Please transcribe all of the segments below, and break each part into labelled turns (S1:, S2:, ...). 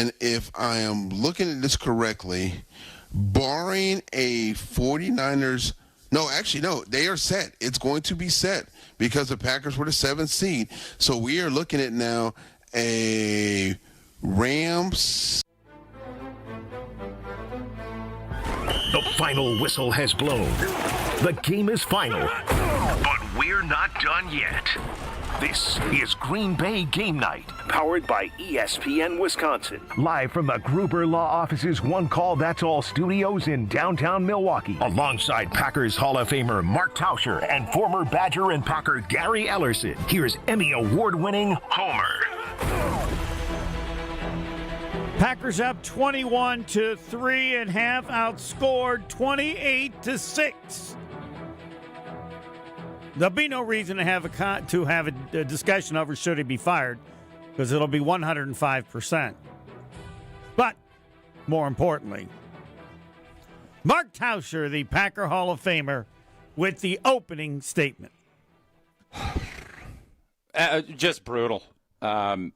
S1: And if I am looking at this correctly, barring a 49ers, no, they are set. It's going to be set because the Packers were the 7th seed. So we are looking at now a Rams.
S2: The final whistle has blown. The game is final. But we're not done yet. This is Green Bay Game Night, powered by ESPN Wisconsin. Live from the Gruber Law Office's One Call That's All studios in downtown Milwaukee. Alongside Packers Hall of Famer Mark Tauscher and former Badger and Packer Gary Ellerson, here's Emmy Award-winning Homer.
S3: Packers up 21-3 and half, outscored 28-6. There'll be no reason to have a discussion over should he be fired, because it'll be 105%. But more importantly, Mark Tauscher, the Packer Hall of Famer, with the opening statement.
S4: Just brutal. I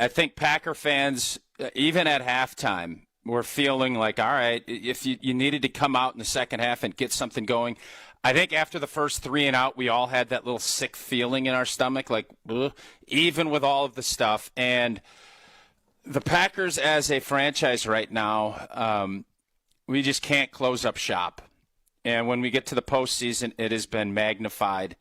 S4: think Packer fans, even at halftime, were feeling like, all right, if you needed to come out in the second half and get something going. I think after the first 3 and out, we all had that little sick feeling in our stomach, like, ugh, even with all of the stuff. And the Packers as a franchise right now, we just can't close up shop. And when we get to the postseason, it has been magnified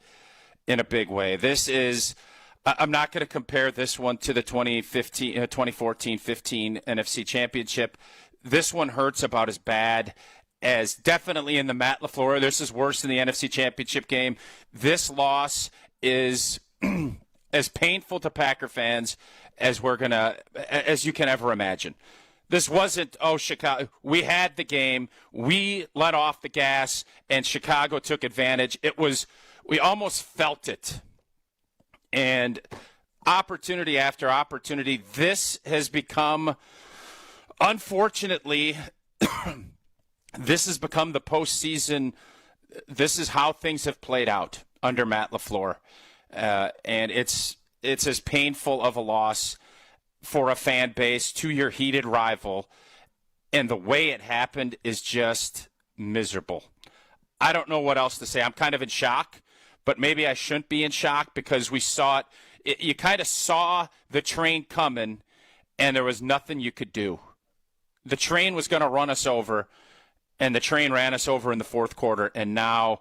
S4: in a big way. This is – I'm not going to compare this one to the 2014-15 NFC Championship. This one hurts about as bad as definitely in the Matt LaFleur. This is worse than the NFC Championship game. This loss is as painful to Packer fans as you can ever imagine. This wasn't, Chicago, we had the game, we let off the gas, and Chicago took advantage. It was, we almost felt it. And opportunity after opportunity, this has become, unfortunately, this has become the postseason. This is how things have played out under Matt LaFleur. And it's as painful of a loss for a fan base to your heated rival. And the way it happened is just miserable. I don't know what else to say. I'm kind of in shock, but maybe I shouldn't be in shock because we saw it. You kind of saw the train coming, and there was nothing you could do. The train was going to run us over, and the train ran us over in the fourth quarter, and now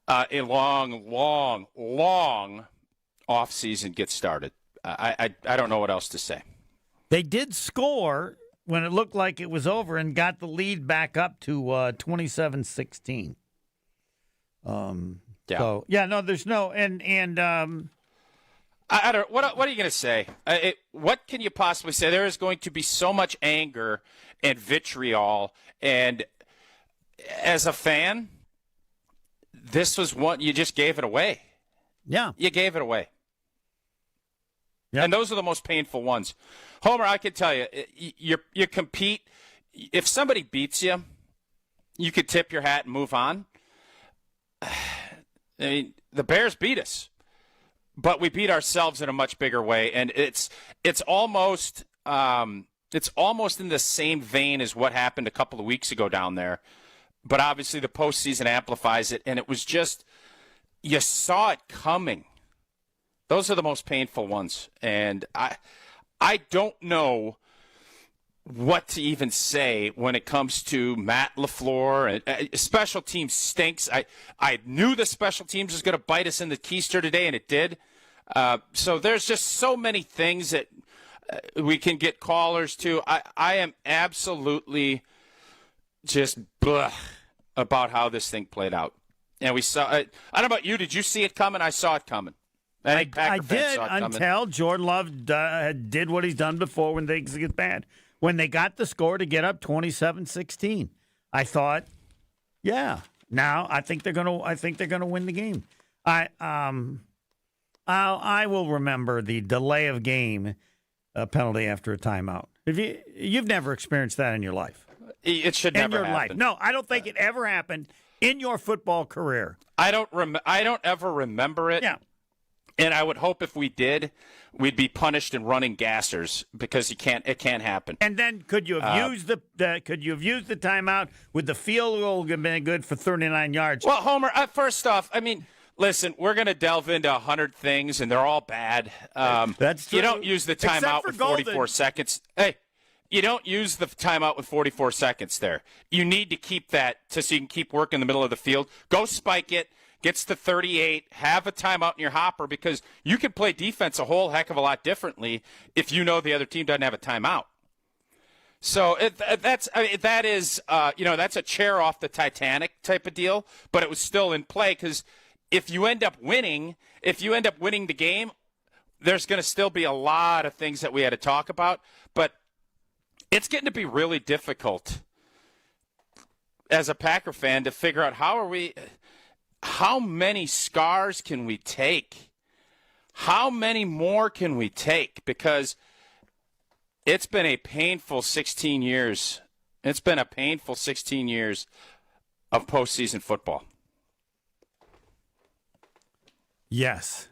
S4: a long, long, long offseason gets started. I don't know what else to say.
S3: They did score when it looked like it was over and got the lead back up to 27-16. So, there's no – and
S4: I don't. What are you going to say? What can you possibly say? There is going to be so much anger and vitriol, and as a fan, this was one you just gave it away.
S3: Yeah,
S4: you gave it away.
S3: Yep.
S4: And those are the most painful ones. Homer, I can tell you, you compete. If somebody beats you, you could tip your hat and move on. I mean, the Bears beat us. But we beat ourselves in a much bigger way, and it's almost in the same vein as what happened a couple of weeks ago down there. But obviously the postseason amplifies it, and it was just you saw it coming. Those are the most painful ones, and I don't know what to even say when it comes to Matt LaFleur. Special teams stinks. I knew the special teams was going to bite us in the keister today, and it did. So there's just so many things that we can get callers to. I am absolutely just about how this thing played out. And we saw it. I don't know about you. Did you see it coming? I saw it coming.
S3: I did until Jordan Love did what he's done before when things get bad. When they got the score to get up 27-16, I thought, yeah, now I think they're gonna win the game. I will remember the delay of game penalty after a timeout. You've never experienced that in your life.
S4: It should never happen.
S3: No, I don't think it ever happened in your football career.
S4: I don't ever remember it.
S3: Yeah.
S4: And I would hope if we did, we'd be punished in running gassers because it can't happen.
S3: And then could you have used the timeout? Would the field goal have been good for 39 yards?
S4: Well, Homer, first off, I mean, listen, we're going to delve into 100 things, and they're all bad.
S3: That's true.
S4: You don't use the timeout with 44 seconds. Hey, you don't use the timeout with 44 seconds there. You need to keep that so you can keep working in the middle of the field. Go spike it. Gets to 38, have a timeout in your hopper because you can play defense a whole heck of a lot differently if you know the other team doesn't have a timeout. So that's a chair off the Titanic type of deal, but it was still in play because if you end up winning the game, there's going to still be a lot of things that we had to talk about, but it's getting to be really difficult as a Packer fan to figure out how many scars can we take? How many more can we take? Because it's been a painful 16 years. It's been a painful 16 years of postseason football.
S3: Yes.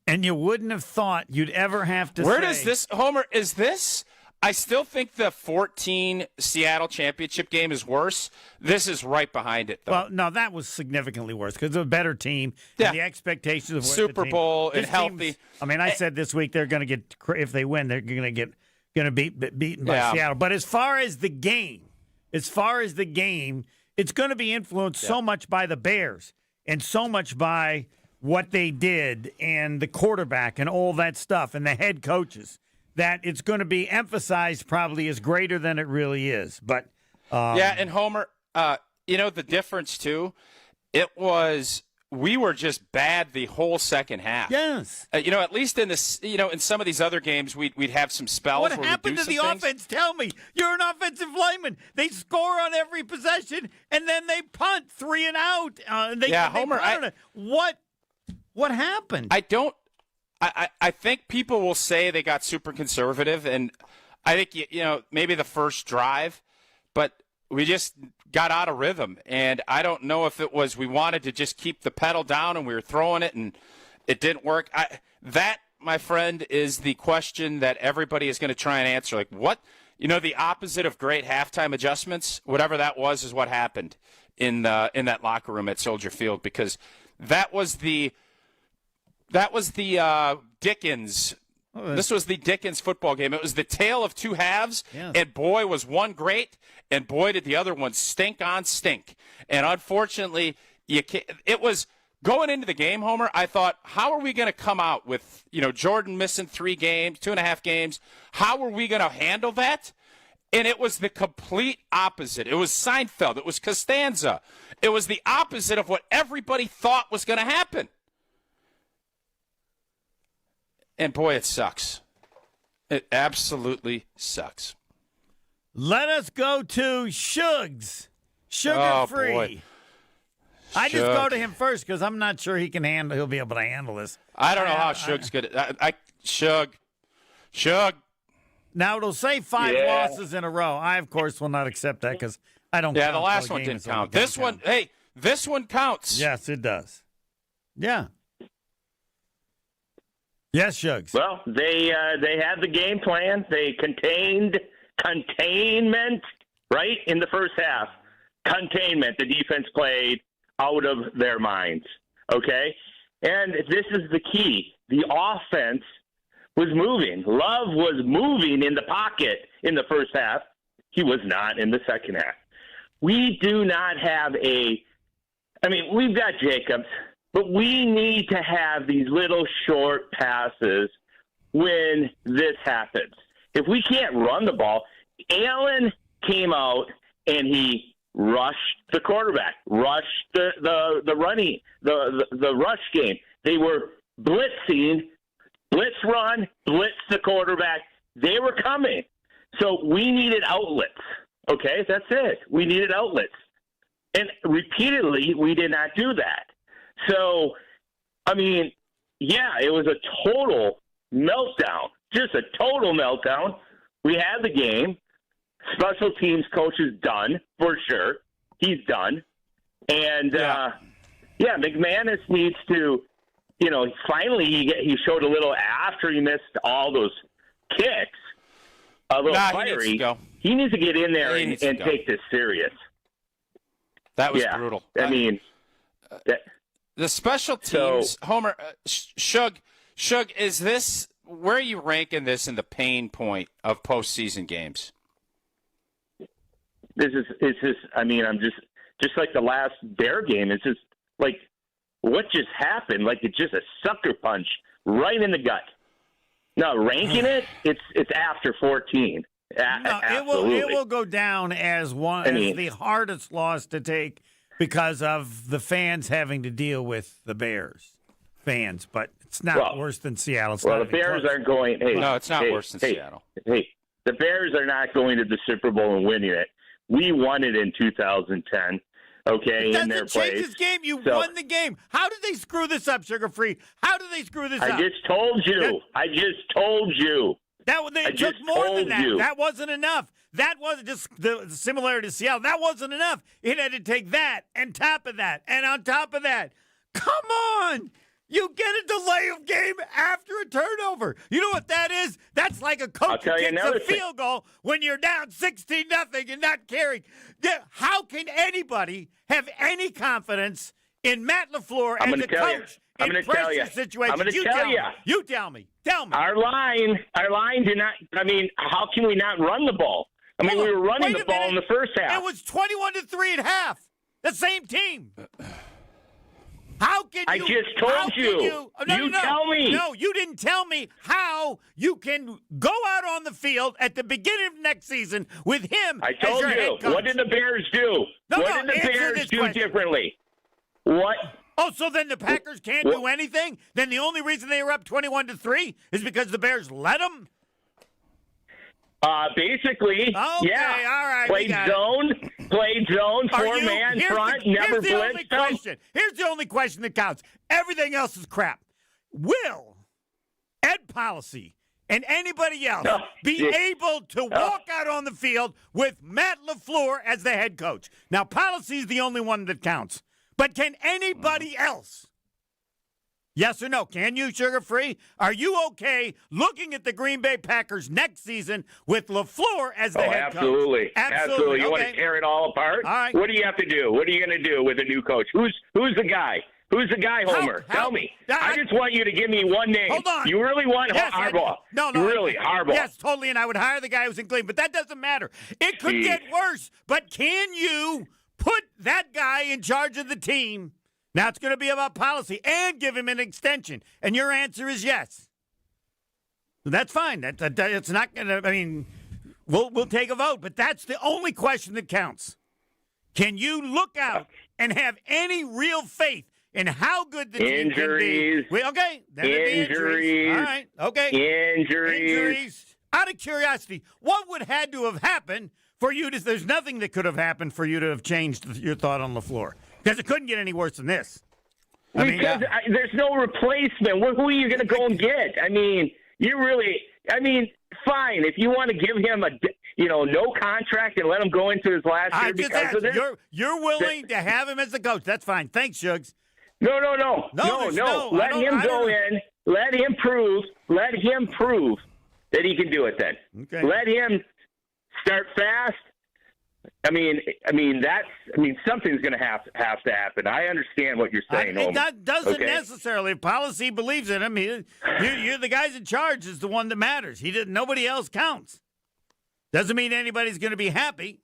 S3: And you wouldn't have thought you'd ever have to
S4: Where does this, Homer, is this? I still think the 14 Seattle championship game is worse. This is right behind it, though.
S3: Well, no, that was significantly worse because it was a better team. Yeah. And the expectations of
S4: Super Bowl and healthy.
S3: I mean, I said this week they're going to get, if they win, they're going to be beaten by Seattle. But as far as the game, it's going to be influenced so much by the Bears and so much by what they did and the quarterback and all that stuff and the head coaches, that it's going to be emphasized probably as greater than it really is. But
S4: and Homer, the difference too, we were just bad the whole second half.
S3: Yes.
S4: At least in this, in some of these other games, we'd have some spells.
S3: What happened to the offense? Tell me. You're an offensive lineman. They score on every possession, and then they punt 3 and out.
S4: Homer.
S3: What happened?
S4: I think people will say they got super conservative, and I think maybe the first drive, but we just got out of rhythm. And I don't know if it was we wanted to just keep the pedal down and we were throwing it and it didn't work. That, my friend, is the question that everybody is going to try and answer. Like, what? The opposite of great halftime adjustments, whatever that was, is what happened in that locker room at Soldier Field, because that was the Dickens. This was the Dickens football game. It was the tale of two halves, and boy, was one great, and boy, did the other one stink on stink. And unfortunately, it was going into the game, Homer, I thought, how are we going to come out with, Jordan missing 2.5 games? How are we going to handle that? And it was the complete opposite. It was Seinfeld. It was Costanza. It was the opposite of what everybody thought was going to happen. And boy, it sucks. It absolutely sucks.
S3: Let us go to Shugs. Sugar-free.
S4: Boy.
S3: I just go to him first because I'm not sure he'll be able to handle this.
S4: I don't know how Shug's good. Shug.
S3: Now, it'll say 5 losses in a row. I, of course, will not accept that because I don't count.
S4: Yeah, the last one didn't count. This one counts.
S3: Yes, it does. Yeah. Yes, Shugs.
S5: Well, they had the game plan. They containment, right, in the first half. Containment. The defense played out of their minds, okay? And this is the key. The offense was moving. Love was moving in the pocket in the first half. He was not in the second half. We do not have we've got Jacobs, but we need to have these little short passes when this happens. If we can't run the ball, Allen came out and he rushed the quarterback, rushed the running, the rush game. They were blitzing, blitz run, blitz the quarterback. They were coming. So we needed outlets. Okay, that's it. We needed outlets. And repeatedly, we did not do that. So, it was a total meltdown, just a total meltdown. We had the game. Special teams coach is done, for sure. He's done. And, McManus needs to finally he showed a little after he missed all those kicks. A little fiery. He needs to get in there and take this serious.
S4: That was brutal.
S5: I mean,
S4: the special teams, Homer, Shug, is this, where are you ranking this in the pain point of postseason games?
S5: I'm just like the last Bear game. It's just like, what just happened? Like, it's just a sucker punch right in the gut. No, ranking it's after 14.
S3: It will go down as as the hardest loss to take because of the fans having to deal with the Bears fans. But it's not worse than Seattle.
S5: The Bears aren't going.
S4: No, it's not worse than Seattle.
S5: Hey, the Bears are not going to the Super Bowl and winning it. We won it in 2010. Okay, in their place.
S3: Change this game. You won the game. How did they screw this up, Sugar Free? How did they screw this up?
S5: I just told you.
S3: It took more than that. That wasn't enough. That wasn't just the similarity to Seattle. That wasn't enough. It had to take that and top of that and on top of that. Come on. You get a delay of game after a turnover. You know what that is? That's like a coach who kicks a field goal when you're down 16-0 and not carrying. How can anybody have any confidence in Matt LaFleur as a coach in pressure situations? You tell me.
S5: Our line did not. I mean, how can we not run the ball? I mean, we were running the ball in the first half.
S3: It was 21-3 at half. The same team. How can you?
S5: I just told you. You tell me.
S3: No, you didn't tell me how you can go out on the field at the beginning of next season with him
S5: I told
S3: as your
S5: you.
S3: head coach.
S5: What did the Bears do? What did the Bears do differently? What?
S3: Oh, so then the Packers can't do anything? Then the only reason they were up 21-3 is because the Bears let them?
S5: Basically,
S3: okay,
S5: yeah.
S3: All right.
S5: Played zone, four-man front, never blitzed.
S3: Here's the only question that counts. Everything else is crap. Will Ed Policy and anybody else be able to walk out on the field with Matt LaFleur as the head coach? Now, Policy is the only one that counts. But can anybody else? Yes or no? Can you, Sugar Free? Are you okay looking at the Green Bay Packers next season with LaFleur as the head
S5: coach? Absolutely. You
S3: okay.
S5: want to tear it all apart?
S3: All right.
S5: What do you have to do? What are you going to do with a new coach? Who's the guy? Who's the guy, Homer? Tell me. I just want you to give me one name.
S3: Hold on.
S5: You really want Harbaugh?
S3: No.
S5: Really, Harbaugh?
S3: Yes, totally, and I would hire the guy who's in Cleveland, but that doesn't matter. It could get worse, but can you put that guy in charge of the team? Now it's going to be about policy and give him an extension. And your answer is yes. That's fine. It's not going to, I mean, we'll take a vote, but that's the only question that counts. Can you look out and have any real faith in how good the team can be? Okay. Injuries. All right. Okay. Injuries. Out of curiosity, what would had to have happened for you to, there's nothing that could have happened for you to have changed your thought on LaFleur? Because it couldn't get any worse than this.
S5: There's no replacement. Who are you going to go and get? I mean, fine. If you want to give him no contract and let him go into his last year because of this.
S3: You're willing to have him as the coach. That's fine. Thanks, Shugs.
S5: No. Let him go in. Let him prove that he can do it then.
S3: Okay.
S5: Let him start fast. Something's going to have to happen. I understand what you're saying, Homer.
S3: That doesn't necessarily. If policy believes in him, you're the guys in charge is the one that matters. Nobody else counts. Doesn't mean anybody's going to be happy,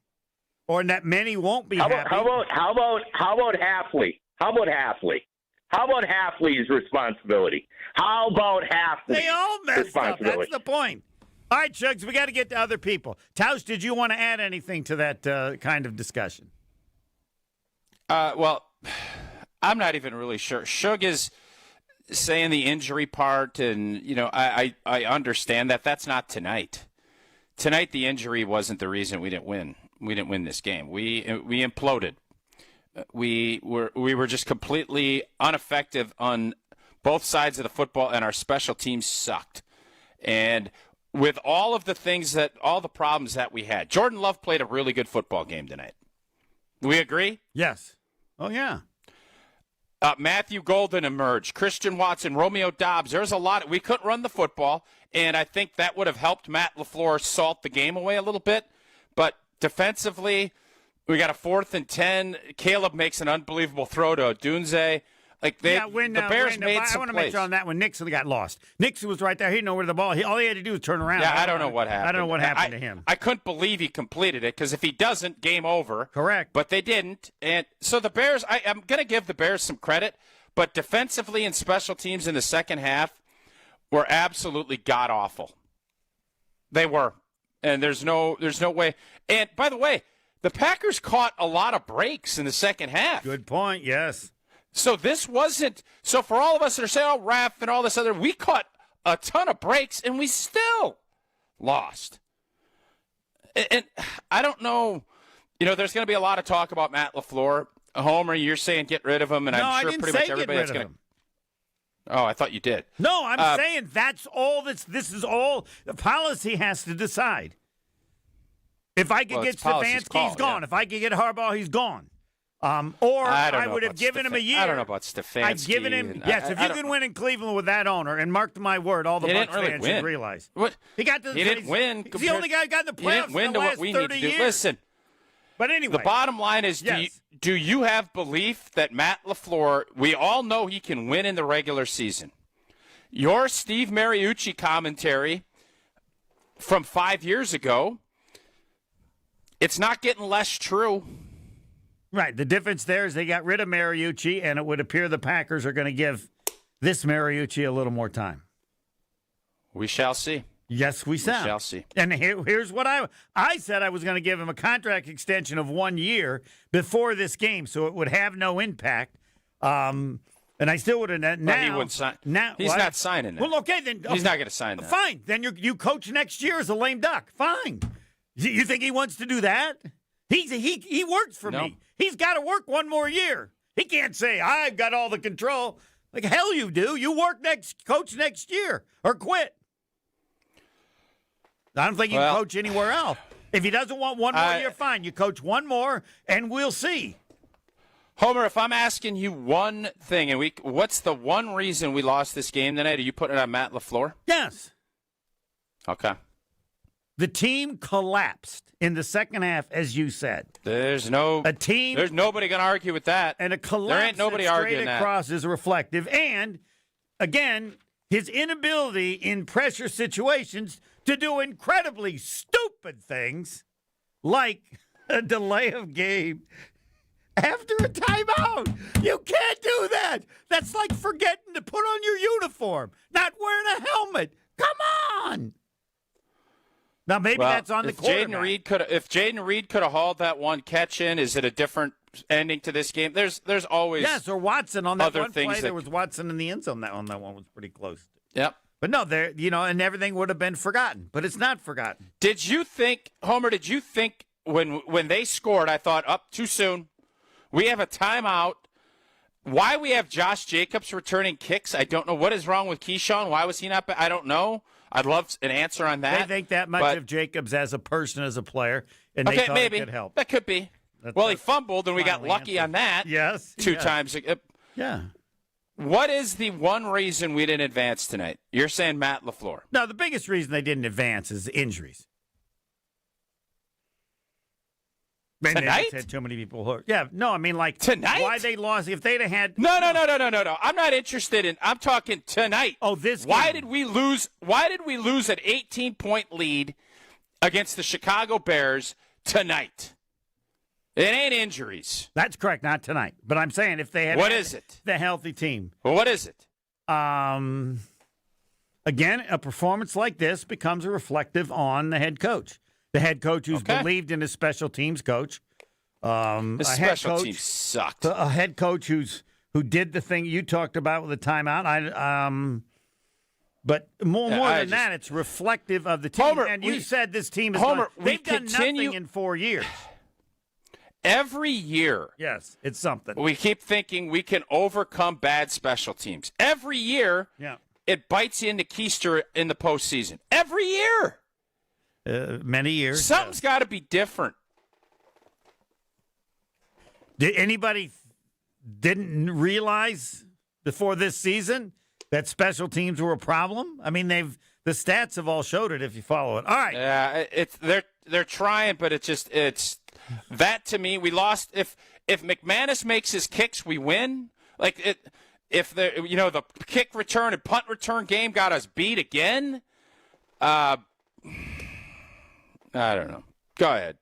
S3: or that many won't be happy.
S5: How about Halfley? How about Halfley's responsibility? How about Halfley's
S3: They all messed up. That's the point. All right, Shugs, we got to get to other people. Tausch, did you want to add anything to that kind of discussion?
S4: Well, I'm not even really sure. Shug is saying the injury part, and, I understand that. That's not tonight. Tonight, the injury wasn't the reason we didn't win. We didn't win this game. We imploded. We were just completely ineffective on both sides of the football, and our special teams sucked. And with all the problems that we had, Jordan Love played a really good football game tonight. Do we agree?
S3: Yes. Oh, yeah.
S4: Matthew Golden emerged, Christian Watson, Romeo Dobbs. There's a lot. We couldn't run the football, and I think that would have helped Matt LaFleur salt the game away a little bit. But defensively, we got a 4th and 10. Caleb makes an unbelievable throw to Odunze. Like the Bears made some
S3: I want to
S4: plays.
S3: mention on that when Nixon got lost. Nixon was right there. He didn't know where the ball. All he had to do was turn around.
S4: Yeah, I don't know what happened.
S3: I don't know what happened to him.
S4: I couldn't believe he completed it because if he doesn't, game over.
S3: Correct.
S4: But they didn't. And so the Bears, I'm going to give the Bears some credit, but defensively and special teams in the second half were absolutely god-awful. They were. And there's no way. And by the way, the Packers caught a lot of breaks in the second half.
S3: Good point, yes.
S4: So this wasn't – so for all of us that are saying, oh, ref and all this other, we caught a ton of breaks and we still lost. And I don't know – there's going to be a lot of talk about Matt LaFleur. Homer, you're saying get rid of him, and I'm sure pretty much everybody that's going to – Oh, I thought you did.
S3: No, I'm saying that's all this is all – the policy has to decide. If I could get Stefanski, he's gone. Yeah. If I could get Harbaugh, he's gone. Or I would have given him a year.
S4: I don't know about Stefanski.
S3: I've given him, yes, if you can win in Cleveland with that owner, and mark my word, all the Bucs fans should realize.
S4: What?
S3: He didn't
S4: win.
S3: He's the only guy who got in the playoffs in the last 30 years.
S4: Listen,
S3: but anyway.
S4: The bottom line is, do you have belief that Matt LaFleur, we all know he can win in the regular season? Your Steve Mariucci commentary from 5 years ago, it's not getting less true.
S3: Right. The difference there is they got rid of Mariucci, and it would appear the Packers are going to give this Mariucci a little more time.
S4: We shall see.
S3: Yes, we shall
S4: see.
S3: And here's what I said I was going to give him a contract extension of 1 year before this game, so it would have no impact. And I still would have now.
S4: He wouldn't sign.
S3: Now
S4: he's not signing that.
S3: Well, okay, then
S4: he's not going to sign that.
S3: Fine. Then you coach next year as a lame duck. Fine. You think he wants to do that? He works for me. He's got to work 1 more year. He can't say, I've got all the control. Like, hell you do. You coach next year or quit. I don't think you can coach anywhere else. If he doesn't want 1 more year, fine. You coach 1 more, and we'll see.
S4: Homer, if I'm asking you one thing, and what's the one reason we lost this game tonight? Are you putting it on Matt LaFleur?
S3: Yes.
S4: Okay.
S3: The team collapsed in the second half, as you said.
S4: There's nobody going to argue with that.
S3: And a collapse
S4: there ain't nobody arguing
S3: across is reflective. And, again, his inability in pressure situations to do incredibly stupid things like a delay of game after a timeout. You can't do that. That's like forgetting to put on your uniform, not wearing a helmet. Come on. Now, maybe that's on the quarterback.
S4: If Jaden Reed could have hauled that one catch in, is it a different ending to this game? There's always
S3: or Watson on that
S4: other
S3: one
S4: things
S3: play. There was Watson in the end zone. That one was pretty close.
S4: Yep.
S3: But no, and everything would have been forgotten. But it's not forgotten.
S4: Did you think, Homer? Did you think when they scored? I thought, up too soon. We have a timeout. Why we have Josh Jacobs returning kicks? I don't know what is wrong with Keyshawn. Why was he not? I don't know. I'd love an answer on that.
S3: They think that much of Jacobs as a person, as a player, and they thought
S4: maybe
S3: it could help.
S4: That could be. He fumbled, and we got lucky on that.
S3: Yes,
S4: two times.
S3: Yeah.
S4: What is the one reason we didn't advance tonight? You're saying Matt LaFleur.
S3: No, the biggest reason they didn't advance is injuries.
S4: Tonight?
S3: They had too many people hurt. Yeah, no, I mean like
S4: tonight.
S3: Why they lost? If they'd have had
S4: no. I'm not interested in. I'm talking tonight.
S3: Oh, this.
S4: Why
S3: game.
S4: did we lose? Why did we lose an 18-point lead against the Chicago Bears tonight? It ain't injuries.
S3: That's correct. Not tonight. But I'm saying if they had the healthy team.
S4: Well, what is it?
S3: Again, a performance like this becomes a reflective on the head coach. The head coach who's believed in his special teams coach.
S4: His special teams sucked.
S3: A head coach who did the thing you talked about with the timeout. But more than that, it's reflective of the team.
S4: Homer,
S3: and you said this team is they've done nothing in 4 years.
S4: Every year.
S3: Yes, it's something.
S4: We keep thinking we can overcome bad special teams. Every year, it bites you in the keister in the postseason. Every year.
S3: Many years.
S4: Something's got to be different.
S3: Did anybody didn't realize before this season that special teams were a problem? I mean, the stats have all showed it if you follow it. All right.
S4: Yeah, they're trying, but it's that to me. We lost. If McManus makes his kicks, we win. If the kick return and punt return game got us beat again. I don't know. Go ahead.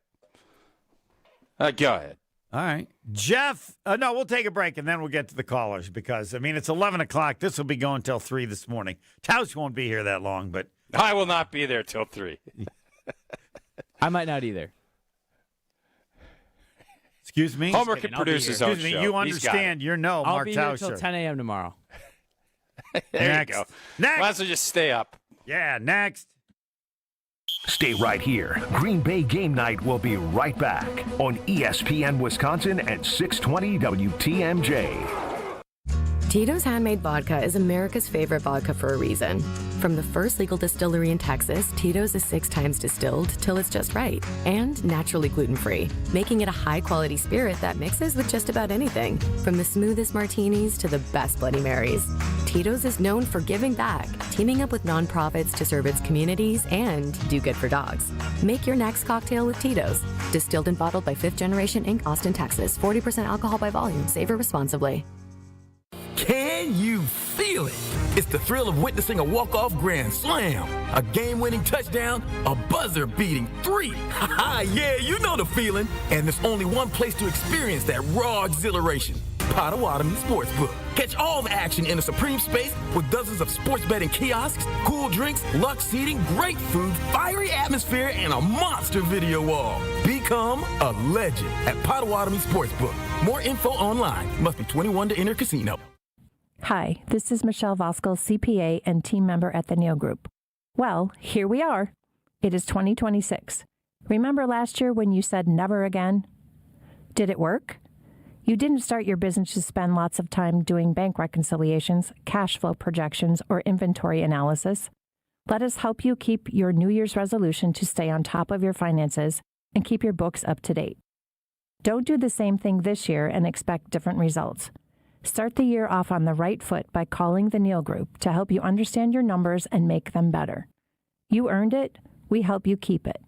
S4: Go ahead.
S3: All right. Jeff, no, we'll take a break, and then we'll get to the callers because, it's 11 o'clock. This will be going till 3 this morning. Tausch won't be here that long, but...
S4: I will not be there till 3.
S6: I might not either.
S3: Excuse me?
S4: Homer can produce his own show.
S3: Excuse me, you understand. You're no
S6: I'll
S3: Mark
S6: be here
S3: Tauscher.
S6: till 10 a.m. tomorrow.
S4: There you go.
S3: Next.
S4: Might as well just stay up.
S3: Yeah, next.
S2: Stay right here. Green Bay Game Night will be right back on ESPN Wisconsin at 620 WTMJ.
S7: Tito's Handmade Vodka is America's favorite vodka for a reason. From the first legal distillery in Texas, Tito's is 6 times distilled till it's just right and naturally gluten-free, making it a high-quality spirit that mixes with just about anything, from the smoothest martinis to the best Bloody Marys. Tito's is known for giving back, teaming up with nonprofits to serve its communities and do good for dogs. Make your next cocktail with Tito's. Distilled and bottled by 5th Generation Inc., Austin, Texas. 40% alcohol by volume. Savor responsibly.
S8: Can you feel it? It's the thrill of witnessing a walk-off grand slam, a game-winning touchdown, a buzzer-beating 3. Yeah, you know the feeling. And there's only one place to experience that raw exhilaration. Potawatomi Sportsbook. Catch all the action in a supreme space with dozens of sports betting kiosks, cool drinks, luxe seating, great food, fiery atmosphere, and a monster video wall. Become a legend at Potawatomi Sportsbook. More info online. Must be 21 to enter casino.
S9: Hi, this is Michelle Voskel, CPA and team member at the Neal Group. Well, here we are. It is 2026. Remember last year when you said never again? Did it work? You didn't start your business to spend lots of time doing bank reconciliations, cash flow projections, or inventory analysis. Let us help you keep your New Year's resolution to stay on top of your finances and keep your books up to date. Don't do the same thing this year and expect different results. Start the year off on the right foot by calling the Neal Group to help you understand your numbers and make them better. You earned it. We help you keep it.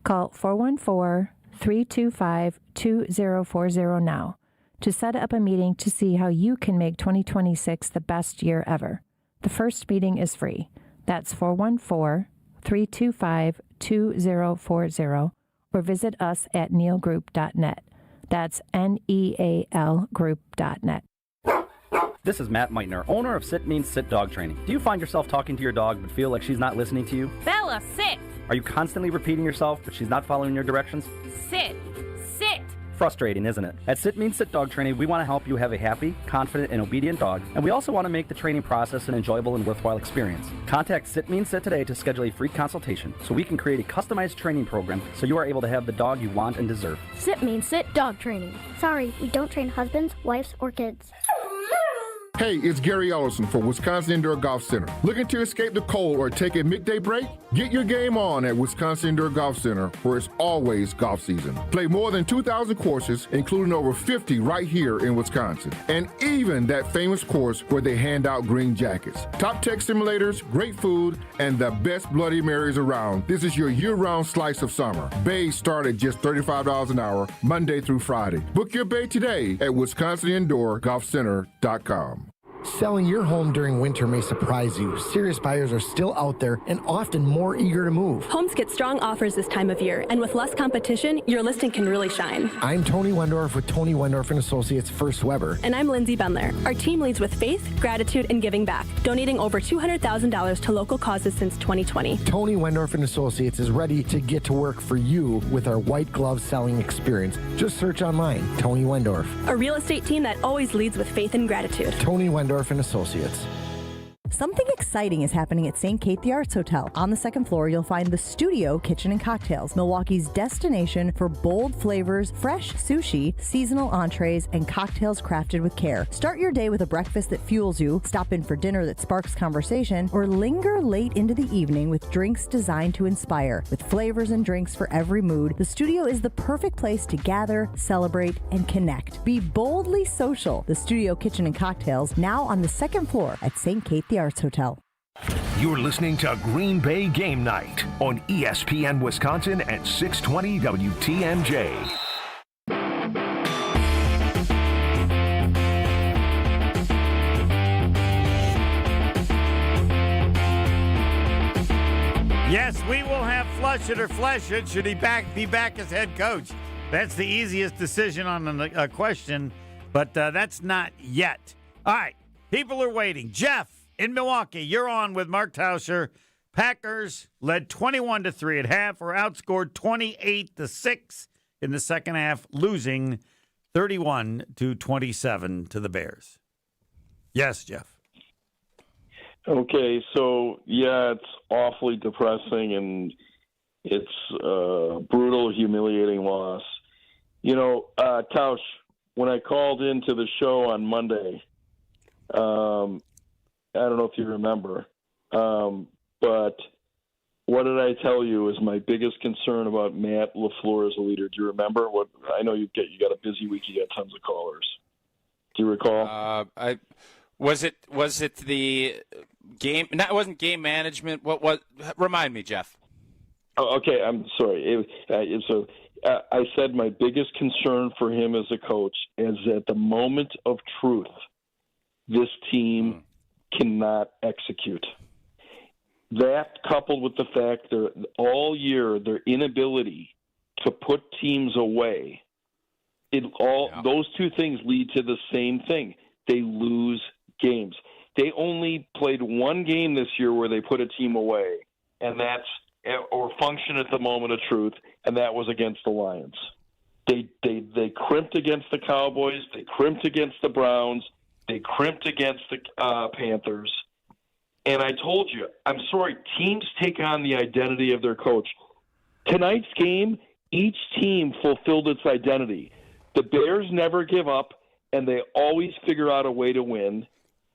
S9: Call 414-325-2040 now to set up a meeting to see how you can make 2026 the best year ever. The first meeting is free. That's 414-325-2040 or visit us at nealgroup.net. That's NEAL group.net.
S10: This is Matt Meitner, owner of Sit Means Sit Dog Training. Do you find yourself talking to your dog but feel like she's not listening to you?
S11: Bella, sit!
S10: Are you constantly repeating yourself but she's not following your directions?
S11: Sit! Sit!
S10: Frustrating, isn't it? At Sit Means Sit Dog Training, we want to help you have a happy, confident, and obedient dog, and we also want to make the training process an enjoyable and worthwhile experience. Contact Sit Means Sit today to schedule a free consultation so we can create a customized training program so you are able to have the dog you want and deserve.
S12: Sit Means Sit Dog Training. Sorry, we don't train husbands, wives, or kids.
S13: Hey, it's Gary Ellison for Wisconsin Indoor Golf Center. Looking to escape the cold or take a midday break? Get your game on at Wisconsin Indoor Golf Center, where it's always golf season. Play more than 2,000 courses, including over 50 right here in Wisconsin. And even that famous course where they hand out green jackets. Top tech simulators, great food, and the best Bloody Marys around. This is your year-round slice of summer. Bays start at just $35 an hour, Monday through Friday. Book your bay today at WisconsinIndoorGolfCenter.com.
S14: Selling your home during winter may surprise you. Serious buyers are still out there and often more eager to move.
S15: Homes get strong offers this time of year, and with less competition, your listing can really shine.
S14: I'm Tony Wendorf with Tony Wendorf & Associates First Weber.
S15: And I'm Lindsay Bendler. Our team leads with faith, gratitude, and giving back, donating over $200,000 to local causes since 2020.
S14: Tony Wendorf & Associates is ready to get to work for you with our white glove selling experience. Just search online, Tony Wendorf.
S15: A real estate team that always leads with faith and gratitude.
S14: Tony Wendorf & Associates.
S16: Something exciting is happening at St. Kate the Arts Hotel. On the second floor, you'll find the Studio Kitchen and Cocktails, Milwaukee's destination for bold flavors, fresh sushi, seasonal entrees, and cocktails crafted with care. Start your day with a breakfast that fuels you, stop in for dinner that sparks conversation, or linger late into the evening with drinks designed to inspire. With flavors and drinks for every mood, the Studio is the perfect place to gather, celebrate, and connect. Be boldly social. The Studio Kitchen and Cocktails, now on the second floor at St. Kate the Arts Hotel.
S2: You're listening to Green Bay Game Night on ESPN Wisconsin at 620 WTMJ.
S3: Yes, we will have flush it or flesh it. Should he be back as head coach? That's the easiest decision on a question, but that's not yet. All right, people are waiting. Jeff in Milwaukee, you're on with Mark Tauscher. Packers led 21-3 at half, or outscored 28-6 in the second half, losing 31-27 to the Bears. Yes, Jeff.
S17: Okay, so yeah, it's awfully depressing and it's a brutal, humiliating loss. You know, Tausch, when I called into the show on Monday, I don't know if you remember, but what did I tell you is my biggest concern about Matt LaFleur as a leader? Do you remember? What I know you got a busy week, you got tons of callers. Do you recall?
S4: Was it the game? No, it wasn't game management. What was? Remind me, Jeff.
S17: Oh, okay, I'm sorry. I said my biggest concern for him as a coach is at the moment of truth, this team cannot execute. That, coupled with the fact that all year their inability to put teams away, those two things lead to the same thing. They lose games. They only played one game this year where they put a team away, and or function at the moment of truth, and that was against the Lions. They crimped against the Cowboys. They crimped against the Browns. They crimped against the Panthers. And I told you, I'm sorry, teams take on the identity of their coach. Tonight's game, each team fulfilled its identity. The Bears never give up, and they always figure out a way to win,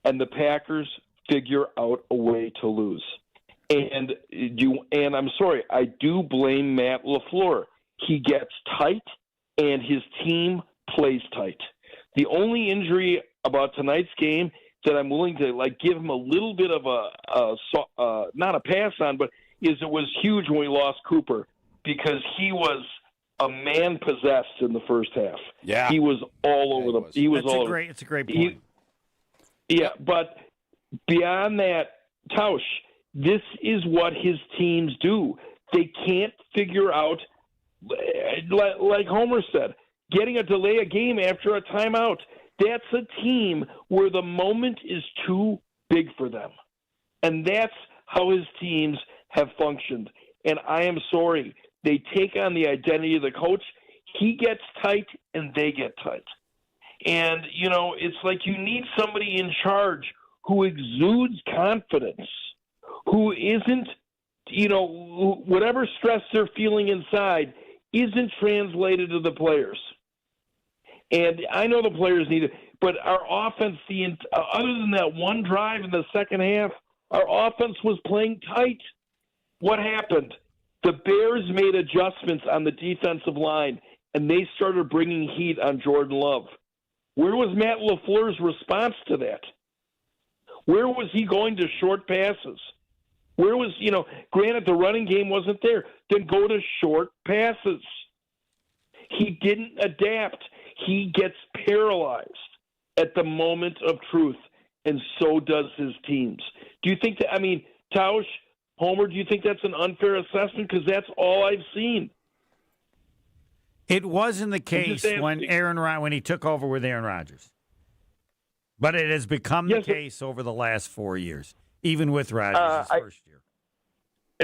S17: and the Packers figure out a way to lose. And I'm sorry, I do blame Matt LaFleur. He gets tight, and his team plays tight. The only injury about tonight's game that I'm willing to give him a little bit of not a pass on, but it was huge when we lost Cooper, because he was a man possessed in the first half.
S4: Yeah,
S17: he was all over the. He was all.
S3: It's a great point.
S17: Yeah, but beyond that, Tausch, this is what his teams do. They can't figure out, like Homer said, getting a delay a game after a timeout. That's a team where the moment is too big for them. And that's how his teams have functioned. And I am sorry, they take on the identity of the coach. He gets tight, and they get tight. And, it's like you need somebody in charge who exudes confidence, who isn't, whatever stress they're feeling inside isn't translated to the players. And I know the players need it, but our offense, other than that one drive in the second half, our offense was playing tight. What happened? The Bears made adjustments on the defensive line, and they started bringing heat on Jordan Love. Where was Matt LaFleur's response to that? Where was he going to short passes? Where was, granted the running game wasn't there, then go to short passes. He didn't adapt. He gets paralyzed at the moment of truth, and so does his teams. Do you think that, Tausch, Homer, do you think that's an unfair assessment? Because that's all I've seen.
S3: It wasn't the case when he took over with Aaron Rodgers. But it has become the case over the last 4 years, even with Rodgers' first year.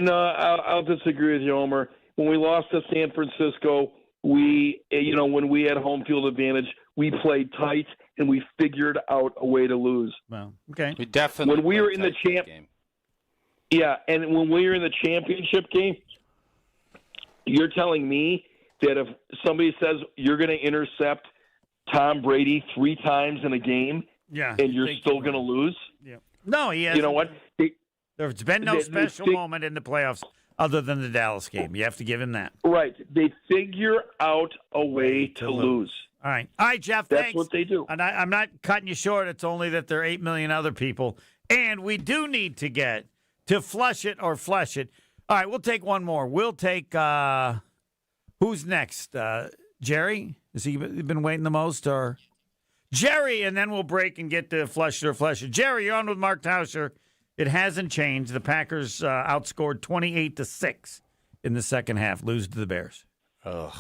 S17: No, I'll disagree with you, Homer. When we lost to San Francisco, when we had home field advantage, we played tight, and we figured out a way to lose.
S3: Well, okay.
S4: We definitely
S17: when we were in the
S4: game.
S17: Yeah, and when we were in the championship game, you're telling me that if somebody says you're going to intercept Tom Brady 3 times in a game, and you're still going to lose?
S3: Yeah. No, he hasn't.
S17: You know what?
S3: There's been no special moment in the playoffs other than the Dallas game. You have to give him that.
S17: Right. They figure out a way to lose.
S3: All right, Jeff,
S17: That's
S3: thanks.
S17: what they do.
S3: And I'm not cutting you short. It's only that there are 8 million other people. And we do need to get to flush it or flush it. All right, we'll take one more. We'll take, who's next? Jerry? Has he been waiting the most? Or Jerry, and then we'll break and get to flush it or flush it. Jerry, you're on with Mark Tauscher. It hasn't changed. The Packers outscored 28-6 in the second half, lose to the Bears.
S18: Ugh.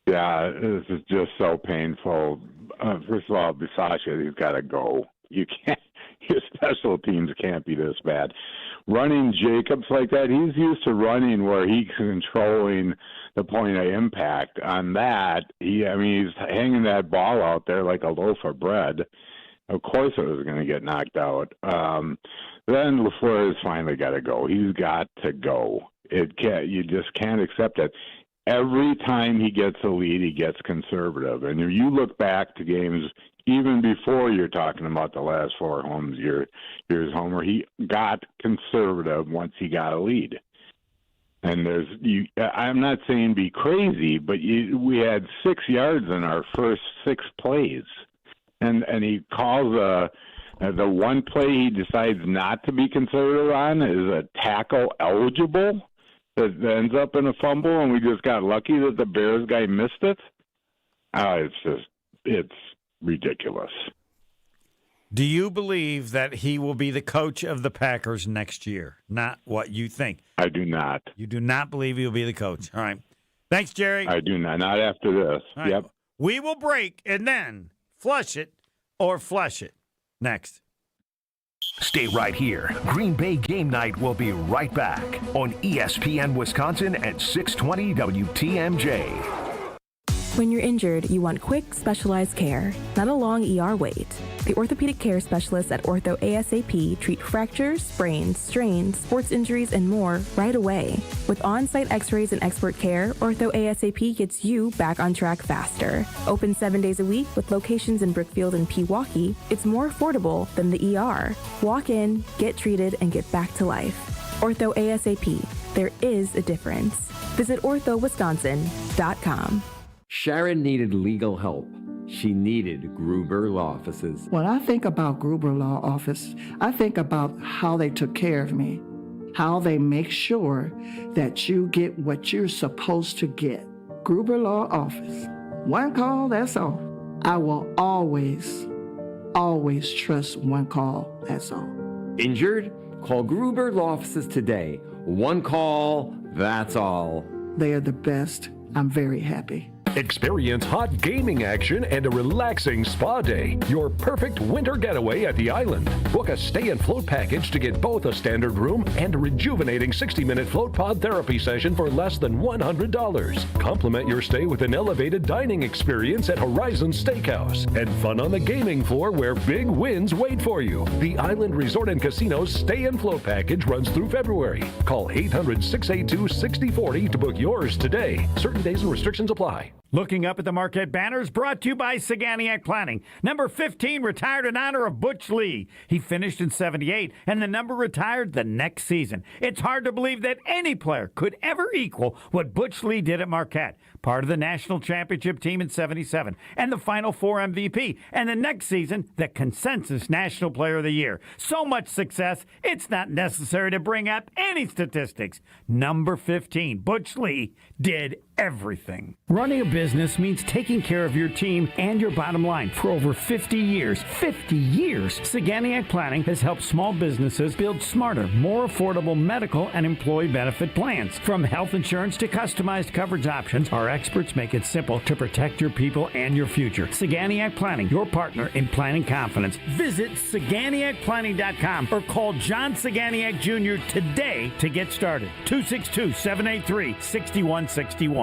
S18: Yeah, this is just so painful. First of all, Bisaccia, he's got to go. You can't. Your special teams can't be this bad. Running Jacobs like that, he's used to running where he's controlling the point of impact. On that, he's hanging that ball out there like a loaf of bread. Of course, it was going to get knocked out. Then LaFleur has finally got to go. He's got to go. You just can't accept it. Every time he gets a lead, he gets conservative. And if you look back to games even before you're talking about the last 4 years, Homer, he got conservative once he got a lead. And I'm not saying be crazy, but we had 6 yards in our first 6 plays. And he calls the one play he decides not to be conservative on is a tackle eligible that ends up in a fumble, and we just got lucky that the Bears guy missed it. It's ridiculous.
S3: Do you believe that he will be the coach of the Packers next year? Not what you think.
S18: I do not.
S3: You do not believe he'll be the coach. All right. Thanks, Jerry.
S18: I do not. Not after this.
S3: All right.
S18: Yep.
S3: We will break and then flush it or flush it next.
S2: Stay right here. Green Bay Game Night will be right back on ESPN Wisconsin at 620 WTMJ.
S15: When you're injured, you want quick, specialized care, not a long ER wait. The orthopedic care specialists at Ortho ASAP treat fractures, sprains, strains, sports injuries, and more right away. With on-site x-rays and expert care, Ortho ASAP gets you back on track faster. Open 7 days a week with locations in Brookfield and Pewaukee, it's more affordable than the ER. Walk in, get treated, and get back to life. Ortho ASAP. There is a difference. Visit orthowisconsin.com.
S19: Sharon needed legal help. She needed Gruber Law Offices.
S20: When I think about Gruber Law Office, I think about how they took care of me, how they make sure that you get what you're supposed to get. Gruber Law Office. One call, that's all. I will always trust one call, that's all.
S19: Injured? Call Gruber Law Offices today. One call, that's all.
S20: They are the best. I'm very happy.
S21: Experience hot gaming action and a relaxing spa day. Your perfect winter getaway at the island. Book a stay and float package to get both a standard room and a rejuvenating 60-minute float pod therapy session for less than $100. Complement your stay with an elevated dining experience at Horizon Steakhouse and fun on the gaming floor where big wins wait for you. The Island Resort and Casino's stay and float package runs through February. Call 800-682-6040 to book yours today. Certain days and restrictions apply.
S3: Looking up at the Marquette banners, brought to you by Saganiac Planning. Number 15 retired in honor of Butch Lee. He finished in 78, and the number retired the next season. It's hard to believe that any player could ever equal what Butch Lee did at Marquette. Part of the national championship team in 77, and the Final Four MVP, and the next season, the consensus National Player of the Year. So much success, it's not necessary to bring up any statistics. Number 15, Butch Lee, did everything. Running a business means taking care of your team and your bottom line. For over 50 years, Saganiac Planning has helped small businesses build smarter, more affordable medical and employee benefit plans. From health insurance to customized coverage options, our experts make it simple to protect your people and your future. Saganiac Planning, your partner in planning confidence. Visit SaganiacPlanning.com or call John Saganiac Jr. today to get started. 262-783-6161.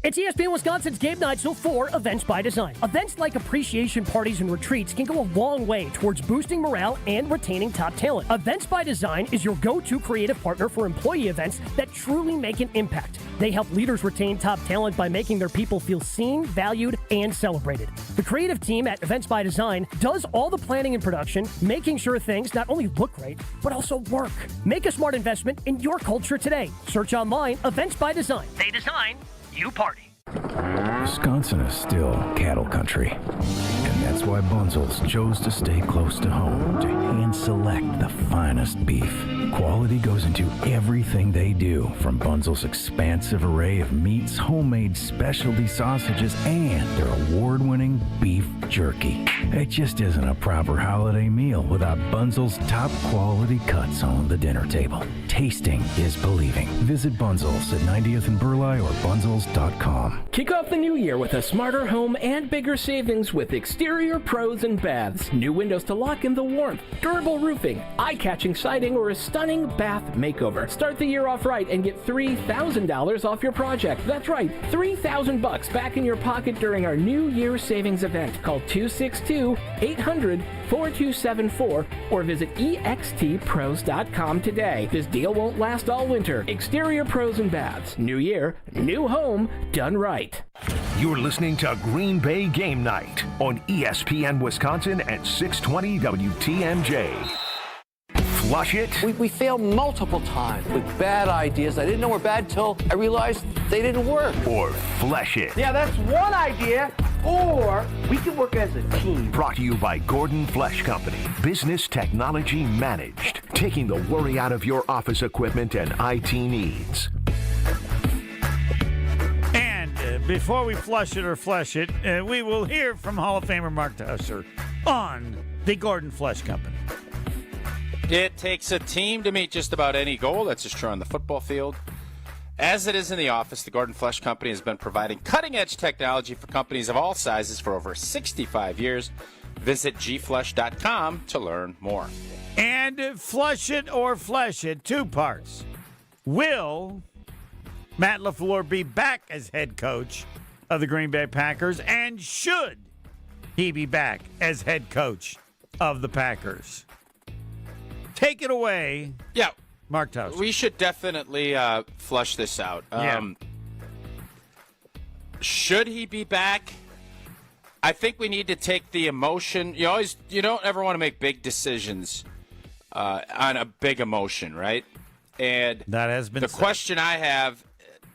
S1: It's ESPN Wisconsin's Game Night for Events by Design. Events like appreciation parties and retreats can go a long way towards boosting morale and retaining top talent. Events by Design is your go-to creative partner for employee events that truly make an impact. They help leaders retain top talent by making their people feel seen, valued, and celebrated. The creative team at Events by Design does all the planning and production, making sure things not only look great, but also work. Make a smart investment in your culture today. Search online, Events by Design. They design, you party.
S22: Wisconsin is still cattle country, and that's why Bunzel's chose to stay close to home to hand select the finest beef. Quality goes into everything they do, from Bunzel's expansive array of meats, homemade specialty sausages, and their award-winning beef jerky. It just isn't a proper holiday meal without Bunzel's top quality cuts on the dinner table. Tasting is believing. Visit Bunzel's at 90th and Burleigh or bunzels.com.
S23: Kick off the new year with a smarter home and bigger savings with Exterior Pros and Baths. New windows to lock in the warmth, durable roofing, eye-catching siding, or a stunning bath makeover. Start the year off right and get $3,000 off your project. That's right, $3,000 back in your pocket during our New Year savings event. Call 262-800-4274 or visit extpros.com today. This deal won't last all winter. Exterior Pros and Baths. New year, new home, done right.
S2: You're listening to Green Bay Game Night on ESPN Wisconsin at 620 WTMJ. Flush it.
S24: We failed multiple times with bad ideas. I didn't know were bad till I realized they didn't work.
S2: Or flesh it.
S24: Yeah, that's one idea. Or we can work as a team.
S2: Brought to you by Gordon Flesh Company. Business technology managed. Taking the worry out of your office equipment and IT needs.
S3: Before we flush it or flesh it, we will hear from Hall of Famer Mark Tusser on the Gordon Flesh Company.
S4: It takes a team to meet just about any goal. That's just true on the football field. As it is in the office, the Gordon Flesh Company has been providing cutting-edge technology for companies of all sizes for over 65 years. Visit gflesh.com to learn more.
S3: And flush it or flesh it, two parts. Will Matt LaFleur be back as head coach of the Green Bay Packers, and should he be back as head coach of the Packers? Take it away.
S4: Yeah.
S3: Mark Towson.
S4: We should definitely flush this out. Should he be back? I think we need to take the emotion. You don't ever want to make big decisions on a big emotion, right? And
S3: that has been
S4: the question I have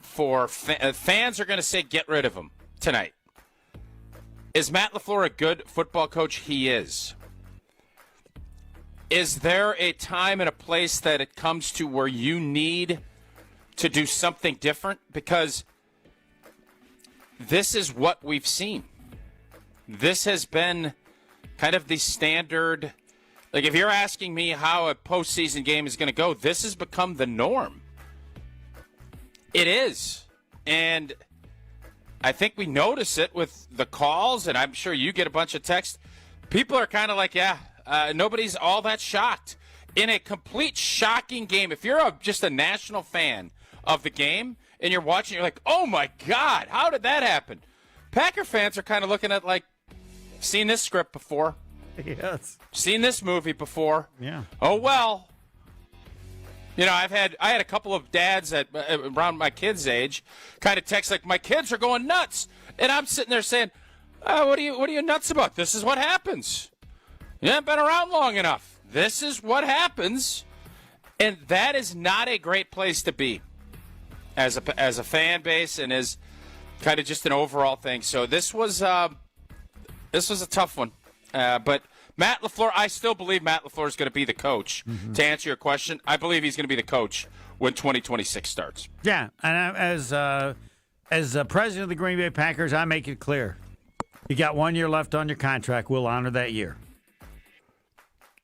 S4: for fans are going to say get rid of him tonight. Is Matt LaFleur a good football coach? He is. Is there a time and a place that it comes to where you need to do something different? Because this is what we've seen. This has been kind of the standard. Like, if you're asking me how a postseason game is going to go, this has become the norm. It is. And I think we notice it with the calls, and I'm sure you get a bunch of texts. People are kind of like, nobody's all that shocked. In a complete shocking game, if you're just a national fan of the game and you're watching, you're like, oh, my God, how did that happen? Packer fans are kind of looking at like, seen this script before.
S3: Yes.
S4: Seen this movie before.
S3: Yeah.
S4: Oh, well. You know, I had a couple of dads at around my kids' age kind of text like, my kids are going nuts. And I'm sitting there saying, what are you nuts about? This is what happens. You haven't been around long enough. This is what happens. And that is not a great place to be as a fan base and as kind of just an overall thing. So this was a tough one. But Matt LaFleur, I still believe Matt LaFleur is going to be the coach. Mm-hmm. To answer your question, I believe he's going to be the coach when 2026 starts.
S3: Yeah, and as president of the Green Bay Packers, I make it clear. You got 1 year left on your contract. We'll honor that year.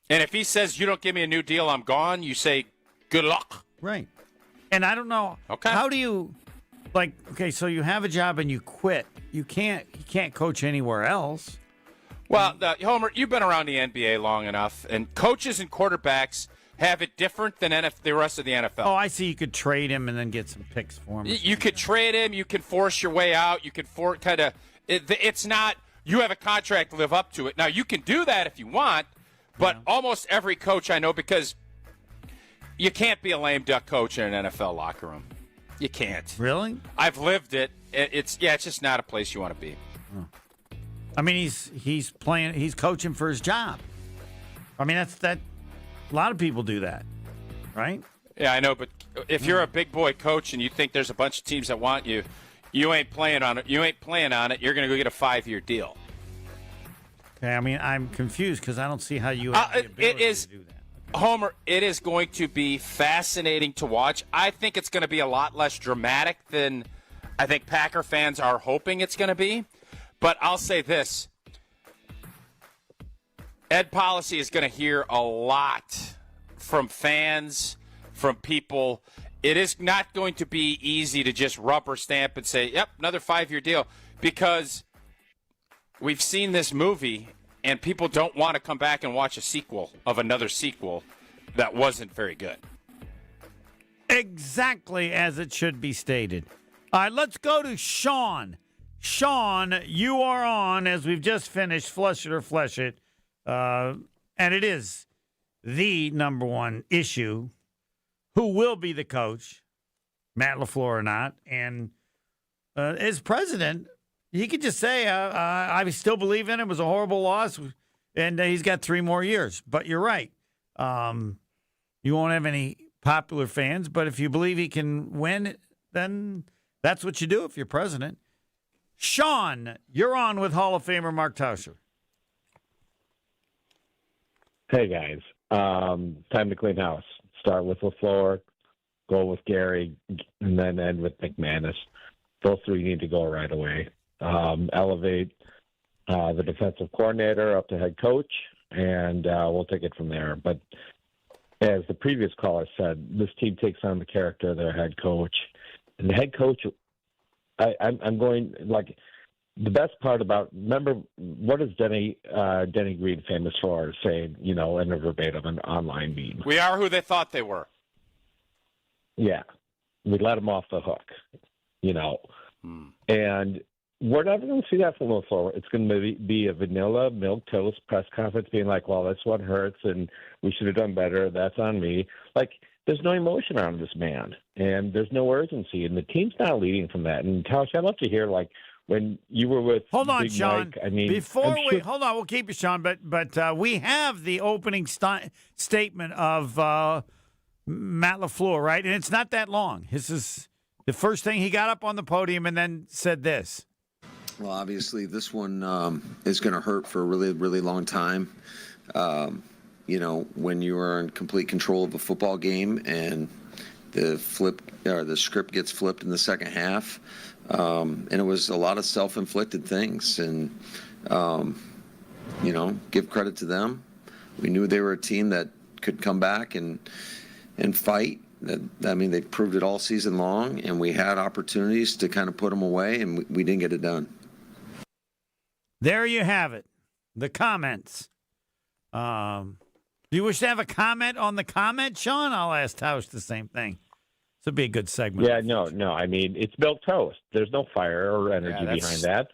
S4: And if he says, you don't give me a new deal, I'm gone, you say, good luck.
S3: Right. And I don't know.
S4: Okay.
S3: How do you, so you have a job and you quit. You can't coach anywhere else.
S4: Well, Homer, you've been around the NBA long enough, and coaches and quarterbacks have it different than the rest of the NFL.
S3: Oh, I see. You could trade him and then get some picks for him.
S4: You could trade him. You can force your way out. You can it's not you have a contract to live up to it. Now, you can do that if you want, but almost every coach I know, because you can't be a lame duck coach in an NFL locker room. You can't.
S3: Really?
S4: I've lived it. It's just not a place you want to be.
S3: I mean, he's coaching for his job. I mean, that. A lot of people do that, right?
S4: Yeah, I know, but if you're a big boy coach and you think there's a bunch of teams that want you, you ain't playing on it. You're going to go get a 5-year deal.
S3: Okay, I mean, I'm confused because I don't see how you have the ability to do that.
S4: Homer, it is going to be fascinating to watch. I think it's going to be a lot less dramatic than I think Packer fans are hoping it's going to be. But I'll say this. Ed Policy is going to hear a lot from fans, from people. It is not going to be easy to just rubber stamp and say, yep, another 5-year deal, because we've seen this movie and people don't want to come back and watch a sequel of another sequel that wasn't very good.
S3: Exactly as it should be stated. All right, let's go to Sean. Sean, you are on as we've just finished Flush It or Flesh It. And it is the number one issue. Who will be the coach, Matt LaFleur or not? And as president, he could just say, I still believe in it. It was a horrible loss, and he's got 3 more years. But you're right. You won't have any popular fans, but if you believe he can win, then that's what you do if you're president. Sean, you're on with Hall of Famer Mark Tauscher.
S5: Hey, guys. Time to clean house. Start with LaFleur, go with Gary, and then end with McManus. Those 3 need to go right away. Elevate the defensive coordinator up to head coach, and we'll take it from there. But as the previous caller said, this team takes on the character of their head coach. And the head coach, I'm going, like, the best part about, remember, what is Denny Green famous for, saying, in a verbatim, an online meme?
S4: We are who they thought they were.
S5: Yeah. We let them off the hook, And we're never going to see that from LaFleur. It's going to be a vanilla milquetoast press conference being like, well, that's what hurts, and we should have done better. That's on me. Like, there's no emotion around this man, and there's no urgency, and the team's not leading from that. And, Tausch, I'd love to hear, like, when you were with Big
S3: Sean.
S5: Mike, I mean,
S3: hold on, we'll keep you, Sean. But we have the opening statement of Matt LaFleur, right? And it's not that long. This is the first thing he got up on the podium and then said this.
S6: Well, obviously, this one is going to hurt for a really, really long time. When you are in complete control of a football game and the script gets flipped in the second half. And it was a lot of self-inflicted things, and give credit to them. We knew they were a team that could come back and fight. They proved it all season long, and we had opportunities to kind of put them away, and we didn't get it done.
S3: There you have it. The comments. Do you wish to have a comment on the comment, Sean? I'll ask Tausch the same thing. This would be a good segment.
S5: Yeah, no. I mean, it's milk toast. There's no fire or energy behind that.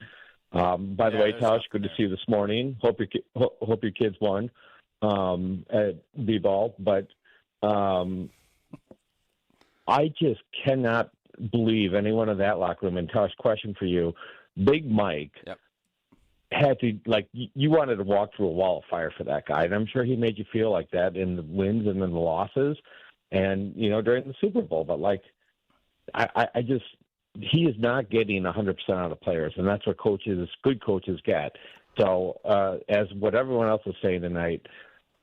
S5: By the way, Tausch, good to see you this morning. Hope your kids won at B-ball. But I just cannot believe anyone in that locker room. And Tausch, question for you. Big Mike had to, you wanted to walk through a wall of fire for that guy. And I'm sure he made you feel like that in the wins and in the losses. And, during the Super Bowl, but he is not getting 100% out of players, and that's what good coaches get. So, as what everyone else is saying tonight,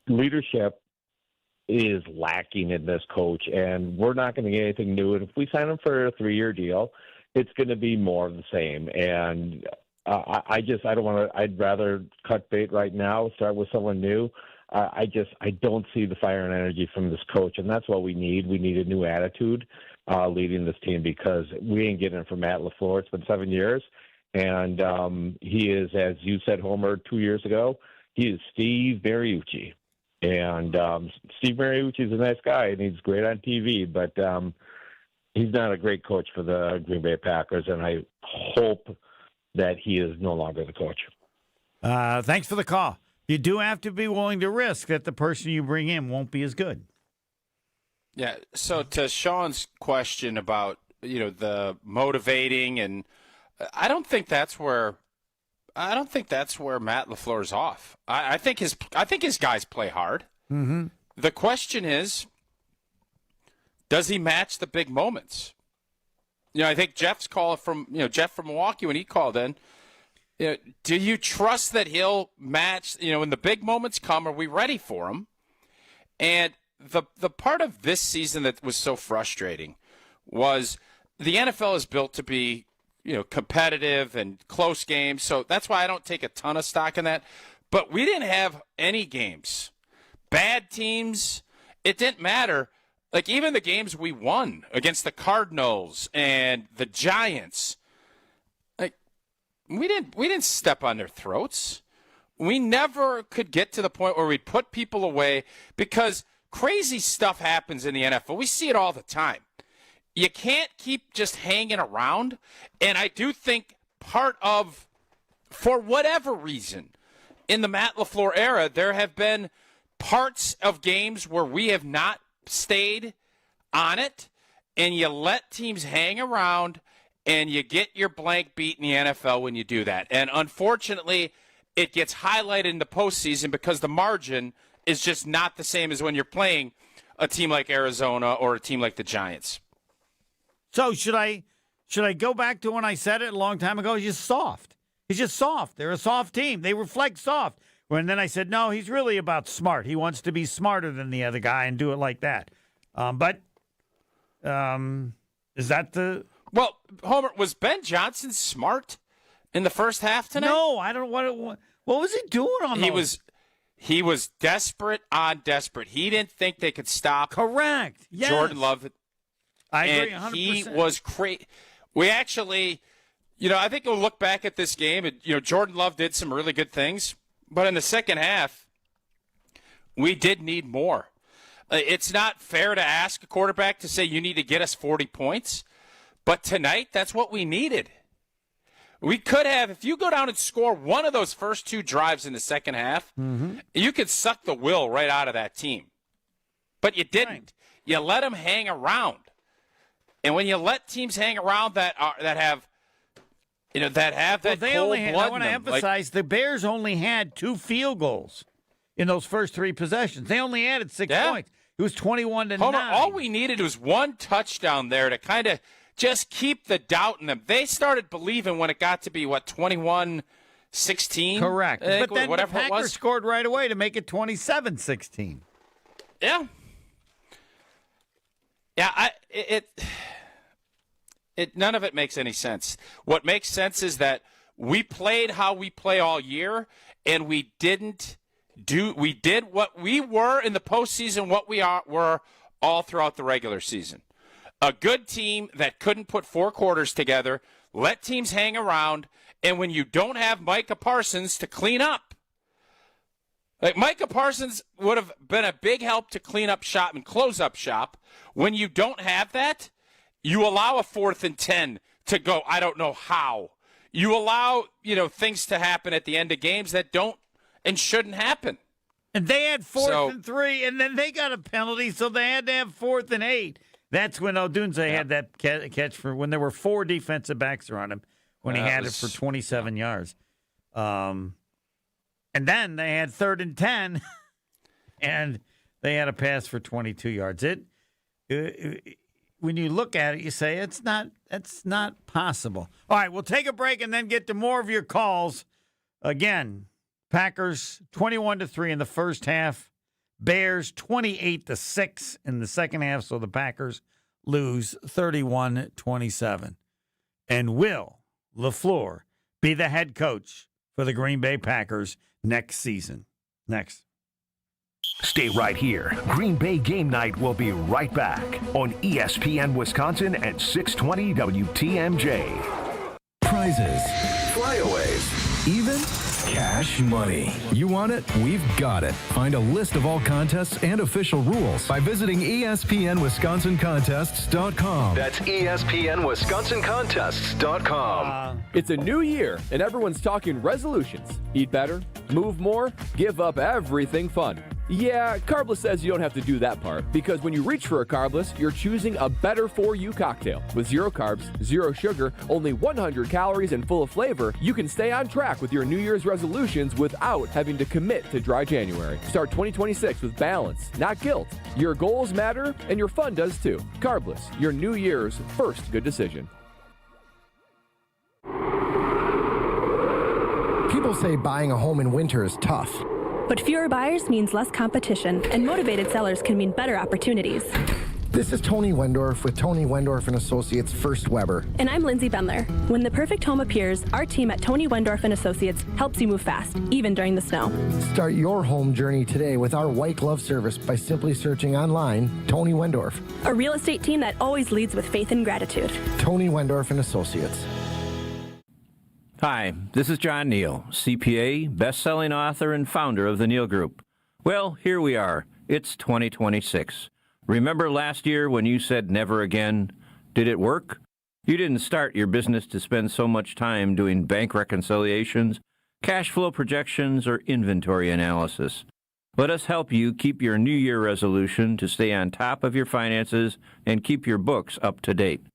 S5: leadership is lacking in this coach, and we're not going to get anything new. And if we sign him for a 3-year deal, it's going to be more of the same. And I don't want to. I'd rather cut bait right now, start with someone new. I don't see the fire and energy from this coach, and that's what we need. We need a new attitude leading this team, because we ain't getting it from Matt LaFleur. It's been 7 years, and he is, as you said, Homer, 2 years ago, he is Steve Mariucci. And Steve Mariucci's a nice guy, and he's great on TV, but he's not a great coach for the Green Bay Packers, and I hope that he is no longer the coach.
S3: Thanks for the call. You do have to be willing to risk that the person you bring in won't be as good.
S4: Yeah, so to Sean's question about, the motivating, and I don't think that's where Matt LaFleur's off. I think his guys play hard.
S3: Mm-hmm.
S4: The question is, does he match the big moments? I think Jeff's call from Jeff from Milwaukee when he called in. Do you trust that he'll match? When the big moments come, are we ready for him? And the part of this season that was so frustrating was the NFL is built to be competitive and close games. So that's why I don't take a ton of stock in that. But we didn't have any games. Bad teams, it didn't matter. Like even the games we won against the Cardinals and the Giants, like we didn't step on their throats. We never could get to the point where we'd put people away because crazy stuff happens in the NFL. We see it all the time. You can't keep just hanging around. And I do think part of, for whatever reason, in the Matt LaFleur era, there have been parts of games where we have not stayed on it, and you let teams hang around, and you get your blank beat in the NFL when you do that. And unfortunately, it gets highlighted in the postseason because the margin is just not the same as when you're playing a team like Arizona or a team like the Giants.
S3: So should I go back to when I said it a long time ago? He's just soft. He's just soft. They're a soft team. They reflect soft. And then I said, no, he's really about smart. He wants to be smarter than the other guy and do it like that. But is that the...
S4: Well, Homer, was Ben Johnson smart in the first half tonight?
S3: No, I don't know what was he doing on those?
S4: He was desperate on desperate. He didn't think they could stop.
S3: Correct. Yes.
S4: Jordan Love.
S3: I agree 100%.
S4: And he was crazy. We actually, I think we'll look back at this game, and, Jordan Love did some really good things. But in the second half, we did need more. It's not fair to ask a quarterback to say you need to get us 40 points. But tonight, that's what we needed. We could have, if you go down and score one of those first two drives in the second half, you could suck the will right out of that team. But you didn't. Right. You let them hang around. And when you let teams hang around that have that cold blood,
S3: I want to emphasize the Bears only had 2 field goals in those first 3 possessions. They only added 6 points. It was 21-9.
S4: All we needed was one touchdown there to kind of just keep the doubt in them. They started believing when it got to be 21-16.
S3: Correct. But then the Packers scored right away to make it 27-16.
S4: Yeah. Yeah, none of it makes any sense. What makes sense is that we played how we play all year, and we did what we were in the postseason, what we were all throughout the regular season. A good team that couldn't put 4 quarters together, let teams hang around, and when you don't have Micah Parsons to clean up, like Micah Parsons would have been a big help to clean up shop and close up shop. When you don't have that, you allow a 4th and 10 to go. I don't know how. You allow, things to happen at the end of games that don't and shouldn't happen.
S3: And they had 4th and 3, and then they got a penalty, so they had to have 4th and 8. That's when Odunze had that catch for when there were 4 defensive backs around him when he had it for 27 yards. And then they had 3rd and 10, and they had a pass for 22 yards. When you look at it, you say it's not possible. All right, we'll take a break and then get to more of your calls. Again, Packers 21-3 in the first half. Bears 28-6 in the second half, so the Packers lose 31-27. And will LaFleur be the head coach for the Green Bay Packers next season? Next.
S2: Stay right here. Green Bay Game Night will be right back on ESPN Wisconsin at 620 WTMJ.
S22: Prizes, flyaways, even Cash money. You want it? We've got it. Find a list of all contests and official rules by visiting ESPNWisconsinContests.com. That's ESPNWisconsinContests.com.
S7: It's a new year, and everyone's talking resolutions. Eat better, move more, give up everything fun. Yeah, Carbless says you don't have to do that part, because when you reach for a Carbless, you're choosing a better-for-you cocktail. With 0 carbs, 0 sugar, only 100 calories, and full of flavor, you can stay on track with your New Year's resolutions without having to commit to dry January. Start 2026 with balance, not guilt. Your goals matter, and your fun does too. Carbless, your New Year's first good decision.
S14: People say buying a home in winter is tough.
S15: But fewer buyers means less competition, and motivated sellers can mean better opportunities.
S14: This is Tony Wendorf with Tony Wendorf & Associates First Weber.
S15: And I'm Lindsay Bendler. When the perfect home appears, our team at Tony Wendorf & Associates helps you move fast, even during the snow.
S14: Start your home journey today with our white glove service by simply searching online Tony Wendorf.
S15: A real estate team that always leads with faith and gratitude.
S14: Tony Wendorf & Associates.
S8: Hi, this is John Neal, CPA, best-selling author and founder of the Neal Group. Well, here we are. It's 2026. Remember last year when you said never again? Did it work? You didn't start your business to spend so much time doing bank reconciliations, cash flow projections, or inventory analysis. Let us help you keep your New Year resolution to stay on top of your finances and keep your books up to date.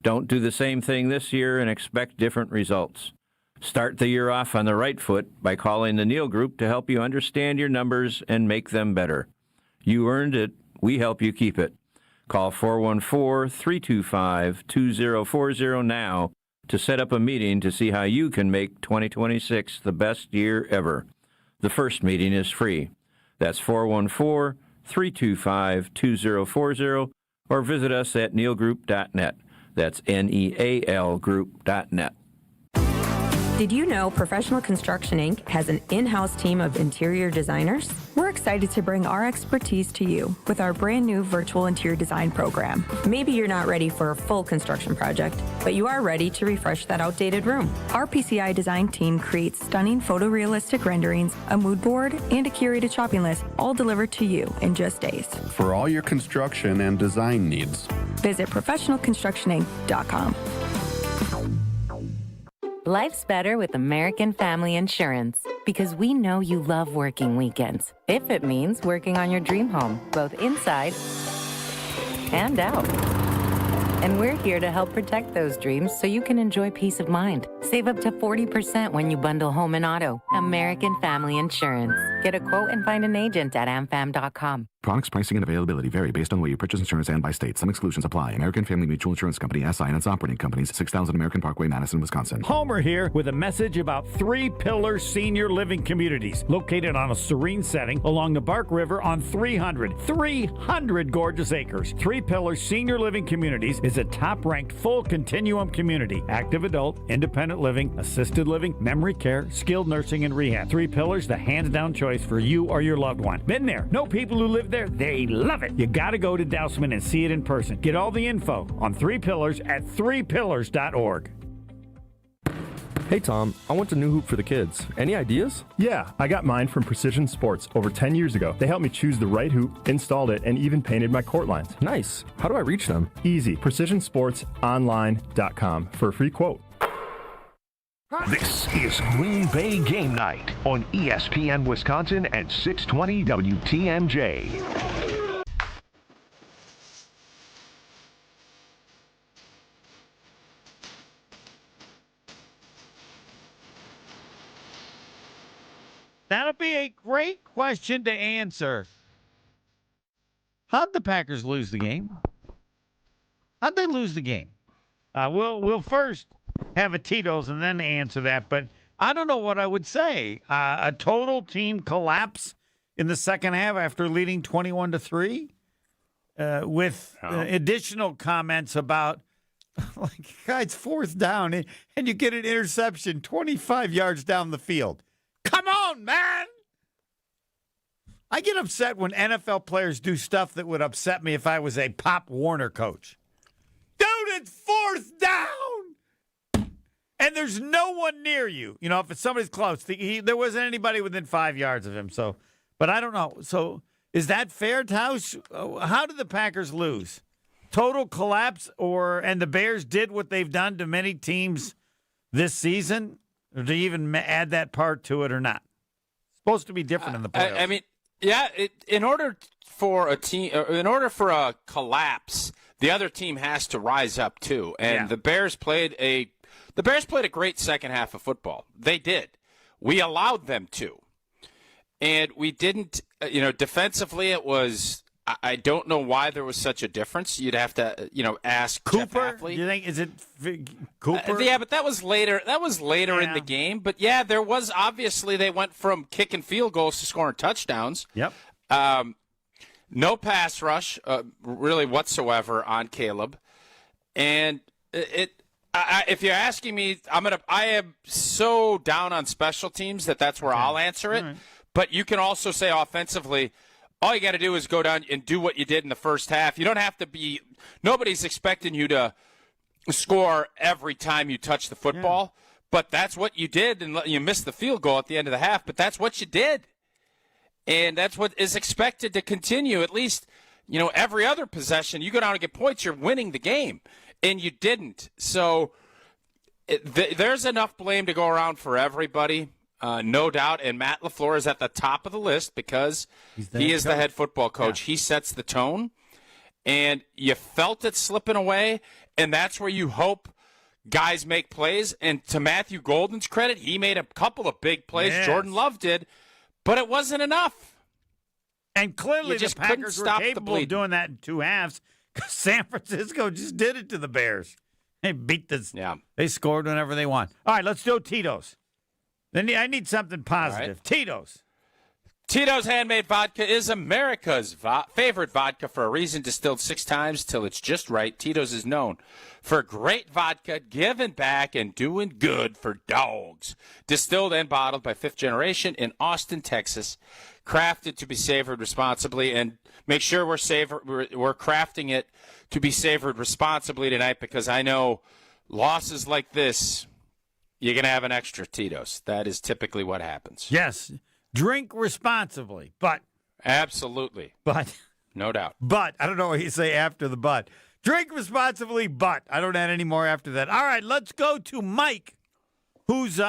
S8: Don't do the same thing this year and expect different results. Start the year off on the right foot by calling the Neal Group to help you understand your numbers and make them better. You earned it. We help you keep it. Call 414-325-2040 now to set up a meeting to see how you can make 2026 the best year ever. The first meeting is free. That's 414-325-2040 or visit us at nealgroup.net. That's NEAL group.net.
S9: Did you know Professional Construction Inc. has an in-house team of interior designers? We're excited to bring our expertise to you with our brand new virtual interior design program. Maybe you're not ready for a full construction project, but you are ready to refresh that outdated room. Our PCI design team creates stunning photorealistic renderings, a mood board, and a curated shopping list, all delivered to you in just days.
S11: For all your construction and design needs,
S9: visit professionalconstructioninc.com.
S25: Life's better with American Family Insurance because we know you love working weekends. If it means working on your dream home, both inside and out. And we're here to help protect those dreams so you can enjoy peace of mind. Save up to 40% when you bundle home and auto. American Family Insurance. Get a quote and find an agent at amfam.com.
S26: Products, pricing, and availability vary based on where you purchase insurance and by state. Some exclusions apply. American Family Mutual Insurance Company, SI, and its operating companies, 6000 American Parkway, Madison, Wisconsin.
S3: Homer here with a message about 3 Pillar Senior Living Communities located on a serene setting along the Bark River on 300 gorgeous acres. 3 Pillar Senior Living Communities is a top-ranked full continuum community. Active adult, independent living, assisted living, memory care, skilled nursing, and rehab. 3 Pillars, the hands-down choice for you or your loved one. Been there. Know people who live there. They love it. You got to go to Dousman and see it in person. Get all the info on 3 Pillars at 3pillars.org.
S27: Hey Tom, I want a new hoop for the kids. Any ideas?
S28: Yeah, I got mine from Precision Sports over 10 years ago. They helped me choose the right hoop, installed it, and even painted my court lines.
S27: Nice. How do I reach them?
S28: Easy. PrecisionSportsOnline.com for a free quote.
S2: This is Green Bay Game Night on ESPN Wisconsin and 620 WTMJ.
S3: That'll be a great question to answer. How'd the Packers lose the game? How'd they lose the game? We'll first have a Tito's and then answer that, but I don't know what I would say. A total team collapse in the second half after leading 21-3, with additional comments about, like, guys, 4th down, and you get an interception 25 yards down the field. Come on, man! I get upset when NFL players do stuff that would upset me if I was a Pop Warner coach. Dude, it's 4th down! and there's no one near you. You know, if it's somebody's close, there wasn't anybody within 5 yards of him. So, but I don't know. So is that fair, Tausch? How did the Packers lose? Total collapse, and the Bears did what they've done to many teams this season? Or do you even add that part to it or not? It's supposed to be different in the playoffs.
S4: I mean, yeah. In order for a collapse, the other team has to rise up too. And the Bears played a great second half of football. They did. We allowed them to, and we didn't. Defensively, it was. I don't know why there was such a difference. You'd have to, ask
S3: Cooper.
S4: Jeff Hafley.
S3: Do you think is it Cooper?
S4: Yeah, but that was later. That was later in the game. But yeah, there was obviously they went from kicking field goals to scoring touchdowns.
S3: Yep.
S4: No pass rush, really whatsoever on Caleb, and if you're asking me, I am so down on special teams that's where I'll answer it. Right. But you can also say offensively. All you got to do is go down and do what you did in the first half. You don't have to be – nobody's expecting you to score every time you touch the football, but that's what you did, and you missed the field goal at the end of the half, but that's what you did. And that's what is expected to continue. At least, every other possession, you go down and get points, you're winning the game, and you didn't. So there's enough blame to go around for everybody. No doubt, and Matt LaFleur is at the top of the list because he is the head football coach. Yeah. He sets the tone, and you felt it slipping away, and that's where you hope guys make plays. And to Matthew Golden's credit, he made a couple of big plays. Yes. Jordan Love did, but it wasn't enough.
S3: And clearly the Packers were capable of doing that in two halves because San Francisco just did it to the Bears. They beat this. Yeah. They scored whenever they want. All right, let's do Tito's. Then I need something positive. Right. Tito's.
S4: Tito's Handmade Vodka is America's favorite vodka for a reason. Distilled 6 times till it's just right. Tito's is known for great vodka, giving back, and doing good for dogs. Distilled and bottled by Fifth Generation in Austin, Texas. Crafted to be savored responsibly. And make sure we're crafting it to be savored responsibly tonight because I know losses like this, you're going to have an extra Tito's. That is typically what happens.
S3: Yes. Drink responsibly, but.
S4: Absolutely.
S3: But.
S4: No doubt.
S3: But. I don't know what you say after the but. Drink responsibly, but. I don't add any more after that. All right, let's go to Mike, who's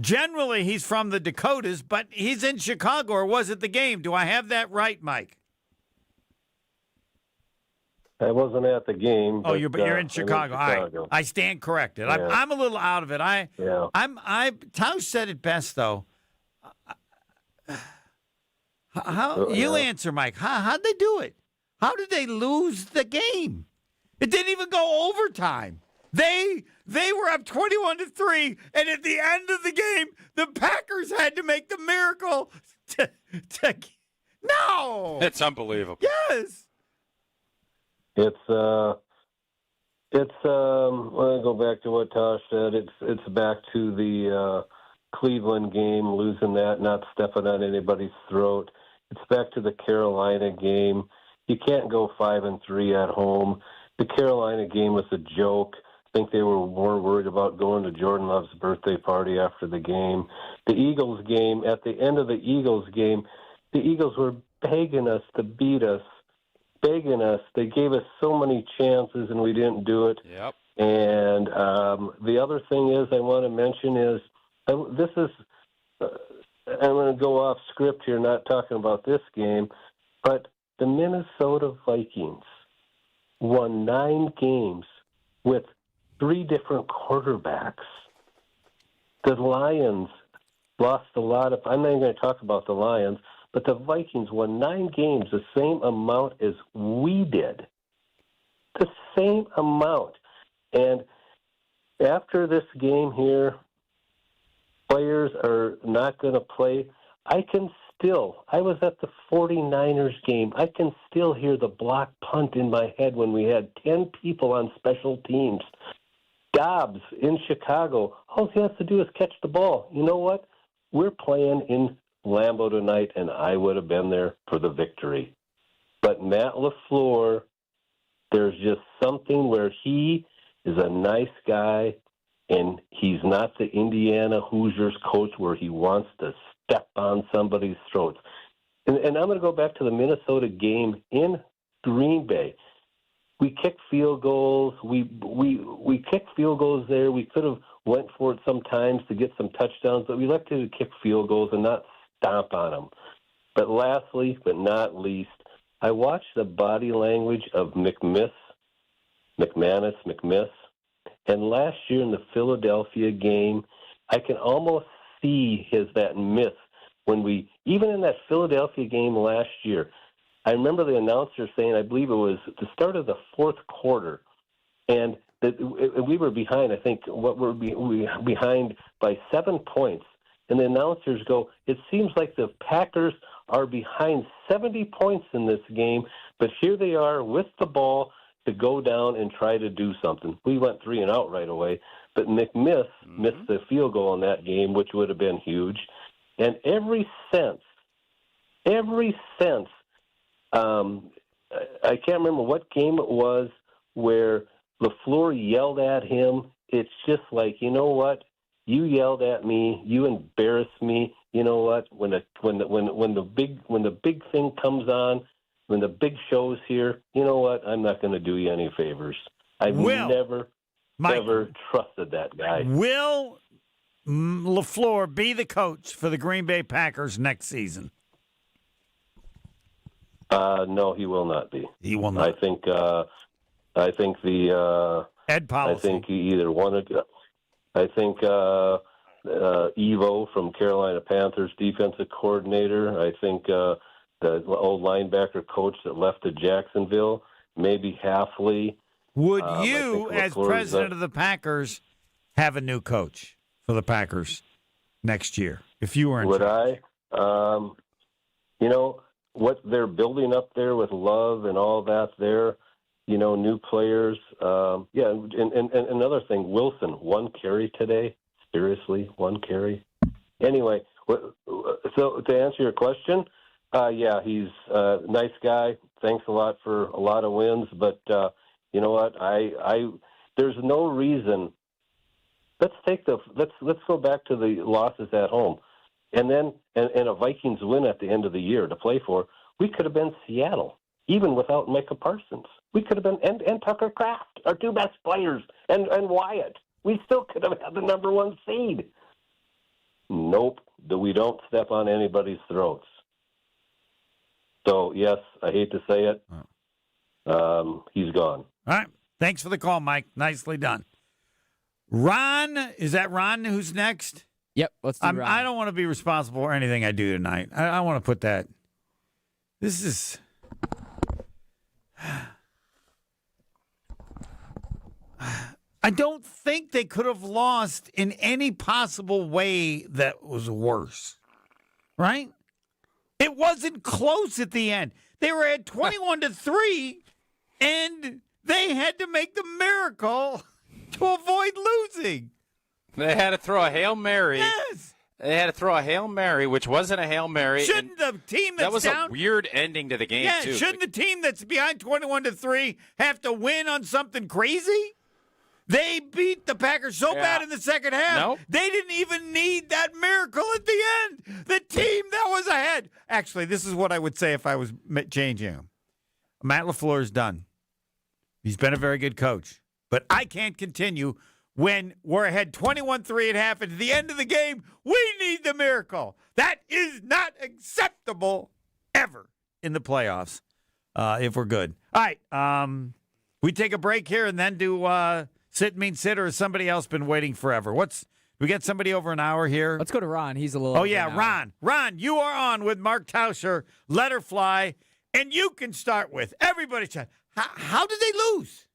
S3: generally he's from the Dakotas, but he's in Chicago or was at the game. Do I have that right, Mike?
S10: I wasn't at the game.
S3: But you're in Chicago. All right. I stand corrected. Yeah. I'm a little out of it. Tausch said it best though. You answer, Mike. How'd they do it? How did they lose the game? It didn't even go overtime. They were up 21-3, and at the end of the game, the Packers had to make the miracle to no.
S4: It's unbelievable.
S3: Yes.
S10: It's I'll go back to what Tosh said. It's back to the Cleveland game, losing that, not stepping on anybody's throat. It's back to the Carolina game. You can't go 5-3 at home. The Carolina game was a joke. I think they were more worried about going to Jordan Love's birthday party after the game. The Eagles game, at the end of the Eagles game, the Eagles were begging us to beat us. Begging us. They gave us so many chances, and we didn't do it.
S4: Yep.
S10: And the other thing is I want to mention is I'm going to go off script here, not talking about this game, but the Minnesota Vikings won 9 games with 3 different quarterbacks. The Lions lost a lot of – I'm not even going to talk about the Lions – but the Vikings won 9 games, the same amount as we did. The same amount. And after this game here, players are not going to play. I was at the 49ers game. I can still hear the block punt in my head when we had 10 people on special teams. Dobbs in Chicago, all he has to do is catch the ball. You know what? We're playing in Lambeau tonight, and I would have been there for the victory. But Matt LaFleur, there's just something where he is a nice guy, and he's not the Indiana Hoosiers coach where he wants to step on somebody's throats. And I'm going to go back to the Minnesota game in Green Bay. We kicked field goals. We kicked field goals there. We could have went for it sometimes to get some touchdowns, but we like to kick field goals and not stomp on them. But lastly, but not least, I watched the body language of McMiss, and last year in the Philadelphia game, I can almost see that miss when even in that Philadelphia game last year, I remember the announcer saying, I believe it was the start of the fourth quarter, and we were behind, I think, we behind by 7 points. And the announcers go, it seems like the Packers are behind 70 points in this game, but here they are with the ball to go down and try to do something. We went 3 and out right away, but McMiss missed the field goal in that game, which would have been huge. And every sense, I can't remember what game it was where LaFleur yelled at him. It's just like, you know what? You yelled at me. You embarrassed me. You know what? When the big thing comes on, when the big show's here, you know what? I'm not going to do you any favors. I've never trusted that guy.
S3: Will LaFleur be the coach for the Green Bay Packers next season?
S10: No, he will not be.
S3: He will not.
S10: I think the
S3: Ed policy.
S10: I think he either wanted. I think Evo from Carolina Panthers, defensive coordinator. I think the old linebacker coach that left to Jacksonville, maybe Halfley.
S3: Would you, as president of the Packers, have a new coach for the Packers next year if you were in charge?
S10: Would I? You know, what they're building up there with Love and all that there, you know, new players. And another thing, Wilson, 1 carry today. Seriously, 1 carry. Anyway, so to answer your question, he's a nice guy. Thanks a lot for a lot of wins, but you know what? There's no reason. Let's go back to the losses at home. And then and a Vikings win at the end of the year to play for, we could have been Seattle, even without Micah Parsons. We could have been and Tucker Kraft, our 2 best players, and Wyatt. We still could have had the number 1 seed. Nope, we don't step on anybody's throats. So yes, I hate to say it, he's gone.
S3: All right, thanks for the call, Mike. Nicely done. Ron, is that Ron who's next?
S12: Yep, let's do Ron.
S3: I don't want to be responsible for anything I do tonight. I want to put that. This is. I don't think they could have lost in any possible way that was worse. Right? It wasn't close at the end. They were at 21-3, and they had to make the miracle to avoid losing.
S4: They had to throw a Hail Mary.
S3: Yes.
S4: They had to throw a Hail Mary, which wasn't a Hail Mary.
S3: Shouldn't the team that's
S4: that was
S3: down,
S4: a weird ending to the game, too.
S3: Shouldn't the team that's behind 21-3 have to win on something crazy? They beat the Packers so bad in the second half.
S4: Nope.
S3: They didn't even need that miracle at the end. The team that was ahead. Actually, this is what I would say if I was changing him. Matt LaFleur is done. He's been a very good coach. But I can't continue when we're ahead 21-3 at half. And at the end of the game, we need the miracle. That is not acceptable ever in the playoffs if we're good. All right. We take a break here and then do sit, mean sit, or has somebody else been waiting forever? We get somebody over an hour here?
S12: Let's go to Ron. He's a little.
S3: Oh, yeah, Ron. Ron, you are on with Mark Tauscher. Let her fly. And you can start with everybody. How did they lose?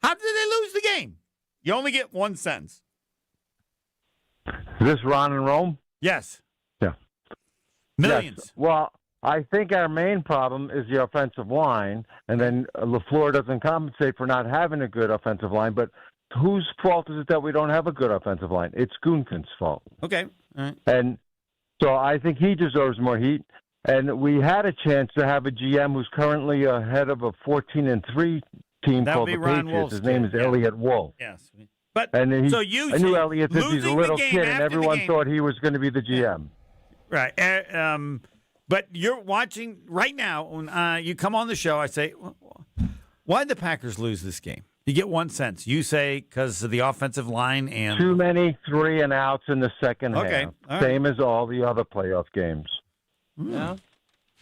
S3: How did they lose the game? You only get 1 sentence.
S13: Is this Ron in Rome?
S3: Yes.
S13: Yeah.
S3: Millions.
S13: Yes. Well, I think our main problem is the offensive line, and then LaFleur doesn't compensate for not having a good offensive line. But whose fault is it that we don't have a good offensive line? It's Gunthin's fault.
S3: Okay. All right.
S13: And so I think he deserves more heat. And we had a chance to have a GM who's currently ahead of a 14-3 team
S3: That would
S13: called
S3: be
S13: the
S3: Ron
S13: Patriots.
S3: Wolf's
S13: His name is
S3: kid.
S13: Elliott Wolf.
S3: Yes. But
S13: and
S3: so you
S13: I knew Elliott since he's a little kid, and everyone thought he was going to be the GM.
S3: Right. But you're watching right now. When you come on the show, I say, why did the Packers lose this game? You get one sense. You say because of the offensive line and
S13: too many 3-and-outs in the second
S3: Okay.
S13: half.
S3: All right.
S13: Same as all the other playoff games.
S3: Yeah.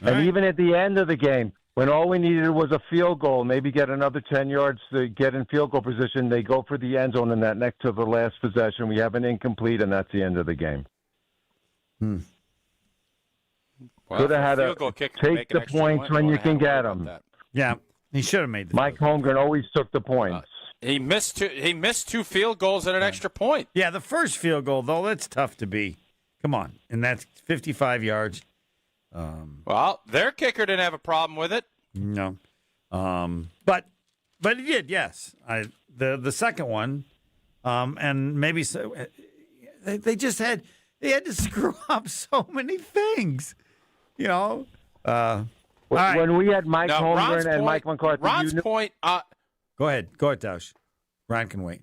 S13: And even at the end of the game, when all we needed was a field goal, maybe get another 10 yards to get in field goal position, they go for the end zone, and that next to the last possession, we have an incomplete, and that's the end of the game.
S4: Well,
S13: Could have had
S4: field
S13: a
S4: goal kicker
S13: take
S4: make an
S13: the
S4: extra
S13: points
S4: point,
S13: when
S4: you
S13: you
S4: won't
S13: can
S4: have to
S13: get
S4: worry about
S13: them.
S4: that.
S3: Yeah, he should have made the
S13: Mike Holmgren always took the points.
S4: He missed two field goals and an extra point.
S3: Yeah, the first field goal, though, that's tough to be. Come on. And that's 55 yards.
S4: Well, their kicker didn't have a problem with it.
S3: No. But he did, yes. The second one, and maybe so, they just had to screw up so many things. You know?
S13: When we had Mike
S4: Now, Ron's
S13: Holmgren and Mike
S4: point-
S13: McCarthy,
S4: Ron's point.
S3: Go ahead, Tausch. Ron can wait.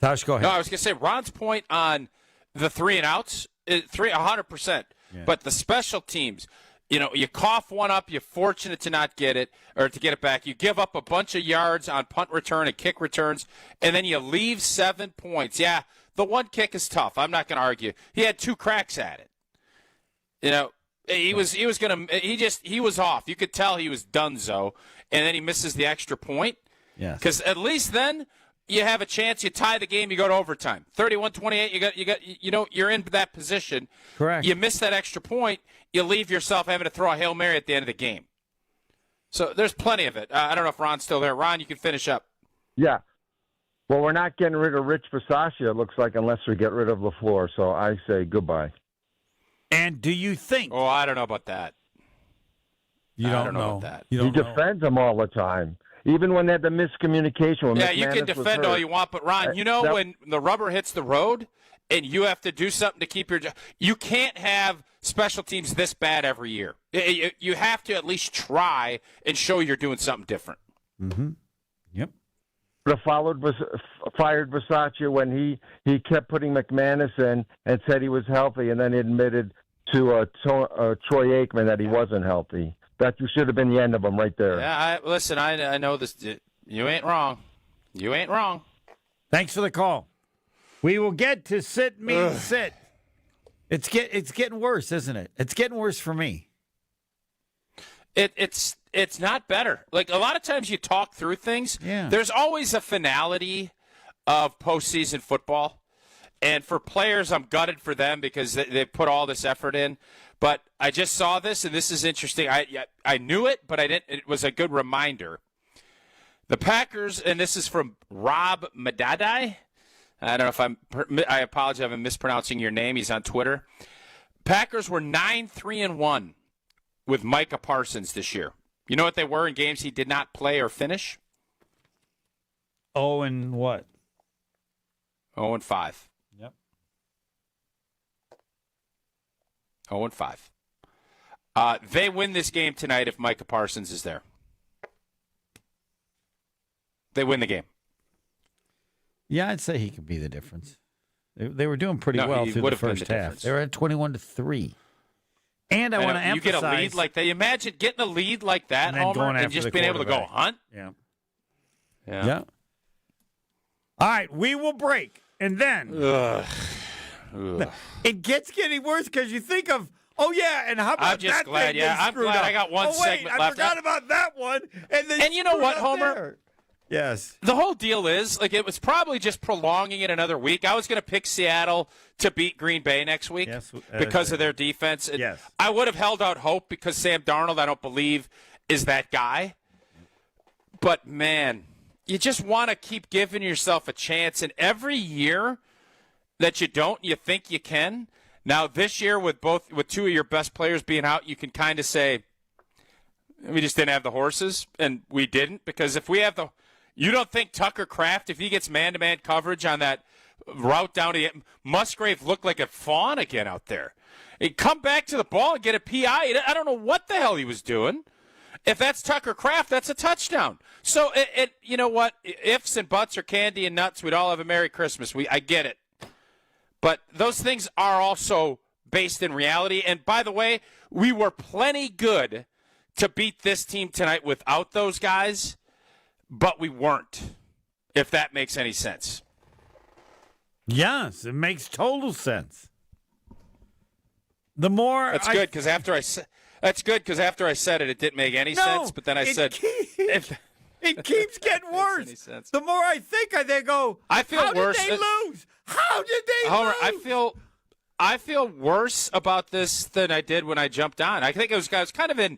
S3: Tausch, go ahead.
S4: No, I was going to say Ron's point on the 3-and-outs, 100%.
S3: Yeah.
S4: But the special teams, you cough one up, you're fortunate to not get it or to get it back. You give up a bunch of yards on punt return and kick returns, and then you leave 7 points. Yeah, the one kick is tough. I'm not going to argue. He had 2 cracks at it. He was off. You could tell he was donezo, and then he misses the extra point.
S3: Yes.
S4: Because at least then you have a chance. You tie the game. You go to overtime. 31-28. You're in that position.
S3: Correct.
S4: You miss that extra point. You leave yourself having to throw a Hail Mary at the end of the game. So there's plenty of it. I don't know if Ron's still there. Ron, you can finish up.
S13: Yeah. Well, we're not getting rid of Rich Bisaccia, it looks like, unless we get rid of LaFleur. So I say goodbye.
S3: And do you think?
S4: Oh, I don't know about that.
S3: You
S4: I
S3: don't
S4: know
S3: know
S4: about that.
S3: You
S13: He
S3: don't know.
S13: defends them all the time. Even when they had the miscommunication. When
S4: Yeah, you
S13: McManus
S4: can
S13: was
S4: defend all
S13: hurt.
S4: you want, but Ron,
S13: That-
S4: when the rubber hits the road and you have to do something to keep your job, you can't have special teams this bad every year. You have to at least try and show you're doing something different.
S3: Mm-hmm. Yep.
S13: But fired Bisaccia when he kept putting McManus in and said he was healthy, and then admitted to Troy Aikman that he wasn't healthy. That should have been the end of him right there.
S4: Yeah, listen, I know this. You ain't wrong. You ain't wrong.
S3: Thanks for the call. We will get to sit, meet, sit. It's getting worse, isn't it? It's getting worse for me.
S4: It's not better. Like a lot of times you talk through things.
S3: Yeah.
S4: There's always a finality of postseason football. And for players, I'm gutted for them because they put all this effort in. But I just saw this, and this is interesting. I knew it, but I didn't. It was a good reminder. The Packers, and this is from Rob Madadai. I don't know if I apologize if I'm mispronouncing your name. He's on Twitter. Packers were 9-3-1 with Micah Parsons this year. You know what they were in games he did not play or finish?
S3: Oh, and what?
S4: 0-5.
S3: Yep.
S4: 0-5. They win this game tonight if Micah Parsons is there. They win the game.
S3: Yeah, I'd say he could be the difference. They were doing pretty well
S4: he
S3: through
S4: would
S3: the
S4: have been
S3: first
S4: the
S3: half.
S4: difference.
S3: They were at 21-3. And I want to
S4: You
S3: emphasize,
S4: get a lead like that. You imagine getting a lead like that,
S3: And then
S4: Homer,
S3: going
S4: and
S3: after
S4: just
S3: the
S4: being able to go
S3: quarterback.
S4: hunt.
S3: Yeah. All right, we will break, and then it gets getting worse because you think of, oh yeah, and how about
S4: I'm just
S3: that
S4: glad.
S3: thing
S4: Yeah,
S3: they
S4: I'm
S3: screwed
S4: glad
S3: up?
S4: I got one
S3: oh, wait,
S4: segment
S3: I
S4: left.
S3: forgot about that one, and
S4: you know what, Homer?
S3: There. Yes.
S4: The whole deal is, like, it was probably just prolonging it another week. I was going to pick Seattle to beat Green Bay next week because of their defense.
S3: Yes.
S4: I would have held out hope because Sam Darnold, I don't believe, is that guy. But, man, you just want to keep giving yourself a chance. And every year that you don't, you think you can. Now, this year, with two of your best players being out, you can kind of say, we just didn't have the horses, and we didn't. Because if we have the – you don't think Tucker Kraft, if he gets man-to-man coverage on that route down to Musgrave, looked like a fawn again out there? He'd come back to the ball and get a PI. I don't know what the hell he was doing. If that's Tucker Kraft, that's a touchdown. So, you know what? Ifs and buts or candy and nuts, we'd all have a Merry Christmas. I get it. But those things are also based in reality. And by the way, we were plenty good to beat this team tonight without those guys, but we weren't, if that makes any sense.
S3: Yes, it makes total sense. The more
S4: That's good because after I said it, it didn't make any sense. But then I said,
S3: it keeps getting worse. The more I think,
S4: I feel worse.
S3: Did they lose? How did they
S4: Homer,
S3: lose?
S4: I feel worse about this than I did when I jumped on. I think I was kind of in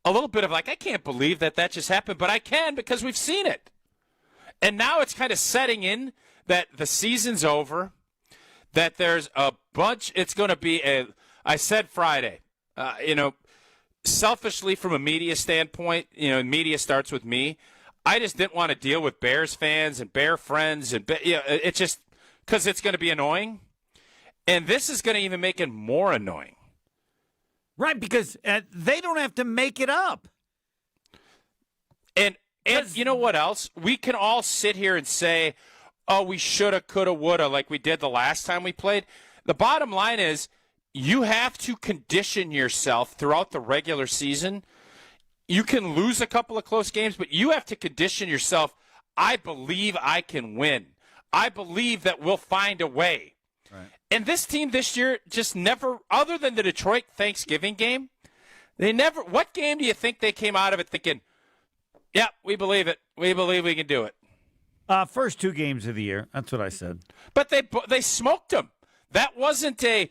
S4: a little bit of like, I can't believe that just happened, but I can because we've seen it. And now it's kind of setting in that the season's over, that there's a bunch. It's going to be I said Friday, selfishly from a media standpoint, media starts with me. I just didn't want to deal with Bears fans and Bear friends. And it's just because it's going to be annoying. And this is going to even make it more annoying.
S3: Right, because they don't have to make it up.
S4: And you know what else? We can all sit here and say, oh, we shoulda, coulda, woulda, like we did the last time we played. The bottom line is you have to condition yourself throughout the regular season. You can lose a couple of close games, but you have to condition yourself. I believe I can win. I believe that we'll find a way. Right. And this team this year just never, other than the Detroit Thanksgiving game, they never, what game do you think they came out of it thinking, yeah, we believe it. We believe we can do it.
S3: First 2 games of the year. That's what I said.
S4: But they smoked them. That wasn't the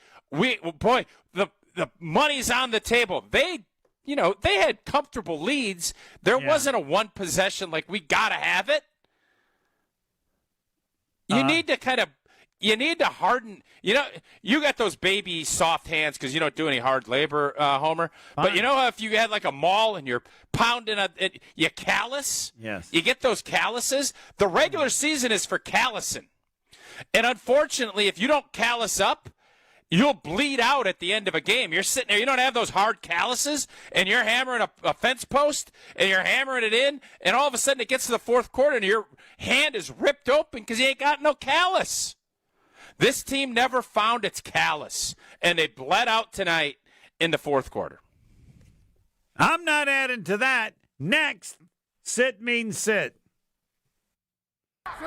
S4: money's on the table. They had comfortable leads. There wasn't a one possession like we got to have it. You need to harden. You got those baby soft hands because you don't do any hard labor, Homer. But if you had like a maul and you're pounding you callus.
S3: Yes.
S4: You get those calluses. The regular season is for callusing. And unfortunately, if you don't callus up, you'll bleed out at the end of a game. You're sitting there, you don't have those hard calluses, and you're hammering a fence post, and you're hammering it in, and all of a sudden it gets to the fourth quarter, and your hand is ripped open because you ain't got no callus. This team never found its callus, and they bled out tonight in the fourth quarter.
S3: I'm not adding to that. Next, sit means sit.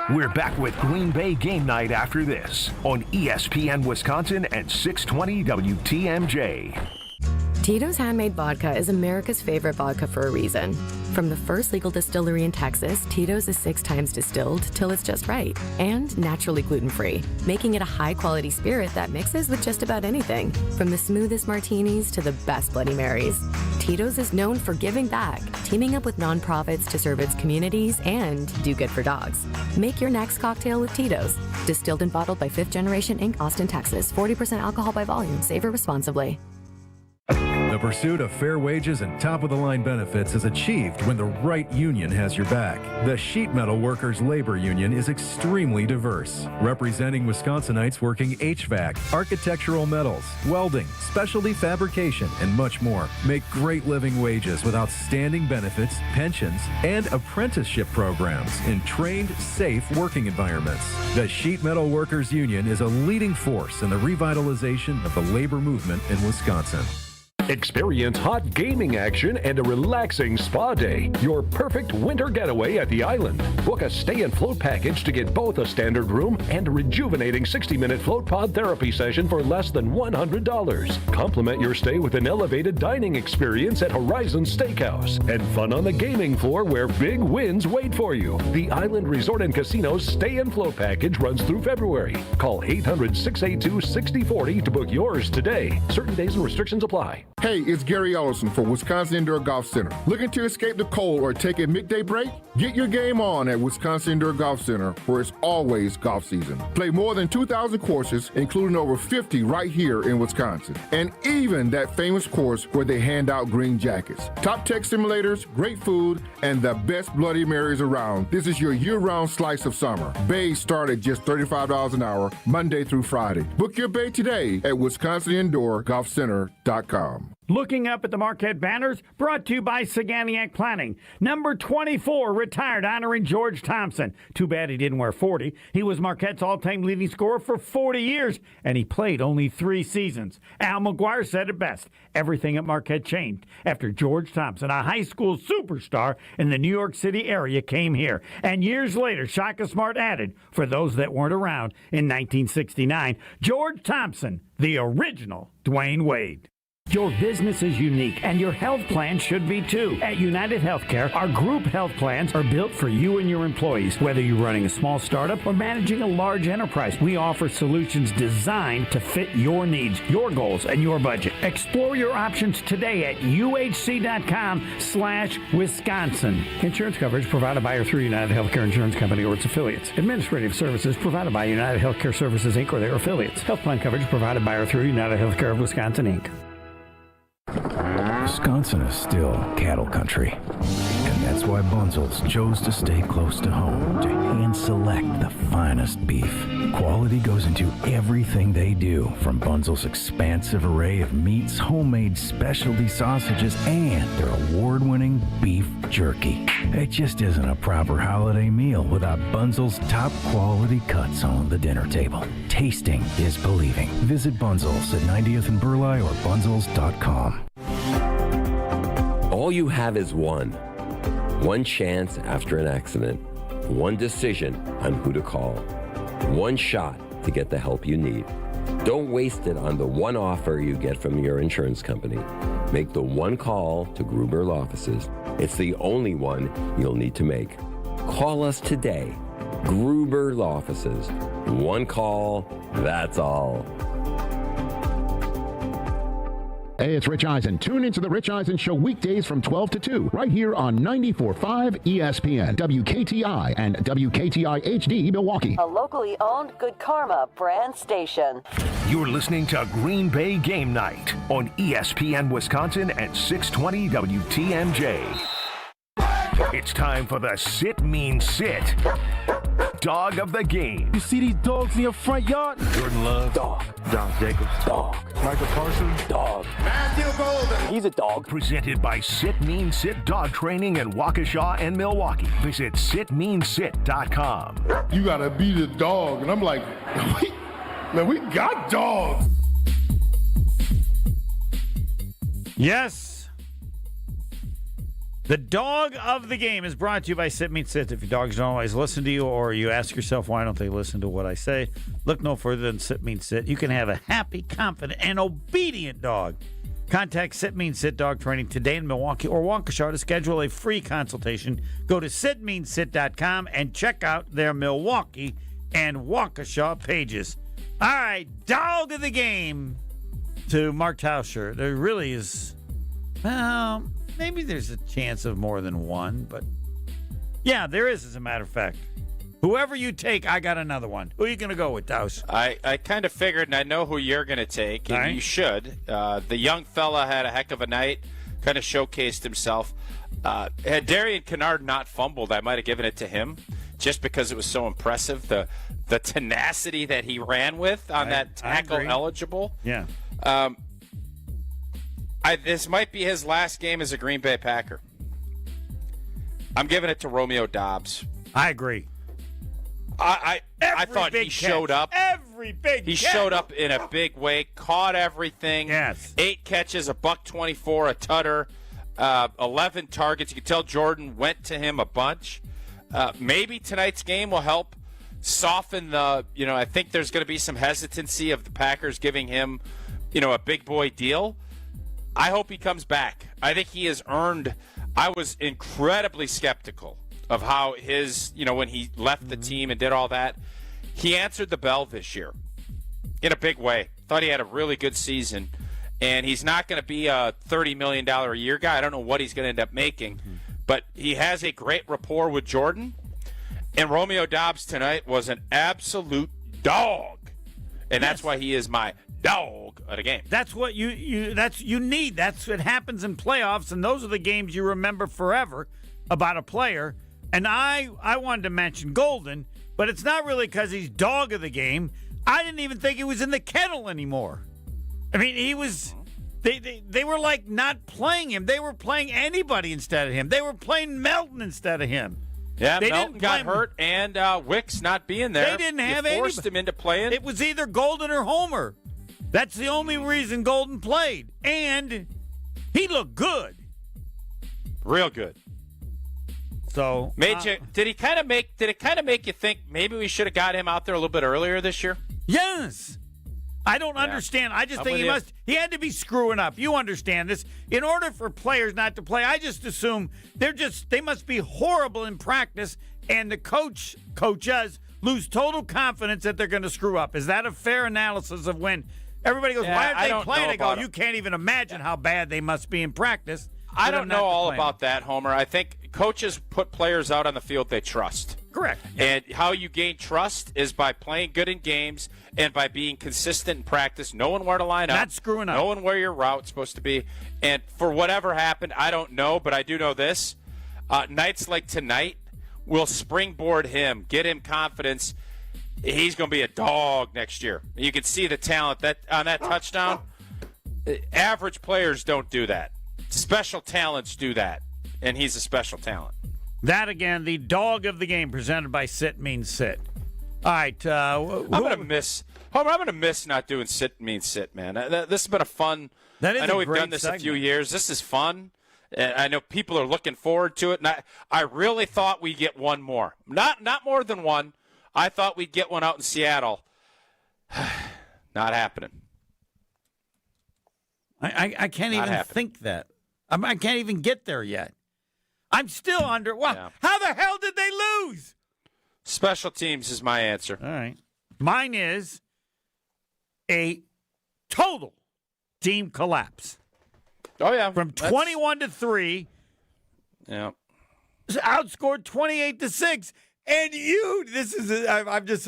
S2: We're back with Green Bay Game Night after this on ESPN Wisconsin and 620 WTMJ.
S1: Tito's Handmade Vodka is America's favorite vodka for a reason. From the first legal distillery in Texas, Tito's is 6 times distilled till it's just right and naturally gluten-free, making it a high-quality spirit that mixes with just about anything, from the smoothest martinis to the best Bloody Marys. Tito's is known for giving back, teaming up with nonprofits to serve its communities and do good for dogs. Make your next cocktail with Tito's. Distilled and bottled by 5th Generation Inc., Austin, Texas. 40% alcohol by volume. Savor responsibly.
S16: The pursuit of fair wages and top-of-the-line benefits is achieved when the right union has your back. The Sheet Metal Workers Labor Union is extremely diverse, representing Wisconsinites working HVAC, architectural metals, welding, specialty fabrication, and much more. Make great living wages with outstanding benefits, pensions, and apprenticeship programs in trained, safe working environments. The Sheet Metal Workers Union is a leading force in the revitalization of the labor movement in Wisconsin.
S17: Experience hot gaming action and a relaxing spa day. Your perfect winter getaway at the island. Book a stay and float package to get both a standard room and a rejuvenating 60-minute float pod therapy session for less than $100. Complement your stay with an elevated dining experience at Horizon Steakhouse and fun on the gaming floor where big wins wait for you. The Island Resort and Casino's stay and float package runs through February. Call 800-682-6040 to book yours today. Certain days and restrictions apply.
S18: Hey, it's Gary Ellison for Wisconsin Indoor Golf Center. Looking to escape the cold or take a midday break? Get your game on at Wisconsin Indoor Golf Center, where it's always golf season. Play more than 2,000 courses, including over 50 right here in Wisconsin. And even that famous course where they hand out green jackets. Top tech simulators, great food, and the best Bloody Marys around. This is your year-round slice of summer. Bays start at just $35 an hour, Monday through Friday. Book your bay today at WisconsinIndoorGolfCenter.com.
S3: Looking up at the Marquette banners, brought to you by Saganiac Planning. Number 24 retired, honoring George Thompson. Too bad he didn't wear 40. He was Marquette's all-time leading scorer for 40 years, and he played only 3 seasons. Al McGuire said it best. Everything at Marquette changed after George Thompson, a high school superstar in the New York City area, came here. And years later, Shaka Smart added, for those that weren't around in 1969, George Thompson, the original Dwayne Wade. Your business is unique, and your health plan should be too. At United Healthcare, our group health plans are built for you and your employees. Whether you're running a small startup or managing a large enterprise, we offer solutions designed to fit your needs, your goals, and your budget. Explore your options today at uhc.com/Wisconsin. Insurance coverage provided by or through United Healthcare Insurance Company or its affiliates. Administrative services provided by United Healthcare Services, Inc. or their affiliates. Health plan coverage provided by or through United Healthcare of Wisconsin, Inc.
S5: Wisconsin is still cattle country, and that's why Bunzel's chose to stay close to home to hand select the finest beef. Quality goes into everything they do, from Bunzel's expansive array of meats, homemade specialty sausages, and their award-winning beef jerky. It just isn't a proper holiday meal without Bunzel's top quality cuts on the dinner table. Tasting is believing. Visit Bunzel's at 90th and Burleigh or bunzels.com.
S6: All you have is one chance after an accident, one decision on who to call, one shot to get the help you need. Don't waste it on the one offer you get from your insurance company. Make the one call to Gruber Law Offices. It's the only one you'll need to make. Call us today. Gruber Law Offices. One call, that's all.
S19: Hey, it's Rich Eisen. Tune into The Rich Eisen Show weekdays from 12 to 2, right here on 94.5 ESPN, WKTI, and WKTI HD Milwaukee.
S20: A locally owned Good Karma brand station.
S2: You're listening to Green Bay Game Night on ESPN Wisconsin at 620 WTMJ. It's time for the Sit Mean Sit. Dog of the game.
S21: You see these dogs in your front yard?
S2: Jordan Love.
S21: Dog. Josh Jacobs. Dog. Michael Parsons. Dog.
S20: Matthew Golden.
S21: He's a dog.
S2: Presented by Sit Mean Sit Dog Training in Waukesha and Milwaukee. Visit sitmeansit.com.
S18: You gotta be the dog. And I'm like, man, we got dogs.
S3: Yes. The dog of the game is brought to you by Sit Mean Sit. If your dogs don't always listen to you, or you ask yourself, why don't they listen to what I say? Look no further than Sit Mean Sit. You can have a happy, confident, and obedient dog. Contact Sit Mean Sit Dog Training today in Milwaukee or Waukesha to schedule a free consultation. Go to sitmeansit.com and check out their Milwaukee and Waukesha pages. All right, dog of the game to Mark Tauscher. There really is, well, maybe there's a chance of more than one, but yeah, there is, as a matter of fact. Whoever you take, I got another one. Who are you going to go with, Taus?
S4: I kind of figured, and I know who you're going to take, and you should. The young fella had a heck of a night, kind of showcased himself. Had Darian Kennard not fumbled, I might have given it to him, just because it was so impressive, the tenacity that he ran with on that tackle eligible.
S3: Yeah.
S4: This might be his last game as a Green Bay Packer. I'm giving it to Romeo Doubs.
S3: I agree.
S4: I thought he showed up. He showed up in a big way, caught everything.
S3: Yes.
S4: 8 catches, $124, a tutter, 11 targets. You can tell Jordan went to him a bunch. Maybe tonight's game will help soften the, I think there's going to be some hesitancy of the Packers giving him, a big boy deal. I hope he comes back. I think he has earned. I was incredibly skeptical of how his, when he left the team and did all that. He answered the bell this year in a big way. Thought he had a really good season. And he's not going to be a $30 million a year guy. I don't know what he's going to end up making. But he has a great rapport with Jordan. And Romeo Doubs tonight was an absolute dog. And that's why he is my dog of the game.
S3: That's what you need. That's what happens in playoffs, and those are the games you remember forever about a player. And I wanted to mention Golden, but it's not really because he's dog of the game. I didn't even think he was in the kennel anymore. I mean, he was They were like not playing him. They were playing anybody instead of him. They were playing Melton instead of him.
S4: Yeah,
S3: they
S4: Melton got hurt, and Wicks not being there.
S3: They didn't have anybody.
S4: Forced him into playing.
S3: It was either Golden or Homer. That's the only reason Golden played, and he looked good,
S4: real good.
S3: So
S4: did it kind of make you think maybe we should have got him out there a little bit earlier this year?
S3: Yes. I don't understand. I just think he had to be screwing up. You understand this. In order for players not to play, I just assume they must be horrible in practice, and the coaches lose total confidence that they're going to screw up. Is that a fair analysis of when everybody goes, why aren't they playing? I go, you can't even imagine how bad they must be in practice.
S4: I don't know all about that, Homer. I think coaches put players out on the field they trust.
S3: Correct.
S4: And how you gain trust is by playing good in games and by being consistent in practice, knowing where to line up.
S3: Not screwing up.
S4: Knowing where your route's supposed to be. And for whatever happened, I don't know, but I do know this. Nights like tonight will springboard him, get him confidence. He's going to be a dog next year. You can see the talent on that touchdown. Average players don't do that. Special talents do that, and he's a special talent.
S3: That, again, the dog of the game presented by Sit Means Sit. All right.
S4: I'm going to miss not doing Sit Means Sit, man. This has been a fun. I know we've done this a few years. This is fun. I know people are looking forward to it, and I really thought we'd get one more. Not more than one. I thought we'd get one out in Seattle. Not happening.
S3: I can't even think that. I can't even get there yet. I'm still under. Well, yeah. How the hell did they lose?
S4: Special teams is my answer.
S3: All right. Mine is a total team collapse.
S4: Oh, yeah.
S3: From 21-3.
S4: Yeah.
S3: Outscored 28-6. And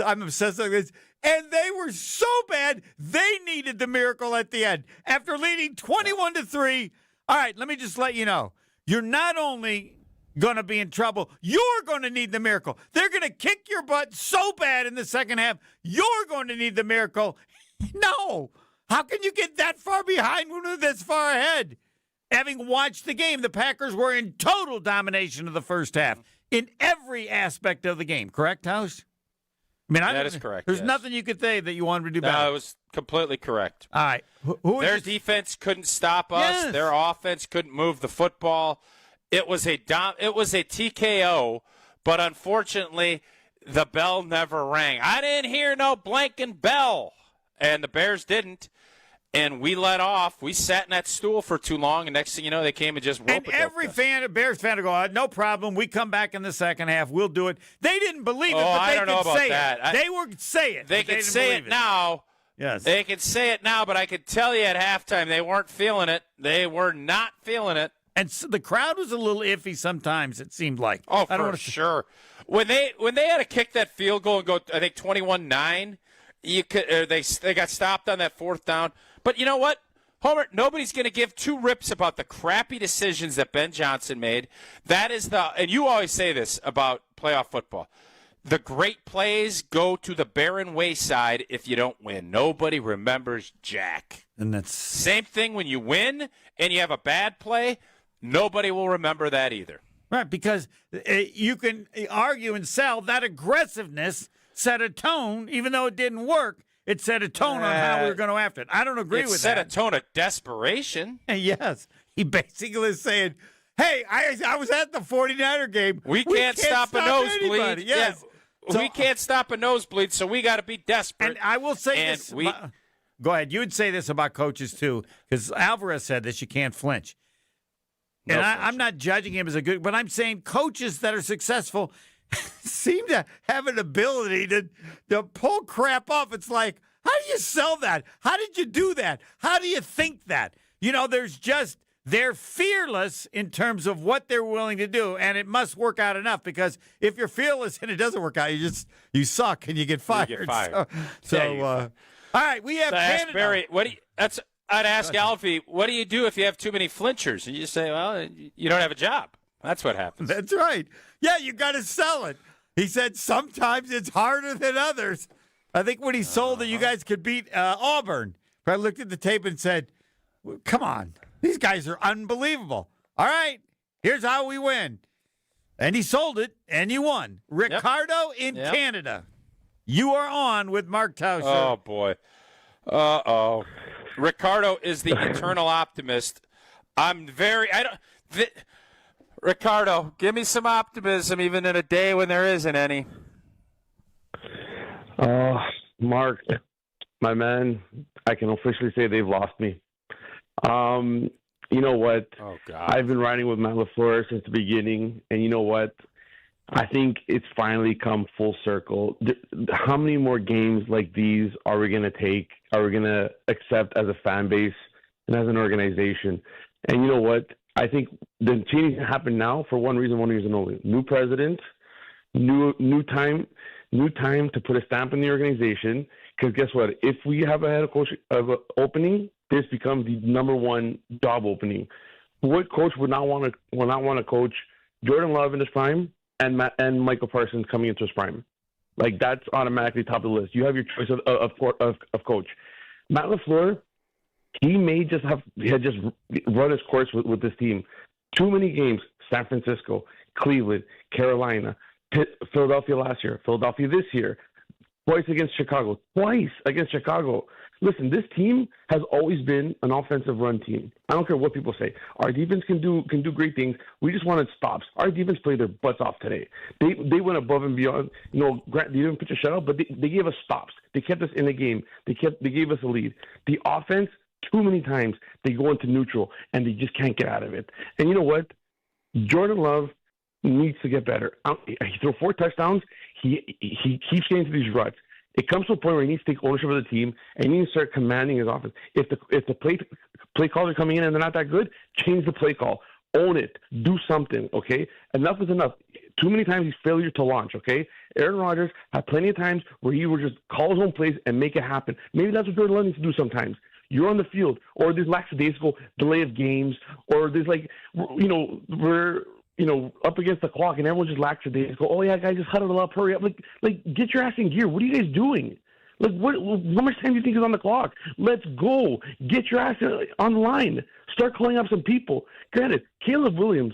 S3: I'm obsessed with this. And they were so bad, they needed the miracle at the end. After leading 21-3, all right, let me just let you know. You're not only going to be in trouble, you're going to need the miracle. They're going to kick your butt so bad in the second half, you're going to need the miracle. No. How can you get that far behind when we're this far ahead? Having watched the game, the Packers were in total domination of the first half in every aspect of the game. Correct, House? I mean,
S4: that is correct.
S3: There's nothing you could say that you wanted to do better.
S4: No, it was completely correct.
S3: All right.
S4: Their defense couldn't stop us.
S3: Yes.
S4: Their offense couldn't move the football. It was a TKO, but unfortunately, the bell never rang. I didn't hear no blanking bell, and the Bears didn't. And we let off. We sat in that stool for too long, and next thing you know, they came and just roped us.
S3: And every Bears fan will go, no problem. We come back in the second half. We'll do it. They didn't believe it, but they could say it. They would say it.
S4: They could say it now.
S3: Yes.
S4: They could say it now, but I could tell you at halftime they weren't feeling it. They were not feeling it.
S3: And so the crowd was a little iffy sometimes, it seemed like.
S4: Oh, for sure. When they had to kick that field goal and go, I think 21-9, they got stopped on that fourth down. But you know what, Homer? Nobody's going to give two rips about the crappy decisions that Ben Johnson made. That is and you always say this about playoff football. The great plays go to the barren wayside if you don't win. Nobody remembers jack.
S3: And that's
S4: same thing when you win and you have a bad play. Nobody will remember that either.
S3: Right, because you can argue and sell that aggressiveness set a tone, even though it didn't work. It set a tone on how we were going to after it. I don't agree with that. It
S4: set a tone of desperation.
S3: Yes. He basically is saying, hey, I was at the 49er game.
S4: We can't stop a nosebleed.
S3: Anybody. Yes.
S4: Yeah. So, we can't stop a nosebleed, so we got to be desperate.
S3: And I will say this. Go ahead. You would say this about coaches, too, because Alvarez said this, you can't flinch. And I'm not judging him as a good, but I'm saying coaches that are successful seem to have an ability to pull crap off. It's like, how do you sell that? How did you do that? How do you think that? You know, they're fearless in terms of what they're willing to do, and it must work out enough, because if you're fearless and it doesn't work out, you suck and you get fired.
S4: You get fired.
S3: All right, we have Canada.
S4: Barry, I'd ask Alfie, what do you do if you have too many flinchers? And you say, well, you don't have a job. That's what happens.
S3: That's right. Yeah, you got to sell it. He said sometimes it's harder than others. I think when he sold that you guys could beat Auburn, I looked at the tape and said, Come on. These guys are unbelievable. All right, here's how we win. And he sold it, and you won. Ricardo in Canada. You are on with Mark Tauscher.
S4: Oh, boy. Uh-oh. Ricardo is the eternal optimist. Ricardo, give me some optimism even in a day when there isn't any.
S7: Mark, my man, I can officially say they've lost me. You know what?
S4: Oh, God.
S7: I've been riding with Matt LaFleur since the beginning, and you know what? I think it's finally come full circle. How many more games like these are we going to take, are we going to accept as a fan base and as an organization? And you know what? I think the change can happen now for one reason only. New president, new time to put a stamp in the organization. Because guess what? If we have a head coach of an opening, this becomes the number one job opening. What coach would not want to coach Jordan Love in his prime and Michael Parsons coming into his prime? Like, that's automatically top of the list. You have your choice of coach. Matt LaFleur, he had just run his course with this team. Too many games: San Francisco, Cleveland, Carolina, Philadelphia last year, Philadelphia this year, twice against Chicago. Listen, this team has always been an offensive run team. I don't care what people say. Our defense can do great things. We just wanted stops. Our defense played their butts off today. They went above and beyond. You know, they didn't pitch a shutout, but they gave us stops. They kept us in the game. They gave us a lead. The offense, too many times, they go into neutral and they just can't get out of it. And you know what? Jordan Love needs to get better. He threw 4 touchdowns. He keeps getting to these ruts. It comes to a point where he needs to take ownership of the team and he needs to start commanding his offense. If the play calls are coming in and they're not that good, change the play call. Own it. Do something, okay? Enough is enough. Too many times he's failure to launch, okay? Aaron Rodgers had plenty of times where he would just call his own plays and make it happen. Maybe that's what Jordan Love needs to do sometimes. You're on the field, or there's lackadaisical delay of games, or there's we're up against the clock and everyone's just lackadaisical. Oh yeah, guys, just huddle up, hurry up. Like, get your ass in gear. What are you guys doing? Like, how much time do you think is on the clock? Let's go. Get your ass on the line. Start calling up some people. Granted, Caleb Williams,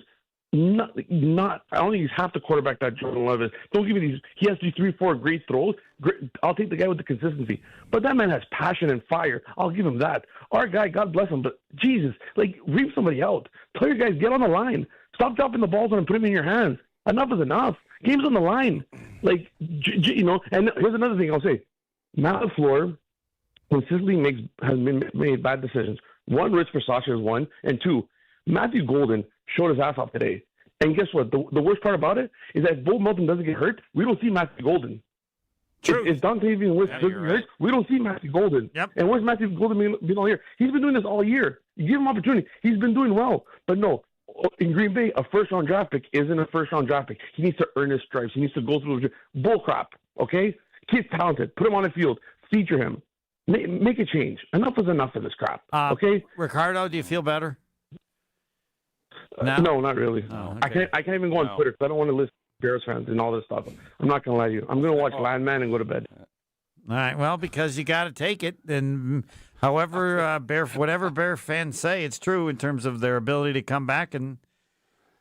S7: I don't think he's half the quarterback that Jordan Love is. Don't give me these. He has these 3-4 great throws. I'll take the guy with the consistency. But that man has passion and fire. I'll give him that. Our guy, God bless him, but Jesus, reap somebody out. Tell your guys, get on the line. Stop dropping the balls and put them in your hands. Enough is enough. Game's on the line. And here's another thing I'll say. Matt LaFleur consistently has made bad decisions. One, Rich Versace is one. And two, Matthew Golden showed his ass off today. And guess what? The worst part about it is that if Bo Melton doesn't get hurt, we don't see Matthew Golden. True. If Dante Wilson doesn't get hurt, we don't see Matthew Golden. Yep. And where's Matthew Golden been all year? He's been doing this all year. You give him opportunity. He's been doing well. But no, in Green Bay, a first-round draft pick isn't a first-round draft pick. He needs to earn his stripes. He needs to go through bull crap, okay? Kid's talented. Put him on the field. Feature him. Make a change. Enough is enough of this crap, okay?
S3: Ricardo, do you feel better?
S7: No, not really.
S3: Oh, okay.
S7: I can't even go on Twitter because I don't want to list Bears fans and all this stuff. I'm not going to lie to you. I'm going to watch Landman and go to bed.
S3: All right. Well, because you got to take it. And however, whatever Bear fans say, it's true in terms of their ability to come back. And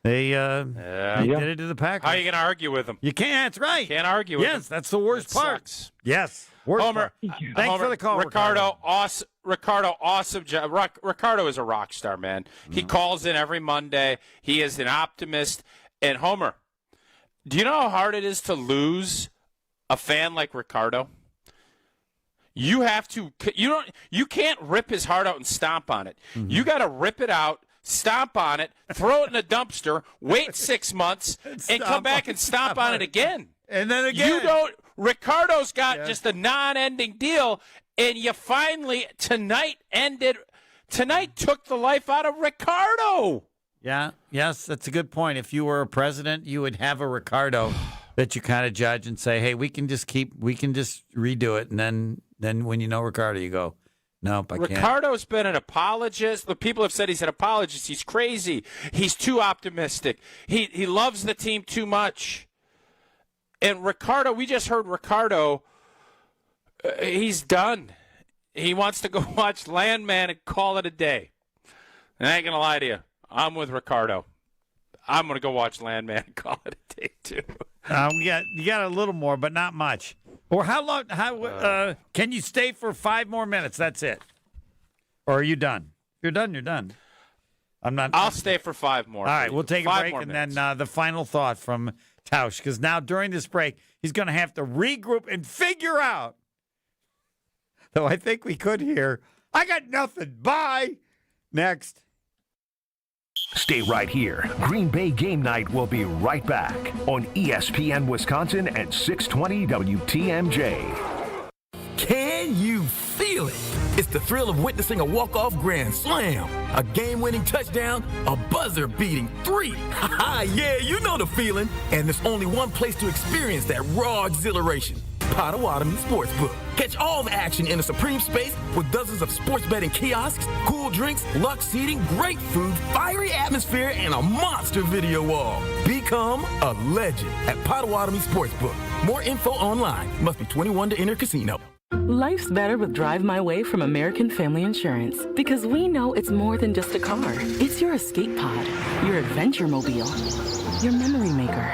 S3: they did it to the Packers.
S4: How are you going to argue with them?
S3: You can't. That's right.
S4: Can't argue with them.
S3: Yes, that's the worst part.
S4: Sucks.
S3: Yes. Worst
S4: Homer,
S3: part. Thanks for the call,
S4: Ricardo. Awesome job. Ricardo is a rock star, man. He calls in every Monday. He is an optimist. And Homer, do you know how hard it is to lose a fan like Ricardo? You have to. You can't rip his heart out and stomp on it. Mm-hmm. You got to rip it out, stomp on it, throw it in a dumpster, wait 6 months, and come back and stomp on it again.
S3: And then again.
S4: You don't. Ricardo's got just a non-ending deal, and you finally tonight took the life out of Ricardo.
S3: Yeah. Yes, that's a good point. If you were a president, you would have a Ricardo that you kind of judge and say, "Hey, we can just redo it," and then when you know Ricardo, you go, "Nope, I can't."
S4: Ricardo's been an apologist. The people have said he's an apologist. He's crazy. He's too optimistic. He loves the team too much. And Ricardo, we just heard Ricardo. He's done. He wants to go watch Landman and call it a day. And I ain't going to lie to you. I'm with Ricardo. I'm going to go watch Landman and call it a day, too.
S3: You got a little more, but not much. Or how long? Can you stay for 5 more minutes? That's it. Or are you done? If you're done, you're done.
S4: I'll stay for 5 more.
S3: All right, we'll take a break, and then the final thought from Tausch, because now during this break, he's going to have to regroup and figure out. Though I think we could hear, I got nothing. Bye. Next.
S2: Stay right here. Green Bay Game Night will be right back on ESPN Wisconsin at 620 WTMJ.
S8: Can you feel it? It's the thrill of witnessing a walk-off grand slam, a game-winning touchdown, a buzzer-beating 3. Yeah, you know the feeling. And there's only one place to experience that raw exhilaration. Potawatomi Sportsbook. Catch all the action in a supreme space with dozens of sports betting kiosks, cool drinks, luxe seating, great food, fiery atmosphere, and a monster video wall. Become a legend at Potawatomi Sportsbook. More info online. Must be 21 to enter casino.
S9: Life's better with Drive My Way from American Family Insurance, because we know it's more than just a car. It's your escape pod, your adventure mobile, your memory maker.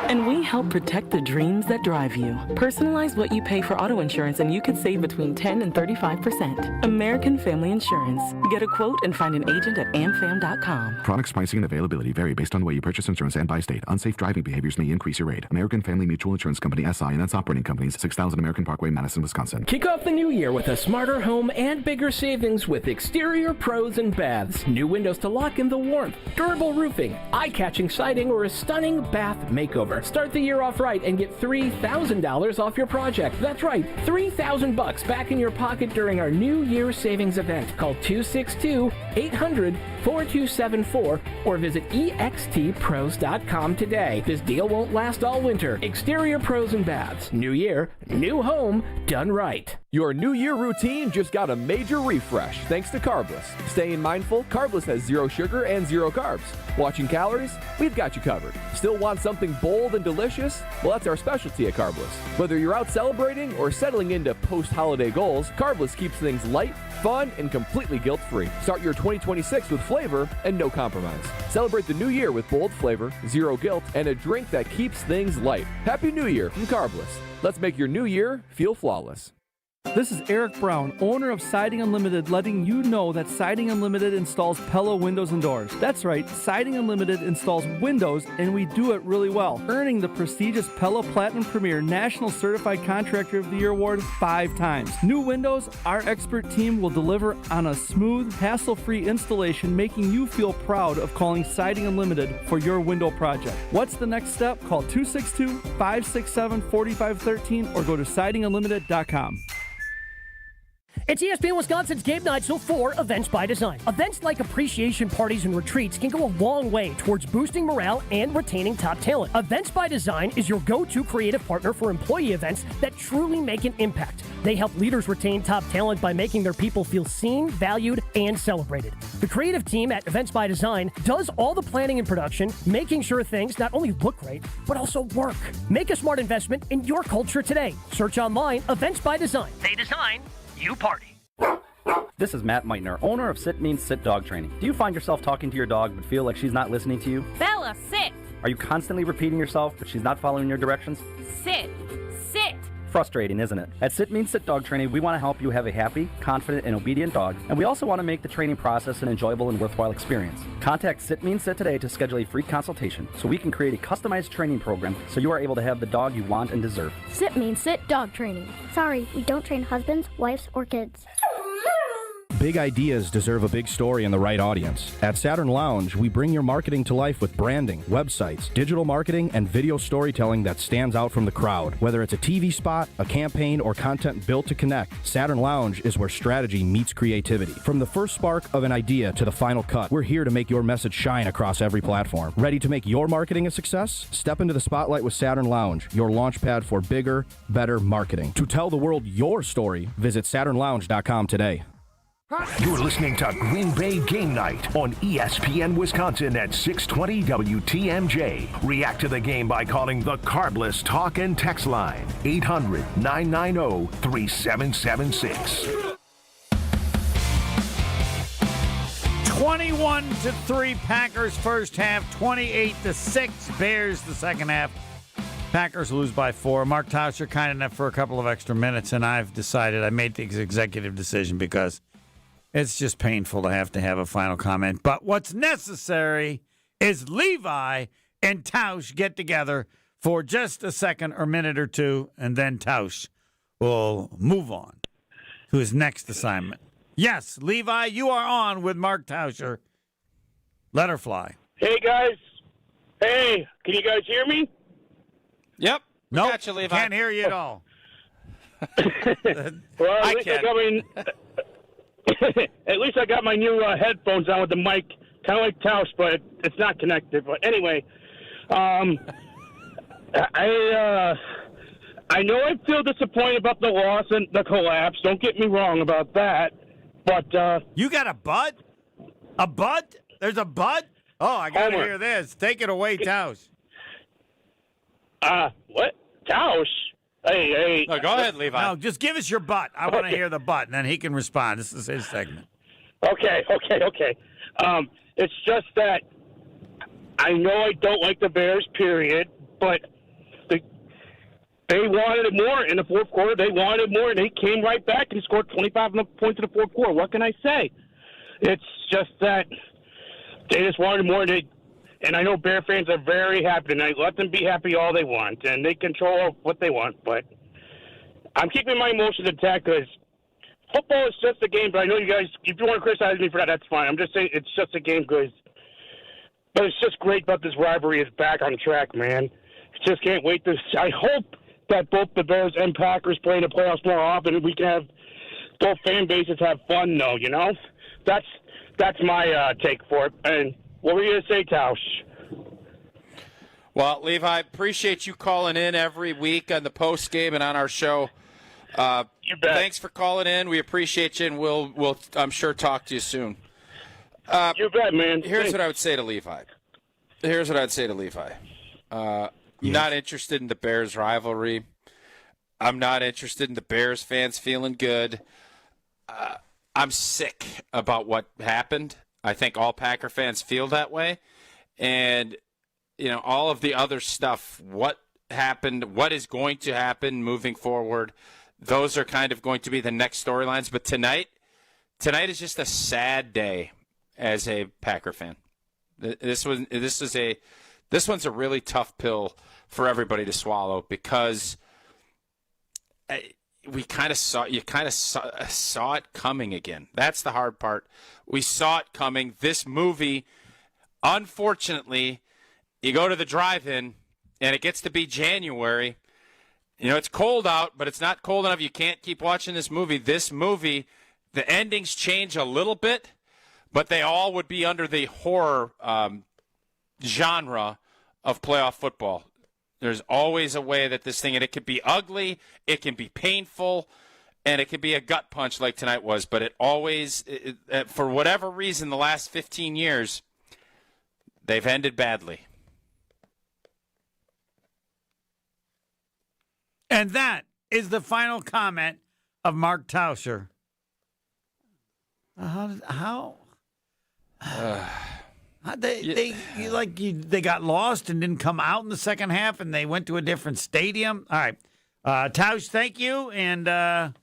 S9: And we help protect the dreams that drive you. Personalize what you pay for auto insurance and you could save between 10 and 35%. American Family Insurance. Get a quote and find an agent at amfam.com.
S26: Products, pricing, and availability vary based on the way you purchase insurance and by state. Unsafe driving behaviors may increase your rate. American Family Mutual Insurance Company, SI, and its operating companies, 6000 American Parkway, Madison, Wisconsin.
S11: Kick off the new year with a smarter home and bigger savings with Exterior Pros and Baths. New windows to lock in the warmth, durable roofing, eye-catching siding, or a stunning bath makeover. Start the year off right and get $3,000 off your project. That's right, $3,000 back in your pocket during our New Year savings event. Call 262-800-4274 or visit extpros.com today. This deal won't last all winter. Exterior Pros and Baths. New year, new home, done right.
S14: Your New Year routine just got a major refresh thanks to Carbless. Staying mindful, Carbless has 0 sugar and 0 carbs. Watching calories? We've got you covered. Still want something bold and delicious? Well, that's our specialty at Carbless. Whether you're out celebrating or settling into post-holiday goals, Carbless keeps things light, fun, and completely guilt-free. Start your 2026 with flavor and no compromise. Celebrate the new year with bold flavor, 0 guilt, and a drink that keeps things light. Happy New Year from Carbless. Let's make your new year feel flawless.
S15: This is Eric Brown, owner of Siding Unlimited, letting you know that Siding Unlimited installs Pella windows and doors. That's right, Siding Unlimited installs windows, and we do it really well, earning the prestigious Pella Platinum Premier National Certified Contractor of the Year award 5 times. New windows, our expert team will deliver on a smooth, hassle-free installation, making you feel proud of calling Siding Unlimited for your window project. What's the next step? Call 262-567-4513 or go to sidingunlimited.com.
S22: It's ESPN Wisconsin's Game Night, so for Events by Design. Events like appreciation parties and retreats can go a long way towards boosting morale and retaining top talent. Events by Design is your go-to creative partner for employee events that truly make an impact. They help leaders retain top talent by making their people feel seen, valued, and celebrated. The creative team at Events by Design does all the planning and production, making sure things not only look great, but also work. Make a smart investment in your culture today. Search online, Events by Design. They design, you party.
S23: This is Matt Meitner, owner of Sit Means Sit Dog Training. Do you find yourself talking to your dog but feel like she's not listening to you?
S24: Bella, sit!
S23: Are you constantly repeating yourself but she's not following your directions?
S24: Sit! Sit!
S23: Frustrating, isn't it? At Sit Means Sit Dog Training, we want to help you have a happy, confident, and obedient dog, and we also want to make the training process an enjoyable and worthwhile experience. Contact Sit Means Sit today to schedule a free consultation so we can create a customized training program so you are able to have the dog you want and deserve.
S29: Sit Means Sit Dog Training. Sorry, we don't train husbands, wives, or kids.
S27: Big ideas deserve a big story and the right audience. At Saturn Lounge, we bring your marketing to life with branding, websites, digital marketing, and video storytelling that stands out from the crowd. Whether it's a TV spot, a campaign, or content built to connect, Saturn Lounge is where strategy meets creativity. From the first spark of an idea to the final cut, we're here to make your message shine across every platform. Ready to make your marketing a success? Step into the spotlight with Saturn Lounge, your launch pad for bigger, better marketing. To tell the world your story, visit SaturnLounge.com today.
S2: You're listening to Green Bay Game Night on ESPN Wisconsin at 620 WTMJ. React to the game by calling the Carbless Talk and Text line, 800-990-3776.
S3: 21-3 Packers first half, 28-6 Bears the second half. Packers lose by 4. Mark Tauscher kind enough for a couple of extra minutes, and I've decided I made the executive decision because it's just painful to have a final comment. But what's necessary is Levi and Tausch get together for just a second or minute or two, and then Tausch will move on to his next assignment. Yes, Levi, you are on with Mark Tauscher. Let her fly.
S1: Hey, guys. Hey, can you guys hear me?
S4: Yep.
S3: Nope,
S4: Got you, Levi.
S3: can't hear you at all.
S1: Well, at least I got my new headphones on with the mic, kind of like Tausch, but it's not connected. But anyway, I know I feel disappointed about the loss and the collapse. Don't get me wrong about that. But
S3: you got a butt? A butt? There's a butt? Oh, I got to
S1: Homer.
S3: hear this. Take it away, Tausch.
S1: What? Tausch? Hey.
S4: No, go ahead, Levi.
S3: No, just give us your butt. I want to hear the butt, and then he can respond. This is his segment.
S1: Okay. It's just that I know I don't like the Bears, period, but they wanted it more in the fourth quarter. They wanted more, and they came right back and scored 25 points in the fourth quarter. What can I say? It's just that they just wanted more. And I know Bear fans are very happy tonight. Let them be happy all they want, and they control what they want. But I'm keeping my emotions intact because football is just a game. But I know you guys, if you want to criticize me for that, that's fine. I'm just saying it's just a game, but it's just great that this rivalry is back on track, man. Just can't wait to. I hope that both the Bears and Packers play in the playoffs more often, and we can have both fan bases have fun, though. You know, that's my take for it. And what were you going to say, Tausch?
S4: Well, Levi, appreciate you calling in every week on the post game and on our show.
S1: You bet.
S4: Thanks for calling in. We appreciate you, and we'll I'm sure talk to you soon.
S1: You bet, man.
S4: Here's what I would say to Levi. I'm not interested in the Bears rivalry. I'm not interested in the Bears fans feeling good. I'm sick about what happened. I think all Packer fans feel that way. And, all of the other stuff, what happened, what is going to happen moving forward, those are kind of going to be the next storylines. But tonight is just a sad day as a Packer fan. This one's a really tough pill for everybody to swallow because you kind of saw it coming again. That's the hard part. We saw it coming. This movie, unfortunately, you go to the drive-in and it gets to be January. It's cold out, but it's not cold enough. You can't keep watching this movie. This movie, the endings change a little bit, but they all would be under the horror genre of playoff football. There's always a way that this thing, and it can be ugly, it can be painful, and it can be a gut punch like tonight was, but it always, for whatever reason, the last 15 years, they've ended badly.
S3: And that is the final comment of Mark Tauscher. They got lost and didn't come out in the second half, and they went to a different stadium. All right, Tausch, thank you, and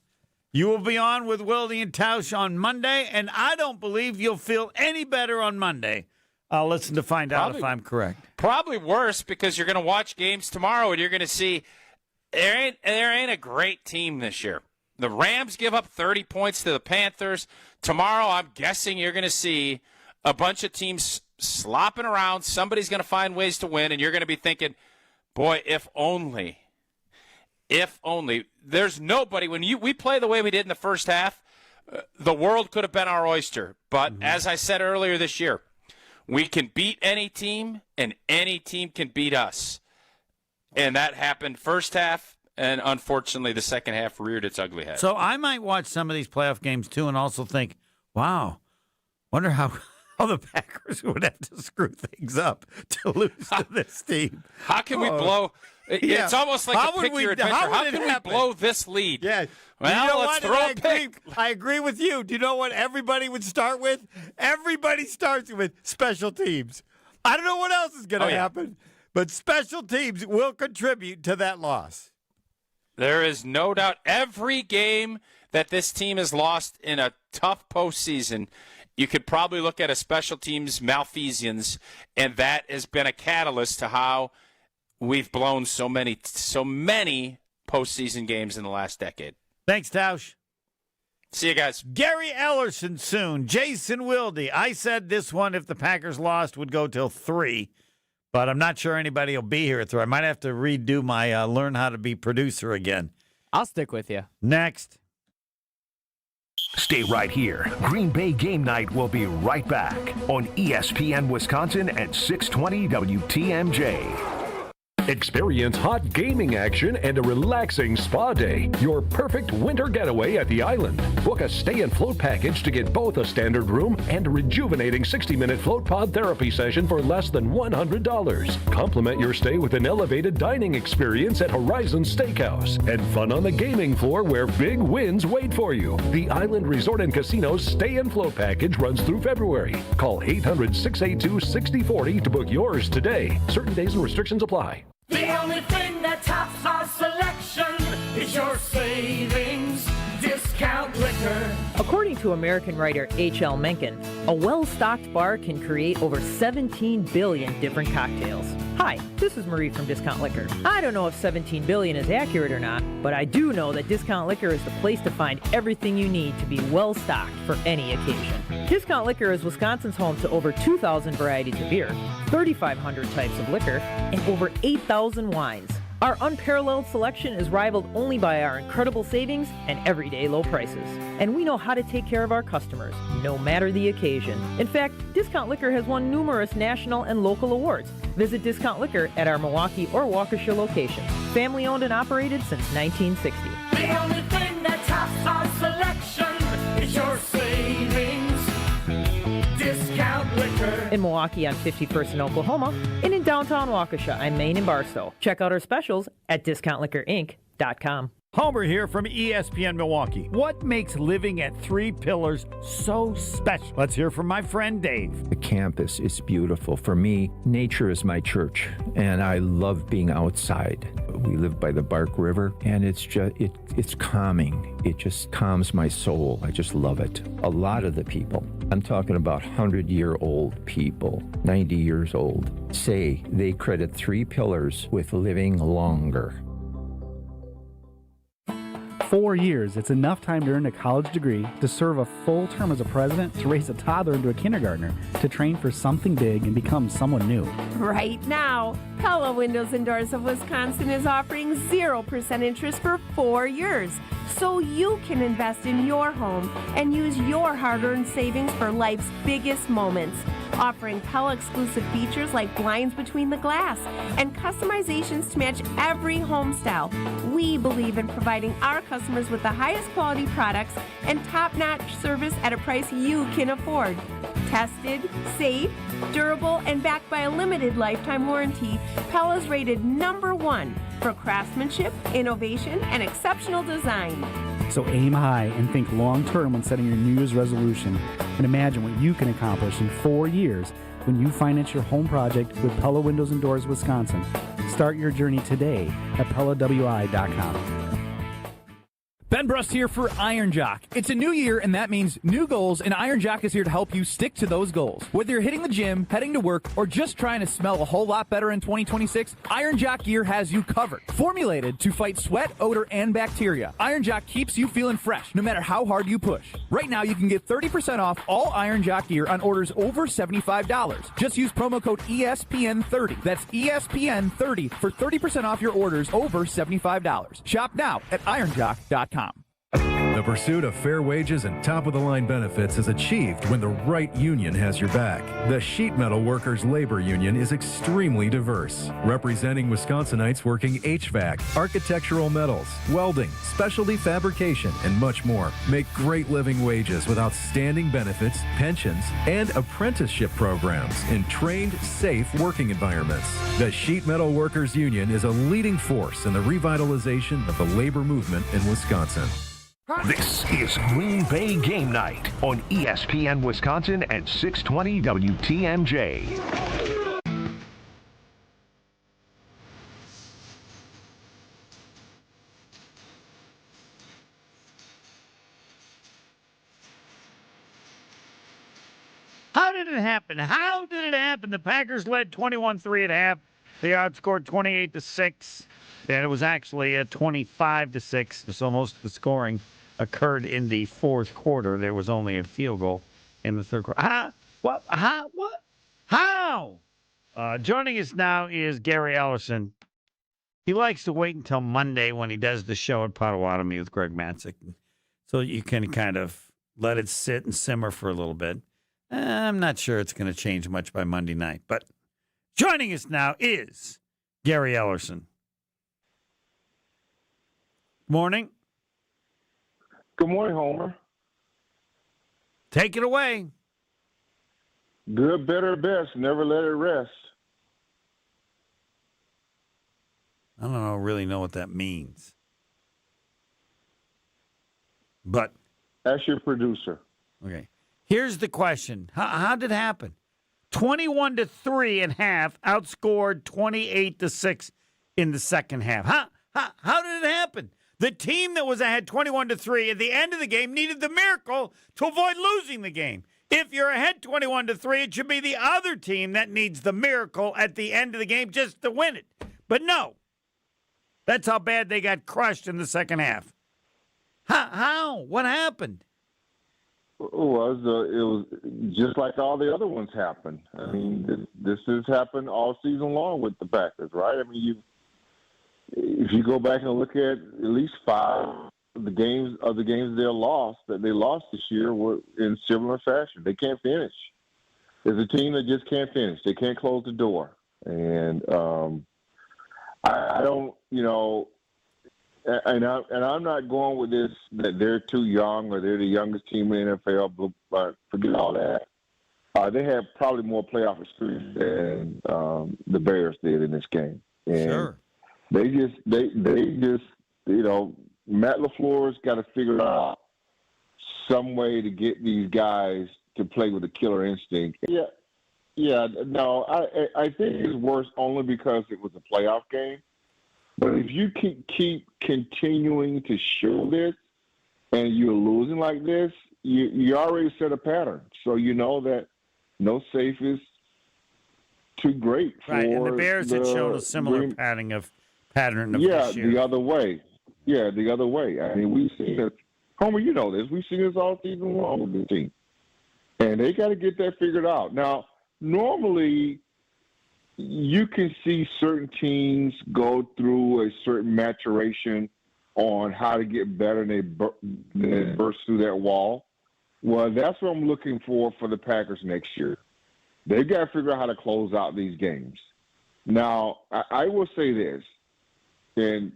S3: you will be on with Wilde and Tausch on Monday, and I don't believe you'll feel any better on Monday. I'll listen to find out if I'm correct.
S4: Probably worse because you're going to watch games tomorrow, and you're going to see there ain't a great team this year. The Rams give up 30 points to the Panthers. Tomorrow, I'm guessing you're going to see a bunch of teams slopping around. Somebody's going to find ways to win, and you're going to be thinking, boy, if only. There's nobody. When we play the way we did in the first half, the world could have been our oyster. But as I said earlier this year, we can beat any team, and any team can beat us. And that happened first half, and unfortunately the second half reared its ugly head.
S3: So I might watch some of these playoff games, too, and also think, wow, wonder how the Packers would have to screw things up to lose to this team.
S4: How can we blow It's almost like a pick your adventure. How can we blow this lead?
S3: Yeah.
S4: Well, let's throw a pick.
S3: I agree with you. Do you know what everybody would start with? Everybody starts with special teams. I don't know what else is going to happen, but special teams will contribute to that loss.
S4: There is no doubt. Every game that this team has lost in a tough postseason, you could probably look at a special teams malfeasance, and that has been a catalyst to how we've blown so many postseason games in the last decade.
S3: Thanks, Tausch.
S4: See you guys.
S3: Gary Ellerson soon. Jason Wilde. I said this one, if the Packers lost, would go till 3. But I'm not sure anybody will be here at 3. I might have to redo my learn how to be producer again.
S5: I'll stick with you.
S3: Next.
S2: Stay right here. Green Bay Game Night will be right back on ESPN Wisconsin at 620 WTMJ.
S6: Experience hot gaming action and a relaxing spa day. Your perfect winter getaway at the island. Book a stay and float package to get both a standard room and a rejuvenating 60-minute float pod therapy session for less than $100. Complement your stay with an elevated dining experience at Horizon Steakhouse and fun on the gaming floor where big wins wait for you. The Island Resort and Casino's stay and float package runs through February. Call 800-682-6040 to book yours today. Certain days and restrictions apply.
S10: The only thing that tops our selection is your savings discount liquor.
S12: According to American writer H.L. Mencken, a well-stocked bar can create over 17 billion different cocktails. Hi, this is Marie from Discount Liquor. I don't know if 17 billion is accurate or not, but I do know that Discount Liquor is the place to find everything you need to be well-stocked for any occasion. Discount Liquor is Wisconsin's home to over 2,000 varieties of beer, 3,500 types of liquor, and over 8,000 wines. Our unparalleled selection is rivaled only by our incredible savings and everyday low prices. And we know how to take care of our customers, no matter the occasion. In fact, Discount Liquor has won numerous national and local awards. Visit Discount Liquor at our Milwaukee or Waukesha locations. Family owned and operated since 1960.
S10: The only thing that tops our selection is your savings discount liquor.
S12: In Milwaukee on 51st in Oklahoma, and in downtown Waukesha on Main and Barstow. Check out our specials at discountliquorinc.com.
S3: Homer here from ESPN Milwaukee. What makes living at 3 Pillars so special? Let's hear from my friend Dave.
S13: The campus is beautiful. For me, nature is my church, and I love being outside. We live by the Bark River, and it's calming. It just calms my soul. I just love it. A lot of the people, I'm talking about 100-year-old people, 90 years old, say they credit 3 Pillars with living longer.
S15: 4 years, it's enough time to earn a college degree, to serve a full term as a president, to raise a toddler into a kindergartner, to train for something big and become someone new.
S16: Right now, Pella Windows and Doors of Wisconsin is offering 0% interest for 4 years, so you can invest in your home and use your hard-earned savings for life's biggest moments. Offering Pella exclusive features like blinds between the glass and customizations to match every home style. We believe in providing our customers with the highest quality products and top-notch service at a price you can afford. Tested, safe, durable, and backed by a limited lifetime warranty, Pella's rated #1 for craftsmanship, innovation, and exceptional design.
S15: So aim high and think long-term when setting your New Year's resolution. And imagine what you can accomplish in 4 years when you finance your home project with Pella Windows and Doors Wisconsin. Start your journey today at PellaWI.com.
S17: Ben Brust here for Iron Jock. It's a new year, and that means new goals, and Iron Jock is here to help you stick to those goals. Whether you're hitting the gym, heading to work, or just trying to smell a whole lot better in 2026, Iron Jock gear has you covered. Formulated to fight sweat, odor, and bacteria, Iron Jock keeps you feeling fresh, no matter how hard you push. Right now, you can get 30% off all Iron Jock gear on orders over $75. Just use promo code ESPN30. That's ESPN30 for 30% off your orders over $75. Shop now at ironjock.com.
S5: The pursuit of fair wages and top-of-the-line benefits is achieved when the right union has your back. The Sheet Metal Workers Labor Union is extremely diverse, representing Wisconsinites working HVAC, architectural metals, welding, specialty fabrication, and much more. Make great living wages with outstanding benefits, pensions, and apprenticeship programs in trained, safe working environments. The Sheet Metal Workers Union is a leading force in the revitalization of the labor movement in Wisconsin.
S2: This is Green Bay Game Night on ESPN Wisconsin and 620 WTMJ.
S3: How did it happen? How did it happen? The Packers led 21-3 at half. They outscored 28-6. And it was actually a 25-6. So most of the scoring occurred in the fourth quarter. There was only a field goal in the third quarter. What? How? Joining us now is Gary Ellerson. He likes to wait until Monday when he does the show at Potawatomi with Greg Matzik, so you can kind of let it sit and simmer for a little bit. I'm not sure it's going to change much by Monday night. But joining us now is Gary Ellerson. Morning.
S7: Good morning, Homer.
S3: Take it away.
S7: Good, better, best. Never let it rest.
S3: I don't really know what that means. But
S7: that's your producer.
S3: Okay. Here's the question. How did it happen? 21-3 at half, outscored 28-6 in the second half. How did it happen? The team that was ahead 21-3 at the end of the game needed the miracle to avoid losing the game. If you're ahead 21-3, it should be the other team that needs the miracle at the end of the game just to win it. But no. That's how bad they got crushed in the second half. How? What happened?
S7: Well, it was just like all the other ones happened. I mean, this has happened all season long with the Packers, right? I mean, if you go back and look at least 5 of the games they lost this year were in similar fashion. They can't finish. There's a team that just can't finish. They can't close the door. And I don't, and I'm not going with this that they're too young or they're the youngest team in the NFL, but forget all that. They have probably more playoff experience than the Bears did in this game. And
S3: sure.
S7: They just, Matt LaFleur's got to figure out some way to get these guys to play with a killer instinct. No, I think it's worse only because it was a playoff game. But if you keep continuing to show this and you're losing like this, you already set a pattern. So you know that no safe is too great for
S3: right, and the Bears had shown a similar pattern of this year.
S7: the other way. Yeah, the other way. I mean, we've seen this. Homer, you know this. We've seen this all season long with the team. And they got to get that figured out. Now, normally you can see certain teams go through a certain maturation on how to get better, and they burst through that wall. Well, that's what I'm looking for the Packers next year. They've got to figure out how to close out these games. Now, I will say this, and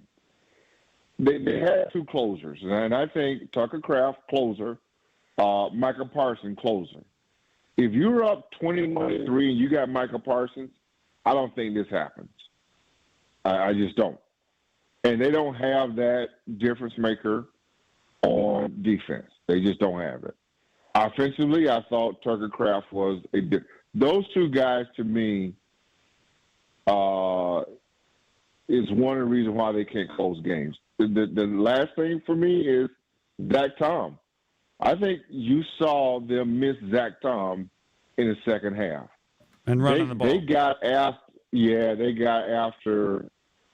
S7: they had 2 closers, and I think Tucker Kraft, closer, Micah Parsons, closer. If you're up 21-3 and you got Micah Parsons, I don't think this happens. I just don't. And they don't have that difference maker on defense. They just don't have it. Offensively, I thought Tucker Kraft was those 2 guys, to me, is one of the reasons why they can't close games. The last thing for me is Zach Tom. I think you saw them miss Zach Tom in the second half.
S3: And running the ball.
S7: They got after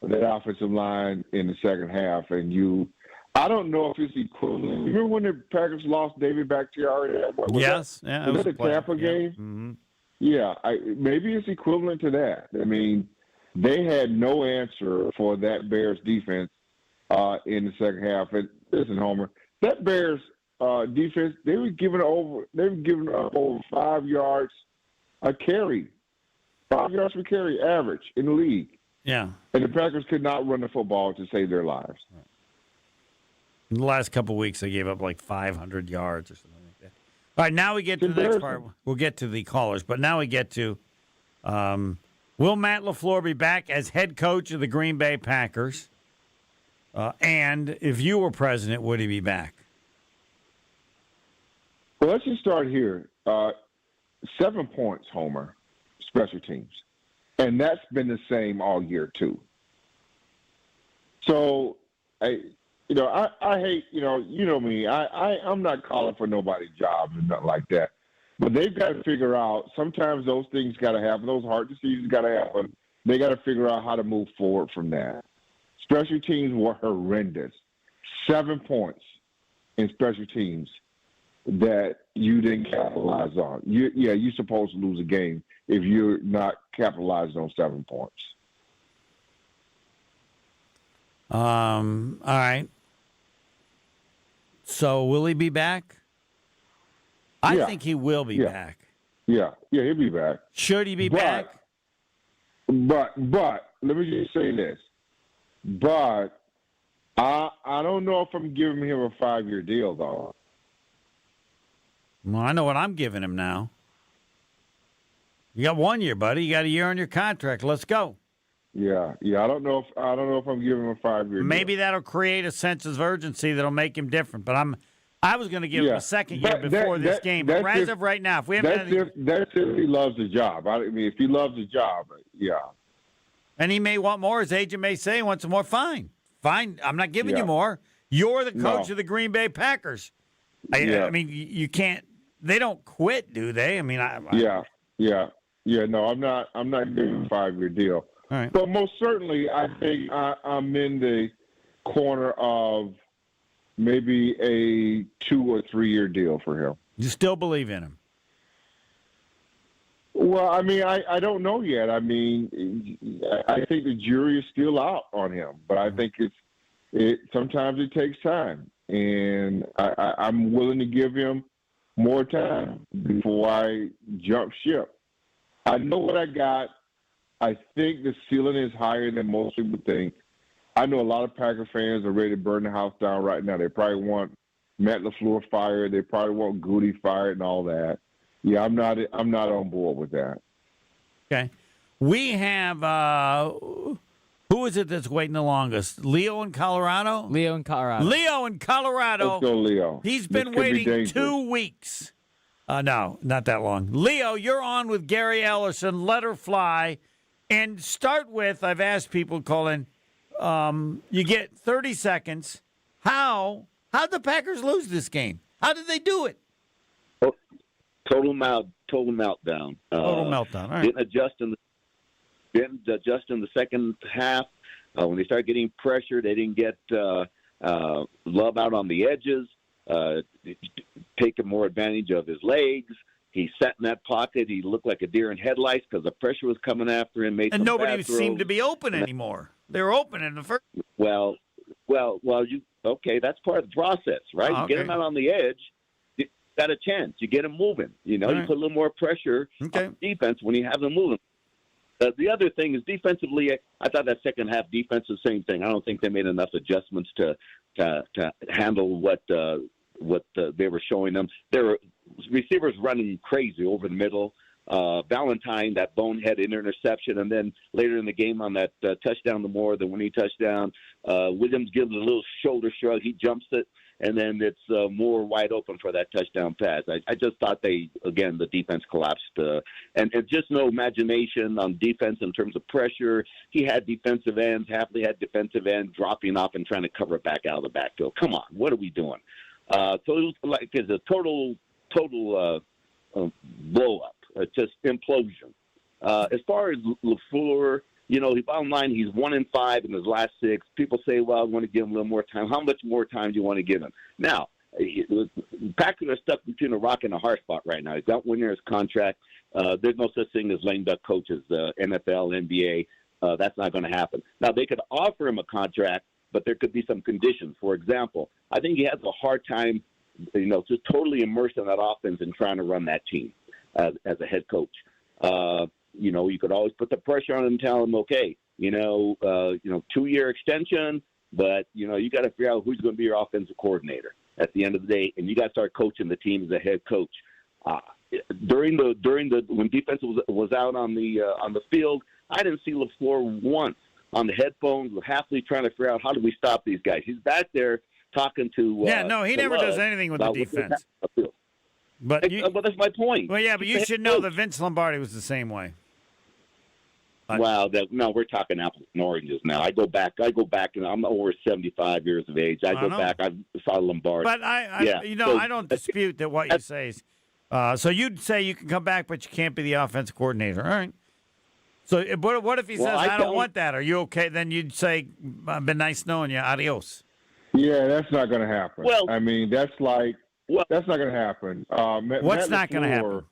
S7: that offensive line in the second half. And I don't know if it's equivalent. Remember when the Packers lost David Bakhtiari?
S3: Yes.
S7: Was that the Tampa game?
S3: Mm-hmm.
S7: Yeah, maybe it's equivalent to that. I mean, they had no answer for that Bears defense in the second half. And listen, Homer, that Bears defense, they were giving up over 5 yards a carry. 5 yards per carry average in the league.
S3: Yeah.
S7: And the Packers could not run the football to save their lives.
S3: In the last couple of weeks, they gave up like 500 yards or something like that. All right, now we get to the next part. We'll get to the callers, but now we get to will Matt LaFleur be back as head coach of the Green Bay Packers? And if you were president, would he be back?
S7: Well, let's just start here. 7 points, Homer, special teams. And that's been the same all year, too. So, I hate, you know me. I'm not calling for nobody's job and nothing like that. But they've got to figure out, sometimes those things got to happen. Those hard decisions got to happen. They got to figure out how to move forward from that. Special teams were horrendous. 7 points in special teams that you didn't capitalize on. You're supposed to lose a game if you're not capitalizing on 7 points.
S3: All right. So will he be back? I think he will be back.
S7: Yeah, he'll be back.
S3: Should he be back?
S7: But let me just say this. But I don't know if I'm giving him a 5-year deal, though.
S3: Well, I know what I'm giving him now. You got 1 year, buddy. You got a year on your contract. Let's go.
S7: Yeah. I don't know if I'm giving him a 5-year deal.
S3: Maybe that'll create a sense of urgency that'll make him different. But I was going to give him a second year before this game. But as of right now, if we haven't
S7: that's if he loves the job. I mean, if he loves the job, yeah.
S3: And he may want more. His agent may say he wants some more. Fine. I'm not giving you more. You're the coach of the Green Bay Packers. I mean, you can't. They don't quit, do they? I mean,
S7: No, I'm not giving him a 5-year deal.
S3: All right.
S7: But most certainly, I think I'm in the corner of maybe a 2 or 3 year deal for him.
S3: You still believe in him?
S7: Well, I mean, I don't know yet. I mean, I think the jury is still out on him, but I think sometimes it takes time, and I'm willing to give him more time before I jump ship. I know what I got. I think the ceiling is higher than most people think. I know a lot of Packer fans are ready to burn the house down right now. They probably want Matt LaFleur fired. They probably want Goody fired and all that. Yeah, I'm not on board with that.
S3: Okay. We have who is it that's waiting the longest? Leo in Colorado?
S8: Leo in Colorado.
S7: Let's go, Leo.
S3: He's been waiting 2 weeks. No, not that long. Leo, you're on with Gary Ellerson. Let her fly. And start with, I've asked people to call in, you get 30 seconds. How'd the Packers lose this game? How did they do it?
S9: Total meltdown.
S3: Total meltdown. All right.
S9: Didn't adjust in the second half. When they started getting pressure, they didn't get Love out on the edges, taking more advantage of his legs. He sat in that pocket. He looked like a deer in headlights because the pressure was coming after him.
S3: And nobody seemed to be open anymore. They were open in the first.
S9: Well. Okay, that's part of the process, right?
S3: Oh, okay.
S9: You get him out on the edge. Got a chance. You get him moving. You know,
S3: All
S9: you
S3: right.
S9: put a little more pressure on defense when you have them moving. The other thing is defensively, I thought that second half defense is the same thing. I don't think they made enough adjustments to handle what they were showing them. There were receivers running crazy over the middle. Valentine, that bonehead interception, and then later in the game on that touchdown to Moore, the winning touchdown, Williams gives a little shoulder shrug. He jumps it. And then it's Moore wide open for that touchdown pass. I just thought the defense collapsed. And just no imagination on defense in terms of pressure. He had defensive ends, Hapley had defensive end dropping off and trying to cover it back out of the backfield. Come on, what are we doing? So it was like it's a total blow-up, just implosion. As far as LaFleur, you know, bottom line, he's 1-5 in his last 6. People say, well, I want to give him a little more time. How much more time do you want to give him? Now, Packers are stuck between a rock and a hard spot right now. He's got 1 year's contract. There's no such thing as lame duck coaches, NFL, NBA. That's not going to happen. Now, they could offer him a contract, but there could be some conditions. For example, I think he has a hard time, just totally immersed in that offense and trying to run that team as a head coach. You could always put the pressure on him and tell him, okay, 2-year extension, but, you got to figure out who's going to be your offensive coordinator at the end of the day, and you got to start coaching the team as a head coach. During the when defense was out on the field, I didn't see LaFleur once on the headphones, happily trying to figure out how do we stop these guys. He's back there talking to
S3: he never does anything with the defense. But
S9: that's my point.
S3: Well, yeah, but you should know that Vince Lombardi was the same way.
S9: We're talking apples and oranges now. I go back, and I'm over 75 years of age. I go back. I saw Lombardi.
S3: But I don't dispute that what you say is. So you'd say you can come back, but you can't be the offensive coordinator. All right. So what if he says, I don't want that? Are you okay? Then you'd say, been nice knowing you. Adios.
S7: Yeah, that's not going to happen. Well, I mean, that's not going to happen.
S3: What's not going to happen?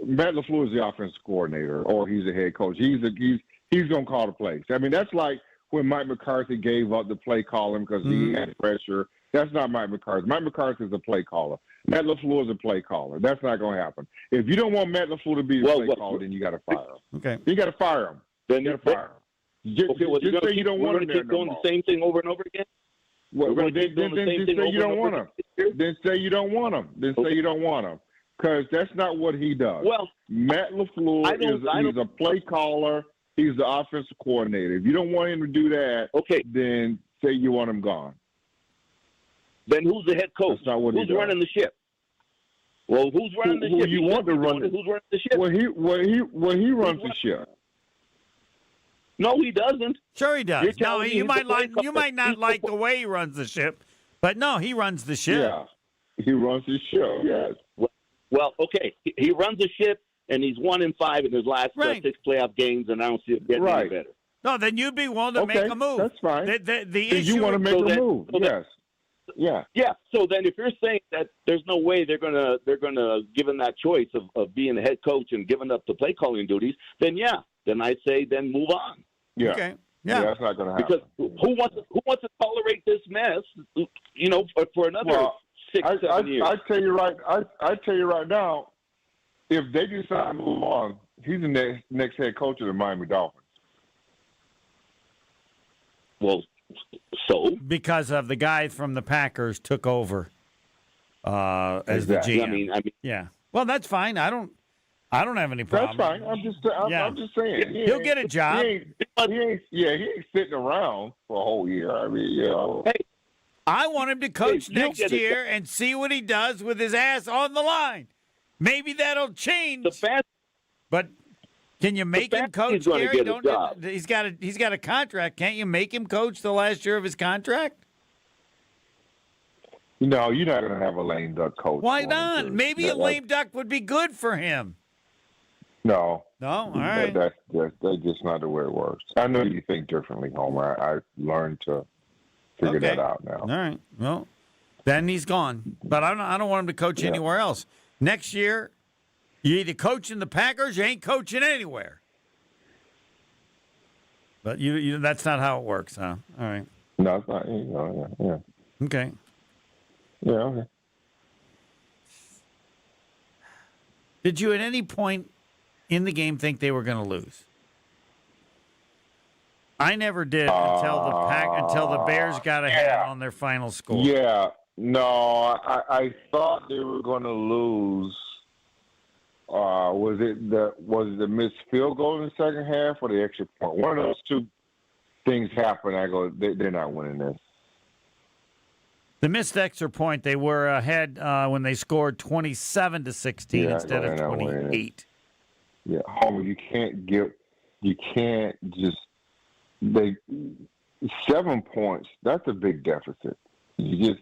S7: Matt LaFleur is the offensive coordinator, or he's a head coach. He's going to call the plays. I mean, that's like when Mike McCarthy gave up the play calling because he had pressure. That's not Mike McCarthy. Mike McCarthy is a play caller. Matt LaFleur is a play caller. That's not going to happen. If you don't want Matt LaFleur to be the play caller, then you got to fire him.
S3: Okay.
S7: You got to fire him.
S9: Then
S7: you got to fire him. Just say you don't want him there
S9: keep doing the same thing over and over again?
S7: Then say you don't want him. Then say you don't want him. Then say you don't want him. Because that's not what he does.
S9: Well,
S7: Matt LaFleur he's a play caller. He's the offensive coordinator. If you don't want him to do that, then say you want him gone.
S9: Then who's the head coach?
S7: That's not what
S9: who's running the ship? Well, who's running the ship?
S7: You want to run
S9: who's running the ship?
S7: Well, he runs the ship.
S9: No, he doesn't.
S3: Sure, he does. No, you might not like the way he runs the ship, but no, he runs the ship.
S7: Yeah, he runs the show. Yes.
S9: Well, okay, he runs the ship, and he's 1-5 in his last 6 playoff games, and I don't see it getting any better.
S3: No, then you'd be willing to make a move.
S7: That's fine.
S3: The issue
S7: you want to make a move? Yes.
S9: Yeah. So then, if you're saying that there's no way they're gonna give him that choice of being the head coach and giving up the play calling duties, then I say then move on.
S7: Yeah.
S3: Okay.
S7: Yeah, that's not going to happen.
S9: Because who wants to tolerate this mess? For another 6-7 years.
S7: I tell you right now, if they decide to move on, he's the next head coach of the Miami Dolphins.
S9: Well, so
S3: because of the guy from the Packers took over as the GM.
S9: I mean,
S3: yeah. Well, that's fine. I don't have any problem.
S7: That's fine. I'm just saying.
S3: He'll get a job.
S7: He ain't sitting around for a whole year. I mean,
S3: Hey, I want him to coach next year and see what he does with his ass on the line. Maybe that'll change. But can you make him coach, Gary? He's got a contract. Can't you make him coach the last year of his contract?
S7: No, you're not going to have a lame duck coach.
S3: Why not? Maybe a lame duck would be good for him.
S7: No.
S3: All right.
S7: That's just not the way it works. I know you think differently, Homer. I learned to figure that out now.
S3: All right. Well, then he's gone. But I don't want him to coach anywhere else. Next year, you either coaching the Packers, you ain't coaching anywhere. But you that's not how it works, huh? All right.
S7: No, it's not. Yeah.
S3: Okay.
S7: Yeah. Okay.
S3: Did you at any point in the game think they were going to lose? I never did until the Bears got ahead on their final score.
S7: Yeah. No, I thought they were going to lose. Was it the missed field goal in the second half or the extra point? One of those two things happened. I go, they're not winning this.
S3: The missed extra point, they were ahead when they scored 27-16 instead of 28.
S7: Yeah, Homer, you can't just 7 points. That's a big deficit. You just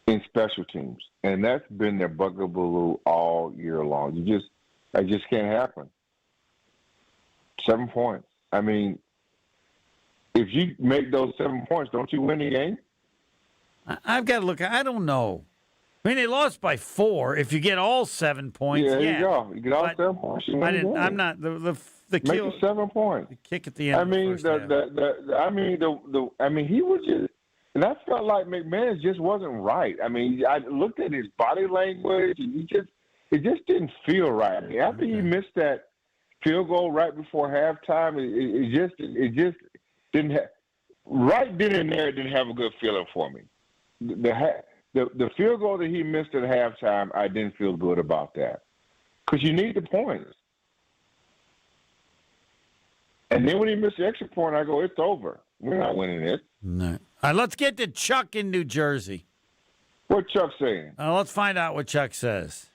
S7: in special teams, and that's been their bugaboo all year long. That just can't happen. 7 points. I mean, if you make those 7 points, don't you win the game?
S3: I've got to look. I don't know. I mean, they lost by 4. If you get all 7 points,
S7: there you go. You get all 7 points.
S3: I'm not the
S7: Make it 7 points.
S3: The kick at the end.
S7: I mean, he was just, and I felt like McMahon just wasn't right. I mean, I looked at his body language, and it just didn't feel right. I mean, after he missed that field goal right before halftime, it just didn't have. Right then and there, it didn't have a good feeling for me. The field goal that he missed at halftime, I didn't feel good about that because you need the points. And then when he missed the extra point, I go, it's over. We're not winning it.
S3: No. All right, let's get to Chuck in New Jersey.
S7: What Chuck saying?
S3: Let's find out what Chuck says.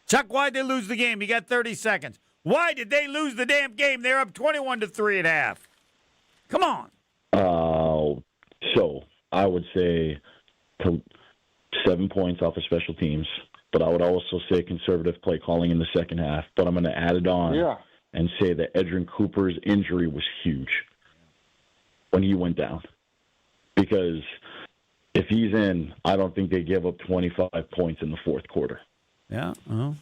S3: Chuck, why'd they lose the game? You got 30 seconds. Why did they lose the damn game? They're up 21-3 at half. Come on.
S8: So I would say 7 points off of special teams, but I would also say conservative play calling in the second half. But I'm going to add it on and say that Edrin Cooper's injury was huge when he went down. Because if he's in, I don't think they give up 25 points in the fourth quarter.
S3: Yeah. Well,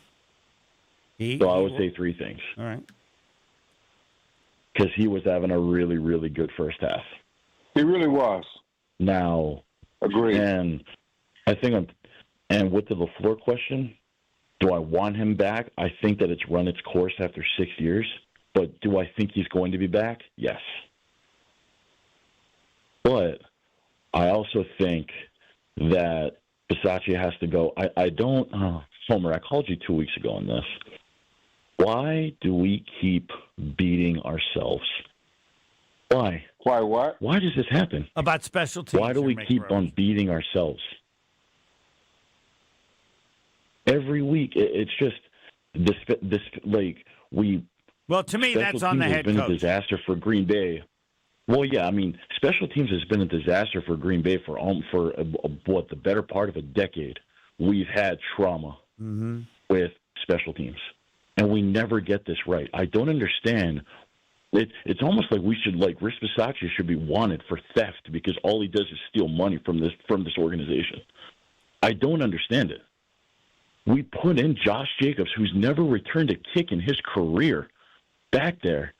S8: so I would say 3 things.
S3: All right.
S8: Because he was having a really, really good first half.
S7: He really was.
S8: Now,
S7: agreed.
S8: And I think, and with the LaFleur question, do I want him back? I think that it's run its course after 6 years. But do I think he's going to be back? Yes. But I also think that Bisaccia has to go. I don't, Homer, I called you 2 weeks ago on this. Why do we keep beating ourselves? Why?
S7: Why what?
S8: Why does this happen?
S3: About special teams.
S8: Why do we keep on beating ourselves? Every week, it's just this like we.
S3: Well, to me, that's on the head coach.
S8: Special teams has been a disaster for Green Bay. Well, yeah, I mean, special teams has been a disaster for Green Bay for what, the better part of a decade. We've had trauma with special teams, and we never get this right. I don't understand. It's almost like we should, like, Rich Bisaccia should be wanted for theft because all he does is steal money from this organization. I don't understand it. We put in Josh Jacobs, who's never returned a kick in his career, back there,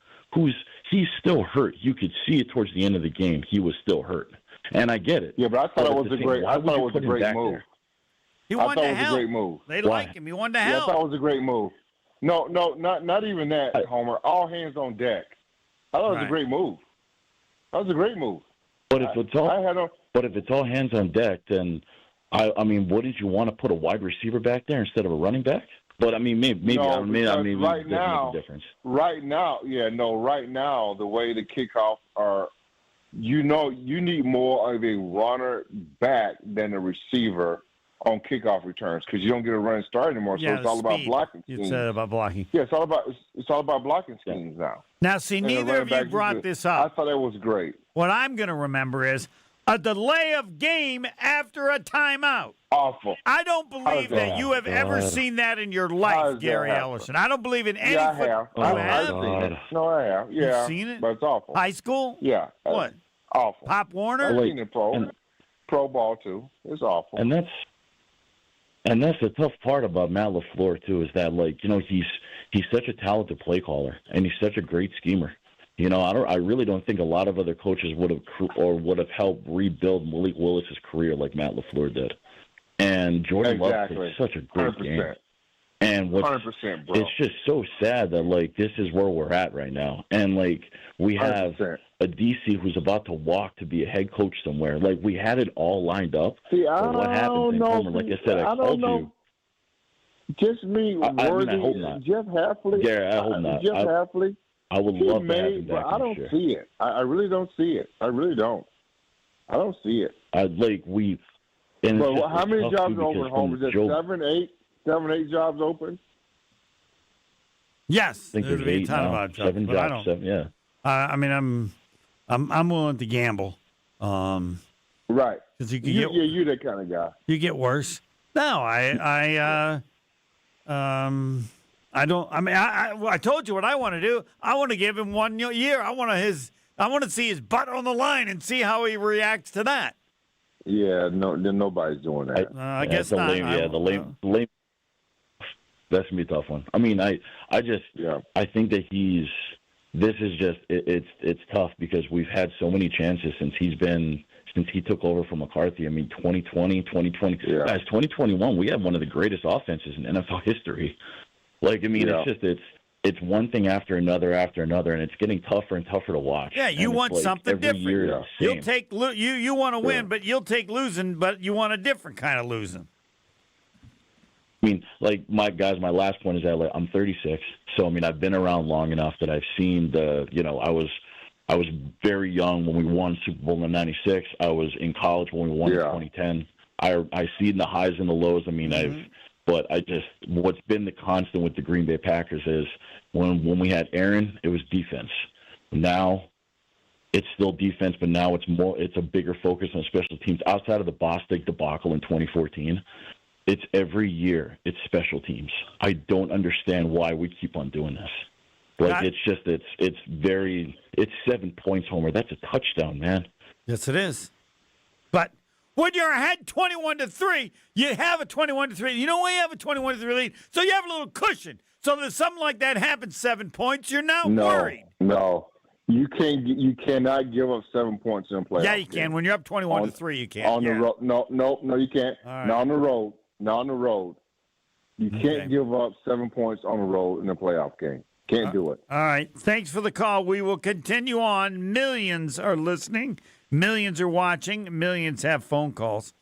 S8: he's still hurt. You could see it towards the end of the game. He was still hurt. And I get it.
S7: Yeah, but I thought it was a great move.
S3: He wanted to help.
S7: A great move.
S3: They like him. He wanted to help.
S7: I thought it was a great move. No, not even that, Homer. All hands on deck. I thought it was a great move. That was a great move.
S8: But if it's all hands on deck, then I mean, wouldn't you want to put a wide receiver back there instead of a running back? But I mean, maybe
S7: right now,
S8: make a difference.
S7: Right now, the way the kickoffs are, you need more of a runner back than a receiver on kickoff returns because you don't get a running start anymore. So it's all about blocking schemes.
S3: You said about blocking.
S7: Yeah, it's all about blocking schemes now.
S3: Now, see, neither of you brought this up.
S7: I thought that was great.
S3: What I'm going to remember is a delay of game after a timeout.
S7: Awful.
S3: I don't believe that you have ever seen that in your life, Gary Ellison. I don't believe in any.
S7: Yeah, I have. I've seen it. No, I have. Yeah.
S3: You've seen it?
S7: But it's awful.
S3: High school?
S7: Yeah.
S3: What?
S7: Awful.
S3: Pop Warner?
S7: I've seen it pro ball too. It's awful.
S8: And that's the tough part about Matt LaFleur too, is that, like, you know, he's such a talented play caller and he's such a great schemer. You know, I really don't think a lot of other coaches would have helped rebuild Malik Willis's career like Matt LaFleur did. And Jordan Love played such a great
S7: 100%.
S8: game. And
S7: 100%, bro.
S8: It's just so sad that, like, this is where we're at right now. And, like, we have
S7: 100%.
S8: a DC who's about to walk to be a head coach somewhere. Like, we had it all lined up.
S7: See,
S8: but what happened? Like I said, I called you.
S7: Just me, Worthy,
S8: I hope not.
S7: Jeff Halfley.
S8: Yeah, I hope not.
S7: Jeff Halfley.
S8: I would love to have him back.
S7: But I don't see it. I really don't see it. I really don't. I don't see it.
S8: But
S7: how many jobs are open, Homer? Is it 7, 8 jobs open?
S3: Yes.
S8: I think there's 8 now. 7 jobs. 7, yeah.
S3: I mean, I'm willing to gamble.
S7: Right.
S3: Because you
S7: you're that kind of guy.
S3: You get worse. No, I don't. I mean, I told you what I want to do. I want to give him 1 year. I want to see his butt on the line and see how he reacts to that.
S7: Yeah, no, nobody's doing that.
S3: I guess not.
S8: The lame. That's gonna be a tough one. I mean, I think that this is just it's tough because we've had so many chances since he took over from McCarthy. I mean, 2020, guys, 2021, we had one of the greatest offenses in NFL history. Like, I mean, it's one thing after another, and it's getting tougher and tougher to watch.
S3: Yeah, you want something different. You'll take you want to win, but you'll take losing, but you want a different kind of losing.
S8: I mean, like, my last point is that, like, I'm 36, so I mean, I've been around long enough that I've seen I was very young when we won Super Bowl in '96. I was in college when we won in 2010. I see the highs and the lows. I mean, what's been the constant with the Green Bay Packers is when we had Aaron, it was defense. Now it's still defense, but now it's a bigger focus on special teams. Outside of the Bostic debacle in 2014, it's every year it's special teams. I don't understand why we keep on doing this. Like, it's 7 points, Homer. That's a touchdown, man.
S3: Yes, it is. But when you're ahead 21-3, you have a 21-3. You know why you have a 21-3 lead? So you have a little cushion. So that something like that happens, 7 points, you're not worried.
S7: No, you cannot give up 7 points in a playoff.
S3: Yeah, you can. When you're up 21-3, you can.
S7: On the road, no, you can't.
S3: Right.
S7: Not on the road. You can't give up 7 points on the road in a playoff game. Can't do it.
S3: All right. Thanks for the call. We will continue on. Millions are listening. Millions are watching. Millions have phone calls.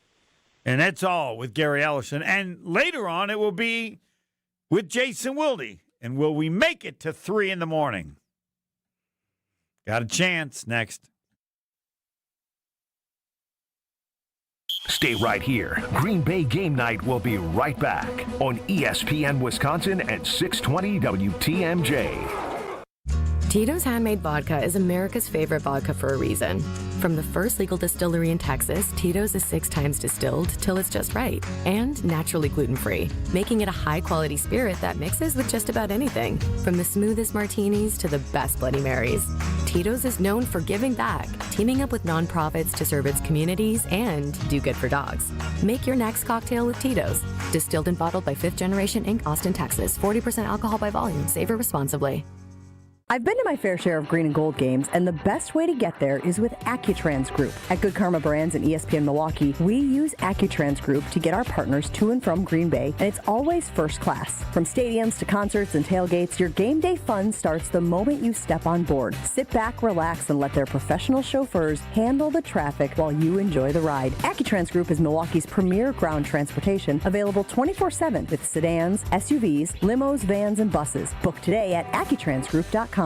S3: And that's all with Gary Ellison. And later on, it will be with Jason Wilde. And will we make it to 3 in the morning? Got a chance next.
S2: Stay right here. Green Bay Game Night will be right back on ESPN Wisconsin at 620 WTMJ.
S11: Tito's Handmade Vodka is America's favorite vodka for a reason. From the first legal distillery in Texas, Tito's is 6 times distilled till it's just right and naturally gluten-free, making it a high-quality spirit that mixes with just about anything, from the smoothest martinis to the best Bloody Marys. Tito's is known for giving back, teaming up with nonprofits to serve its communities and do good for dogs. Make your next cocktail with Tito's. Distilled and bottled by 5th Generation Inc., Austin, Texas. 40% alcohol by volume. Savor responsibly.
S14: I've been to my fair share of green and gold games, and the best way to get there is with AccuTrans Group. At Good Karma Brands and ESPN Milwaukee, we use AccuTrans Group to get our partners to and from Green Bay, and it's always first class. From stadiums to concerts and tailgates, your game day fun starts the moment you step on board. Sit back, relax, and let their professional chauffeurs handle the traffic while you enjoy the ride. AccuTrans Group is Milwaukee's premier ground transportation, available 24/7 with sedans, SUVs, limos, vans, and buses. Book today at AccuTransGroup.com.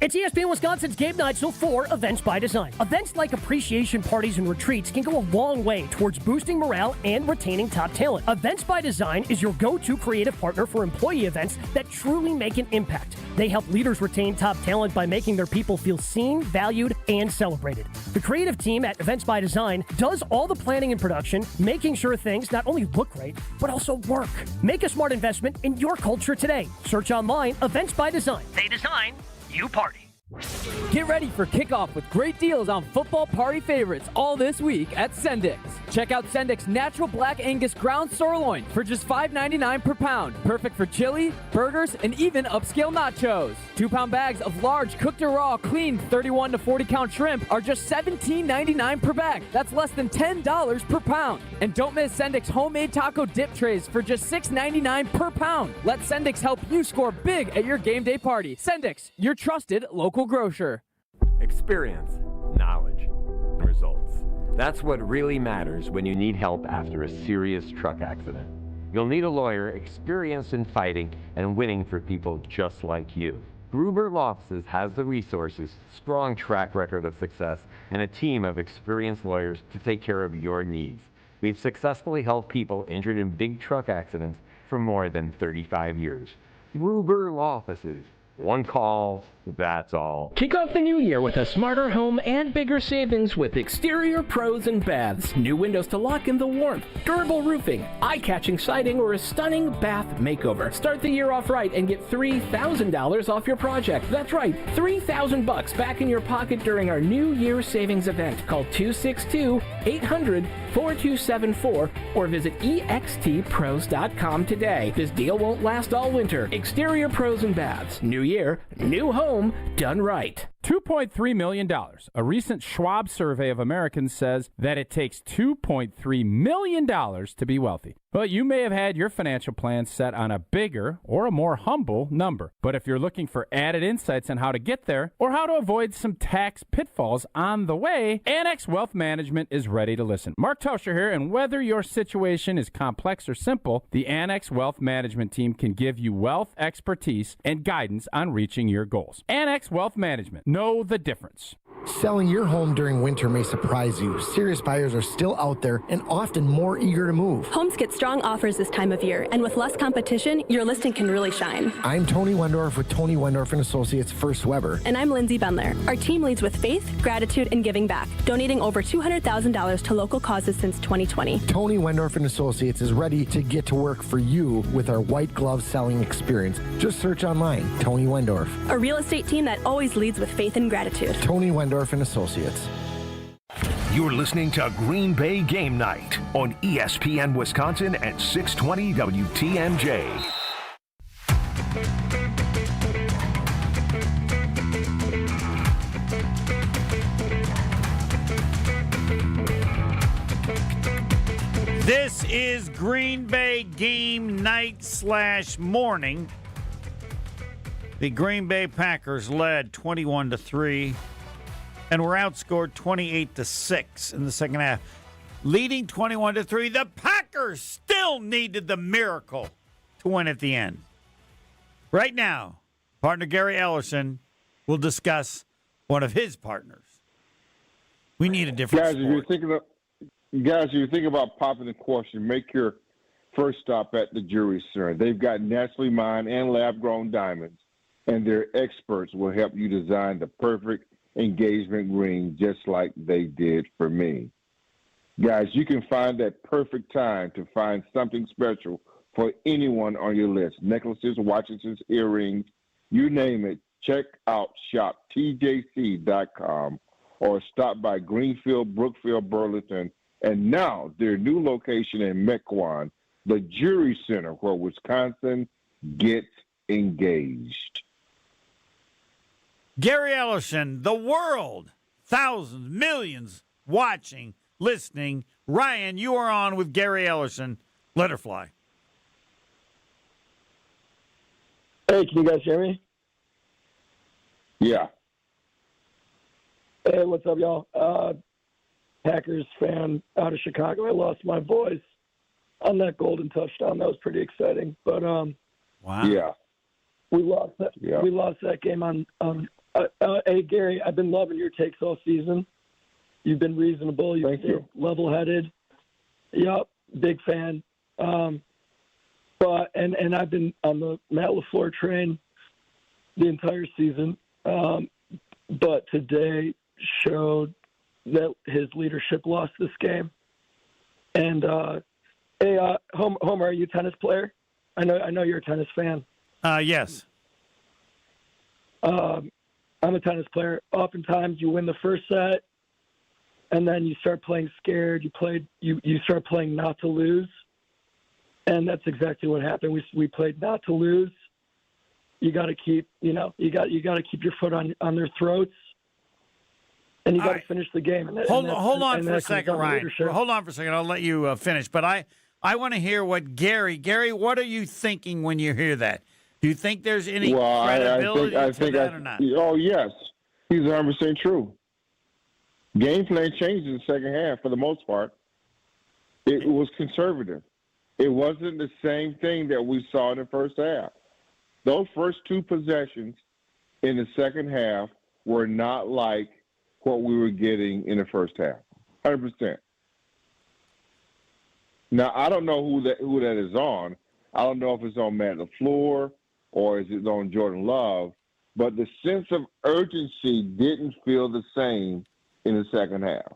S22: It's ESPN Wisconsin's Game Night, so for Events by Design. Events like appreciation parties and retreats can go a long way towards boosting morale and retaining top talent. Events by Design is your go-to creative partner for employee events that truly make an impact. They help leaders retain top talent by making their people feel seen, valued, and celebrated. The creative team at Events by Design does all the planning and production, making sure things not only look great, but also work. Make a smart investment in your culture today. Search online, Events by Design. They design, you party.
S18: Get ready for kickoff with great deals on football party favorites all this week at Sendik's. Check out Sendik's Natural Black Angus Ground Sirloin for just $5.99 per pound. Perfect for chili, burgers, and even upscale nachos. 2-pound bags of large cooked or raw clean 31 to 40 count shrimp are just $17.99 per bag. That's less than $10 per pound. And don't miss Sendik's homemade taco dip trays for just $6.99 per pound. Let Sendik's help you score big at your game day party. Sendik's, your trusted local grocer.
S19: Experience, knowledge, results. That's what really matters when you need help after a serious truck accident. You'll need a lawyer experienced in fighting and winning for people just like you. Gruber Law Offices has the resources, strong track record of success, and a team of experienced lawyers to take care of your needs. We've successfully helped people injured in big truck accidents for more than 35 years. Gruber Law Offices. One call, That's all.
S20: Kick off the new year with a smarter home and bigger savings with Exterior Pros and Baths. New windows to lock in the warmth, durable roofing, eye-catching siding, or a stunning bath makeover. Start the year off right and get $3,000 off your project. That's right, $3,000 back in your pocket during our New Year savings event. Call 262-800-4274 or visit extpros.com today. This deal won't last all winter. Exterior Pros and Baths. New year, new home, done right.
S21: $2.3 million. A recent Schwab survey of Americans says that it takes $2.3 million to be wealthy. Well, you may have had your financial plan set on a bigger or a more humble number. But if you're looking for added insights on how to get there or how to avoid some tax pitfalls on the way, Annex Wealth Management is ready to listen. Mark Toscher here, and whether your situation is complex or simple, the Annex Wealth Management team can give you wealth expertise and guidance on reaching your goals. Annex Wealth Management. Know the difference.
S23: Selling your home during winter may surprise you. Serious buyers are still out there and often more eager to move.
S24: Homes get strong offers this time of year, and with less competition, your listing can really shine.
S23: I'm Tony Wendorf with Tony Wendorf & Associates First Weber.
S24: And I'm Lindsay Bendler. Our team leads with faith, gratitude, and giving back, donating over $200,000 to local causes since 2020.
S23: Tony Wendorf & Associates is ready to get to work for you with our white glove selling experience. Just search online, Tony Wendorf.
S24: A real estate team that always leads with faith and gratitude.
S23: Tony Wendorf & Associates.
S2: You're listening to Green Bay Game Night on ESPN Wisconsin at 620 WTMJ.
S3: This is Green Bay Game Night / morning. The Green Bay Packers led 21-3 and were outscored 28-6 in the second half. Leading 21-3, the Packers still needed the miracle to win at the end. Right now, partner Gary Ellerson will discuss one of his partners. We need a different
S7: Guys,
S3: sport.
S7: if you're thinking about popping the question, make your first stop at the Jewelry Center. They've got naturally mined and lab-grown diamonds, and their experts will help you design the perfect engagement ring just like they did for me. Guys, you can find that perfect time to find something special for anyone on your list. Necklaces, watches, earrings, you name it. Check out shoptjc.com or stop by Greenfield, Brookfield, Burlington, and now their new location in Mequon, the Jewelry Center, where Wisconsin gets engaged.
S3: Gary Ellerson, the world, thousands, millions watching, listening. Ryan, you are on with Gary Ellerson. Let her fly.
S25: Hey, can you guys hear me?
S7: Yeah.
S25: Hey, what's up, y'all? Packers fan out of Chicago. I lost my voice on that golden touchdown. That was pretty exciting. But
S3: wow.
S7: Yeah.
S25: We lost that.
S7: Yeah.
S25: We lost that game on. Hey, Gary, I've been loving your takes all season. You've been reasonable. You've been level-headed. Yep, big fan. But I've been on the Matt LaFleur train the entire season. But today showed that his leadership lost this game. And hey, Homer, are you a tennis player? I know you're a tennis fan.
S3: Yes.
S25: I'm a tennis player. Oftentimes you win the first set, and then you start playing scared. You start playing not to lose, and that's exactly what happened. We played not to lose. You got to keep you got to keep your foot on their throats, and you got to finish the game. And
S3: Hold on for a second, Ryan. Hold on for a second. I'll let you finish, but I want to hear what Gary. What are you thinking when you hear that? Do you think there's any credibility to that or not?
S7: Oh, yes. He's 100% true. Game plan changed in the second half for the most part. It was conservative. It wasn't the same thing that we saw in the first half. Those first two possessions in the second half were not like what we were getting in the first half. 100%. Now, I don't know who that is on. I don't know if it's on Matt LaFleur or is it on Jordan Love, but the sense of urgency didn't feel the same in the second half.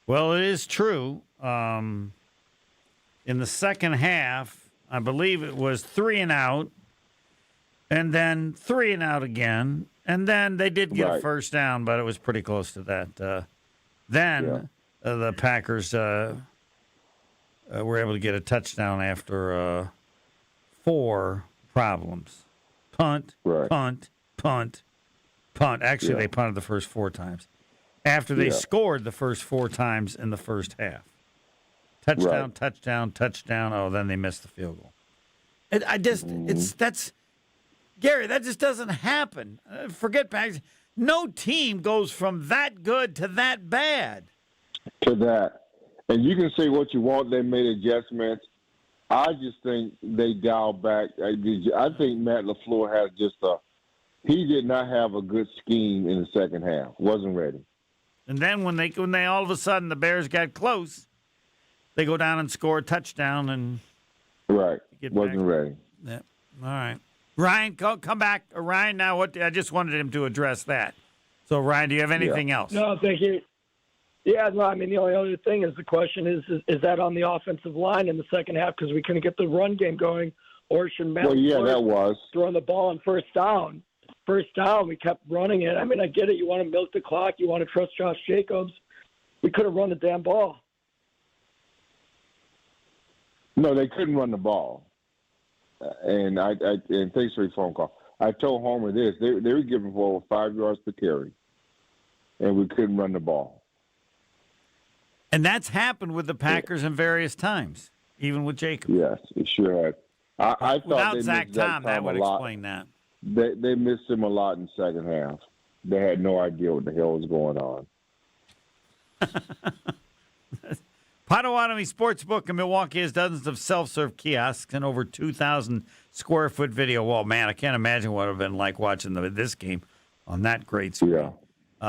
S3: Well, it is true. In the second half, I believe it was 3 and out, and then 3 and out again, and then they did get a first down, but it was pretty close to that. Then the Packers were able to get a touchdown after 4 problems. Punt, punt, punt, punt. Actually, they punted the first 4 times. After they scored the first 4 times in the first half. Touchdown, touchdown, touchdown. Oh, then they missed the field goal. Gary, that just doesn't happen. Forget Packers. No team goes from that good to that bad.
S7: To that. And you can say what you want. They made adjustments. I just think they dialed back. I think Matt LaFleur has he did not have a good scheme in the second half. Wasn't ready.
S3: And then when they all of a sudden the Bears got close, they go down and score a touchdown and
S7: wasn't ready.
S3: Yeah. All right. Ryan, come back. Ryan, now what? I just wanted him to address that. So, Ryan, do you have anything else?
S25: No, thank you. Yeah, no, I mean, the only other thing is the question is that on the offensive line in the second half because we couldn't get the run game going, or should Matt
S7: that was
S25: throwing the ball on first down? First down, we kept running it. I mean, I get it. You want to milk the clock. You want to trust Josh Jacobs. We could have run the damn ball.
S7: No, they couldn't run the ball. And thanks for your phone call. I told Homer this. They were giving for over 5 yards per carry, and we couldn't run the ball.
S3: And that's happened with the Packers in various times, even with Jacobs.
S7: Yes, it sure has. I thought
S3: without Zach Tom, that would explain that.
S7: They missed him a lot in the second half. They had no idea what the hell was going on.
S3: Potawatomi Sportsbook in Milwaukee has dozens of self-serve kiosks and over 2,000 square foot video wall. Man, I can't imagine what it would have been like watching this game on that great screen. Yeah.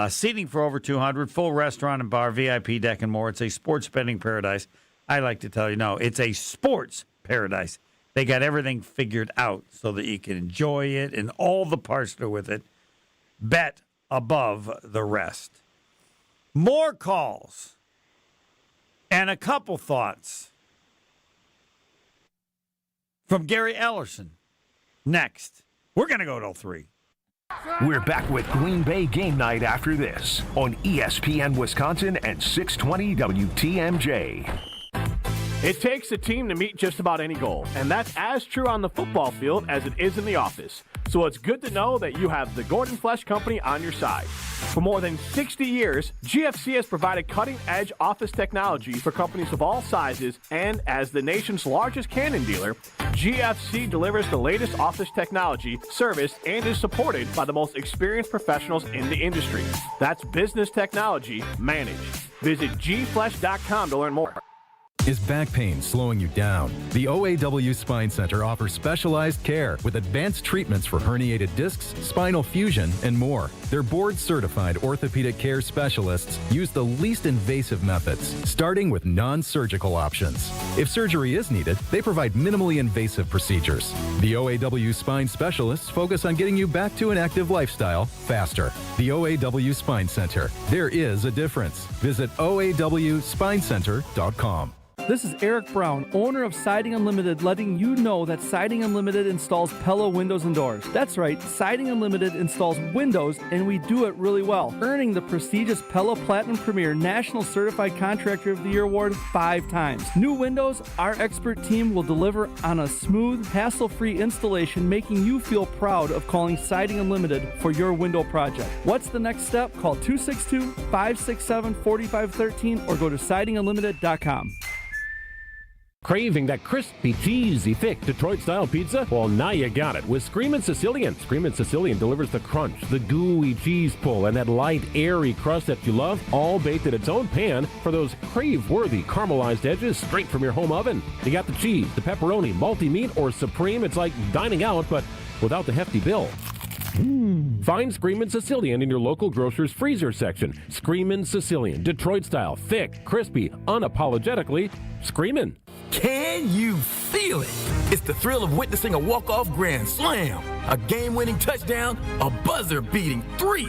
S3: Seating for over 200, full restaurant and bar, VIP deck, and more. It's a sports betting paradise. I like to tell you, no, it's a sports paradise. They got everything figured out so that you can enjoy it and all the parts that are with it. Bet above the rest. More calls and a couple thoughts from Gary Ellerson. Next. We're going to go till 3.
S2: We're back with Green Bay Game Night after this on ESPN Wisconsin and 620 WTMJ.
S1: It takes a team to meet just about any goal, and that's as true on the football field as it is in the office. So it's good to know that you have the Gordon Flesh Company on your side. For more than 60 years, GFC has provided cutting-edge office technology for companies of all sizes, and as the nation's largest Canon dealer, GFC delivers the latest office technology, service, and is supported by the most experienced professionals in the industry. That's business technology managed. Visit gflesh.com to learn more.
S5: Is back pain slowing you down? The OAW Spine Center offers specialized care with advanced treatments for herniated discs, spinal fusion, and more. Their board-certified orthopedic care specialists use the least invasive methods, starting with non-surgical options. If surgery is needed, they provide minimally invasive procedures. The OAW Spine specialists focus on getting you back to an active lifestyle faster. The OAW Spine Center. There is a difference. Visit OAWSpineCenter.com.
S15: This is Eric Brown, owner of Siding Unlimited, letting you know that Siding Unlimited installs Pella windows and doors. That's right, Siding Unlimited installs windows, and we do it really well, earning the prestigious Pella Platinum Premier National Certified Contractor of the Year award 5 times. New windows, our expert team will deliver on a smooth, hassle-free installation, making you feel proud of calling Siding Unlimited for your window project. What's the next step? Call 262-567-4513 or go to sidingunlimited.com.
S4: Craving that crispy, cheesy, thick Detroit-style pizza? Well, now you got it with Screamin' Sicilian. Screamin' Sicilian delivers the crunch, the gooey cheese pull, and that light, airy crust that you love, all baked in its own pan for those crave-worthy caramelized edges straight from your home oven. You got the cheese, the pepperoni, multi-meat, or supreme. It's like dining out, but without the hefty bill. Find Screamin' Sicilian in your local grocer's freezer section. Screamin' Sicilian, Detroit-style, thick, crispy, unapologetically Screamin'.
S6: Can you feel it? It's the thrill of witnessing a walk-off grand slam, a game-winning touchdown, a buzzer-beating 3.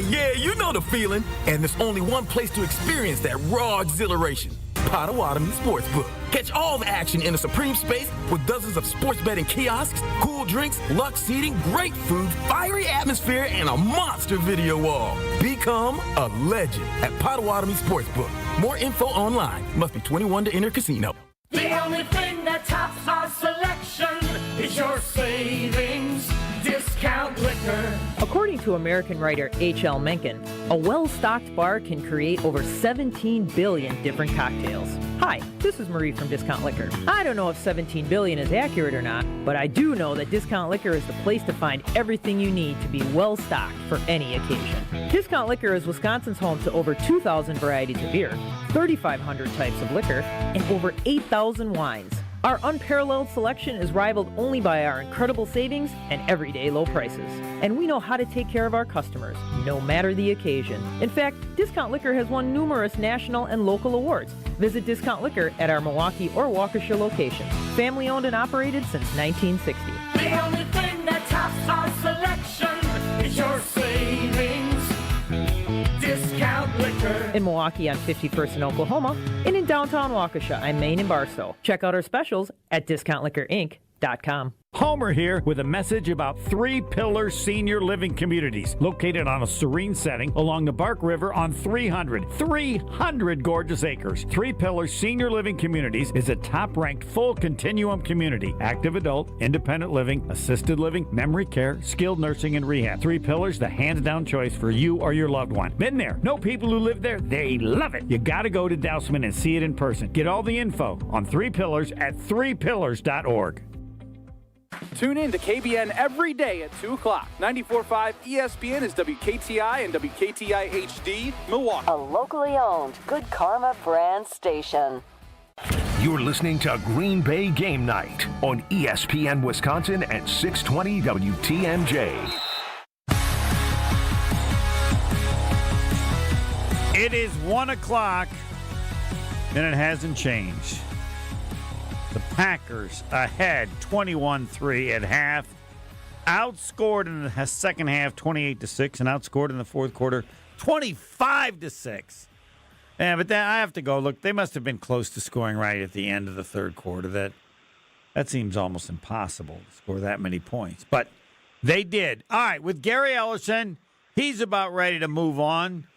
S6: Yeah, you know the feeling. And there's only one place to experience that raw exhilaration. Potawatomi Sportsbook. Catch all the action in a supreme space with dozens of sports betting kiosks, cool drinks, luxe seating, great food, fiery atmosphere, and a monster video wall. Become a legend at Potawatomi Sportsbook. More info online. Must be 21 to enter casino.
S10: The only thing that tops our selection is your savings discount liquor.
S12: According to American writer H.L. Mencken, a well-stocked bar can create over 17 billion different cocktails. Hi, this is Marie from Discount Liquor. I don't know if 17 billion is accurate or not, but I do know that Discount Liquor is the place to find everything you need to be well-stocked for any occasion. Discount Liquor is Wisconsin's home to over 2,000 varieties of beer, 3,500 types of liquor, and over 8,000 wines. Our unparalleled selection is rivaled only by our incredible savings and everyday low prices. And we know how to take care of our customers, no matter the occasion. In fact, Discount Liquor has won numerous national and local awards. Visit Discount Liquor at our Milwaukee or Waukesha locations. Family owned and operated since 1960.
S10: The only thing that tops our selection is your savings discount liquor.
S12: In Milwaukee on 51st in Oklahoma, and in downtown Waukesha on Main and Barstow. Check out our specials at discountliquorinc.com.
S3: Homer here with a message about Three Pillars Senior Living Communities, located on a serene setting along the Bark River on 300 gorgeous acres. Three Pillars Senior Living Communities is a top-ranked full continuum community. Active adult, independent living, assisted living, memory care, skilled nursing, and rehab. Three Pillars, the hands-down choice for you or your loved one. Been there. Know people who live there. They love it. You got to go to Dousman and see it in person. Get all the info on Three Pillars at threepillars.org.
S13: Tune in to KBN every day at 2 o'clock. 94.5 ESPN is WKTI and WKTI HD, Milwaukee.
S16: A locally owned Good Karma brand station.
S2: You're listening to Green Bay Game Night on ESPN Wisconsin at 620 WTMJ.
S3: It is 1 o'clock, and it hasn't changed. The Packers ahead 21-3 at half. Outscored in the second half 28-6 and outscored in the fourth quarter 25-6. Yeah, but then I have to go. Look, they must have been close to scoring right at the end of the third quarter. That seems almost impossible to score that many points. But they did. All right, with Gary Ellerson, he's about ready to move on.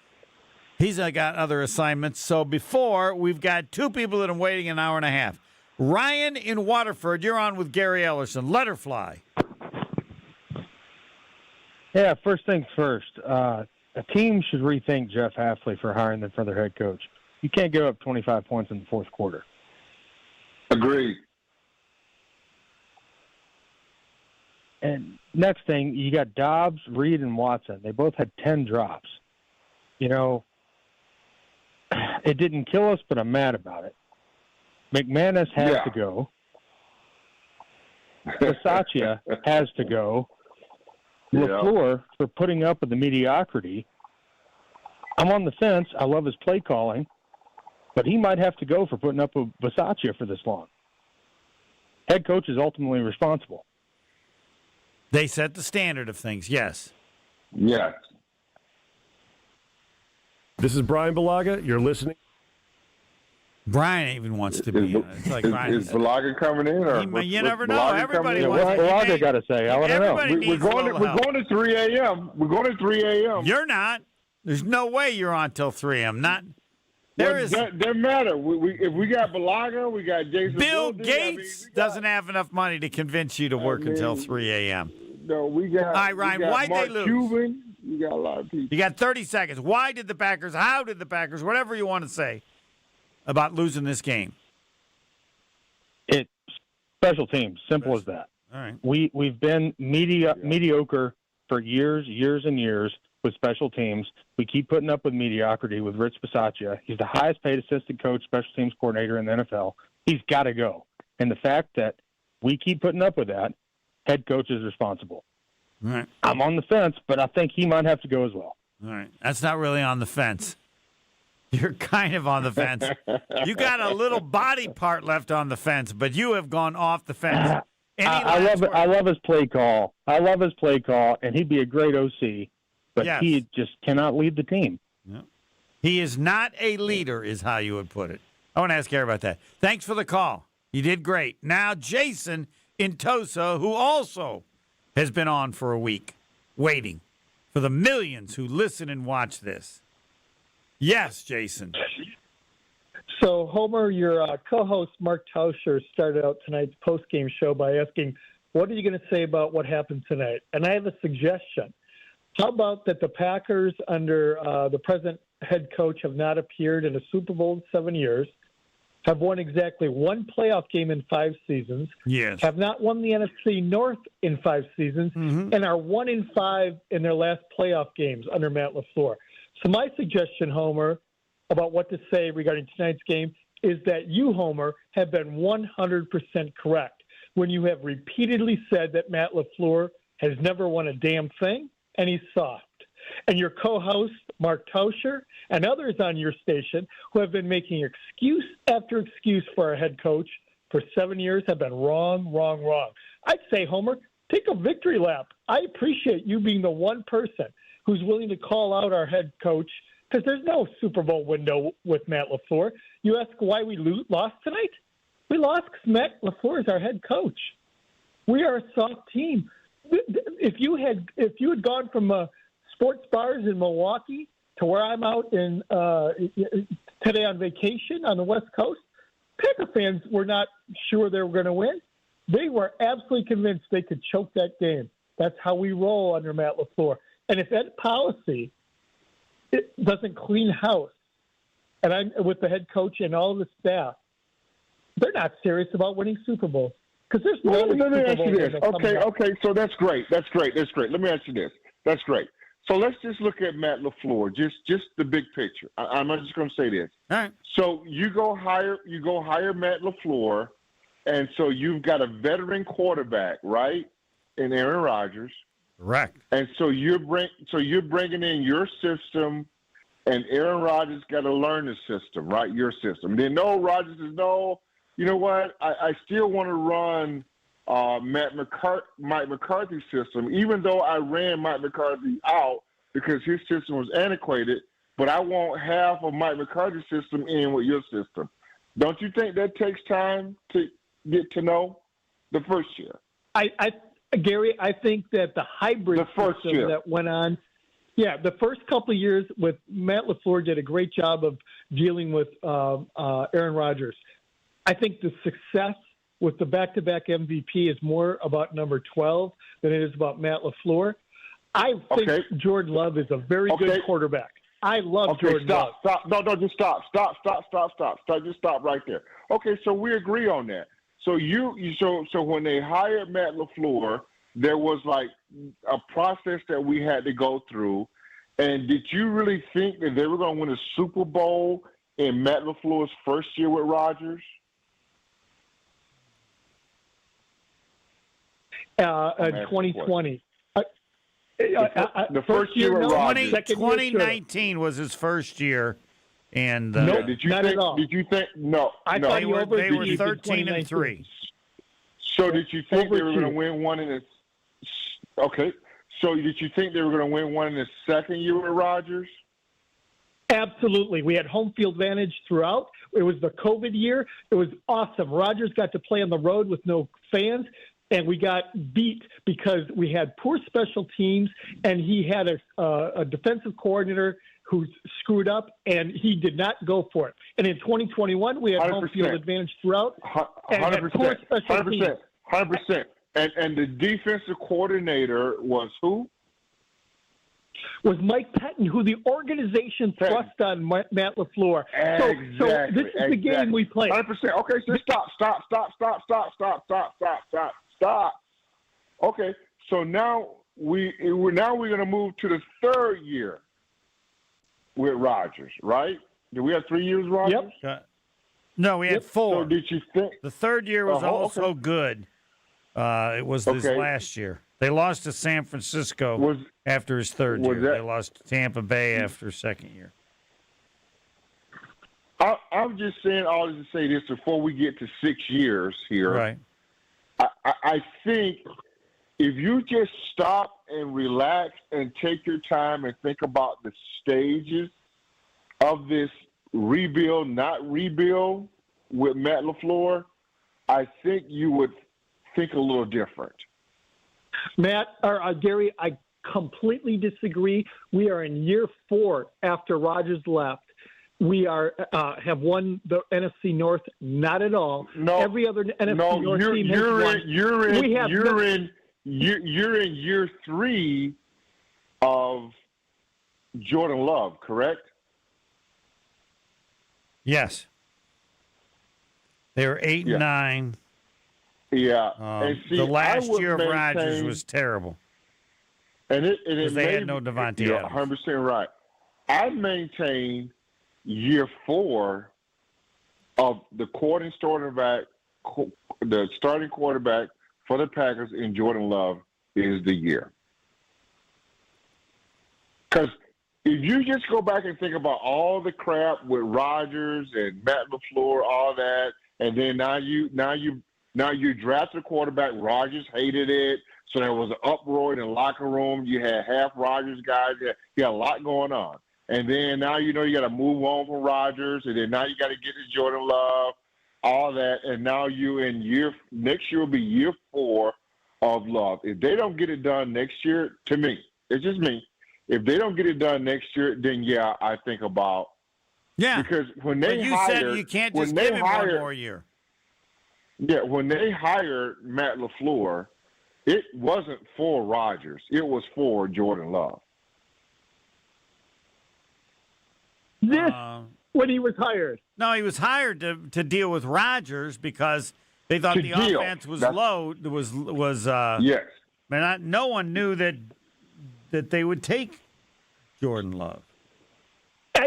S3: He's got other assignments. So before, we've got two people that are waiting an hour and a half. Ryan in Waterford, you're on with Gary Ellerson. Let her fly.
S26: Yeah, first things first. A team should rethink Jeff Hafley for hiring them for their head coach. You can't give up 25 points in the fourth quarter.
S7: Agreed.
S26: And next thing, you got Dobbs, Reed, and Watson. They both had 10 drops. You know, it didn't kill us, but I'm mad about it. McManus has to go. Bisaccia has to go. LaFleur for putting up with the mediocrity. I'm on the fence. I love his play calling, but he might have to go for putting up with Bisaccia for this long. Head coach is ultimately responsible.
S3: They set the standard of things, yes.
S7: Yes.
S4: This is Brian Balaga. You're listening.
S3: Brian even wants to be. It's like
S7: is Balaga coming in? Or
S3: you never know. Everybody wants.
S26: Balaga got to say. I want to know.
S7: We're going to 3 a.m. We're going to 3 a.m.
S3: You're not. There's no way you're on till 3 a.m. Not.
S7: Doesn't matter. If we got Balaga, we got Jason.
S3: Bill Gates doesn't have enough money to convince you to work until 3 a.m.
S7: No, we got.
S3: All right, Ryan. Why'd they lose?
S7: Cuban. You got a lot of people.
S3: You got 30 seconds. Why did the Packers? How did the Packers? Whatever you want to say about losing this game.
S26: It's special teams. Simple as that.
S3: All right.
S26: We've been mediocre for years and years with special teams. We keep putting up with mediocrity with Rich Bisaccia. He's the highest paid assistant coach, special teams coordinator in the NFL. He's got to go. And the fact that we keep putting up with that, head coach is responsible.
S3: All right.
S26: I'm on the fence, but I think he might have to go as well.
S3: All right. That's not really on the fence. You're kind of on the fence. You got a little body part left on the fence, but you have gone off the fence.
S26: I love his play call. I love his play call, and he'd be a great OC, but
S3: Yes.
S26: he just cannot lead the team.
S3: Yeah. He is not a leader, is how you would put it. I want to ask Gary about that. Thanks for the call. You did great. Now, Jason in Tosa, who also has been on for a week, waiting for the millions who listen and watch this. Yes, Jason.
S25: So, Homer, your co-host Mark Tauscher started out tonight's post-game show by asking, what are you going to say about what happened tonight? And I have a suggestion. How about that the Packers under the present head coach have not appeared in a Super Bowl in 7 years, have won exactly one playoff game in 5 seasons,
S3: yes,
S25: have not won the NFC North in 5 seasons, and are 1-5 in their last playoff games under Matt LaFleur. So my suggestion, Homer, about what to say regarding tonight's game is that you, Homer, have been 100% correct when you have repeatedly said that Matt LaFleur has never won a damn thing and he's soft. And your co-host, Mark Tauscher, and others on your station who have been making excuse after excuse for our head coach for 7 years have been wrong. I'd say, Homer, take a victory lap. I appreciate you being the one person who's willing to call out our head coach because there's no Super Bowl window with Matt LaFleur. You ask why we lost tonight? We lost because Matt LaFleur is our head coach. We are a soft team. If you had gone from sports bars in Milwaukee to where I'm out in today on vacation on the West Coast, Packer fans were not sure they were going to win. They were absolutely convinced they could choke that game. That's how we roll under Matt LaFleur. And if that policy it doesn't clean house, and I'm with the head coach and all the staff, they're not serious about winning Super Bowls because there's no.
S7: Let me ask you this. Okay. So that's great. Let me ask you this. That's great. So let's just look at Matt LaFleur, just the big picture. I'm not just going to say this.
S3: All right.
S7: So you go hire Matt LaFleur, and so you've got a veteran quarterback, right, in Aaron Rodgers.
S3: Correct.
S7: And so you're bringing in your system, and Aaron Rodgers got to learn the system, right? Your system. Then Rodgers says, no, you know what? I still want to run Mike McCarthy's system, even though I ran Mike McCarthy out because his system was antiquated, but I want half of Mike McCarthy's system in with your system. Don't you think that takes time to get to know the first year?
S25: Gary, I think that the hybrid system that went on, the first couple of years with Matt LaFleur did a great job of dealing with Aaron Rodgers. I think the success with the back-to-back MVP is more about number 12 than it is about Matt LaFleur. I think Jordan Love is a very good quarterback. I love Jordan Love.
S7: Just stop. Just stop right there. Okay, so we agree on that. So so when they hired Matt LaFleur, there was like a process that we had to go through. And did you really think that they were going to win a Super Bowl in Matt LaFleur's first year with Rodgers?
S25: 2020.
S7: The first year with Rodgers.
S3: 2019 was his first year. And
S7: did you
S25: not
S7: think,
S25: at all.
S7: Did you think no?
S25: They
S3: were 13-3.
S7: So did you think they were going to win one in the? Okay. So did you think they were going to win one in the second year with Rodgers?
S25: Absolutely. We had home field advantage throughout. It was the COVID year. It was awesome. Rodgers got to play on the road with no fans, and we got beat because we had poor special teams, and he had a defensive coordinator who screwed up, and he did not go for it. And in 2021, we had 100%. Home field advantage throughout, and 100%. Had poor special teams.
S7: 100%. And the defensive coordinator was who?
S25: Was Mike Pettin, who the organization thrust on Matt LaFleur. So this is the game we play.
S7: 100%. Okay, so stop. Okay, so now we're going to move to the third year with Rodgers, right? Did we have 3 years, Rodgers?
S3: Yep. No, we had 4.
S7: So did you think
S3: the third year was also good? It was this last year. They lost to San Francisco after his third year. They lost to Tampa Bay after his second year.
S7: I'm just saying all this to say this before we get to 6 years here.
S3: Right.
S7: I think if you just stop and relax and take your time and think about the stages of this rebuild, not rebuild with Matt LaFleur, I think you would think a little different.
S25: Matt, or Gary, I completely disagree. We are in year 4 after Rodgers left. We have won the NFC North. Not at all.
S7: No,
S25: every other NFC North team has won.
S7: You're in year 3 of Jordan Love, correct?
S3: Yes. They were 8 and 9.
S7: Yeah.
S3: And see, the last year of Rodgers was terrible.
S7: And
S3: they had no Devontae Adams.
S7: 100% right. I maintain year 4 of the starting quarterback for the Packers in Jordan Love is the year. Because if you just go back and think about all the crap with Rodgers and Matt LaFleur, all that, and then now you draft a quarterback. Rodgers hated it, so there was an uproar in the locker room. You had half Rodgers guys. You had a lot going on. And then now you got to move on from Rodgers, and then now you got to get to Jordan Love, all that. And now next year will be year 4 of Love. If they don't get it done next year, to me, it's just me. If they don't get it done next year, then I think about because when they
S3: said you can't just give him one more year.
S7: Yeah, when they hired Matt LaFleur, it wasn't for Rodgers. It was for Jordan Love.
S25: When he was hired.
S3: No, he was hired to deal with Rodgers because they thought the offense was low.
S7: Yes.
S3: No one knew that they would take Jordan Love.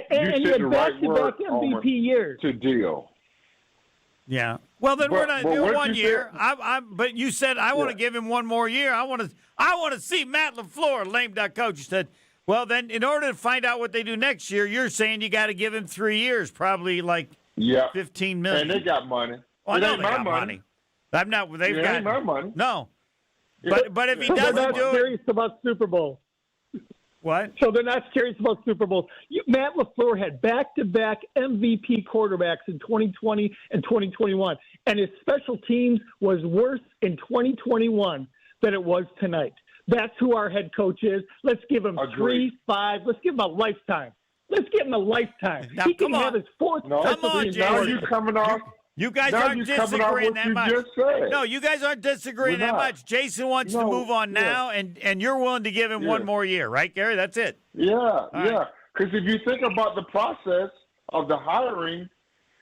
S25: And you had back-to-back MVP years.
S7: To deal.
S3: Yeah. Well, then we're not doing 1 year. But you said I want to give him one more year. I want to see Matt LaFleur, lame duck coach. You said, well, then in order to find out what they do next year, you're saying you got to give him 3 years, probably like $15 million.
S7: And they got money.
S3: Well, I know they got money. I'm not. They've got
S7: ain't my money.
S3: No. But if he doesn't
S25: they're not
S3: do
S25: serious about Super Bowl.
S3: What?
S25: So they're not serious about Super Bowls. Matt LaFleur had back-to-back MVP quarterbacks in 2020 and 2021, and his special teams was worse in 2021 than it was tonight. That's who our head coach is. Let's give him 3, 5. Let's give him a lifetime. Let's give him a lifetime.
S3: Now,
S25: he can have his 4th.
S3: Come on, Jason.
S7: Now you coming off.
S3: You guys aren't disagreeing that much. No, you guys aren't disagreeing that much. Jason wants to move on now, and you're willing to give him one more year, right, Gary? That's it.
S7: Yeah. Because if you think about the process of the hiring,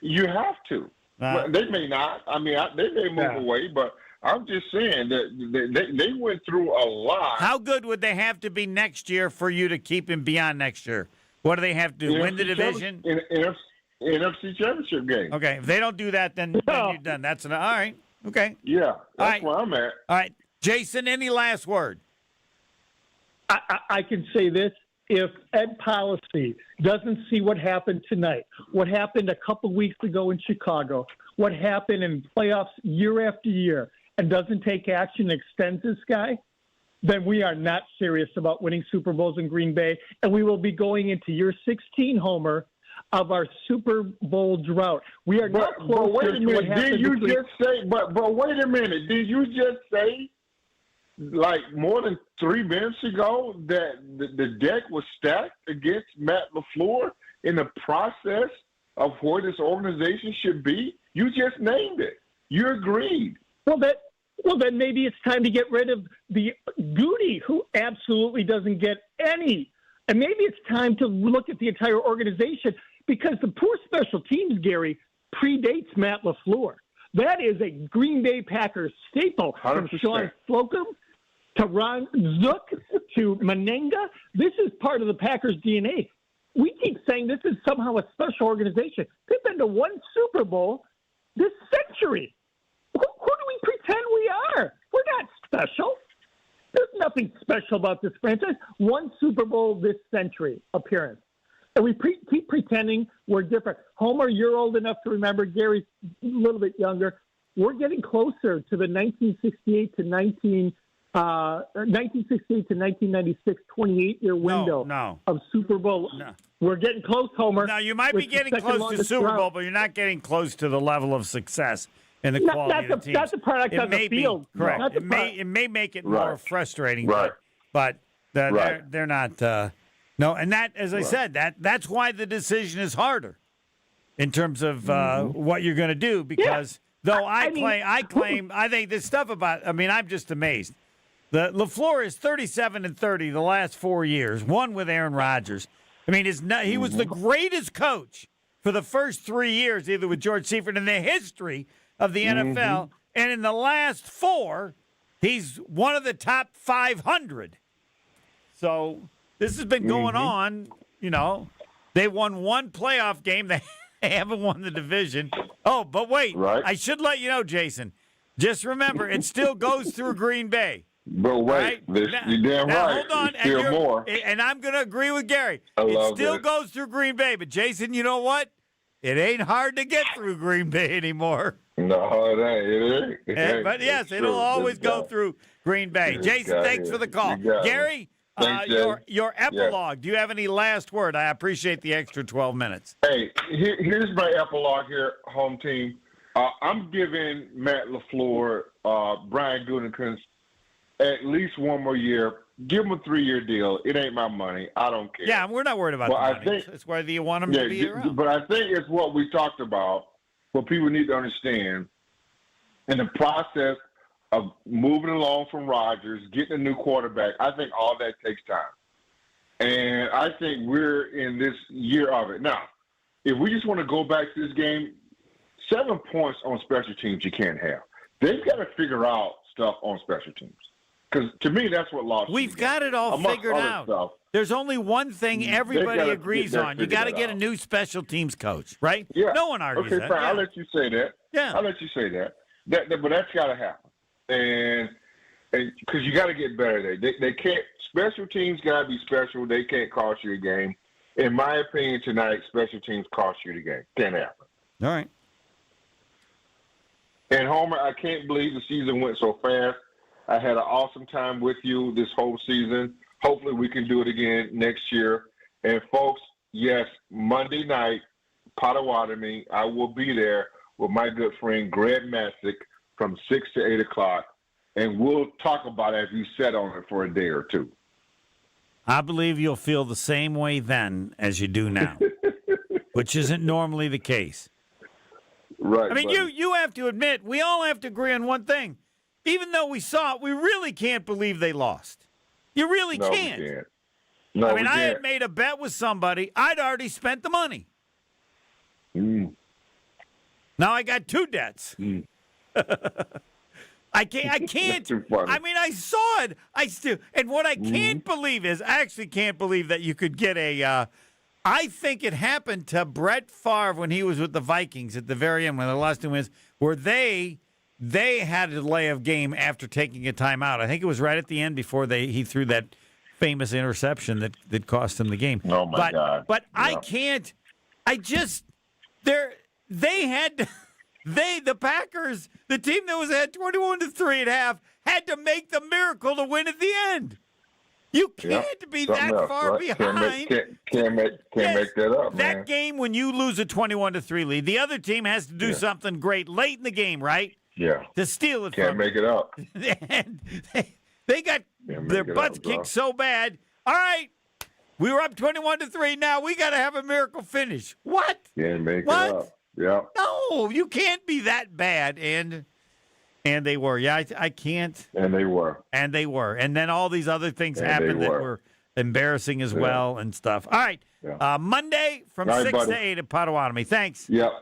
S7: you have to. Well, they may not. I mean, they may move away, but I'm just saying that they went through a lot.
S3: How good would they have to be next year for you to keep him beyond next year? What do they have to do? Win the division?
S7: NFC Championship game.
S3: Okay, if they don't do that, then you're done. All right. Okay.
S7: Yeah, that's where I'm at.
S3: All right, Jason. Any last word?
S25: I can say this: if Ed Policy doesn't see what happened tonight, what happened a couple weeks ago in Chicago, what happened in playoffs year after year, and doesn't take action, extends this guy, then we are not serious about winning Super Bowls in Green Bay, and we will be going into year 16, Homer, of our Super Bowl drought. We are not close.
S7: But wait a minute. Did you just say? But wait a minute. Did you just say, like more than 3 minutes ago, that the deck was stacked against Matt LaFleur in the process of where this organization should be? You just named it. You agreed.
S25: Well, then maybe it's time to get rid of the Goody, who absolutely doesn't get any. And maybe it's time to look at the entire organization, because the poor special teams, Gary, predates Matt LaFleur. That is a Green Bay Packers staple.
S7: 100%.
S25: From Sean Slocum to Ron Zook to Menenga. This is part of the Packers' DNA. We keep saying this is somehow a special organization. They've been to 1 Super Bowl this century. Who do we pretend we are? We're not special. There's nothing special about this franchise. 1 Super Bowl this century appearance. And we keep pretending we're different. Homer, you're old enough to remember. Gary's a little bit younger. We're getting closer to the 1968 to 1996 28-year window of Super Bowl.
S3: No.
S25: We're getting close, Homer.
S3: Now, you might be getting close to Super Bowl, but you're not getting close to the level of success and the quality of the teams.
S25: That's a product on the field.
S3: Correct. It may make it more frustrating,
S7: Right.
S3: but
S7: Right.
S3: they're not. No, and that, as I said, that's why the decision is harder in terms of what you're going to do. Because I think this stuff about. I mean, I'm just amazed. The LaFleur is 37-30 the last 4 years. One with Aaron Rodgers. I mean, he was the greatest coach for the first 3 years, either with George Seifert in the history of the NFL, and in the last 4, he's one of the top 500. So this has been going on. You know, they won one playoff game. They haven't won the division. Oh, but wait, I should let you know, Jason. Just remember, it still goes through Green Bay.
S7: But wait, you're damn
S3: now,
S7: right.
S3: Hold on,
S7: There's still more.
S3: And I'm going to agree with Gary.
S7: It
S3: still goes through Green Bay. But, Jason, you know what? It ain't hard to get through Green Bay anymore.
S7: No, it ain't. It ain't.
S3: But, yes, it'll always go through Green Bay. Jason, thanks for the call. Gary, your epilogue. Do you have any last word? I appreciate the extra 12 minutes.
S7: Hey, here's my epilogue here, home team. I'm giving Matt LaFleur, Brian Gutekunst, at least one more year. Give him a 3-year deal. It ain't my money. I don't care.
S3: Yeah, we're not worried about the money. That's why you want him to be around.
S7: But I think it's what we talked about, what people need to understand. In the process of moving along from Rodgers, getting a new quarterback, I think all that takes time. And I think we're in this year of it. Now, if we just want to go back to this game, 7 points on special teams you can't have. They've got to figure out stuff on special teams. Because to me, that's what lost.
S3: We've got it all figured out.
S7: Stuff.
S3: There's only one thing everybody agrees on. You got to get a new special teams coach, right?
S7: Yeah.
S3: No one argues
S7: that.
S3: that.
S7: Fine.
S3: Yeah.
S7: I'll let you say that.
S3: Yeah.
S7: I'll let you say that. But that's got to happen. And because you got to get better there. They can't. Special teams got to be special. They can't cost you a game. In my opinion, tonight, special teams cost you the game. Can't happen.
S3: All right.
S7: And Homer, I can't believe the season went so fast. I had an awesome time with you this whole season. Hopefully we can do it again next year. And, folks, yes, Monday night, Potawatomi, I will be there with my good friend Greg Masick from 6 to 8 o'clock, and we'll talk about it as you set on it for a day or two.
S3: I believe you'll feel the same way then as you do now, which isn't normally the case.
S7: Right.
S3: I mean, you have to admit, we all have to agree on one thing. Even though we saw it, we really can't believe they lost. You really can't.
S7: We can't. No,
S3: I mean, I
S7: can't.
S3: had made a bet with somebody. I'd already spent the money. Now I got 2 debts. I can't. I mean, I saw it. And what I can't believe is, I actually can't believe that you could get a. I think it happened to Brett Favre when he was with the Vikings at the very end when they lost to him, where they had a delay of game after taking a timeout. I think it was right at the end before he threw that famous interception that cost him the game.
S7: Oh my God!
S3: But yeah. I can't. The Packers, the team that was at 21-3 at half, had to make the miracle to win at the end. You can't be that far behind.
S7: Can't make that up, man.
S3: That game when you lose a 21-3 lead, the other team has to do something great late in the game, right?
S7: Yeah.
S3: To steal it
S7: Can't
S3: from
S7: make it up.
S3: And they got their butts kicked so bad. All right, we were up 21-3. Now we got to have a miracle finish. What?
S7: Can't make it up. Yeah.
S3: No, you can't be that bad. And they were. Yeah, I can't.
S7: And they were.
S3: And then all these other things happened that were embarrassing as well and stuff. All right. Yeah. Monday from 6 to 8 at Potawatomi. Thanks.
S7: Yep.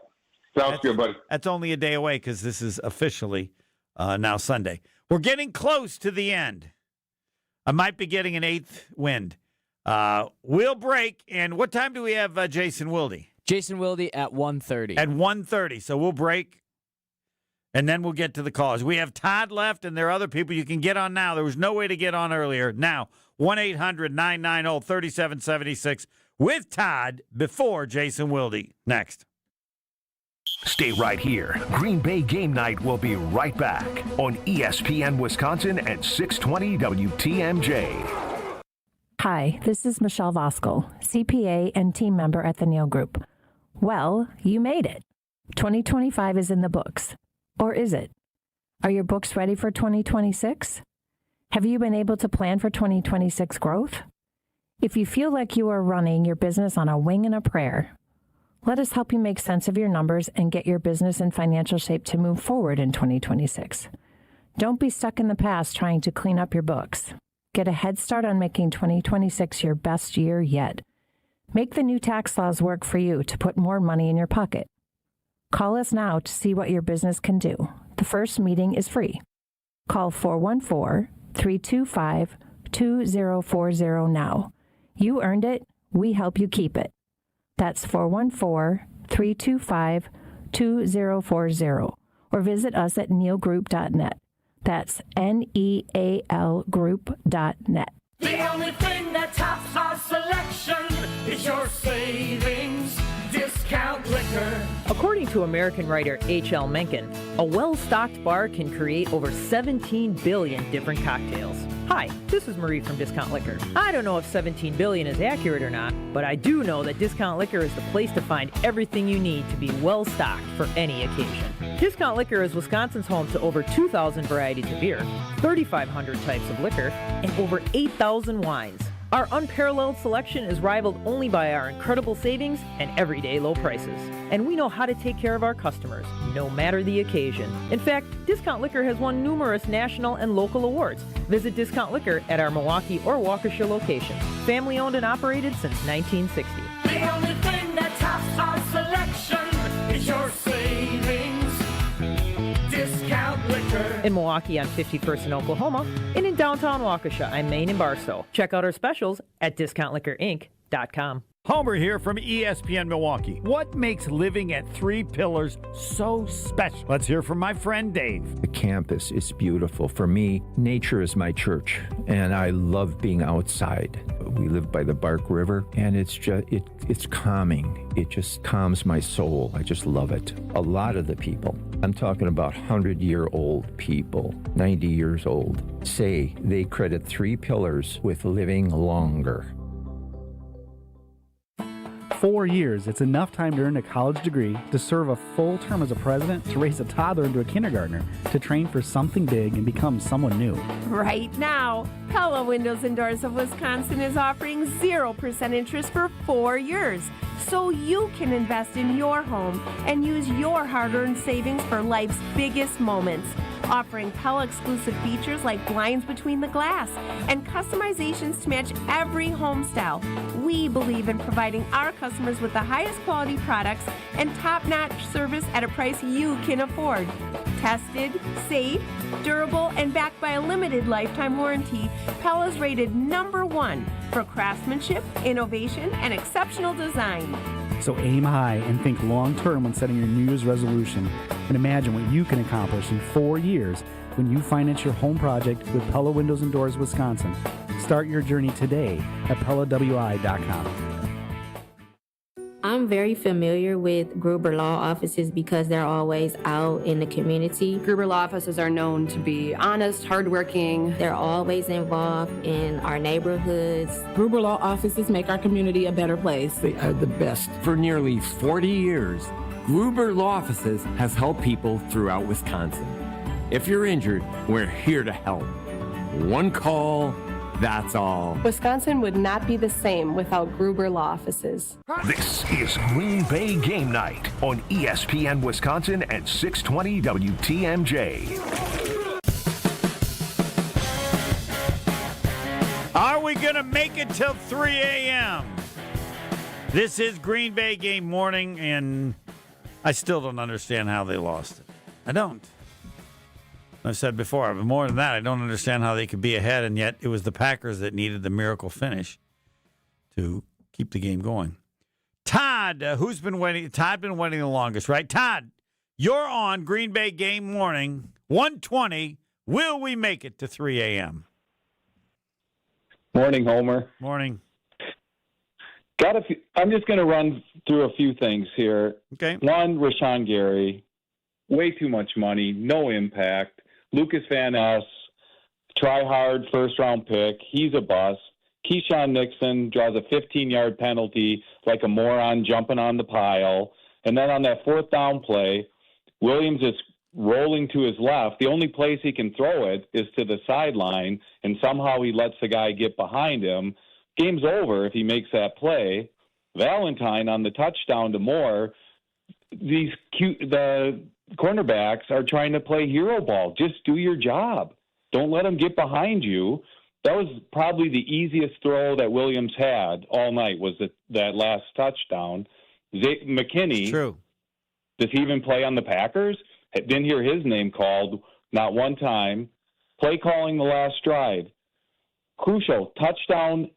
S7: Sounds good, buddy.
S3: That's only a day away because this is officially now Sunday. We're getting close to the end. I might be getting an 8th wind. We'll break. And what time do we have Jason Wilde?
S18: Jason Wilde at 1:30.
S3: At 1:30. So we'll break. And then we'll get to the calls. We have Todd left, and there are other people you can get on now. There was no way to get on earlier. Now, 1-800-990-3776 with Todd before Jason Wilde. Next.
S2: Stay right here. Green Bay Game Night will be right back on ESPN Wisconsin at 620 WTMJ.
S8: Hi, this is Michelle Voskel, CPA and team member at the Neal Group. Well, you made it. 2025 is in the books. Or is it? Are your books ready for 2026? Have you been able to plan for 2026 growth? If you feel like you are running your business on a wing and a prayer, let us help you make sense of your numbers and get your business in financial shape to move forward in 2026. Don't be stuck in the past trying to clean up your books. Get a head start on making 2026 your best year yet. Make the new tax laws work for you to put more money in your pocket. Call us now to see what your business can do. The first meeting is free. Call 414-325-2040 now. You earned it. We help you keep it. That's 414-325-2040. Or visit us at nealgroup.net. That's NEAL group.net.
S10: The only thing that tops our selection is your savings discount liquor.
S12: According to American writer H.L. Mencken, a well-stocked bar can create over 17 billion different cocktails. Hi, this is Marie from Discount Liquor. I don't know if 17 billion is accurate or not, but I do know that Discount Liquor is the place to find everything you need to be well-stocked for any occasion. Discount Liquor is Wisconsin's home to over 2,000 varieties of beer, 3,500 types of liquor, and over 8,000 wines. Our unparalleled selection is rivaled only by our incredible savings and everyday low prices. And we know how to take care of our customers, no matter the occasion. In fact, Discount Liquor has won numerous national and local awards. Visit Discount Liquor at our Milwaukee or Waukesha locations. Family owned and operated since 1960.
S10: The only thing that tops our selection is your savings discount liquor.
S12: In Milwaukee on 51st in Oklahoma, and in downtown Waukesha on Main and Barstow. Check out our specials at discountliquorinc.com.
S3: Homer here from ESPN Milwaukee. What makes living at Three Pillars so special? Let's hear from my friend Dave.
S9: The campus is beautiful. For me, nature is my church, and I love being outside. We live by the Bark River, and it's just it's calming. It just calms my soul. I just love it. A lot of the people, I'm talking about 100-year-old people, 90 years old, say they credit Three Pillars with living longer.
S15: 4 years, it's enough time to earn a college degree, to serve a full term as a president, to raise a toddler into a kindergartner, to train for something big and become someone new.
S11: Right now, Pella Windows and Doors of Wisconsin is offering 0% interest for 4 years, so you can invest in your home and use your hard-earned savings for life's biggest moments. Offering Pella exclusive features like blinds between the glass and customizations to match every home style. We believe in providing our customers with the highest quality products and top-notch service at a price you can afford. Tested, safe, durable, and backed by a limited lifetime warranty, Pella is rated #1 for craftsmanship, innovation, and exceptional design.
S15: So aim high and think long-term when setting your New Year's resolution. And imagine what you can accomplish in 4 years when you finance your home project with Pella Windows and Doors Wisconsin. Start your journey today at PellaWI.com.
S14: I'm very familiar with Gruber Law Offices because they're always out in the community.
S17: Gruber Law Offices are known to be honest, hardworking.
S14: They're always involved in our neighborhoods.
S22: Gruber Law Offices make our community a better place.
S19: They are the best. For nearly 40 years, Gruber Law Offices has helped people throughout Wisconsin. If you're injured, we're here to help. One call, that's all.
S17: Wisconsin would not be the same without Gruber Law Offices.
S2: This is Green Bay Game Night on ESPN Wisconsin at 620 WTMJ.
S3: Are we going to make it till 3 a.m.? This is Green Bay game morning, and I still don't understand how they lost it. I don't. I've said before, but more than that, I don't understand how they could be ahead, and yet it was the Packers that needed the miracle finish to keep the game going. Todd, who's been waiting? Todd been waiting the longest, right? Todd, you're on Green Bay game morning, 1:20. Will we make it to 3 a.m.?
S27: Morning, Homer.
S3: Morning.
S1: I'm just going to run through a few things here.
S3: Okay.
S1: One, Rashawn Gary, way too much money, no impact. Lucas Van Ness, try hard, first-round pick. He's a bust. Keyshawn Nixon draws a 15-yard penalty like a moron jumping on the pile. And then on that fourth down play, Williams is rolling to his left. The only place he can throw it is to the sideline, and somehow he lets the guy get behind him. Game's over if he makes that play. Valentine on the touchdown to Moore, the cornerbacks are trying to play hero ball. Just do your job. Don't let them get behind you. That was probably the easiest throw that Williams had all night, was that last touchdown. McKinney,
S3: true.
S1: Does he even play on the Packers? Didn't hear his name called, not one time. Play calling the last drive. Crucial. Touchdown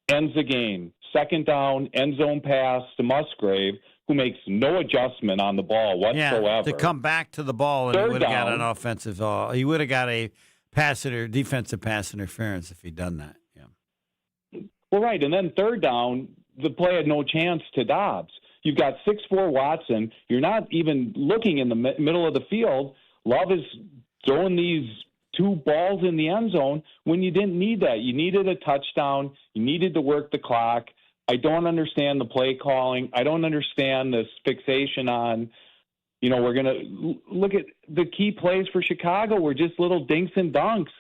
S1: ends the game. Second down, end zone pass to Musgrave, who makes no adjustment on the ball whatsoever.
S3: Yeah, to come back to the ball, and he would have got an offensive. He would have got a defensive pass interference if he'd done that. Yeah.
S1: Well, right, and then third down, the play had no chance to Dobbs. You've got 6'4" Watson. You're not even looking in the middle of the field. Love is throwing these two balls in the end zone when you didn't need that. You needed a touchdown. You needed to work the clock. I don't understand the play calling. I don't understand this fixation on, we're going to look at the key plays for Chicago were just little dinks and dunks.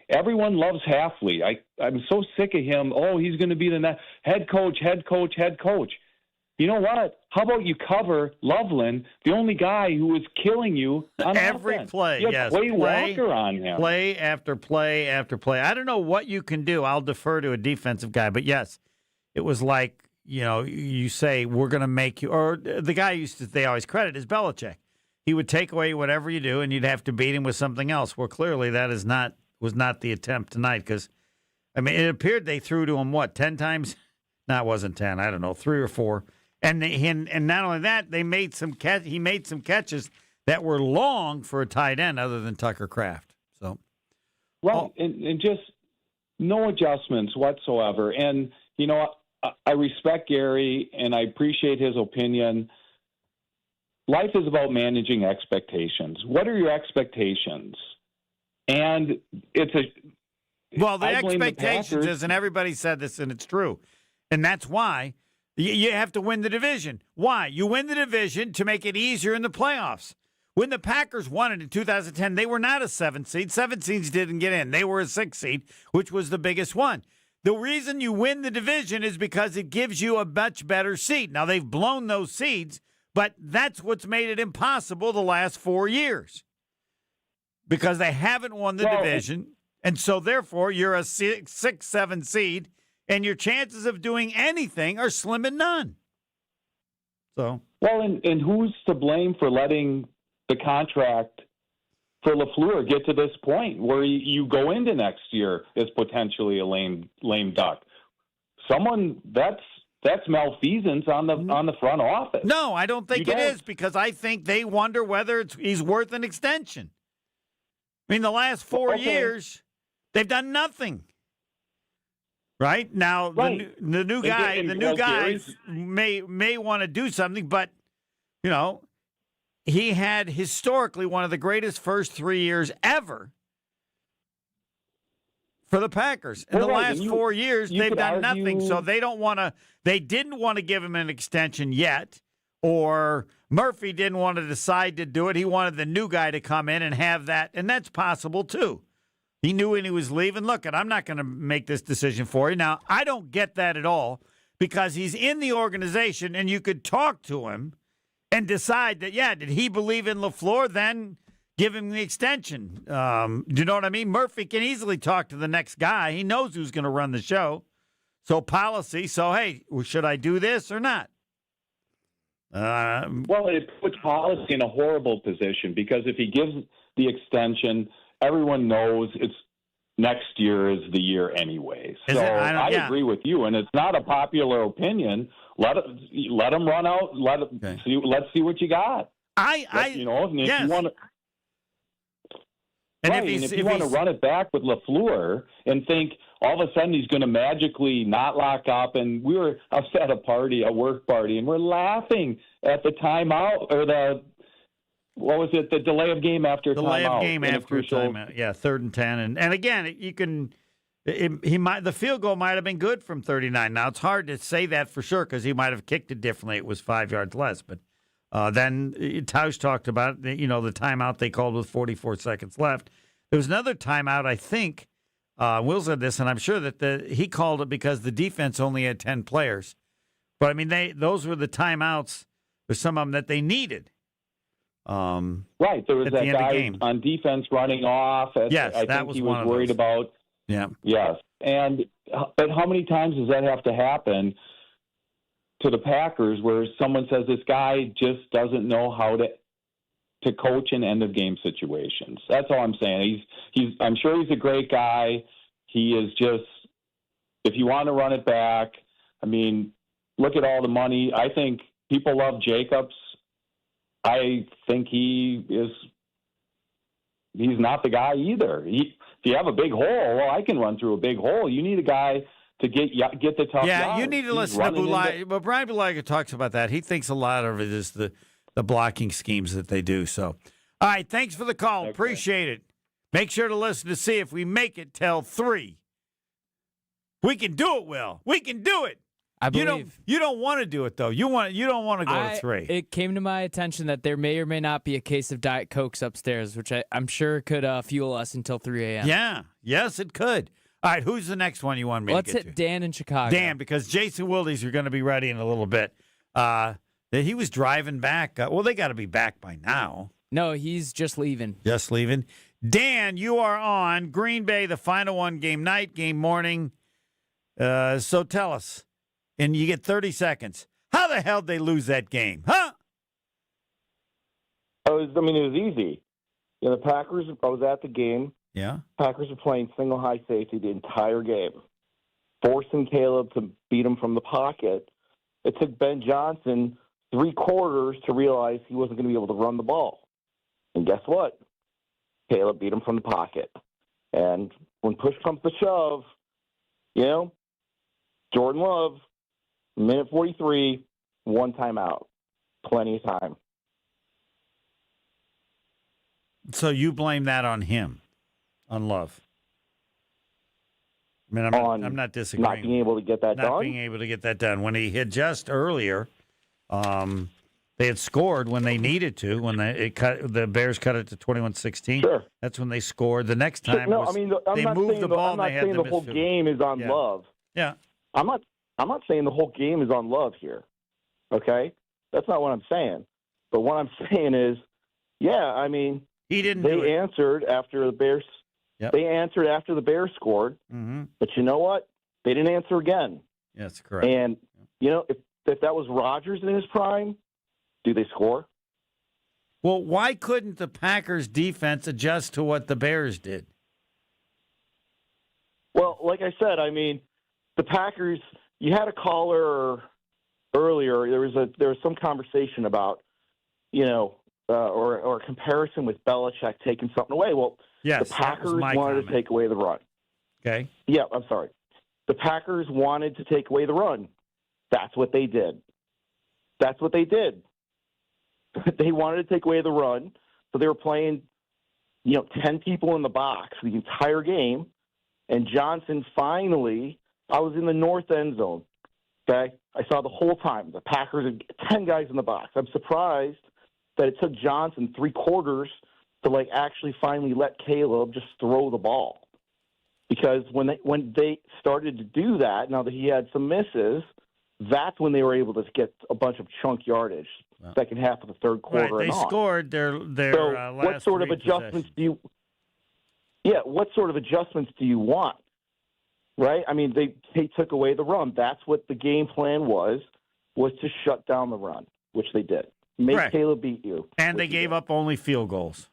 S1: Everyone loves Halfley. I'm so sick of him. Oh, he's going to be the next head coach. You know what? How about you cover Loveland, the only guy who was killing you on
S3: every
S1: offense?
S3: play?
S1: You
S3: Yes,
S1: play Walker on him.
S3: Play after play after play. I don't know what you can do. I'll defer to a defensive guy, but yes, it was like you say we're going to make you. Or the guy they always credit is Belichick. He would take away whatever you do, and you'd have to beat him with something else. Well, clearly that was not the attempt tonight because, it appeared they threw to him 10 times. No, it wasn't 10. I don't know, 3 or 4. And not only that, he made some catches that were long for a tight end other than Tucker Kraft. So,
S1: right, and just no adjustments whatsoever. And I respect Gary and I appreciate his opinion. Life is about managing expectations. What are your expectations? And
S3: the expectations is, and everybody said this, and it's true, and that's why. You have to win the division. Why? You win the division to make it easier in the playoffs. When the Packers won it in 2010, they were not a 7 seed. 7 seeds didn't get in. They were a 6 seed, which was the biggest one. The reason you win the division is because it gives you a much better seed. Now, they've blown those seeds, but that's what's made it impossible the last 4 years because they haven't won the division, and so therefore you're a 6, 7 seed, and your chances of doing anything are slim and none. So,
S1: and who's to blame for letting the contract for LaFleur get to this point where you go into next year as potentially a lame duck? Someone that's malfeasance on the front office.
S3: No, I don't think it is because I think they wonder whether he's worth an extension. The last 4 years they've done nothing. Right now, the new guys may want to do something, but he had historically one of the greatest first 3 years ever for the Packers. In the last 4 years, they've done nothing, so they don't want to. They didn't want to give him an extension yet, or Murphy didn't want to decide to do it. He wanted the new guy to come in and have that, and that's possible too. He knew when he was leaving, look, I'm not going to make this decision for you. Now, I don't get that at all because he's in the organization and you could talk to him and decide that, did he believe in LaFleur? Then give him the extension. Do you know what I mean? Murphy can easily talk to the next guy. He knows who's going to run the show. So policy. So, hey, should I do this or not?
S1: It puts policy in a horrible position because if he gives the extension – everyone knows it's next year is the year anyway. So I agree with you, and it's not a popular opinion. Let them run out. Let's see what you got.
S3: Yes.
S1: You want to.
S3: And
S1: right, and if you want to run it back with LaFleur and think all of a sudden he's going to magically not lock up, and I was at a work party, and we're laughing at the timeout or the delay of game after
S3: delay
S1: timeout.
S3: Of game after a timeout. Yeah, 3rd and 10, and again you can. The field goal might have been good from 39. Now it's hard to say that for sure because he might have kicked it differently. It was 5 yards less, but. Then Tausch talked about, the timeout they called with 44 seconds left. There was another timeout, I think. Will said this, and I'm sure that he called it because the defense only had 10 players. But, I mean, those were the timeouts. There's some of them that they needed.
S1: Right. There was that guy on defense running off.
S3: Yes,
S1: I
S3: that
S1: think
S3: was
S1: he
S3: one
S1: was
S3: of
S1: worried
S3: those.
S1: about.
S3: Yeah.
S1: Yes. But how many times does that have to happen to the Packers where someone says this guy just doesn't know how to coach in end of game situations? That's all I'm saying. I'm sure he's a great guy. He is just, if you want to run it back, I mean, look at all the money. I think people love Jacobs. I think he's not the guy either. If you have a big hole, well, I can run through a big hole. You need a guy to get the tough yards.
S3: You need to listen to Bulaga. But Brian Bulaga talks about that. He thinks a lot of it is the blocking schemes that they do. So, all right, thanks for the call. Okay. Appreciate it. Make sure to listen to see if we make it till 3. We can do it, Will. We can do it.
S5: I believe.
S3: You don't want to do it, though. You don't want to go to 3.
S5: It came to my attention that there may or may not be a case of Diet Cokes upstairs, which I'm sure could fuel us until 3 a.m.
S3: Yeah. Yes, it could. All right, who's the next one you want me to get to?
S5: Let's hit Dan in Chicago.
S3: Dan, because Jason Wildes are going to be ready in a little bit. He was driving back. They got to be back by now.
S5: No, he's just leaving.
S3: Just leaving. Dan, you are on Green Bay, the final one, game night, game morning. So tell us, and you get 30 seconds. How the hell did they lose that game, huh?
S6: It was easy. The Packers, I was at the game.
S3: Yeah.
S6: Packers were playing single high safety the entire game, forcing Caleb to beat him from the pocket. It took Ben Johnson 3 quarters to realize he wasn't going to be able to run the ball. And guess what? Caleb beat him from the pocket. And when push comes to shove, Jordan Love, minute 43, 1 timeout. Plenty of time.
S3: So you blame that on him, on Love? I mean, I'm not disagreeing.
S6: Not being able to get that done?
S3: Not being able to get that done. When he had just earlier, they had scored when they needed to. When the Bears cut it to 21-16.
S6: Sure.
S3: That's when they scored. The next time they moved the ball.
S6: I'm not saying the whole game is on Love.
S3: Yeah.
S6: I'm not saying the whole game is on Love here. Okay? That's not what I'm saying. But what I'm saying is,
S3: he didn't.
S6: They answered after the Bears.
S3: Yep.
S6: They answered after the Bears scored.
S3: Mm-hmm.
S6: But you know what? They didn't answer again.
S3: That's correct.
S6: And if that was Rodgers in his prime, do they score?
S3: Well, why couldn't the Packers defense adjust to what the Bears did?
S6: Well, like I said, the Packers. You had a caller earlier. There was some conversation about, or a comparison with Belichick taking something away. Well,
S3: yes,
S6: the Packers wanted to take away the run.
S3: Okay.
S6: Yeah, I'm sorry. The Packers wanted to take away the run. That's what they did. They wanted to take away the run, so they were playing, 10 people in the box the entire game. And Johnson finally, I was in the north end zone. Okay, I saw the whole time the Packers had 10 guys in the box. I'm surprised that it took Johnson 3 quarters to actually finally let Caleb just throw the ball. Because when they started to do that, now that he had some misses, that's when they were able to get a bunch of chunk yardage. Wow. Second half of the third quarter.
S3: Right, they scored their last
S6: what sort of adjustments do you? Yeah, what sort of adjustments do you want? Right? They took away the run. That's what the game plan was to shut down the run, which they did. Make
S3: Correct.
S6: Caleb beat you.
S3: And they gave up only field goals.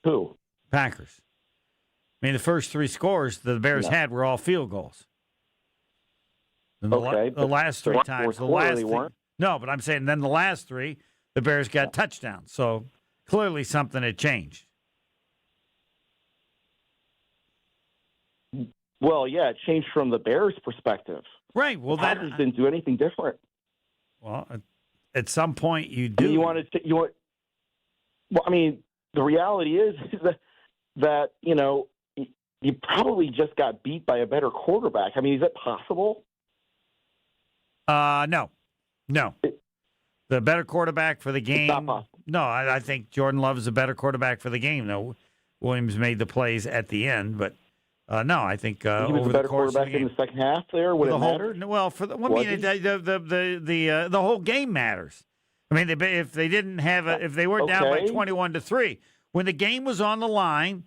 S6: Who?
S3: Packers. The first 3 scores the Bears had were all field goals. And the last 3 times. No, but I'm saying then the last 3, the Bears got touchdowns. So clearly something had changed.
S6: Well, yeah, it changed from the Bears' perspective.
S3: Right. Well,
S6: the Packers didn't do anything different.
S3: Well, at some point you do.
S6: Well, I mean, the reality is that you probably just got beat by a better quarterback. I mean, is it possible?
S3: No. The better quarterback for the game.
S6: It's not possible.
S3: No, I think Jordan Love is a better quarterback for the game. No, Williams made the plays at the end, but no, I think
S6: he was
S3: over
S6: a better
S3: the course
S6: quarterback
S3: of the
S6: in the second half. There, would it matter?
S3: Well, the whole game matters. I mean, if they didn't have if they were down by 21-3, when the game was on the line,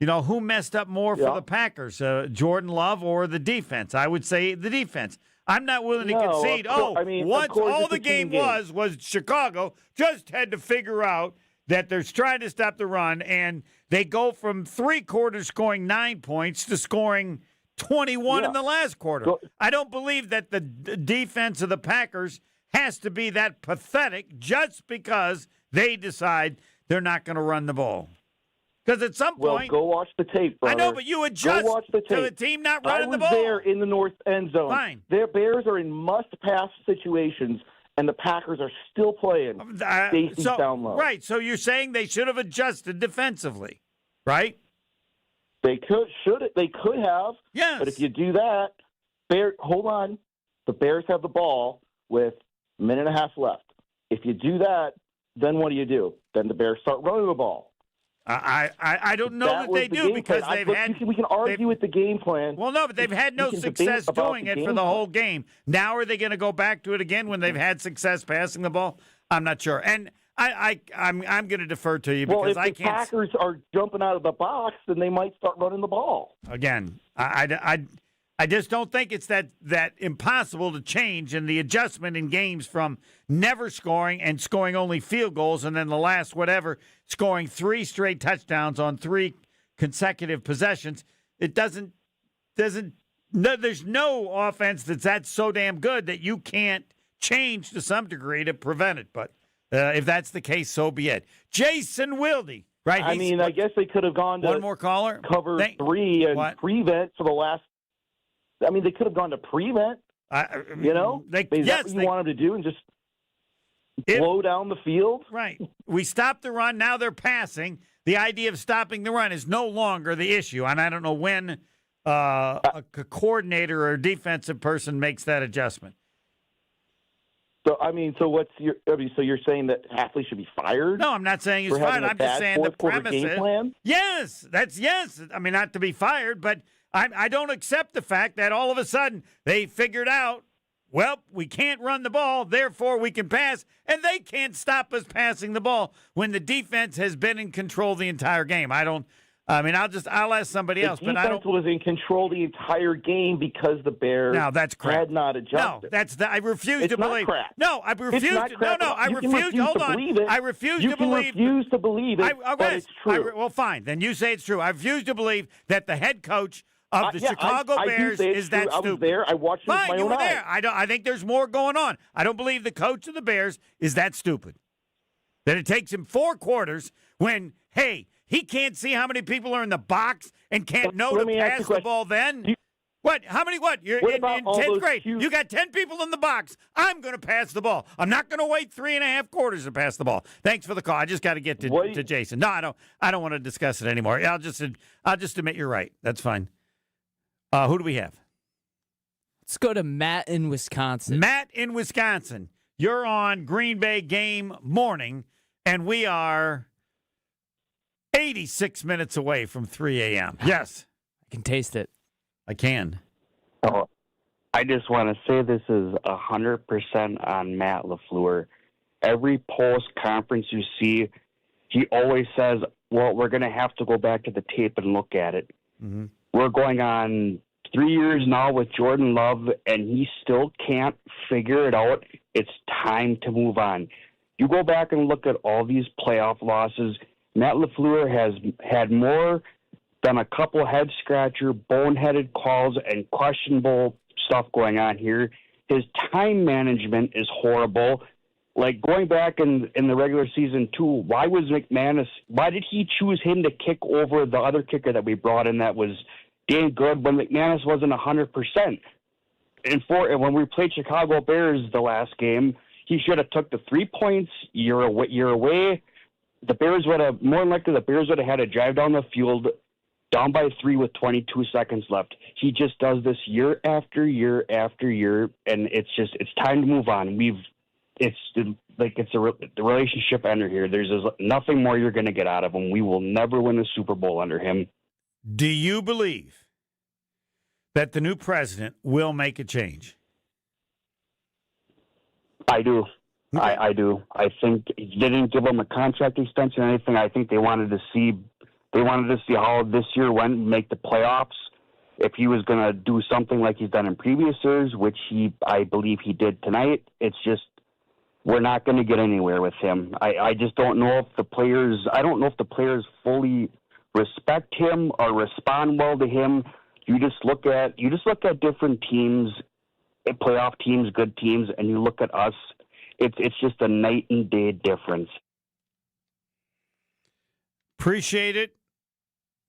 S3: who messed up more for the Packers, Jordan Love or the defense? I would say the defense. I'm not willing to concede. Once all the game was Chicago just had to figure out that they're trying to stop the run, and they go from 3 quarters scoring 9 points to scoring 21 in the last quarter. I don't believe that the defense of the Packers has to be that pathetic just because they decide they're not going to run the ball. Because at some point...
S6: Well, go watch the tape, brother.
S3: I know, but you adjust
S6: go watch the tape.
S3: to the team not running the ball.
S6: I was there in the north end zone.
S3: Fine.
S6: Their Bears are in must-pass situations, and the Packers are still playing safety down low.
S3: Right, so you're saying they should have adjusted defensively, right?
S6: They could have.
S3: Yes.
S6: But if you do that, hold on. The Bears have the ball with a minute and a half left. If you do that, then what do? Then the Bears start running the ball.
S3: I don't know that they do because they've had.
S6: We can argue with the game plan.
S3: Well, no, but they've had no success doing it for the whole game. Now are they going to go back to it again when they've had success passing the ball? I'm not sure. And I'm going to defer to you because
S6: if the Packers are jumping out of the box, then they might start running the ball.
S3: Again, I just don't think it's that impossible to change, and the adjustment in games from never scoring and scoring only field goals, and then the last scoring 3 straight touchdowns on 3 consecutive possessions. It doesn't. There's no offense that's so damn good that you can't change to some degree to prevent it. But if that's the case, so be it. Jason Wilde, right?
S6: I guess they could have gone to
S3: one more caller,
S6: cover 3 and prevent for the last. I mean, they could have gone to prevent. Is that what you want them to do and just blow down the field?
S3: Right. We stopped the run. Now they're passing. The idea of stopping the run is no longer the issue. And I don't know when a coordinator or a defensive person makes that adjustment.
S6: So so you're saying that Hafley should be fired?
S3: No, I'm not saying he's fired. I'm just saying the premise is. Yes, yes. I mean, not to be fired, but I don't accept the fact that all of a sudden they figured out, well, we can't run the ball, therefore we can pass, and they can't stop us passing the ball when the defense has been in control the entire game. I'll ask somebody else, but I don't.
S6: The defense was in control the entire game because the Bears had not adjusted.
S3: No, I refuse to believe.
S6: Crap.
S3: No, I refuse. I refuse. Hold on. I refuse to believe.
S6: You can refuse to believe it, but it's true.
S3: Well, fine. Then you say it's true. I refuse to believe that the head coach of the Chicago Bears is that stupid.
S6: I was there. I watched it with my own eyes.
S3: There. I think there's more going on. I don't believe the coach of the Bears is that stupid. That it takes him 4 quarters when, hey, he can't see how many people are in the box and can't know to pass the ball then? What? How many? What? You're in 10th grade. You got 10 people in the box. I'm going to pass the ball. I'm not going to wait 3.5 quarters to pass the ball. Thanks for the call. I just got to get to Jason. No, I don't want to discuss it anymore. I'll just admit you're right. That's fine. Who do we have?
S5: Let's go to Matt in Wisconsin.
S3: Matt in Wisconsin. You're on Green Bay game morning, and we are 86 minutes away from 3 a.m. Yes.
S5: I can taste it.
S3: I can.
S13: Oh, I just want to say this is 100% on Matt LaFleur. Every post-conference you see, he always says, well, we're going to have to go back to the tape and look at it.
S3: Mm-hmm.
S13: We're going on 3 years now with Jordan Love, and he still can't figure it out. It's time to move on. You go back and look at all these playoff losses. Matt LaFleur has had more than a couple head-scratcher, boneheaded calls and questionable stuff going on here. His time management is horrible. Like going back in the regular season too, why did he choose him to kick over the other kicker that we brought in that was damn good when McManus wasn't 100%? And when we played Chicago Bears the last game, he should have took the 3 points. You're away. The Bears would have had a drive down the field, down by 3 with 22 seconds left. He just does this year after year after year, and it's time to move on. It's a relationship ender here. There's nothing more you're going to get out of him. We will never win a Super Bowl under him.
S3: Do you believe that the new president will make a change?
S13: I do. I do. I think they didn't give him a contract extension or anything. I think they wanted to see how this year went, make the playoffs. If he was going to do something like he's done in previous years, which I believe he did tonight, it's just we're not going to get anywhere with him. I just don't know if the players fully respect him or respond well to him. You just look at different teams, playoff teams, good teams, and you look at us. It's just a night and day difference.
S3: Appreciate it.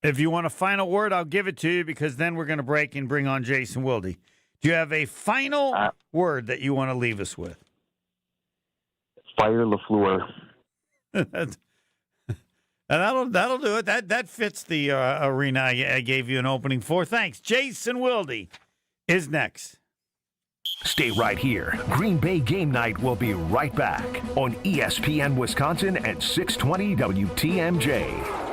S3: If you want a final word, I'll give it to you because then we're going to break and bring on Jason Wilde. Do you have a final word that you want to leave us with?
S13: Fire LaFleur.
S3: And that'll do it. That fits the arena I gave you an opening for. Thanks. Jason Wilde is next.
S2: Stay right here. Green Bay Game Night will be right back on ESPN Wisconsin at 620 WTMJ.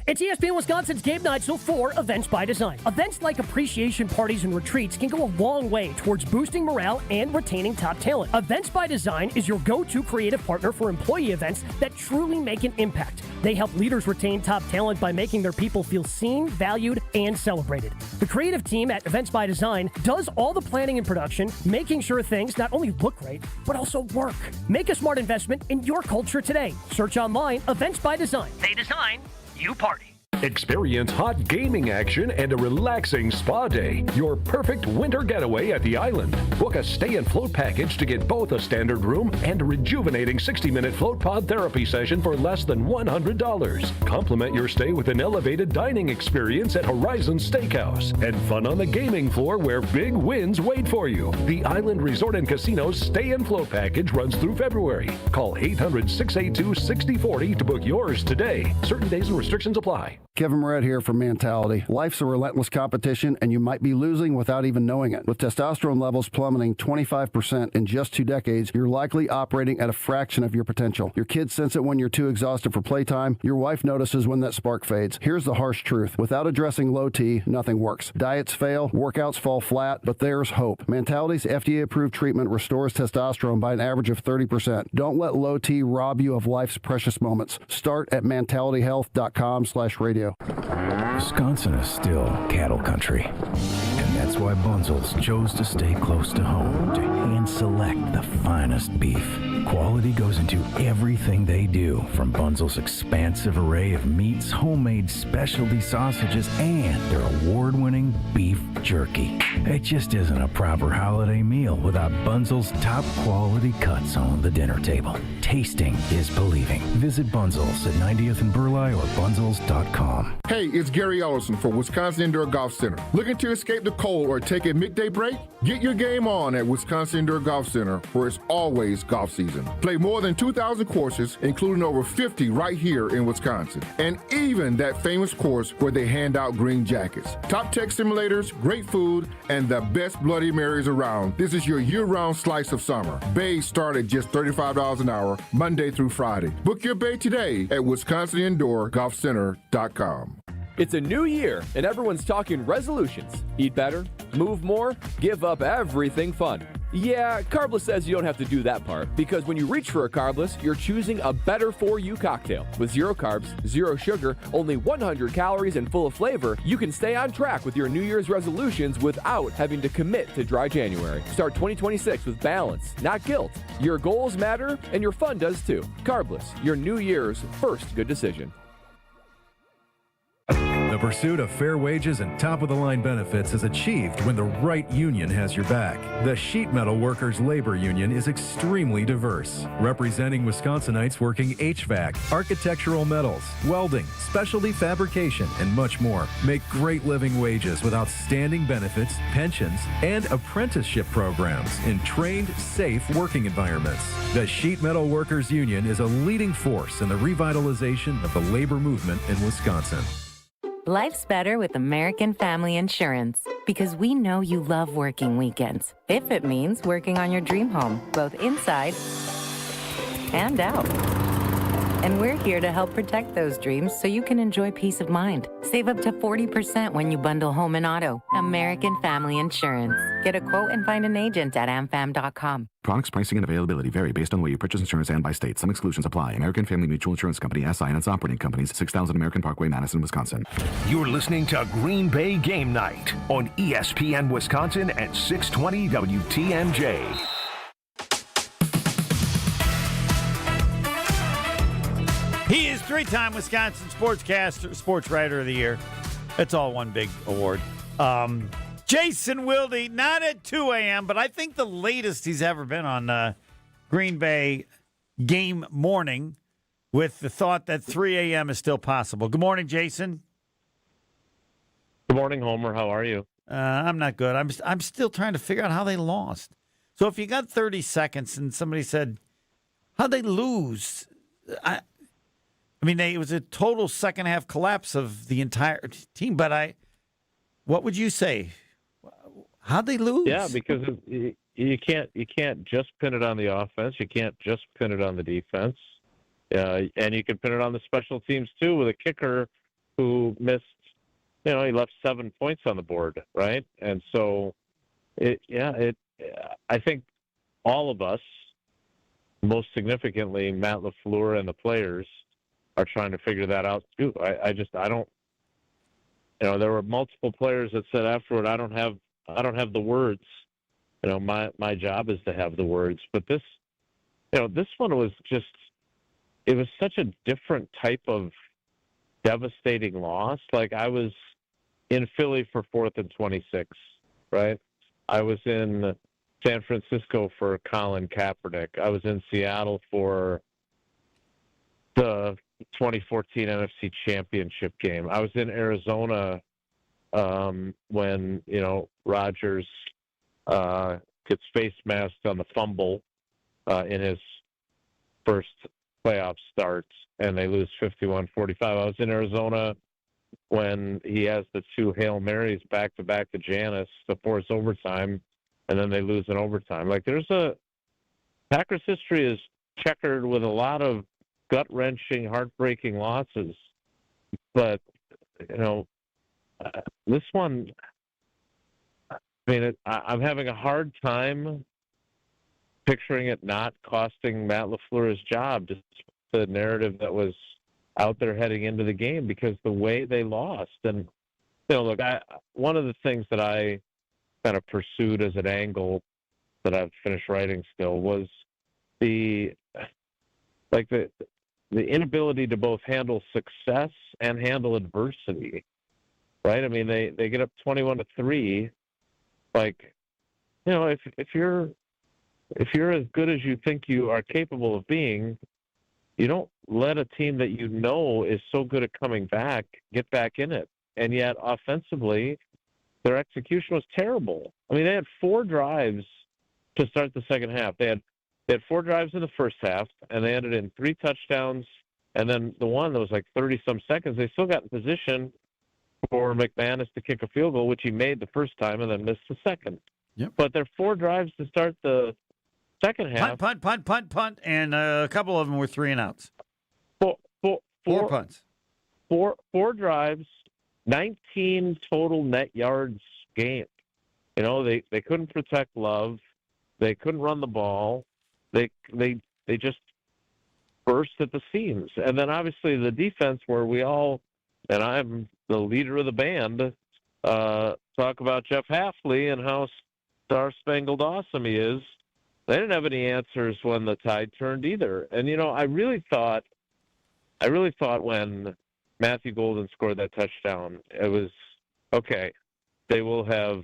S4: It's ESPN Wisconsin's Game Night, so for Events by Design. Events like appreciation parties and retreats can go a long way towards boosting morale and retaining top talent. Events by Design is your go-to creative partner for employee events that truly make an impact. They help leaders retain top talent by making their people feel seen, valued, and celebrated. The creative team at Events by Design does all the planning and production, making sure things not only look great, but also work. Make a smart investment in your culture today. Search online, Events by Design. They design, you party.
S16: Experience hot gaming action and a relaxing spa day. Your perfect winter getaway at the island. Book a stay and float package to get both a standard room and a rejuvenating 60-minute float pod therapy session for less than $100. Complement your stay with an elevated dining experience at Horizon Steakhouse and fun on the gaming floor where big wins wait for you. The Island Resort and Casino's stay and float package runs through February. Call 800-682-6040 to book yours today. Certain days and restrictions apply.
S20: Kevin Moret here from Mentality. Life's a relentless competition, and you might be losing without even knowing it. With testosterone levels plummeting 25% in just 2 decades, you're likely operating at a fraction of your potential. Your kids sense it when you're too exhausted for playtime. Your wife notices when that spark fades. Here's the harsh truth. Without addressing low T, nothing works. Diets fail, workouts fall flat, but there's hope. Mentality's FDA-approved treatment restores testosterone by an average of 30%. Don't let low T rob you of life's precious moments. Start at mentalityhealth.com/radio.
S21: Wisconsin is still cattle country, and that's why Bunzel's chose to stay close to home to hand select the finest beef. Quality goes into everything they do, from Bunzel's expansive array of meats, homemade specialty sausages, and their award-winning beef jerky. It just isn't a proper holiday meal without Bunzel's top quality cuts on the dinner table. Tasting is believing. Visit Bunzel's at 90th and Burleigh or bunzels.com.
S23: Hey, it's Gary Ellison for Wisconsin Indoor Golf Center. Looking to escape the cold or take a midday break? Get your game on at Wisconsin Indoor Golf Center, where it's always golf season. Play more than 2,000 courses, including over 50 right here in Wisconsin. And even that famous course where they hand out green jackets. Top tech simulators, great food, and the best Bloody Marys around. This is your year-round slice of summer. Bays start at just $35 an hour, Monday through Friday. Book your bay today at WisconsinIndoorGolfCenter.com.
S24: It's a new year, and everyone's talking resolutions. Eat better, move more, give up everything fun. Yeah, Carbless says you don't have to do that part, because when you reach for a Carbless, you're choosing a better-for-you cocktail. With 0 carbs, 0 sugar, only 100 calories, and full of flavor, you can stay on track with your New Year's resolutions without having to commit to dry January. Start 2026 with balance, not guilt. Your goals matter, and your fun does too. Carbless, your New Year's first good decision.
S7: The pursuit of fair wages and top-of-the-line benefits is achieved when the right union has your back. The Sheet Metal Workers Labor Union is extremely diverse, representing Wisconsinites working HVAC, architectural metals, welding, specialty fabrication, and much more. Make great living wages with outstanding benefits, pensions, and apprenticeship programs in trained, safe working environments. The Sheet Metal Workers Union is a leading force in the revitalization of the labor movement in Wisconsin.
S8: Life's better with American Family Insurance because we know you love working weekends. If it means working on your dream home, both inside and out. And we're here to help protect those dreams so you can enjoy peace of mind. Save up to 40% when you bundle home and auto. American Family Insurance. Get a quote and find an agent at amfam.com.
S10: Products, pricing, and availability vary based on the way you purchase insurance and by state. Some exclusions apply. American Family Mutual Insurance Company, SI, and its operating companies, 6000 American Parkway, Madison, Wisconsin.
S2: You're listening to Green Bay Game Night on ESPN Wisconsin at 620 WTMJ.
S3: He is three-time Wisconsin sportscaster, sports writer of the year. It's all one big award. Jason Wilde, not at 2 a.m., but I think the latest he's ever been on Green Bay game morning with the thought that 3 a.m. is still possible. Good morning, Jason.
S18: Good morning, Homer. How are you?
S3: I'm not good. I'm still trying to figure out how they lost. So if you got 30 seconds and somebody said, how'd they lose? I mean, it was a total second-half collapse of the entire team, but what would you say? How'd they lose?
S18: Yeah, because you can't just pin it on the offense. You can't just pin it on the defense. And you can pin it on the special teams, too, with a kicker who missed, he left 7 points on the board, right? And so, I think all of us, most significantly Matt LaFleur and the players, are trying to figure that out too. I don't. There were multiple players that said afterward, I don't have the words. My job is to have the words. But this one was just. It was such a different type of devastating loss. Like I was in Philly for 4th and 26, right? I was in San Francisco for Colin Kaepernick. I was in Seattle for the 2014 NFC Championship game. I was in Arizona when, Rodgers gets face masked on the fumble in his first playoff start, and they lose 51-45. I was in Arizona when he has the 2 Hail Marys back-to-back to Janis to force overtime, and then they lose in overtime. Like, Packers history is checkered with a lot of gut-wrenching, heartbreaking losses. But, this one, I'm having a hard time picturing it not costing Matt LaFleur his job, just the narrative that was out there heading into the game, because the way they lost. And, look, one of the things that I kind of pursued as an angle that I've finished writing still was the inability to both handle success and handle adversity, right? I mean, they get up 21-3. Like, if you're as good as you think you are capable of being, you don't let a team that is so good at coming back get back in it. And yet, offensively, their execution was terrible. I mean, they had 4 drives to start the second half. They had 4 drives in the first half, and they ended in 3 touchdowns. And then the one that was like 30-some seconds, they still got in position for McManus to kick a field goal, which he made the first time and then missed the second.
S3: Yep.
S18: But there are 4 drives to start the second half.
S3: Punt, and a couple of them were 3 and outs.
S18: 4
S3: punts.
S18: 4 drives, 19 total net yards game. They couldn't protect Love. They couldn't run the ball. They just burst at the seams. And then obviously the defense, where we all, and I'm the leader of the band, talk about Jeff Hafley and how star-spangled awesome he is. They didn't have any answers when the tide turned either. And, I really thought when Matthew Golden scored that touchdown, it was, okay, they will have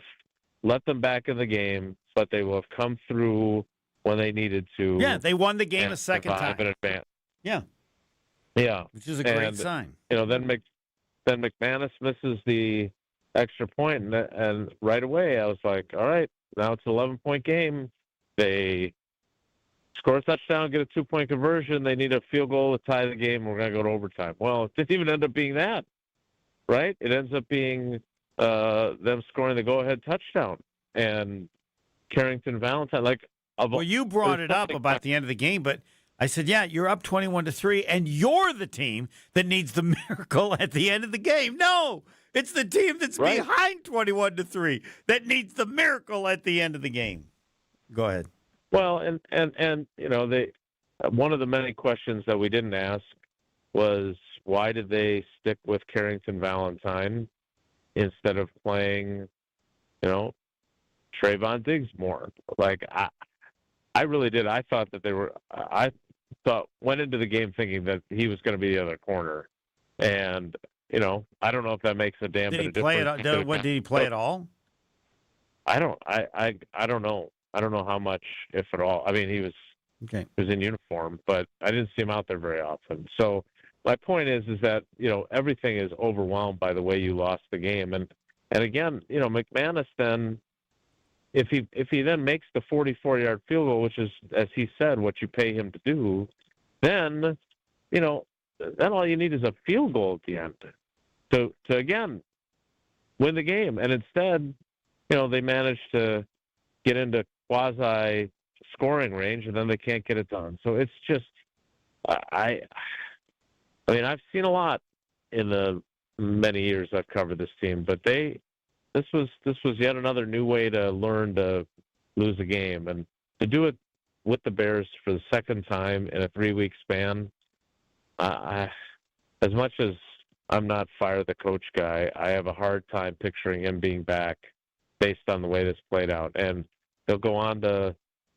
S18: let them back in the game, but they will have come through when they needed to.
S3: Yeah, they won the game a second time.
S18: In advance.
S3: Yeah.
S18: Yeah.
S3: Which is a great sign.
S18: Then McManus misses the extra point, and right away I was like, all right, now it's an 11-point game. They score a touchdown, get a 2-point conversion. They need a field goal to tie the game. We're going to go to overtime. Well, it didn't even end up being that, right? It ends up being them scoring the go-ahead touchdown. And Carrington Valentine,
S3: well, you brought it up about the end of the game, but I said, yeah, you're up 21-3, and you're the team that needs the miracle at the end of the game. No, it's the team that's behind 21-3 that needs the miracle at the end of the game. Go ahead.
S18: Well, and one of the many questions that we didn't ask was, why did they stick with Carrington Valentine instead of playing, Trayvon Diggs more? I really did. I thought that went into the game thinking that he was going to be the other corner. And, I don't know if that makes a damn bit of difference.
S3: Did he play at all?
S18: I don't know. I don't know how much, if at all. I mean, he was in uniform, but I didn't see him out there very often. So my point is that, everything is overwhelmed by the way you lost the game. And again, McManus then, if he then makes the 44-yard field goal, which is, as he said, what you pay him to do, then, then all you need is a field goal at the end to again, win the game. And instead, they managed to get into quasi-scoring range, and then they can't get it done. So it's just, I mean, I've seen a lot in the many years I've covered this team, but this was yet another new way to learn to lose a game, and to do it with the Bears for the second time in a 3-week span. As much as I'm not fire the coach guy, I have a hard time picturing him being back based on the way this played out. And he'll go on to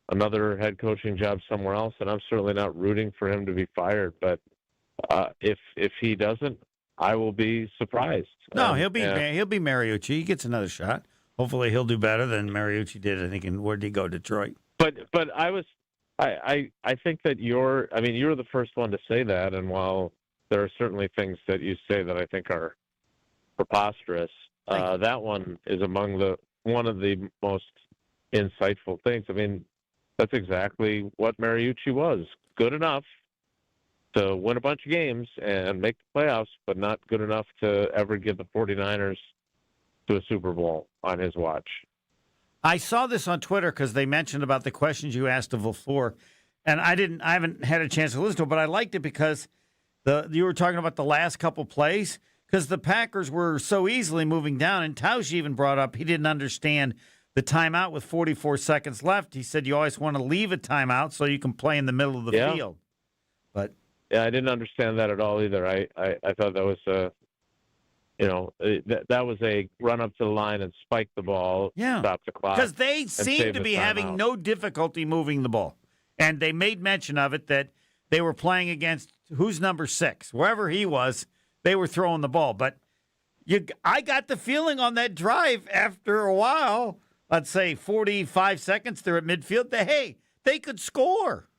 S18: another head coaching job somewhere else, and I'm certainly not rooting for him to be fired. But if he doesn't, I will be surprised.
S3: No, he'll be Mariucci. He gets another shot. Hopefully, he'll do better than Mariucci did. I think. Where did he go? Detroit.
S18: But I think that you're the first one to say that, and while there are certainly things that you say that I think are preposterous, that one is among one of the most insightful things. I mean, that's exactly what Mariucci was. Good enough to win a bunch of games and make the playoffs, but not good enough to ever get the 49ers to a Super Bowl on his watch.
S3: I saw this on Twitter because they mentioned about the questions you asked of LaFleur, and I haven't had a chance to listen to it, but I liked it because you were talking about the last couple plays, because the Packers were so easily moving down, and Tausch even brought up he didn't understand the timeout with 44 seconds left. He said you always want to leave a timeout so you can play in the middle of the field. But
S18: yeah, I didn't understand that at all either. I thought that was that was a run up to the line and spike the ball, stop the clock.
S3: Because they seem to be having no difficulty moving the ball. And they made mention of it that they were playing against who's number 6. Wherever he was, they were throwing the ball. But I got the feeling on that drive after a while, let's say 45 seconds, they're at midfield, they could score.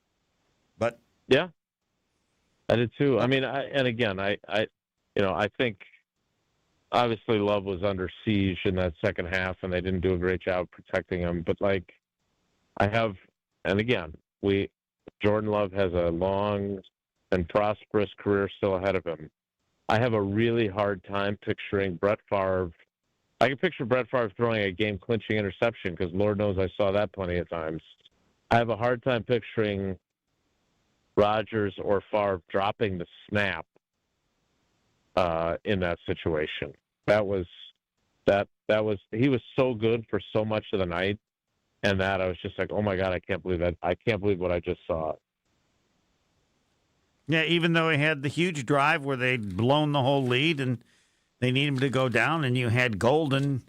S3: But
S18: yeah, I did too. I mean, I think obviously Love was under siege in that second half, and they didn't do a great job protecting him. But Jordan Love has a long and prosperous career still ahead of him. I have a really hard time picturing Brett Favre. I can picture Brett Favre throwing a game-clinching interception because Lord knows I saw that plenty of times. I have a hard time picturing Rodgers or Favre dropping the snap in that situation. He was so good for so much of the night, and that I was just like, oh my God, I can't believe that. I can't believe what I just saw.
S3: Yeah, even though he had the huge drive where they'd blown the whole lead and they need him to go down, and you had Golden.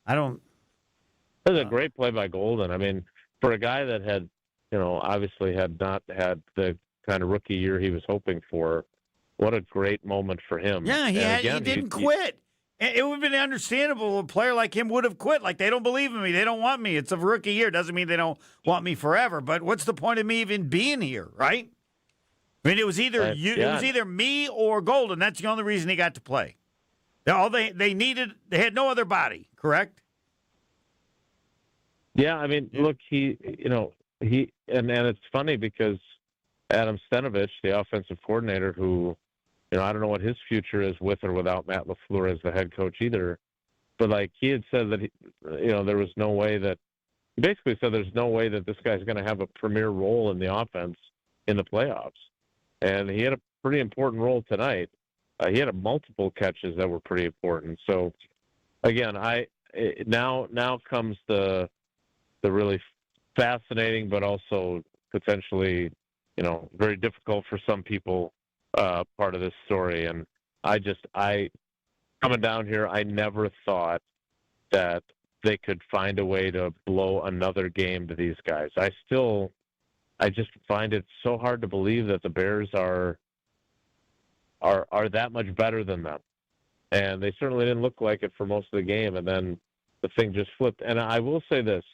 S18: It was a great play by Golden. I mean, for a guy that had, obviously had not had the kind of rookie year he was hoping for what a great moment for him.
S3: Yeah, he didn't quit. It would have been understandable. A player like him would have quit. Like, they don't believe in me. They don't want me. It's a rookie year. Doesn't mean they don't want me forever. But what's the point of me even being here, right? I mean, it was either it was either me or Golden. That's the only reason he got to play. They needed. They had no other body. Correct?
S18: Yeah, I mean, look, and it's funny because Adam Stenovich, the offensive coordinator, who, I don't know what his future is with or without Matt LaFleur as the head coach either, but like he had said that there was no way that he basically said there's no way that this guy's going to have a premier role in the offense in the playoffs, and he had a pretty important role tonight. He had multiple catches that were pretty important. So again, now comes the really fascinating, but also potentially, very difficult for some people part of this story. And coming down here, I never thought that they could find a way to blow another game to these guys. I just find it so hard to believe that the Bears are that much better than them. And they certainly didn't look like it for most of the game. And then the thing just flipped. And I will say this,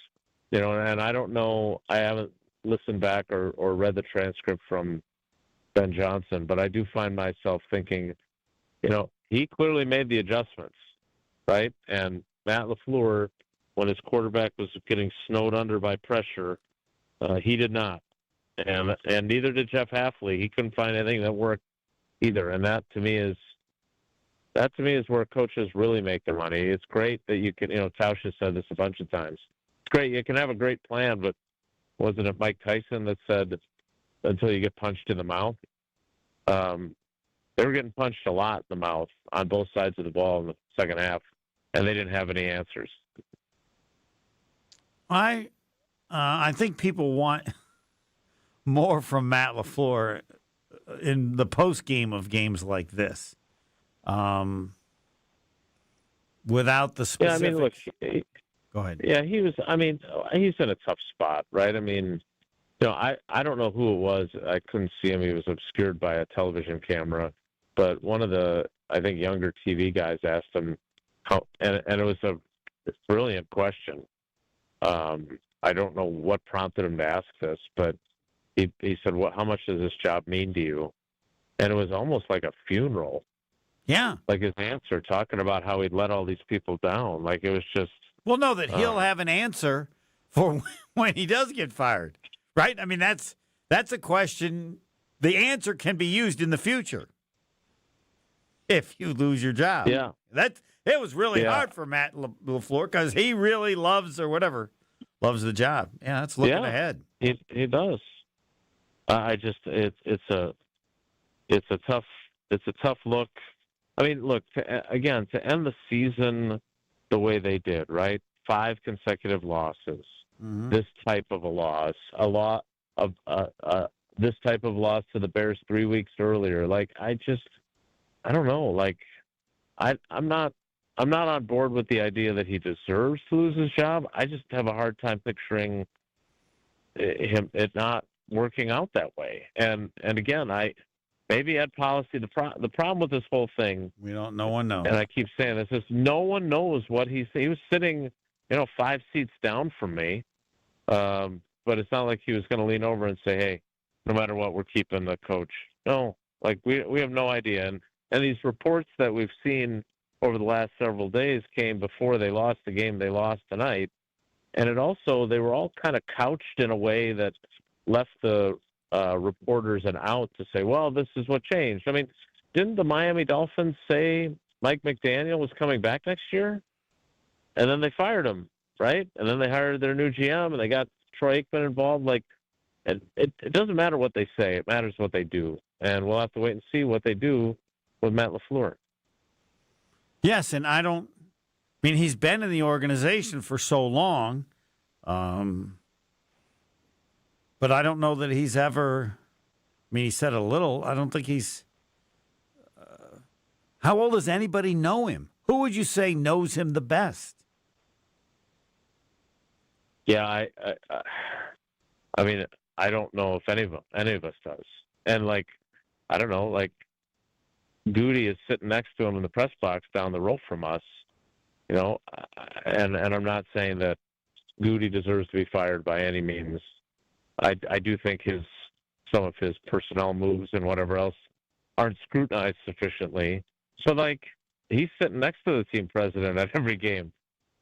S18: and I don't know, I haven't listened back or read the transcript from Ben Johnson, but I do find myself thinking, he clearly made the adjustments, right? And Matt LaFleur, when his quarterback was getting snowed under by pressure, he did not. And neither did Jeff Hafley. He couldn't find anything that worked either. And that to me is where coaches really make their money. It's great that you can, Tausch has said this a bunch of times. It's great. You can have a great plan, but wasn't it Mike Tyson that said until you get punched in the mouth? They were getting punched a lot in the mouth on both sides of the ball in the second half, and they didn't have any answers.
S3: I think people want more from Matt LaFleur in the post game of games like this. Without the specifics.
S18: Yeah, I mean, look.
S3: Go ahead.
S18: Yeah, he's in a tough spot, right? I mean, I don't know who it was. I couldn't see him. He was obscured by a television camera. But one of the, I think, younger TV guys asked him how, and it was a brilliant question. I don't know what prompted him to ask this, but he said, how much does this job mean to you? And it was almost like a funeral.
S3: Yeah.
S18: Like his answer, talking about how he'd let all these people down. Like it was just.
S3: Well, no, that he'll have an answer for when he does get fired, right? I mean, that's a question. The answer can be used in the future if you lose your job.
S18: Yeah.
S3: It was really hard for Matt LaFleur because he really loves the job. Yeah, that's looking ahead.
S18: He does. It's a tough look. I mean, look, to end the season the way they did, right? 5 consecutive losses. Mm-hmm. This type of a loss, this type of loss to the Bears 3 weeks earlier. Like, I don't know. Like, I'm not on board with the idea that he deserves to lose his job. I just have a hard time picturing it not working out that way. And again, maybe Ed Policy. The problem with this whole thing,
S3: no one knows.
S18: And I keep saying this: is no one knows what he was sitting, 5 seats down from me, but it's not like he was going to lean over and say, "Hey, no matter what, we're keeping the coach." No, like we have no idea. And these reports that we've seen over the last several days came before they lost the game they lost tonight, and they were all kind of couched in a way that left the reporters an out to say, well, this is what changed. I mean, didn't the Miami Dolphins say Mike McDaniel was coming back next year? And then they fired him, right? And then they hired their new GM, and they got Troy Aikman involved. Like, it doesn't matter what they say. It matters what they do. And we'll have to wait and see what they do with Matt LaFleur.
S3: Yes, and he's been in the organization for so long, but I don't know that he's ever, he said a little. I don't think he's, how old does anybody know him? Who would you say knows him the best?
S18: Yeah, I mean, I don't know if any of us does. And, like, I don't know, like, Goody is sitting next to him in the press box down the row from us, and I'm not saying that Goody deserves to be fired by any means. I do think some of his personnel moves and whatever else aren't scrutinized sufficiently. So, he's sitting next to the team president at every game.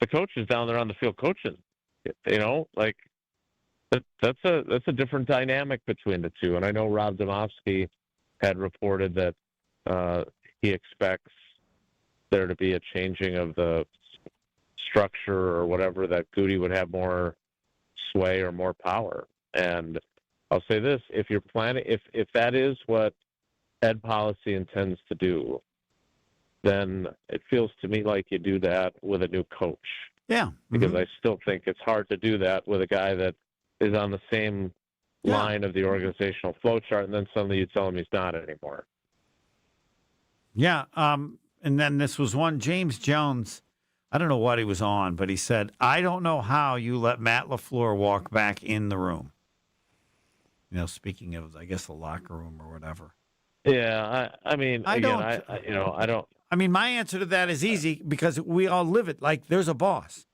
S18: The coach is down there on the field coaching. That's a different dynamic between the two. And I know Rob Domofsky had reported that he expects there to be a changing of the structure or whatever, that Goody would have more sway or more power. And I'll say this: if you're planning, if that is what Ed Policy intends to do, then it feels to me like you do that with a new coach.
S3: Yeah.
S18: Because I still think it's hard to do that with a guy that is on the same line of the organizational flow chart, and then suddenly you tell him he's not anymore.
S3: Yeah. And then this was one, James Jones, I don't know what he was on, but he said, I don't know how you let Matt LaFleur walk back in the room. Speaking of, I guess, the locker room or whatever.
S18: Yeah, I mean, I don't.
S3: I mean, my answer to that is easy because we all live it. Like, there's a boss.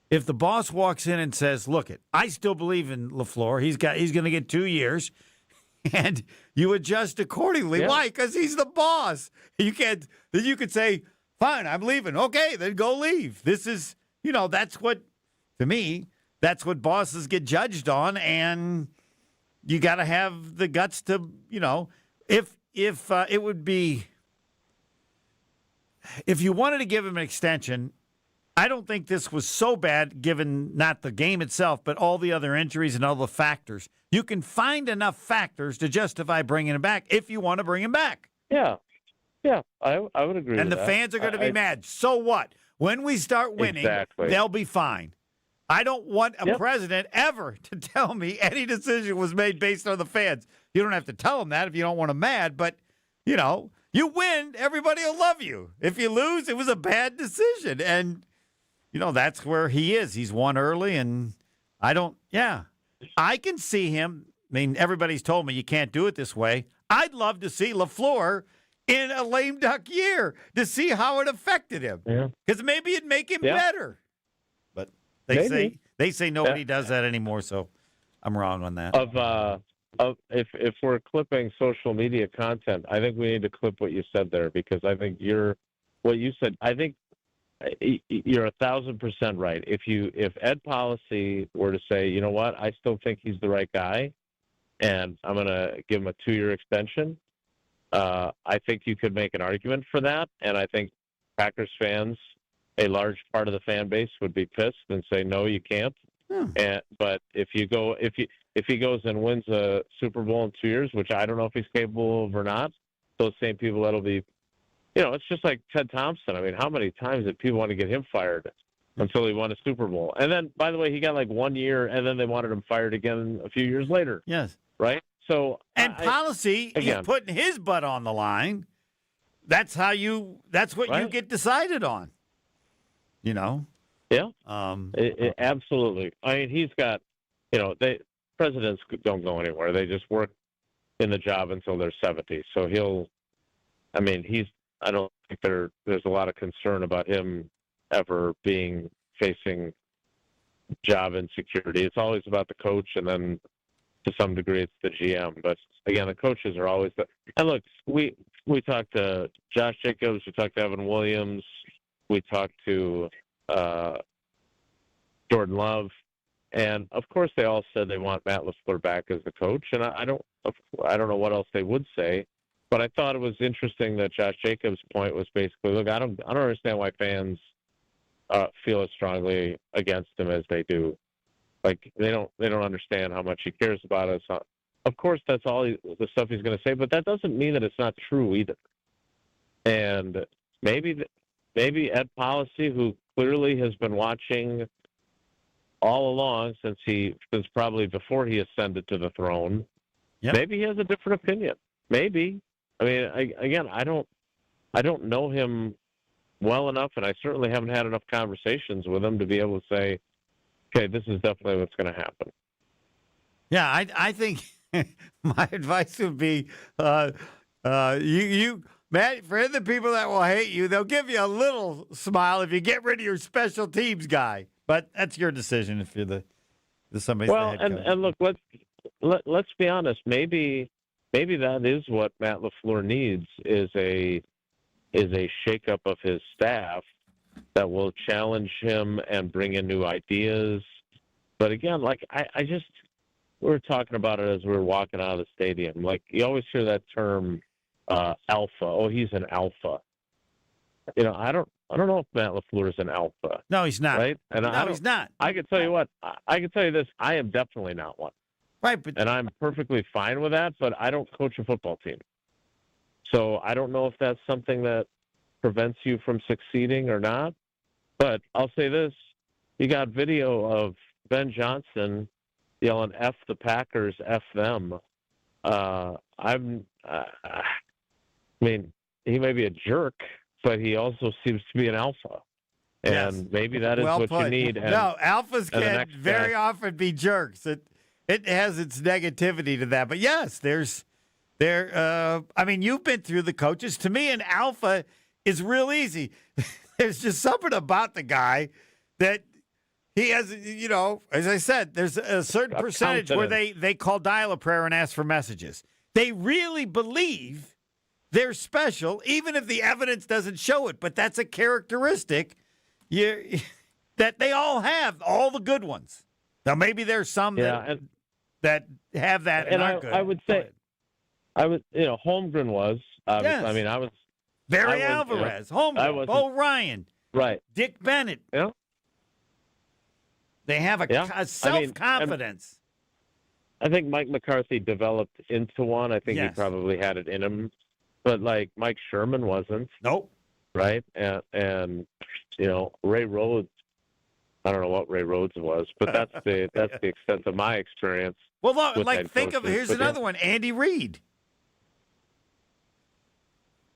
S3: If the boss walks in and says, "Look, I still believe in LaFleur. He's going to get 2 years," and you adjust accordingly. Yeah. Why? Because he's the boss. You can't. Then you could say, "Fine, I'm leaving." Okay, then go leave. This is, that's what, to me, that's what bosses get judged on, and you got to have the guts to, if it would be. If you wanted to give him an extension, I don't think this was so bad given not the game itself, but all the other injuries and all the factors. You can find enough factors to justify bringing him back if you want to bring him back.
S18: Yeah, I would agree with that.
S3: And the fans are going to be mad. So what? When we start winning, they'll be fine. I don't want a president ever to tell me any decision was made based on the fans. You don't have to tell them that if you don't want them mad, but, you win, everybody will love you. If you lose, it was a bad decision. And, that's where he is. He's won early, and I can see him. I mean, everybody's told me you can't do it this way. I'd love to see LaFleur in a lame duck year to see how it affected him. Because maybe it'd make him better. But they say nobody does that anymore, so I'm wrong on that.
S18: If we're clipping social media content, I think we need to clip what you said there, because I think what you said. I think you're 1,000% right. If Ed Policy were to say, you know what, I still think he's the right guy, and I'm going to give him a 2-year extension, I think you could make an argument for that, and I think Packers fans, a large part of the fan base, would be pissed and say, no, you can't. But if he goes and wins a Super Bowl in 2 years, which I don't know if he's capable of or not, those same people that'll be, it's just like Ted Thompson. I mean, how many times did people want to get him fired until he won a Super Bowl? And then, by the way, he got 1 year, and then they wanted him fired again a few years later.
S3: Yes.
S18: Right? So,
S3: Policy, he's putting his butt on the line. That's what you get decided on.
S18: Yeah. Absolutely. I mean, he's got, presidents don't go anywhere. They just work in the job until they're 70. So I don't think there's a lot of concern about him ever facing job insecurity. It's always about the coach, and then to some degree it's the GM. But again, the coaches are always and look, we talked to Josh Jacobs, we talked to Evan Williams, we talked to Jordan Love, and of course they all said they want Matt LaFleur back as the coach, and I don't know what else they would say, but I thought it was interesting that Josh Jacobs' point was basically, look, I don't understand why fans feel as strongly against him as they do. Like, they don't understand how much he cares about us. Of course, that's all the stuff he's going to say, but that doesn't mean that it's not true either. And maybe Ed Policy, who clearly has been watching all along since probably before he ascended to the throne, maybe he has a different opinion. Maybe. I mean, I don't know him well enough, and I certainly haven't had enough conversations with him to be able to say, okay, this is definitely what's going to happen. Yeah,
S3: I think my advice would be you Matt, for the people that will hate you, they'll give you a little smile if you get rid of your special teams guy. But that's your decision if you're the somebody's
S18: Well,
S3: the head coach.
S18: and look, let's be honest. Maybe that is what Matt LaFleur needs is a shakeup of his staff that will challenge him and bring in new ideas. But again, like I just we were talking about it as we were walking out of the stadium. Like you always hear that term alpha. Oh, he's an alpha. You know, I don't know if Matt LaFleur is an alpha.
S3: No, he's not.
S18: Right? And
S3: no, he's not.
S18: I can tell you what. I can tell you this. I am definitely not one.
S3: Right, but
S18: and I'm perfectly fine with that. But I don't coach a football team, so I don't know if that's something that prevents you from succeeding or not. But I'll say this: you got video of Ben Johnson yelling "F the Packers, F them." I mean, he may be a jerk, but he also seems to be an alpha. And
S3: yes.
S18: maybe that is
S3: well
S18: what
S3: put.
S18: you need. And,
S3: no, alphas
S18: and
S3: can very often be jerks. It has its negativity to that. But yes, I mean, you've been through the coaches. To me, an alpha is real easy. There's just something about the guy that he has, you know, as I said, there's a certain percentage where they call dial a prayer and ask for messages. They really believe they're special, even if the evidence doesn't show it. But that's a characteristic that they all have, all the good ones. Now, maybe there's some that have that and aren't good.
S18: I would say, Holmgren was.
S3: Yes.
S18: I mean, I was.
S3: Barry Alvarez, Holmgren, Bo Ryan,
S18: right?
S3: Dick Bennett.
S18: Yeah.
S3: They have a self-confidence.
S18: I think Mike McCarthy developed into one. I think he probably had it in him. But, like, Mike Sherman wasn't.
S3: Nope.
S18: Right? And you know, Ray Rhodes, I don't know what Ray Rhodes was, but that's the extent of my experience.
S3: Well, like, think of, here's another one, Andy Reid.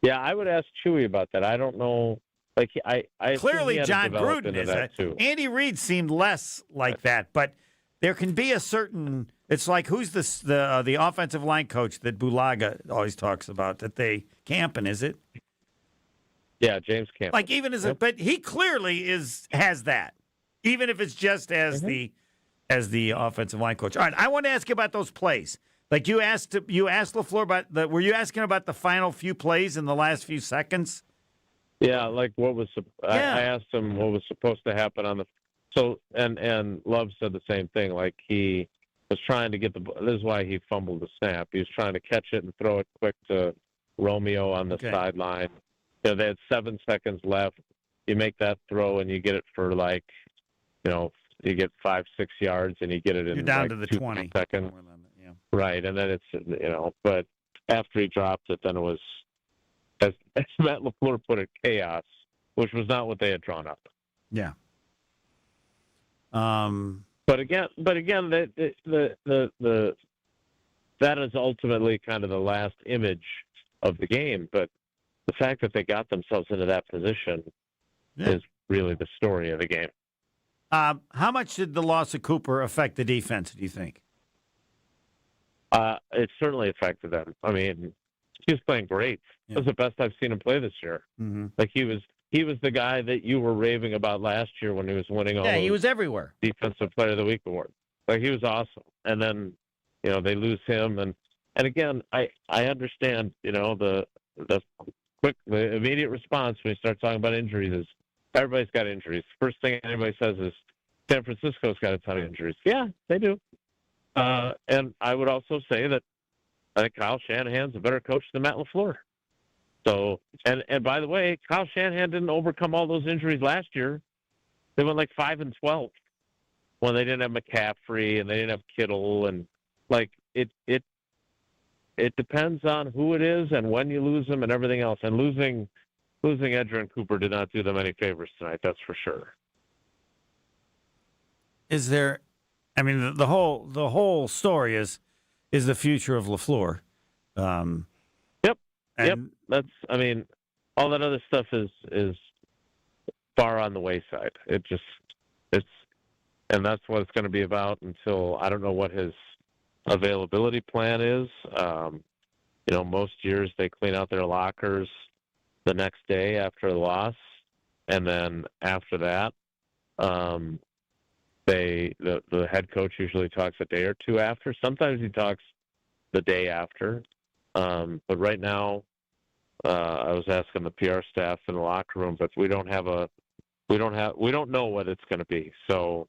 S18: Yeah, I would ask Chewy about that. I don't know. Like, I
S3: clearly John Gruden is
S18: that too.
S3: Andy Reid seemed less like that, but there can be a certain. It's like who's the offensive line coach that Bulaga always talks about that they Campen, is it?
S18: Yeah, James Campen.
S3: Like even but he clearly has that, even if it's just as the offensive line coach. All right, I want to ask you about those plays. Like you asked LaFleur about were you asking about the final few plays in the last few seconds?
S18: Yeah, like what was I asked him what was supposed to happen on the and Love said the same thing. Like he was trying to get this is why he fumbled the snap. He was trying to catch it and throw it quick to Romeo on the sideline. You know, they had 7 seconds left. You make that throw and you get it for like, you know, you get 5-6 yards and you get it in
S3: You're down
S18: like
S3: to the
S18: 20
S3: 20
S18: seconds. Right, and then it's, you know, but after he dropped it, then it was, as Matt LaFleur put it, chaos, which was not what they had drawn up.
S3: Yeah.
S18: But again, the that is ultimately kind of the last image of the game. But the fact that they got themselves into that position is really the story of the game.
S3: How much did the loss of Cooper affect the defense, do you think?
S18: It certainly affected them. I mean, he was playing great. It was the best I've seen him play this year.
S3: Mm-hmm.
S18: Like he was the guy that you were raving about last year when he was winning all.
S3: Yeah, he was everywhere.
S18: Defensive Player of the Week award. Like he was awesome. And then, you know, they lose him. And again, I understand, you know, the immediate response when you start talking about injuries is everybody's got injuries. First thing anybody says is San Francisco's got a ton of injuries. Yeah, they do. And I would also say that I think Kyle Shanahan's a better coach than Matt LaFleur. So, and by the way, Kyle Shanahan didn't overcome all those injuries last year. They went like 5-12 when they didn't have McCaffrey and they didn't have Kittle, and like it depends on who it is and when you lose them and everything else. And losing Edgerrin Cooper did not do them any favors tonight. That's for sure.
S3: Is there? I mean, the whole story is the future of LaFleur.
S18: Yep. That's. I mean, all that other stuff is far on the wayside. And that's what it's going to be about until I don't know what his availability plan is. most years they clean out their lockers the next day after the loss, and then after that, the head coach usually talks a day or two after. Sometimes he talks the day after, but right now, I was asking the PR staff in the locker room, but we don't know what it's going to be. So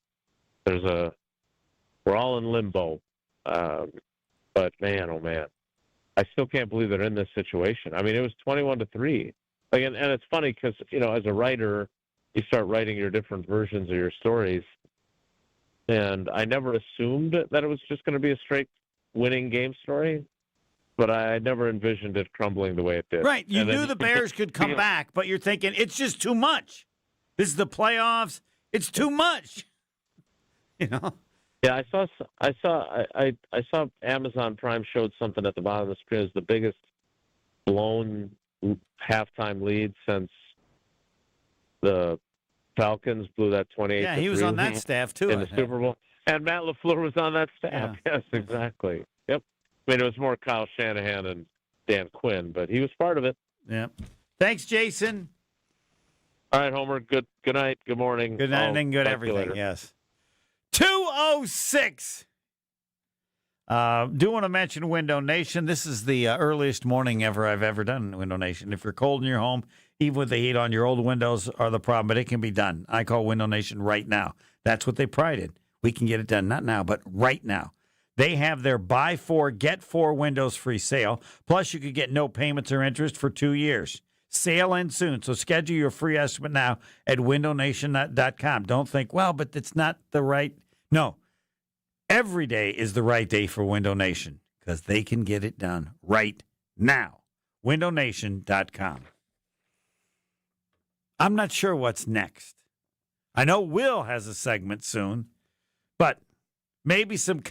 S18: we're all in limbo. But man, oh man, I still can't believe they're in this situation. I mean, it was 21-3. And it's funny because, as a writer, you start writing your different versions of your stories. And I never assumed that it was just going to be a straight winning game story, but I never envisioned it crumbling the way it did.
S3: Right. You knew the Bears could come back, but you're thinking, it's just too much. This is the playoffs. It's too much.
S18: Yeah, I saw Amazon Prime showed something at the bottom of the screen as the biggest blown halftime lead since the Falcons blew that 28.
S3: Yeah, he was on that staff too
S18: in the Super Bowl, and Matt LaFleur was on that staff. Yeah. Yes, exactly. Yep. I mean, it was more Kyle Shanahan and Dan Quinn, but he was part of it.
S3: Yeah. Thanks, Jason.
S18: All right, Homer. Good night. Good morning.
S3: Good night and good everything. Yes. 2:06. Do want to mention Window Nation. This is the earliest morning I've ever done in Window Nation. If you're cold in your home, even with the heat on, your old windows are the problem, but it can be done. I call Window Nation right now. That's what they pride in. We can get it done, not now, but right now. They have their buy 4, get 4 windows free sale. Plus, you could get no payments or interest for 2 years. Sale ends soon, so schedule your free estimate now at windownation.com. Don't think, well, but it's not the right. No. Every day is the right day for Window Nation because they can get it done right now. windownation.com. I'm not sure what's next. I know Will has a segment soon, but maybe some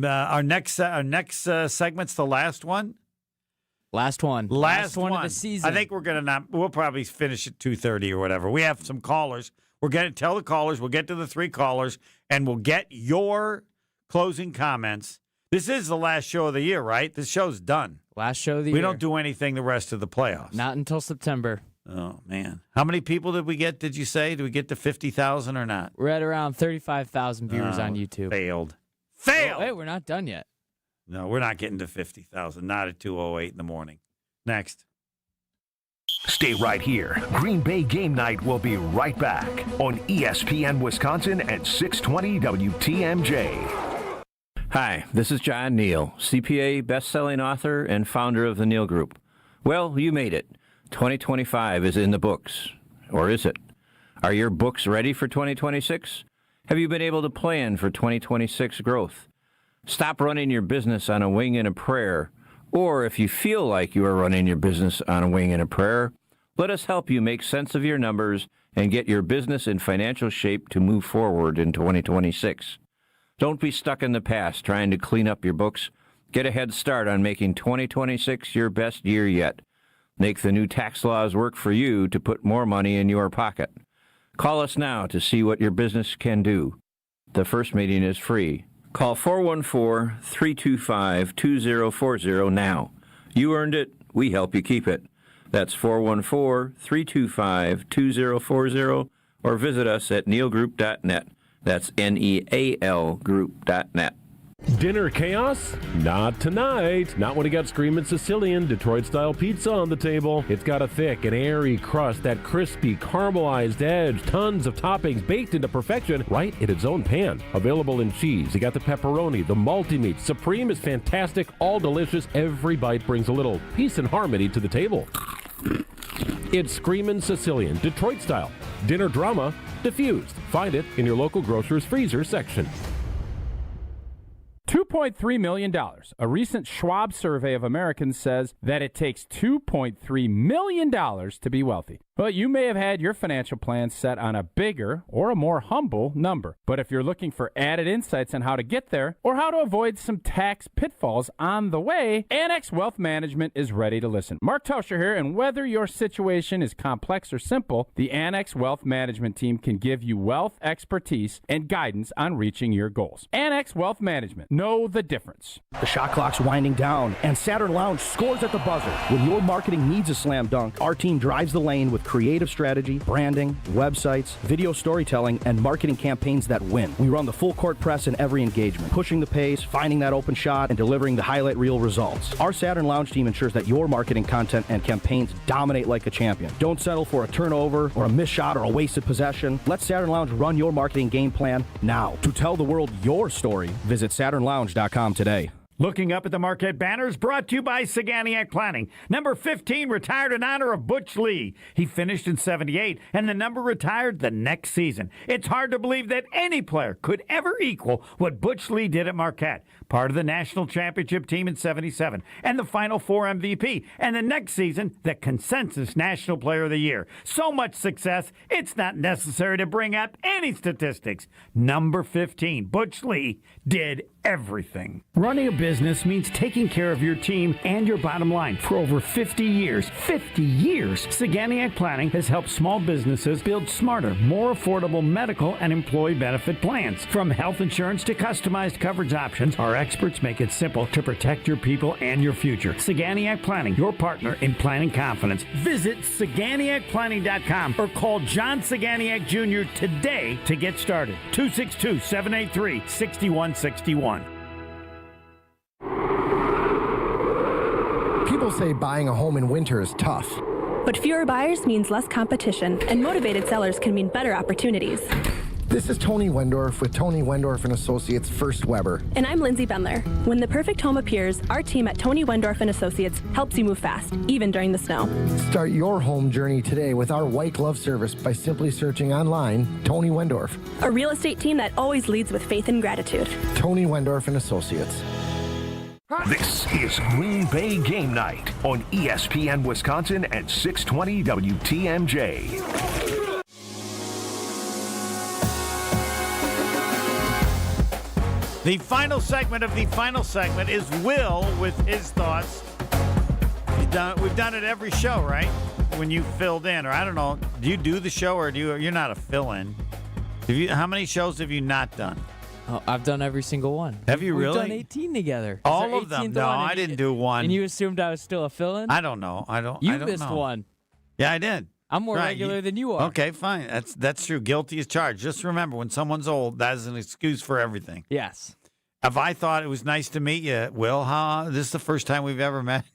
S3: our next segment's the last one.
S5: Last one of the season.
S3: I think we'll probably finish at 2:30 or whatever. We have some callers. We're going to tell the callers. We'll get to the 3 callers, and we'll get your closing comments. This is the last show of the year, right? This show's done.
S5: Last show of the year.
S3: We don't do anything the rest of the playoffs.
S5: Not until September.
S3: Oh, man. How many people did we get, did you say? Did we get to 50,000 or not?
S5: We're at around 35,000 viewers on YouTube.
S3: Failed.
S5: Oh, hey, we're not done yet.
S3: No, we're not getting to 50,000. Not at 2:08 in the morning. Next.
S2: Stay right here. Green Bay Game Night will be right back on ESPN Wisconsin at 620 WTMJ.
S9: Hi, this is John Neal, CPA, best-selling author, and founder of the Neal Group. Well, you made it. 2025 is in the books. Or is it? Are your books ready for 2026? Have you been able to plan for 2026 growth? Stop running your business on a wing and a prayer. Or if you feel like you are running your business on a wing and a prayer, let us help you make sense of your numbers and get your business in financial shape to move forward in 2026. Don't be stuck in the past trying to clean up your books. Get a head start on making 2026 your best year yet. Make the new tax laws work for you to put more money in your pocket. Call us now to see what your business can do. The first meeting is free. Call 414-325-2040 now. You earned it. We help you keep it. That's 414-325-2040 or visit us at nealgroup.net. That's N-E-A-L group.net.
S16: Dinner chaos? Not tonight. Not when you got Screamin' Sicilian Detroit-style pizza on the table. It's got a thick and airy crust, that crispy, caramelized edge, tons of toppings baked into perfection right in its own pan. Available in cheese. You got the pepperoni, the multi-meat. Supreme is fantastic, all delicious. Every bite brings a little peace and harmony to the table. It's Screamin' Sicilian Detroit-style. Dinner drama diffused. Find it in your local grocer's freezer section.
S11: $2.3 million. A recent Schwab survey of Americans says that it takes $2.3 million to be wealthy. Well, you may have had your financial plan set on a bigger or a more humble number. But if you're looking for added insights on how to get there or how to avoid some tax pitfalls on the way, Annex Wealth Management is ready to listen. Mark Tauscher here, and whether your situation is complex or simple, the Annex Wealth Management team can give you wealth expertise and guidance on reaching your goals. Annex Wealth Management. No know the difference.
S12: The shot clock's winding down, and Saturn Lounge scores at the buzzer. When your marketing needs a slam dunk, our team drives the lane with creative strategy, branding, websites, video storytelling, and marketing campaigns that win. We run the full court press in every engagement, pushing the pace, finding that open shot, and delivering the highlight reel results. Our Saturn Lounge team ensures that your marketing content and campaigns dominate like a champion. Don't settle for a turnover or a missed shot or a wasted possession. Let Saturn Lounge run your marketing game plan now. To tell the world your story, visit SaturnLounge.com today.
S3: Looking up at the Marquette banners, brought to you by Saganiac Planning. Number 15 retired in honor of Butch Lee. He finished in 78, and the number retired the next season. It's hard to believe that any player could ever equal what Butch Lee did at Marquette. Part of the national championship team in 77, and the Final Four MVP, and the next season, the consensus National Player of the Year. So much success, it's not necessary to bring up any statistics. Number 15, Butch Lee, did everything. Running a business means taking care of your team and your bottom line. For over 50 years, Saganiac Planning has helped small businesses build smarter, more affordable medical and employee benefit plans. From health insurance to customized coverage options, our experts make it simple to protect your people and your future. Saganiac Planning, your partner in planning confidence. Visit SaganiacPlanning.com or call John Saganiac Jr. today to get started. 262-783-6161.
S14: People say buying a home in winter is tough.
S17: But fewer buyers means less competition, and motivated sellers can mean better opportunities.
S14: This is Tony Wendorf with Tony Wendorf & Associates First Weber.
S17: And I'm Lindsay Bendler. When the perfect home appears, our team at Tony Wendorf & Associates helps you move fast, even during the snow.
S14: Start your home journey today with our white glove service by simply searching online Tony Wendorf.
S17: A real estate team that always leads with faith and gratitude.
S14: Tony Wendorf & Associates.
S2: This is Green Bay Game Night on ESPN Wisconsin and 620 WTMJ.
S3: The final segment of the final segment is Will with his thoughts. We've done it every show, right? When you filled in, or I don't know, do you do the show or you're not a fill-in? How many shows have you not done?
S5: Oh, I've done every single one.
S3: Have you really?
S5: We've done 18 together.
S3: All of them? No, I didn't do one.
S5: And you assumed I was still a fill-in?
S3: I don't know.
S5: You missed one.
S3: Yeah, I did.
S5: I'm more regular than you are.
S3: Okay, fine. That's true. Guilty as charged. Just remember, when someone's old, that is an excuse for everything.
S5: Yes.
S3: If I thought it was nice to meet you, Will, this is the first time we've ever met.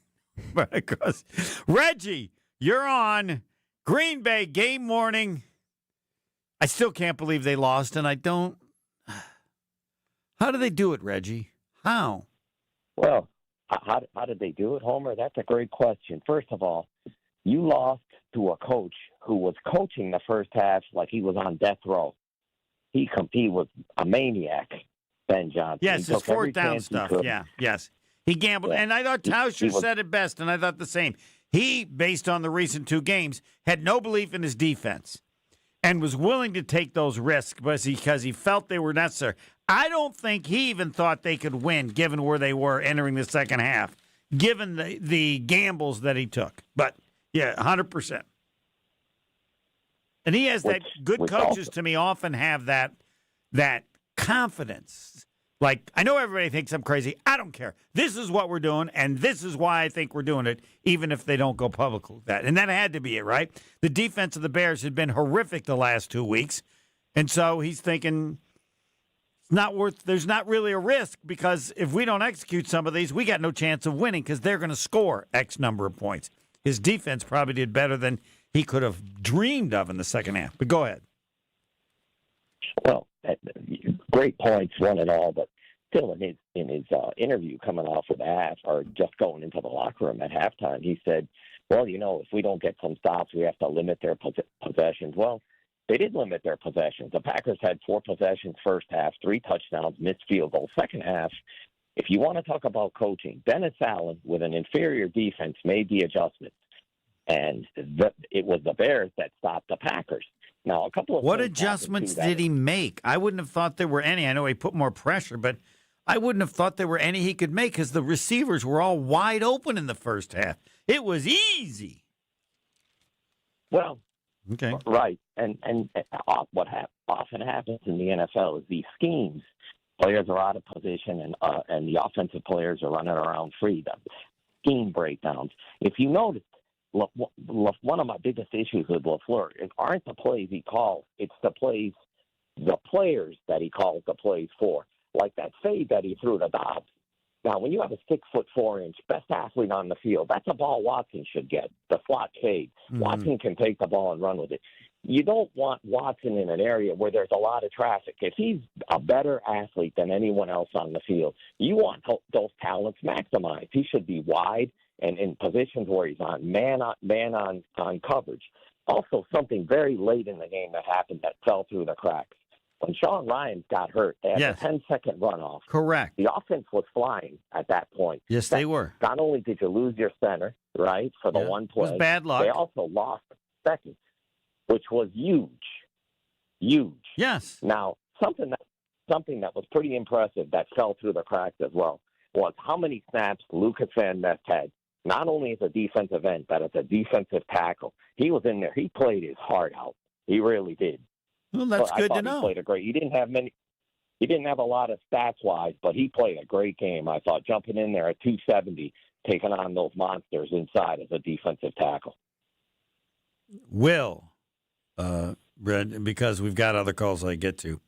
S3: Because Reggie, you're on Green Bay game morning. I still can't believe they lost, and I don't. How do they do it, Reggie? How?
S15: Well, how did they do it, Homer? That's a great question. First of all, you lost to a coach who was coaching the first half like he was on death row. He was a maniac, Ben Johnson.
S3: Yes, his fourth down stuff. Yeah, yes. He gambled. Yeah. And I thought Tauscher said it best, and I thought the same. He, based on the recent two games, had no belief in his defense and was willing to take those risks because he felt they were necessary. I don't think he even thought they could win, given where they were entering the second half, given the gambles that he took. But, yeah, 100%. And he has that good coaches, to me, often have that confidence. Like, I know everybody thinks I'm crazy. I don't care. This is what we're doing, and this is why I think we're doing it, even if they don't go public with that. And that had to be it, right? The defense of the Bears had been horrific the last 2 weeks, and so he's thinking there's not really a risk, because if we don't execute some of these, we got no chance of winning because they're going to score X number of points. His defense probably did better than he could have dreamed of in the second half. But go ahead.
S15: Well, great points, one and all, but still in his interview coming off of the half, or just going into the locker room at halftime, he said, well, if we don't get some stops, we have to limit their possessions. Well, they did limit their possessions. The Packers had 4 possessions first half, 3 touchdowns, missed field goal. Second half, if you want to talk about coaching, Dennis Allen, with an inferior defense, made the adjustments. And it was the Bears that stopped the Packers. Now, a couple of
S3: what adjustments did he make? I wouldn't have thought there were any. I know he put more pressure, but I wouldn't have thought there were any he could make because the receivers were all wide open in the first half. It was easy.
S15: Well,
S3: okay,
S15: right, and what often happens in the NFL is these schemes Players are out of position, and the offensive players are running around free. The scheme breakdowns. If you notice, one of my biggest issues with LaFleur aren't the plays he calls. It's the players that he calls the plays for. Like that fade that he threw to Dobbs. Now, when you have a 6'4" best athlete on the field, that's a ball Watson should get, the slot fade. Mm-hmm. Watson can take the ball and run with it. You don't want Watson in an area where there's a lot of traffic. If he's a better athlete than anyone else on the field, you want those talents maximized. He should be wide and in positions where he's on man on coverage. Also, something very late in the game that happened that fell through the cracks. When Sean Ryan got hurt, they had a 10-second runoff.
S3: Correct.
S15: The offense was flying at that point.
S3: Yes, they were.
S15: Not only did you lose your center, right, for the one play.
S3: It was bad luck.
S15: They also lost seconds, which was huge. Huge.
S3: Yes.
S15: Now, something that was pretty impressive that fell through the cracks as well was how many snaps Lucas Van Ness had, not only as a defensive end, but as a defensive tackle. He was in there. He played his heart out. He really did.
S3: Well, that's good to know.
S15: He played a great. He didn't have a lot of stats wise, but he played a great game. I thought, jumping in there at 270, taking on those monsters inside as a defensive tackle.
S3: Will, Brad, because we've got other calls I get to.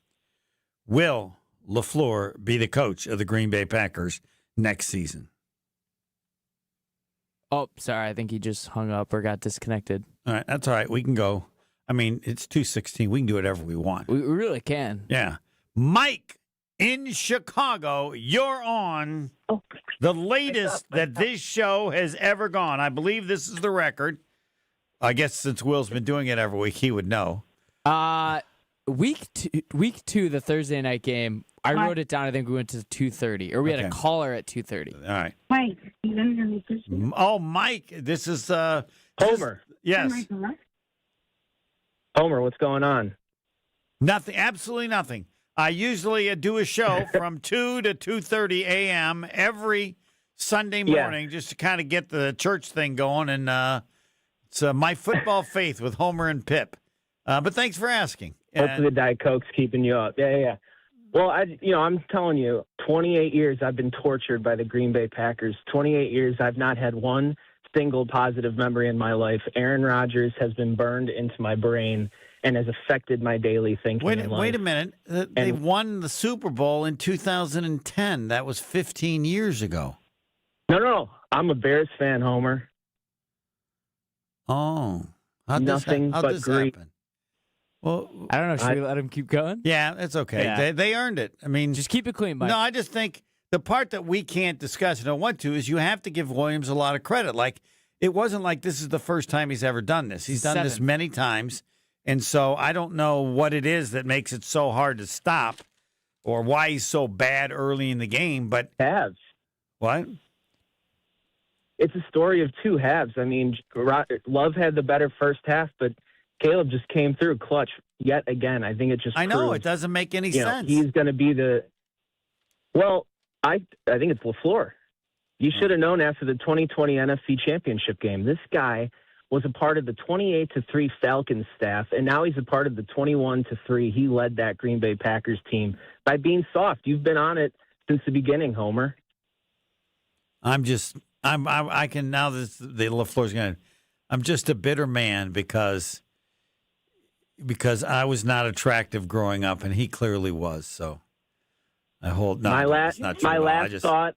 S3: Will LaFleur be the coach of the Green Bay Packers next season?
S5: Oh, sorry. I think he just hung up or got disconnected.
S3: All right, that's all right. We can go. I mean, it's 2:16. We can do whatever we want.
S5: We really can.
S3: Yeah. Mike in Chicago, you're on the latest that this show has ever gone. I believe this is the record. I guess since Will's been doing it every week, he would know.
S5: Week two, the Thursday night game, I wrote it down. I think we went to 2:30, or we had a caller at 2:30.
S3: All right.
S1: Mike,
S3: oh, Mike, this is
S1: Homer.
S3: Yes.
S1: Homer, what's going on?
S3: Nothing. Absolutely nothing. I usually do a show from 2 to 2:30 a.m. every Sunday morning just to kind of get the church thing going. And it's My Football Faith with Homer and Pip. But thanks for asking.
S1: Hopefully the Diet Coke's keeping you up. Yeah. Well, I'm telling you, 28 years I've been tortured by the Green Bay Packers. 28 years I've not had one single positive memory in my life. Aaron Rodgers has been burned into my brain and has affected my daily thinking in life.
S3: Wait a minute. They won the Super Bowl in 2010. That was 15 years ago.
S1: No. I'm a Bears fan, Homer.
S3: Oh. How'd
S1: Nothing
S3: this
S1: but
S3: happen?
S1: grief.
S3: Well,
S5: I don't know. Should we let him keep going?
S3: Yeah, it's okay.
S5: Yeah.
S3: They earned it. I mean,
S5: just keep it clean, Mike.
S3: No, I just think the part that we can't discuss and don't want to is you have to give Williams a lot of credit. Like, it wasn't like this is the first time he's ever done this. He's done this many times. And so I don't know what it is that makes it so hard to stop or why he's so bad early in the game. But
S1: halves.
S3: What?
S1: It's a story of two halves. I mean, Love had the better first half, but Caleb just came through clutch yet again. I think it just
S3: know.
S1: proves,
S3: It doesn't make any sense.
S1: He's going to be the – well, I think it's LaFleur. You should have known after the 2020 NFC Championship game. This guy was a part of the 28-3 Falcons staff, and now he's a part of the 21-3. He led that Green Bay Packers team by being soft. You've been on it since the beginning, Homer.
S3: I can now that the LaFleur's going to – I'm just a bitter man because I was not attractive growing up, and he clearly was, so – I hold no.
S1: My last thought.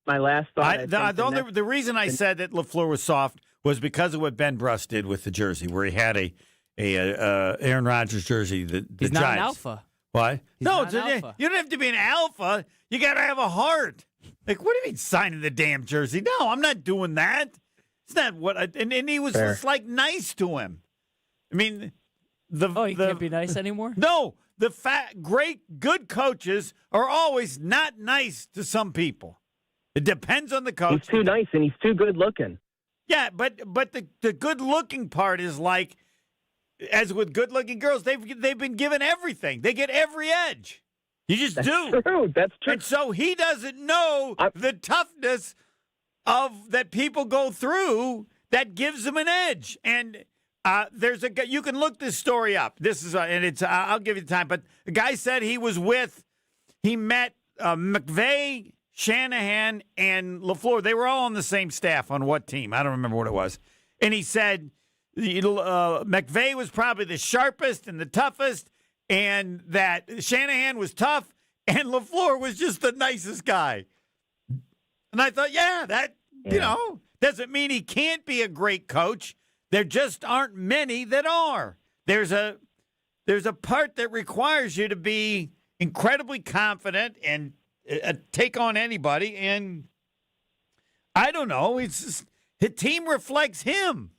S3: The reason I said that LaFleur was soft was because of what Ben Bruss did with the jersey, where he had a Aaron Rodgers jersey.
S5: He's not an alpha.
S3: Why?
S5: He's not an alpha.
S3: You don't have to be an alpha. You got to have a heart. Like, what do you mean signing the damn jersey? No, I'm not doing that. It's not what. And he was just like nice to him. I mean,
S5: he can't be nice anymore.
S3: No. The good coaches are always not nice to some people. It depends on the coach.
S1: He's too nice and he's too good looking.
S3: Yeah, but the good looking part is like, as with good looking girls, they've been given everything. They get every edge. You just do.
S1: That's true.
S3: And so he doesn't know the toughness that people go through that gives them an edge. And you can look this story up. This is, and it's, I'll give you the time, but the guy said he met McVay, Shanahan, and LaFleur, they were all on the same staff on what team? I don't remember what it was. And he said McVay was probably the sharpest and the toughest, and that Shanahan was tough, and LaFleur was just the nicest guy. And I thought, you know, doesn't mean he can't be a great coach. There just aren't many that are. There's a part that requires you to be incredibly confident and take on anybody. And I don't know. It's just, the team reflects him,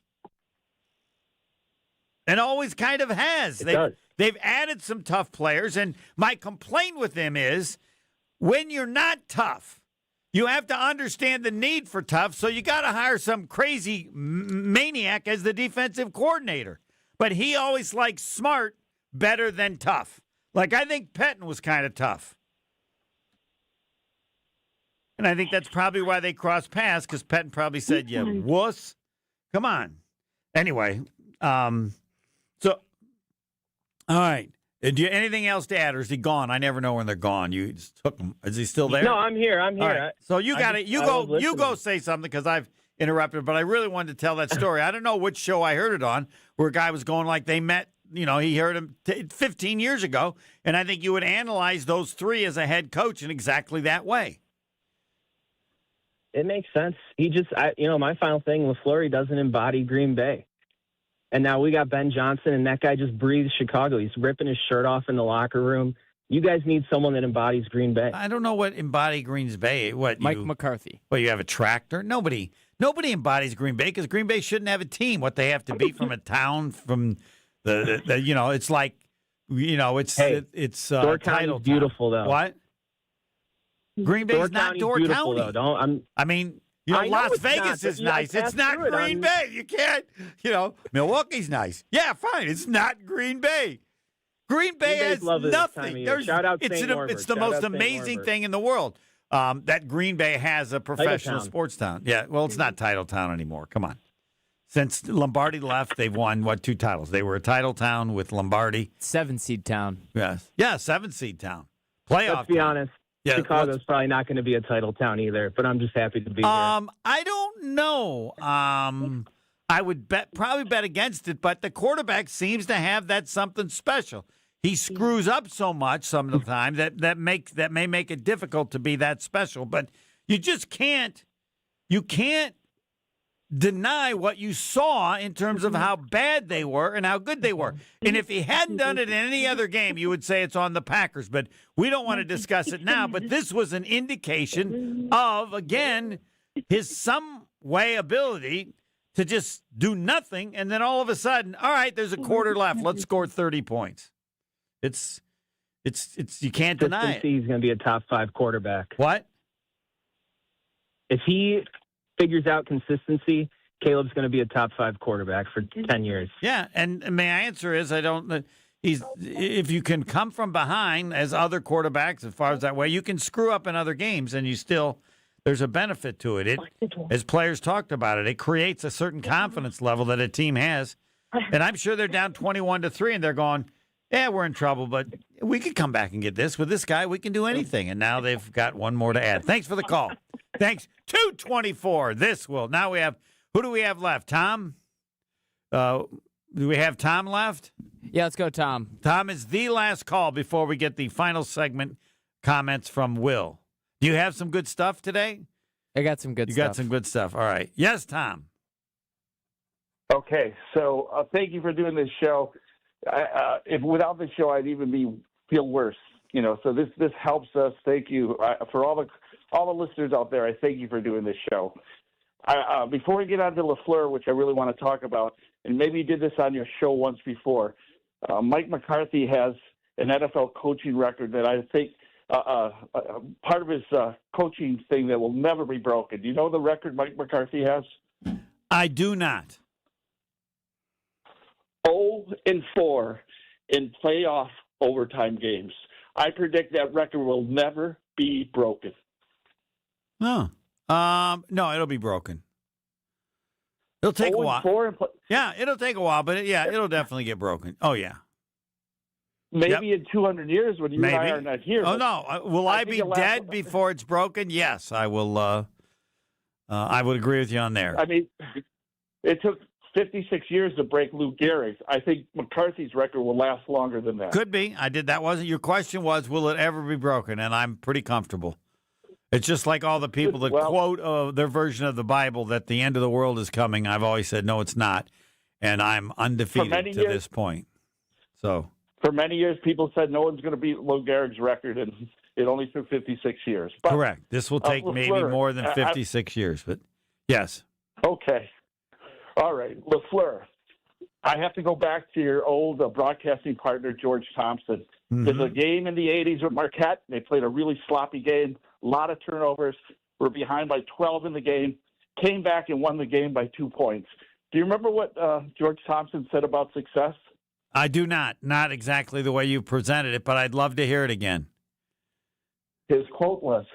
S3: and always kind of has. They've added some tough players, and my complaint with them is when you're not tough, you have to understand the need for tough, so you got to hire some crazy maniac as the defensive coordinator. But he always likes smart better than tough. Like, I think Pettin was kind of tough. And I think that's probably why they crossed paths, because Pettin probably said, yeah, wuss. Come on. Anyway, so, all right. Do you anything else to add, or is he gone? I never know when they're gone. You just took him. Is he still there?
S1: No, I'm here. I'm here.
S3: Right. So you got it. You go say something, because I've interrupted, but I really wanted to tell that story. I don't know which show I heard it on, where a guy was going like they met, you know, he heard him 15 years ago, and I think you would analyze those three as a head coach in exactly that way.
S1: It makes sense. My final thing, LaFleur, he doesn't embody Green Bay. And now we got Ben Johnson, and that guy just breathes Chicago. He's ripping his shirt off in the locker room. You guys need someone that embodies Green Bay.
S3: I don't know what embody Green Bay.
S5: Mike McCarthy.
S3: Well, you have a tractor. Nobody embodies Green Bay, because Green Bay shouldn't have a team. What they have to be from a town, from the it's like, it's
S1: Door County's beautiful though.
S3: What? Green Bay's not Door
S1: beautiful,
S3: County.
S1: Though.
S3: Las Vegas is nice. It's not Green Bay. You can't, Milwaukee's nice. Yeah, fine. It's not Green Bay. Green Bay has nothing. It's the most amazing thing in the world that Green Bay has a professional sports town. Yeah, well, it's not title town anymore. Come on. Since Lombardi left, they've won, 2 titles? They were a title town with Lombardi.
S5: 7-seed town.
S3: Yes. Yeah, 7-seed town. Playoff.
S1: Let's be honest. Yeah, Chicago's probably not going to be a title town either, but I'm just happy to be here.
S3: I don't know. I would probably bet against it, but the quarterback seems to have that something special. He screws up so much some of the time that may make it difficult to be that special. But you just can't deny what you saw in terms of how bad they were and how good they were. And if he hadn't done it in any other game, you would say it's on the Packers. But we don't want to discuss it now. But this was an indication of, again, his some way ability to just do nothing, and then all of a sudden, all right, there's a quarter left. Let's score 30 points. It's you can't deny it.
S1: He's going to be a top 5 quarterback.
S3: What?
S1: If he figures out consistency, Caleb's going to be a top 5 quarterback for 10 years.
S3: Yeah, and my answer is if you can come from behind as other quarterbacks, as far as that way, you can screw up in other games, and you still there's a benefit to it. As players talked about it creates a certain confidence level that a team has, and I'm sure they're down 21-3, and they're going, yeah, we're in trouble, but we could come back and get this. With this guy, we can do anything. And now they've got one more to add. Thanks for the call. Thanks. 224. Now we have, who do we have left? Tom? Do we have Tom left?
S5: Yeah, let's go, Tom.
S3: Tom is the last call before we get the final segment comments from Will. Do you have some good stuff today?
S5: I got some good stuff.
S3: You got some good stuff. All right. Yes, Tom.
S6: Okay, so thank you for doing this show. If without the show, I'd even feel worse. So this helps us. Thank you for all the listeners out there. I thank you for doing this show. Before we get on to LaFleur, which I really want to talk about, and maybe you did this on your show once before, Mike McCarthy has an NFL coaching record that I think part of his coaching thing that will never be broken. Do you know the record Mike McCarthy has?
S3: I do not.
S6: 0-4 in playoff overtime games. I predict that record will never be broken.
S3: No, it'll be broken. It'll take a while. Yeah, it'll take a while, but it'll definitely get broken. Oh yeah.
S6: maybe in 200 years when you and I are not here.
S3: Oh, no. Will I be dead before it's broken? Yes, I will. I would agree with you on there.
S6: I mean, it took 56 years to break Lou Gehrig's. I think McCarthy's record will last longer than that.
S3: Could be. That wasn't your question. Was will it ever be broken? And I'm pretty comfortable. It's just like all the people that quote their version of the Bible that the end of the world is coming. I've always said no, it's not, and I'm undefeated to this point. So
S6: for many years, people said no one's going to beat Lou Gehrig's record, and it only took 56 years. But,
S3: correct. This will take maybe more than 56 years, but yes.
S6: Okay. All right, LaFleur. I have to go back to your old broadcasting partner, George Thompson.
S3: Mm-hmm.
S6: There's a game in the 80s with Marquette. They played a really sloppy game, a lot of turnovers. Were behind by 12 in the game, came back and won the game by 2 points. Do you remember what George Thompson said about success?
S3: I do not. Not exactly the way you presented it, but I'd love to hear it again.
S6: His quote was,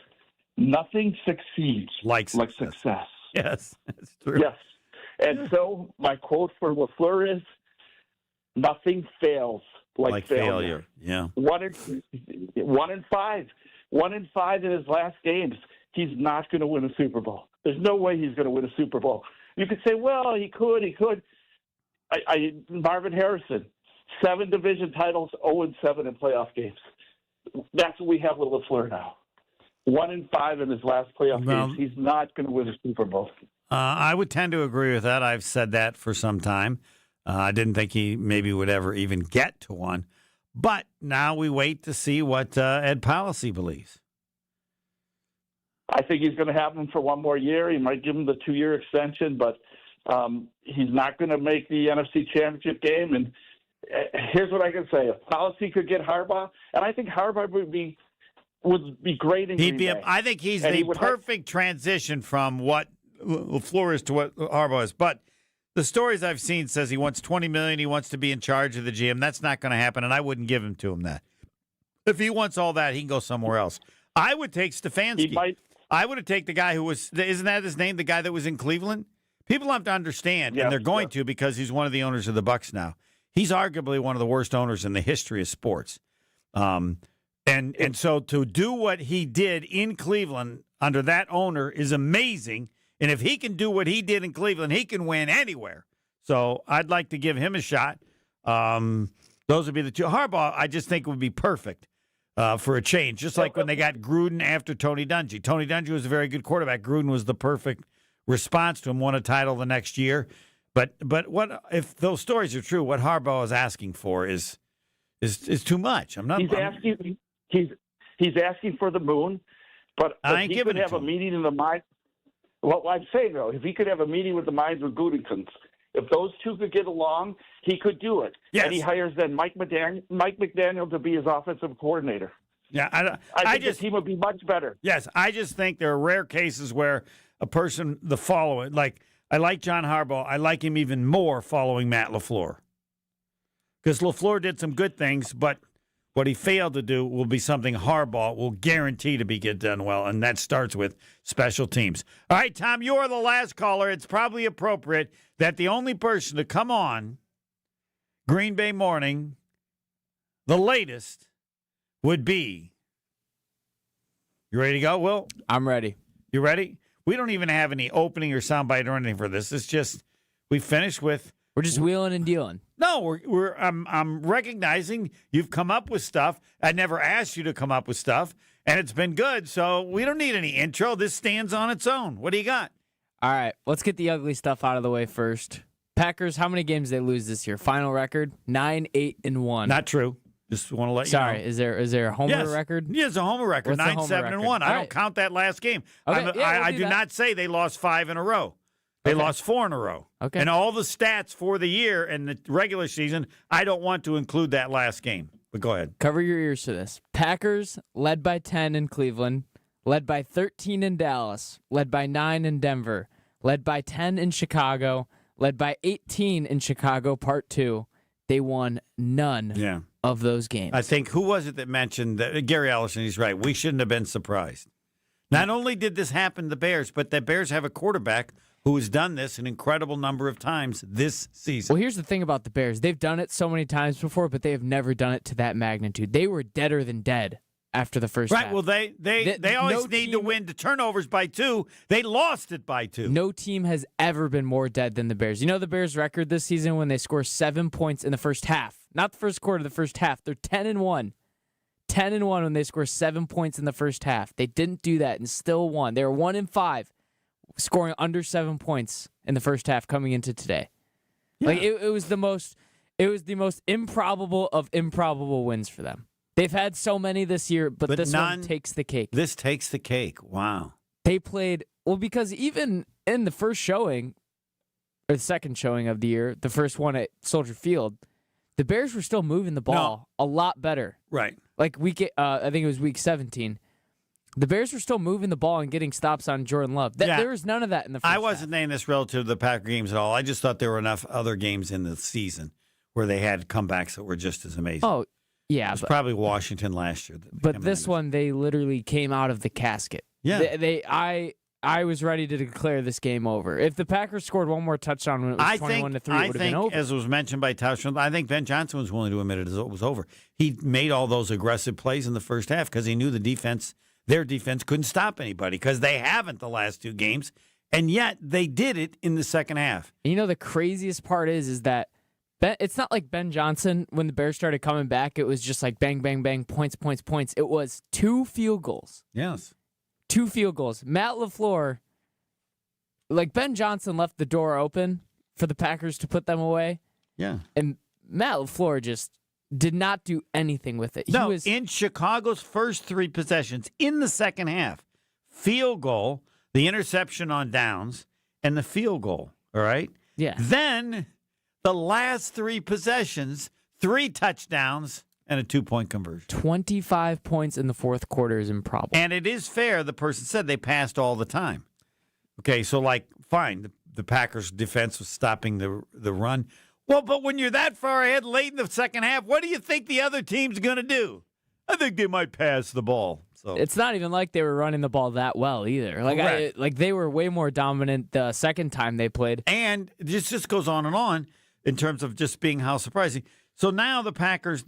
S6: "Nothing succeeds like success."
S3: Yes, that's true.
S6: Yes. And so my quote for LaFleur is, "Nothing fails like failure."
S3: Yeah.
S6: 1 in 5. 1 in 5 in his last games. He's not going to win a Super Bowl. There's no way he's going to win a Super Bowl. You could say, well, he could. Marvin Harrison, 7 division titles, 0-7 in playoff games. That's what we have with LaFleur now. 1 in 5 in his last playoff games. He's not going to win a Super Bowl.
S3: I would tend to agree with that. I've said that for some time. I didn't think he maybe would ever even get to one. But now we wait to see what Ed Policy believes.
S6: I think he's going to have him for one more year. He might give him the 2-year extension, but he's not going to make the NFC Championship game. And here's what I can say. If Policy could get Harbaugh, and I think Harbaugh would be great in Green Bay.
S3: I think he's the perfect transition from what LaFleur is to what Harbaugh is. But the stories I've seen says he wants $20 million. He wants to be in charge of the GM. That's not going to happen, and I wouldn't give him to him that. If he wants all that, he can go somewhere else. I would take Stefanski. I would have taken the guy who was, isn't that his name, the guy that was in Cleveland? People have to understand, and they're going to because he's one of the owners of the Bucs now. He's arguably one of the worst owners in the history of sports. And so to do what he did in Cleveland under that owner is amazing. And if he can do what he did in Cleveland, he can win anywhere. So I'd like to give him a shot. Those would be the two. Harbaugh, I just think would be perfect for a change, just like when they got Gruden after Tony Dungy. Tony Dungy was a very good quarterback. Gruden was the perfect response to him, won a title the next year. But what if those stories are true? What Harbaugh is asking for is too much.
S6: He's asking for the moon, but if he could have a meeting in the mind. Well, I'm saying though, if he could have a meeting with the minds of Gutekunst, if those two could get along, he could do it.
S3: Yes.
S6: And he hires then Mike McDaniel to be his offensive coordinator.
S3: Yeah,
S6: I think the team would be much better.
S3: Yes, I just think there are rare cases where a person, the following, like I like John Harbaugh, I like him even more following Matt LaFleur. Because LaFleur did some good things, but what he failed to do will be something Harbaugh will guarantee to get done well, and that starts with special teams. All right, Tom, you are the last caller. It's probably appropriate that the only person to come on Green Bay Morning, the latest, would be. You ready to go, Will?
S5: I'm ready.
S3: You ready? We don't even have any opening or soundbite or anything for this. It's just we finished with.
S5: We're just wheeling and dealing.
S3: No, I'm recognizing you've come up with stuff. I never asked you to come up with stuff, and it's been good. So we don't need any intro. This stands on its own. What do you got?
S5: All right, let's get the ugly stuff out of the way first. Packers, how many games did they lose this year? Final record 9-8-1.
S3: Not true. Just want to let you know.
S5: Sorry, is there a homer record?
S3: Yeah, it's a homer record. 9-7-1. I don't count that last game.
S5: Okay,
S3: I do not say they lost 5 in a row. They lost 4 in a row.
S5: Okay.
S3: And all the stats for the year and the regular season, I don't want to include that last game. But go ahead.
S5: Cover your ears to this. Packers led by 10 in Cleveland, led by 13 in Dallas, led by 9 in Denver, led by 10 in Chicago, led by 18 in Chicago, part 2. They won none of those games.
S3: I think, who was it that mentioned that? Gary Allison, he's right. We shouldn't have been surprised. Not only did this happen to the Bears, but the Bears have a quarterback who has done this an incredible number of times this season.
S5: Well, here's the thing about the Bears. They've done it so many times before, but they have never done it to that magnitude. They were deader than dead after the first half.
S3: Right, well, they always need to win the turnovers by 2. They lost it by 2.
S5: No team has ever been more dead than the Bears. You know the Bears' record this season when they score 7 points in the first half? Not the first quarter, the first half. They're 10-1. 10-1 when they score 7 points in the first half. They didn't do that and still won. They were 1-5, scoring under 7 points in the first half coming into today. Yeah. Like it was the most improbable of improbable wins for them. They've had so many this year, but this one takes the cake.
S3: This takes the cake. Wow.
S5: They played well because even in the first showing, or the second showing of the year, the first one at Soldier Field, the Bears were still moving the ball a lot better.
S3: Right.
S5: Like I think it was week 17. The Bears were still moving the ball and getting stops on Jordan Love. There was none of that in the first
S3: I wasn't saying this relative to the Packer games at all. I just thought there were enough other games in the season where they had comebacks that were just as amazing.
S5: Oh, yeah.
S3: It was probably Washington last year.
S5: But this one, they literally came out of the casket.
S3: Yeah.
S5: I was ready to declare this game over. If the Packers scored one more touchdown when it was 21-3, it would have been over.
S3: As was mentioned by Tausch, I think Ben Johnson was willing to admit it was over. He made all those aggressive plays in the first half because he knew their defense couldn't stop anybody because they haven't the last 2 games, and yet they did it in the second half.
S5: And you know the craziest part is that it's not like Ben Johnson, when the Bears started coming back, it was just like bang, bang, bang, points, points, points. It was 2 field goals.
S3: Yes.
S5: 2 field goals. Matt LaFleur, like Ben Johnson left the door open for the Packers to put them away.
S3: Yeah.
S5: And Matt LaFleur just did not do anything with it.
S3: No, in Chicago's first 3 possessions in the second half, field goal, the interception on downs, and the field goal, all right?
S5: Yeah.
S3: Then the last 3 possessions, 3 touchdowns, and a 2-point conversion.
S5: 25 points in the fourth quarter is improbable.
S3: And it is fair, the person said they passed all the time. Okay, so fine, the Packers' defense was stopping the run. Well, but when you're that far ahead late in the second half, what do you think the other team's going to do? I think they might pass the ball. So
S5: it's not even like they were running the ball that well either. They were way more dominant the second time they played.
S3: And this just goes on and on in terms of just being how surprising. So now the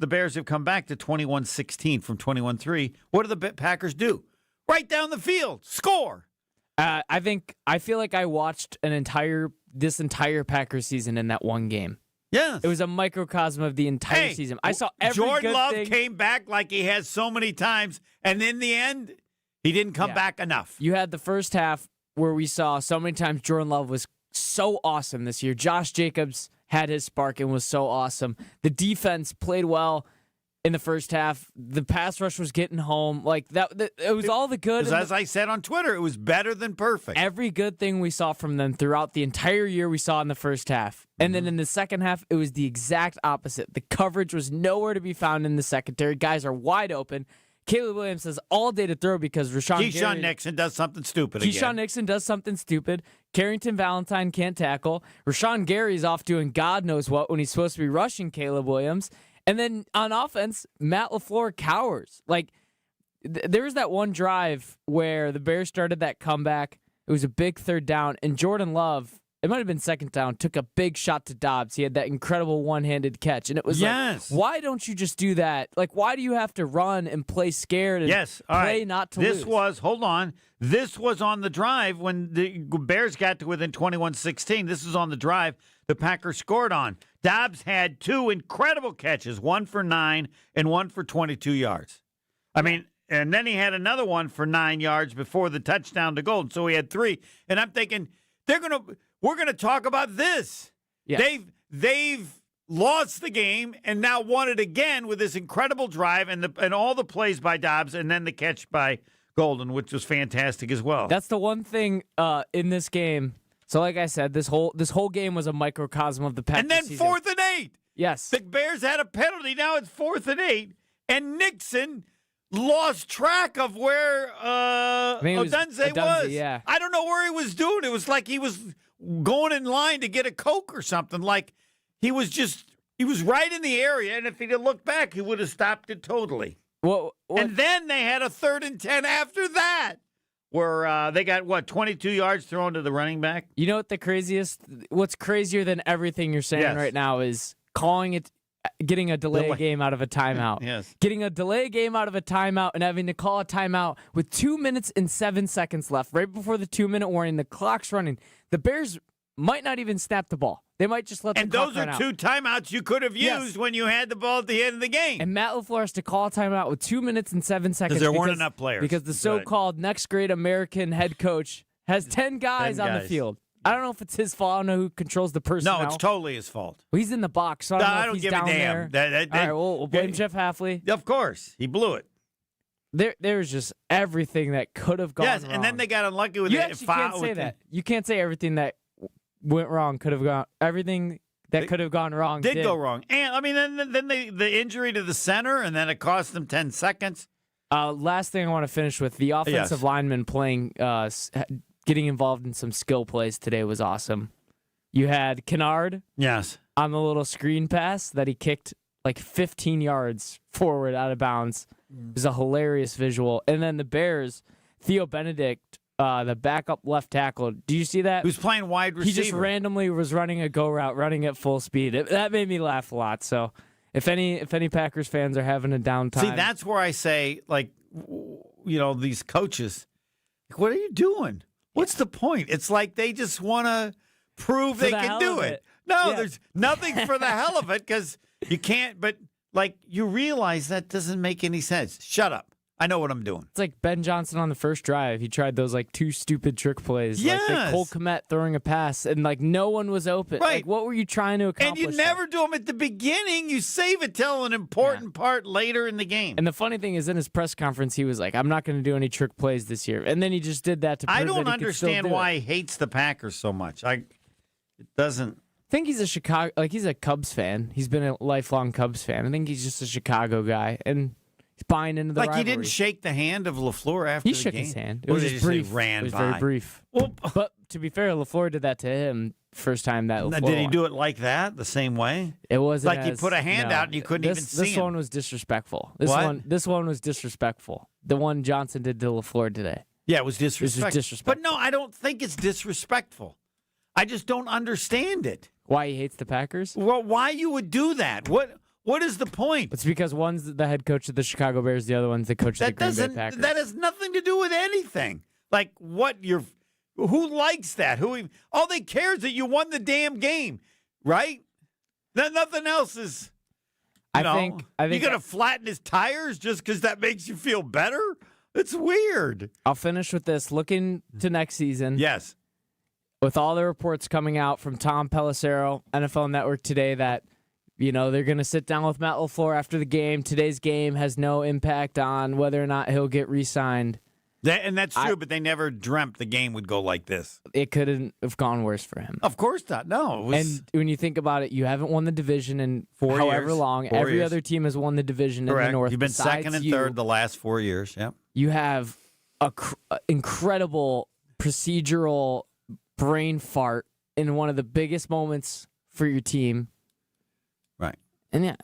S3: Bears have come back to 21-16 from 21-3. What do the Packers do? Right down the field, score.
S5: I feel like I watched this entire Packers season in that one game.
S3: Yes.
S5: It was a microcosm of the entire season. I saw every
S3: Jordan
S5: good
S3: Love
S5: thing.
S3: came back like he has so many times, and in the end, he didn't come back enough.
S5: You had the first half where we saw so many times Jordan Love was so awesome this year. Josh Jacobs had his spark and was so awesome. The defense played well in the first half. The pass rush was getting home. It was all the good.
S3: As I said on Twitter, it was better than perfect.
S5: Every good thing we saw from them throughout the entire year we saw in the first half. And then in the second half, it was the exact opposite. The coverage was nowhere to be found in the secondary. Guys are wide open. Caleb Williams has all day to throw because
S3: Keyshawn Nixon does something stupid again.
S5: Keyshawn Nixon does something stupid. Carrington Valentine can't tackle. Rashawn Gary's off doing God knows what when he's supposed to be rushing Caleb Williams. And then on offense, Matt LaFleur cowers. There was that one drive where the Bears started that comeback. It was a big third down, and Jordan Love, it might have been second down, took a big shot to Dobbs. He had that incredible one-handed catch. And it was why don't you just do that? Why do you have to run and play scared and play not to lose?
S3: This was on the drive when the Bears got to within 21-16. This is on the drive the Packers scored on. Dobbs had 2 incredible catches, one for 9 and one for 22 yards. And then he had another one for 9 yards before the touchdown to Golden. So he had 3. And I'm thinking, we're gonna talk about this.
S5: Yeah.
S3: They've lost the game and now won it again with this incredible drive and all the plays by Dobbs and then the catch by Golden, which was fantastic as well.
S5: That's the one thing in this game. So, like I said, this whole game was a microcosm of the Packers.
S3: And then
S5: season.
S3: 4th and 8.
S5: Yes,
S3: the Bears had a penalty. Now it's 4th and 8, and Nixon lost track of where Odunze was.
S5: Yeah.
S3: I don't know where he was doing. It was like he was going in line to get a Coke or something. He was right in the area, and if he'd have looked back, he would have stopped it totally.
S5: What?
S3: And then they had a 3rd and 10 after that. where they got, 22 yards thrown to the running back?
S5: You know what's crazier than everything you're saying right now is calling it, getting a delay game out of a timeout.
S3: Yes.
S5: Getting a delay game out of a timeout and having to call a timeout with 2 minutes and 7 seconds left, right before the 2-minute warning. The clock's running. The Bears might not even snap the ball. They might just let the clock run out.
S3: And those are 2 timeouts you could have used when you had the ball at the end of the game.
S5: And Matt LaFleur has to call a timeout with 2 minutes and 7 seconds.
S3: Because there weren't enough players.
S5: Because the so-called next great American head coach has 10 guys on the field. I don't know if it's his fault. I don't know who controls the personnel.
S3: No, it's totally his fault.
S5: Well, he's in the box, so I don't know if he's down there.
S3: All
S5: right, we'll blame Jeff Halfley.
S3: Of course. He blew it.
S5: There's just everything that could have gone wrong.
S3: And then they got unlucky with
S5: it. You actually can't say that. You can't say everything that went wrong could have gone. Everything that could have gone wrong did
S3: go wrong. And, I mean, then the injury to the center, and then it cost them 10 seconds.
S5: Last thing I want to finish with, the offensive lineman playing, getting involved in some skill plays today was awesome. You had Kennard on the little screen pass that he kicked like 15 yards forward out of bounds. It was a hilarious visual. And then the Bears, Theo Benedict, the backup left tackle. Do you see that?
S3: Who's playing wide receiver?
S5: He just randomly was running a go route, running at full speed. That made me laugh a lot. So if any Packers fans are having a downtime.
S3: See, that's where I say, like, these coaches, what are you doing? What's the point? It's like they just want to prove they can do it. No, there's nothing for the hell of it because you can't. But, like, you realize that doesn't make any sense. Shut up. I know what I'm doing.
S5: It's like Ben Johnson on the first drive. He tried those, like, 2 stupid trick plays.
S3: Yes.
S5: Like Cole Kmet throwing a pass, and, like, no one was open.
S3: Right.
S5: Like, what were you trying to accomplish?
S3: And you never do them at the beginning. You save it till an important part later in the game.
S5: And the funny thing is, in his press conference, he was like, I'm not going to do any trick plays this year. And then he just did that to prove
S3: I don't
S5: that he could still
S3: understand
S5: do
S3: why
S5: it.
S3: he hates the Packers so much. It doesn't.
S5: I think he's he's a Cubs fan. He's been a lifelong Cubs fan. I think he's just a Chicago guy. And he's buying into the rivalry.
S3: He didn't shake the hand of LaFleur after the game?
S5: He shook his hand. It
S3: Or
S5: was
S3: did
S5: just
S3: he say
S5: brief.
S3: ran
S5: It was
S3: by?
S5: very brief.
S3: Well,
S5: but to be fair, LaFleur did that to him first time that LaFleur
S3: did he
S5: won.
S3: do it like that, the same way?
S5: It wasn't
S3: like he put a hand out and you couldn't even see
S5: This
S3: him.
S5: one was disrespectful.
S3: What?
S5: This one was disrespectful. The one Johnson did to LaFleur today.
S3: Yeah, it was disrespectful.
S5: This is disrespectful.
S3: But no, I don't think it's disrespectful. I just don't understand it.
S5: Why he hates the Packers?
S3: Well, why you would do that? What is the point?
S5: It's because one's the head coach of the Chicago Bears, the other one's the coach of the Green Bay Packers.
S3: That has nothing to do with anything. Like who likes that? All they care is that you won the damn game, right? Nothing else is. I think you're gonna flatten his tires just because that makes you feel better. It's weird.
S5: I'll finish with this. Looking to next season.
S3: Yes.
S5: With all the reports coming out from Tom Pelissero, NFL Network today, that they're going to sit down with Matt LaFleur after the game. Today's game has no impact on whether or not he'll get re-signed.
S3: And that's true, but they never dreamt the game would go like this.
S5: It couldn't have gone worse for him.
S3: Of course not. No.
S5: And when you think about it, you haven't won the division in however long. Every other team has won the division in the North.
S3: You've been second and third the last 4 years. Yep.
S5: You have a incredible procedural brain fart in one of the biggest moments for your team.
S3: Right.
S5: And
S3: there's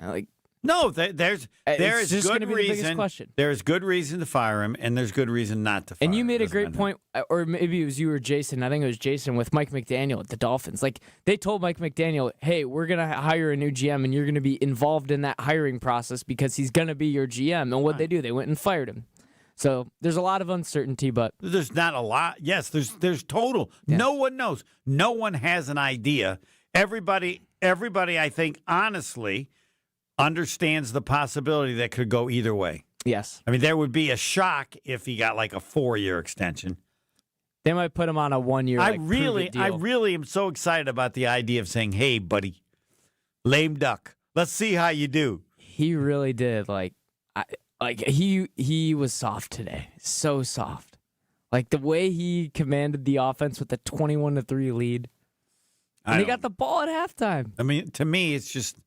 S3: good reason. There's good reason to fire him, and there's good reason not to fire him.
S5: And you made a great point, or maybe it was you or Jason. I think it was Jason with Mike McDaniel at the Dolphins. Like, they told Mike McDaniel, hey, we're going to hire a new GM, and you're going to be involved in that hiring process because he's going to be your GM. And what they do, they went and fired him. So there's a lot of uncertainty, but
S3: there's not a lot. Yes, there's total. Yeah. No one knows. No one has an idea. Everybody, I think, honestly, understands the possibility that could go either way.
S5: Yes.
S3: I mean, there would be a shock if he got like a 4-year extension.
S5: They might put him on a 1-year.
S3: I really am so excited about the idea of saying, "Hey, buddy, lame duck, let's see how you do."
S5: He really did. He was soft today. So soft. Like the way he commanded the offense with the 21-3 lead. And he got the ball at halftime.
S3: I mean, to me, it's just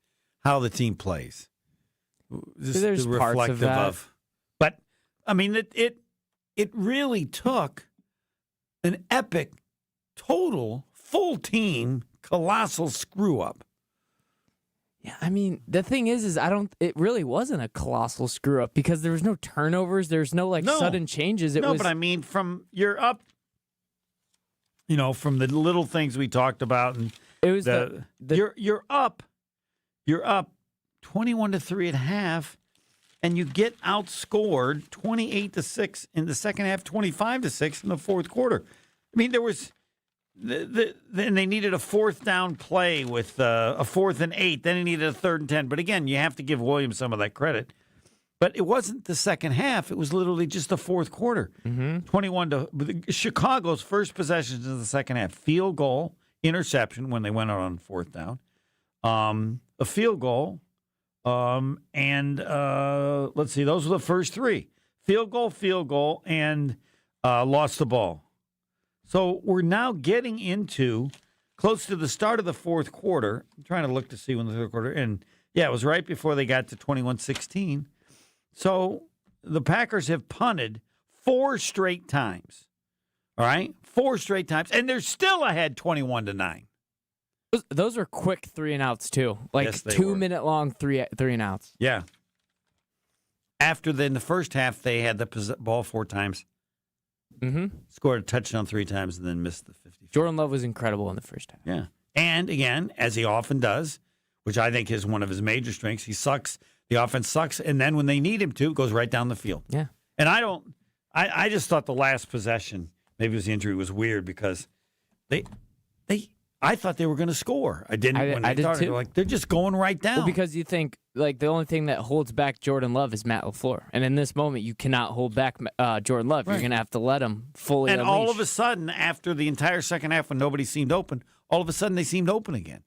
S3: how the team plays.
S5: There's parts of that.
S3: But I mean, it really took an epic, total, full team, colossal screw up.
S5: Yeah, I mean, the thing is it really wasn't a colossal screw up because there was no turnovers. There's no sudden changes.
S3: But I mean, you're up, from the little things we talked about, and
S5: it was
S3: you're up 21-3 at half, and you get outscored 28-6 in the second half, 25-6 in the fourth quarter. I mean, there was. Then they needed a fourth down play with a 4th and 8. Then they needed a 3rd and 10. But again, you have to give Williams some of that credit. But it wasn't the second half. It was literally just the fourth quarter. 21 to Chicago's first possessions in the second half. Field goal, interception when they went out on 4th down. A field goal, and let's see, those were the first 3. Field goal, and lost the ball. So we're now getting into close to the start of the fourth quarter. I'm trying to look to see when the third quarter. And, yeah, it was right before they got to 21-16. So the Packers have punted 4 straight times. All right? 4 straight times. And they're still ahead 21-9.
S5: Those were quick 3-and-outs, too.
S3: Yes,
S5: 2-minute long 3-and-outs.
S3: Yeah. After in the first half, they had the ball 4 times. Scored a touchdown 3 times and then missed the 50.
S5: Jordan Love was incredible in the first half.
S3: Yeah. And again, as he often does, which I think is one of his major strengths, he sucks. The offense sucks. And then when they need him to, goes right down the field.
S5: Yeah.
S3: And I just thought the last possession, maybe it was the injury, was weird because I thought they were going to score. I didn't. When
S5: I
S3: they
S5: did
S3: started,
S5: too.
S3: they're just going right down.
S5: Well, because you think the only thing that holds back Jordan Love is Matt LaFleur, and in this moment you cannot hold back Jordan Love.
S3: Right.
S5: You're going to have to let him fully.
S3: And
S5: unleash.
S3: all of a sudden, after the entire second half, when nobody seemed open, all of a sudden they seemed open again.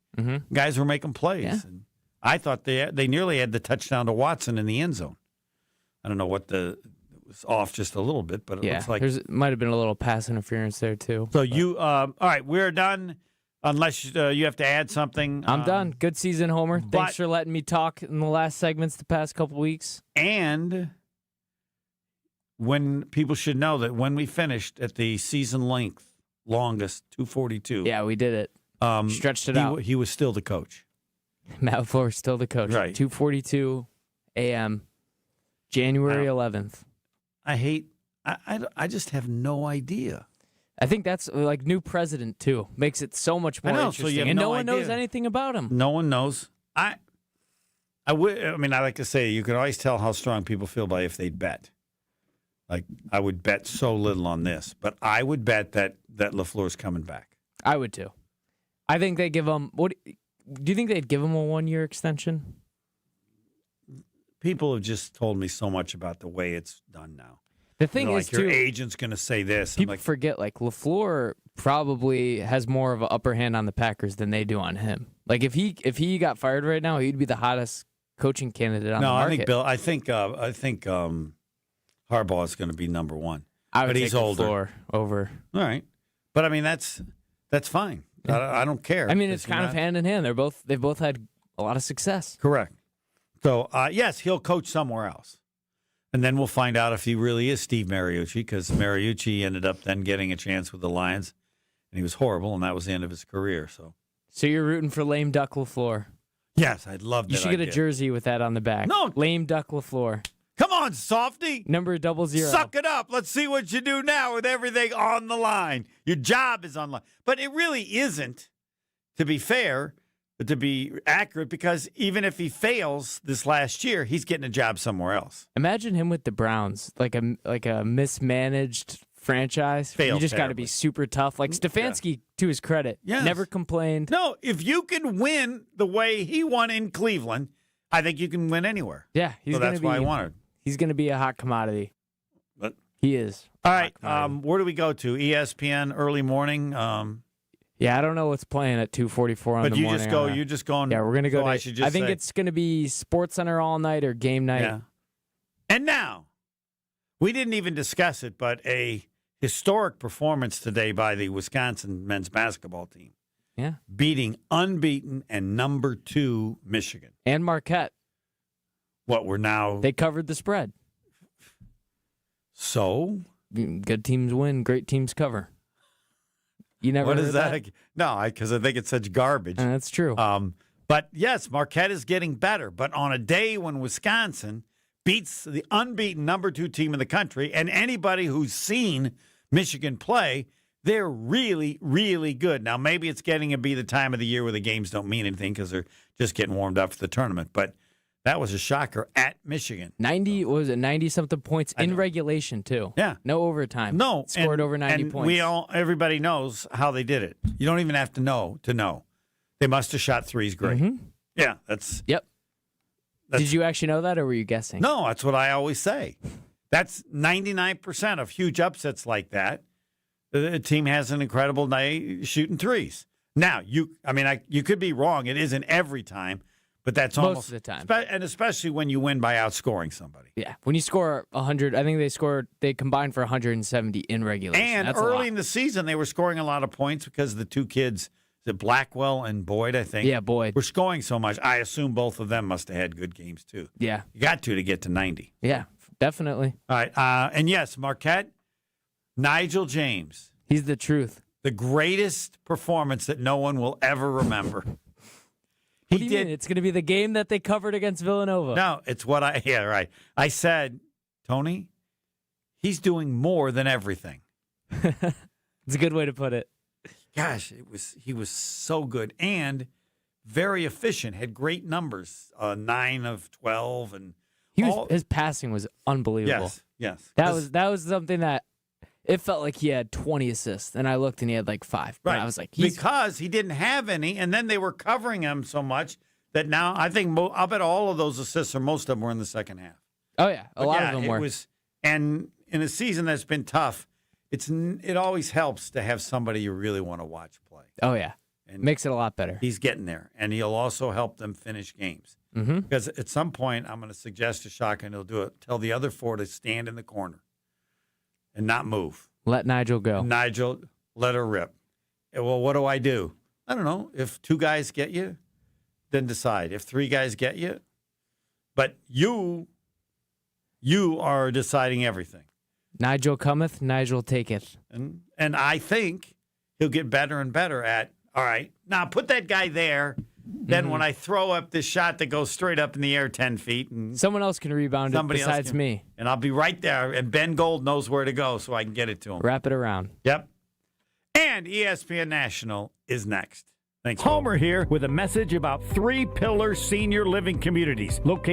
S3: Guys were making plays.
S5: Yeah.
S3: And I thought they nearly had the touchdown to Watson in the end zone. I don't know what it was off just a little bit, but it looks like
S5: there might have been a little pass interference there too.
S3: So all right, we're done. Unless you have to add something.
S5: I'm done. Good season, Homer. Thanks for letting me talk in the last segments the past couple weeks.
S3: And when people should know that when we finished at the season longest, 242.
S5: Yeah, we did it. Stretched it out.
S3: He was still the coach.
S5: Matt LaFleur is still the coach.
S3: Right.
S5: 2:42 a.m., January 11th.
S3: I just have no idea.
S5: I think that's new president too. Makes it so much more interesting.
S3: So you have
S5: and no one
S3: idea.
S5: knows anything about him.
S3: No one knows. I like to say you can always tell how strong people feel by if they'd bet. Like I would bet so little on this, but I would bet that LaFleur's coming back.
S5: I would too. I think they give him do you think they'd give him a 1-year extension?
S3: People have just told me so much about the way it's done now.
S5: The thing is,
S3: your
S5: too,
S3: agent's going to say this.
S5: People forget, LaFleur probably has more of an upper hand on the Packers than they do on him. Like, if he got fired right now, he'd be the hottest coaching candidate on the market.
S3: I think Harbaugh is going to be number 1.
S5: I would
S3: but
S5: take
S3: he's older.
S5: LaFleur over.
S3: All right. But, I mean, that's fine. I don't care.
S5: I mean, it's kind of hand in hand. They've both had a lot of success.
S3: Correct. So, yes, he'll coach somewhere else. And then we'll find out if he really is Steve Mariucci, because Mariucci ended up then getting a chance with the Lions, and he was horrible, and that was the end of his career. So
S5: you're rooting for lame duck LaFleur?
S3: Yes, I'd love that.
S5: You should get a jersey with that on the back.
S3: No,
S5: lame duck LaFleur.
S3: Come on, softy.
S5: Number 00.
S3: Suck it up. Let's see what you do now with everything on the line. Your job is on the line, but it really isn't. To be fair. To be accurate, because even if he fails this last year, he's getting a job somewhere else.
S5: Imagine him with the Browns, like a mismanaged franchise. You just got to be super tough. Like Stefanski, to his credit, never complained.
S3: No, if you can win the way he won in Cleveland, I think you can win anywhere.
S5: Yeah,
S3: that's why I wanted.
S5: He's going to be a hot commodity.
S3: But
S5: he is.
S3: All right, where do we go to? ESPN early morning.
S5: Yeah, I don't know what's playing at 2:44 in the morning.
S3: But you're just going.
S5: Yeah, we're going to go.
S3: I
S5: think it's going to be SportsCenter all night or game night.
S3: Yeah. And now, we didn't even discuss it, but a historic performance today by the Wisconsin men's basketball team.
S5: Yeah.
S3: Beating unbeaten and number 2 Michigan.
S5: And Marquette.
S3: We're now.
S5: They covered the spread.
S3: So?
S5: Good teams win, great teams cover. You never
S3: What
S5: heard
S3: is that? No, because I think it's such garbage.
S5: That's true.
S3: But But, yes, Marquette is getting better. But on a day when Wisconsin beats the unbeaten number 2 team in the country, and anybody who's seen Michigan play, they're really, really good. Now, maybe it's getting to be the time of the year where the games don't mean anything because they're just getting warmed up for the tournament. But that was a shocker at Michigan.
S5: 90-something points in regulation, too.
S3: Yeah.
S5: No overtime.
S3: No.
S5: Scored over 90 points.
S3: Everybody knows how they did it. You don't even have to know to know. They must have shot threes great.
S5: Mm-hmm.
S3: Yeah, that's...
S5: Yep. Did you actually know that, or were you guessing?
S3: No, that's what I always say. That's 99% of huge upsets like that. The team has an incredible night shooting threes. Now, you could be wrong. It isn't every time, but that's
S5: most
S3: almost
S5: of the time.
S3: And especially when you win by outscoring somebody.
S5: Yeah, when you score 100, I think they combined for 170 in regulation.
S3: And
S5: that's
S3: early in the season, they were scoring a lot of points because the two kids, Blackwell and Boyd, I think.
S5: Yeah, Boyd.
S3: Were scoring so much. I assume both of them must have had good games, too.
S5: Yeah.
S3: You got to get to 90.
S5: Yeah, definitely.
S3: All right. And yes, Marquette, Nigel James.
S5: He's the truth.
S3: The greatest performance that no one will ever remember.
S5: What do you mean? It's going to be the game that they covered against Villanova.
S3: No, it's what right. I said, Tony, he's doing more than everything.
S5: It's a good way to put it.
S3: Gosh, he was so good and very efficient. Had great numbers, 9 of 12, and
S5: his passing was unbelievable.
S3: Yes.
S5: That was something that it felt like he had 20 assists, and I looked and he had like 5.
S3: Right.
S5: And I was like,
S3: because he didn't have any, and then they were covering him so much that now I think I'll bet all of those assists or most of them were in the second half.
S5: Oh yeah, a lot of them were.
S3: And in a season that's been tough. It always helps to have somebody you really want to watch play.
S5: Oh, yeah. And makes it a lot better.
S3: He's getting there, and he'll also help them finish games. Mm-hmm. Because at some point, I'm going to suggest to Shaka, and he'll do it, tell the other 4 to stand in the corner and not move.
S5: Let Nigel go.
S3: Nigel, let her rip. Well, what do? I don't know. If 2 guys get you, then decide. If 3 guys get you, but you are deciding everything.
S5: Nigel cometh, Nigel taketh.
S3: And I think he'll get better and better at, all right, now put that guy there. Then when I throw up this shot that goes straight up in the air 10 feet. And
S5: someone else can rebound it besides me.
S3: And I'll be right there. And Ben Gold knows where to go so I can get it to him.
S5: Wrap it around.
S3: Yep. And ESPN National is next. Thanks.
S4: Homer here with a message about 3 Pillar Senior Living Communities located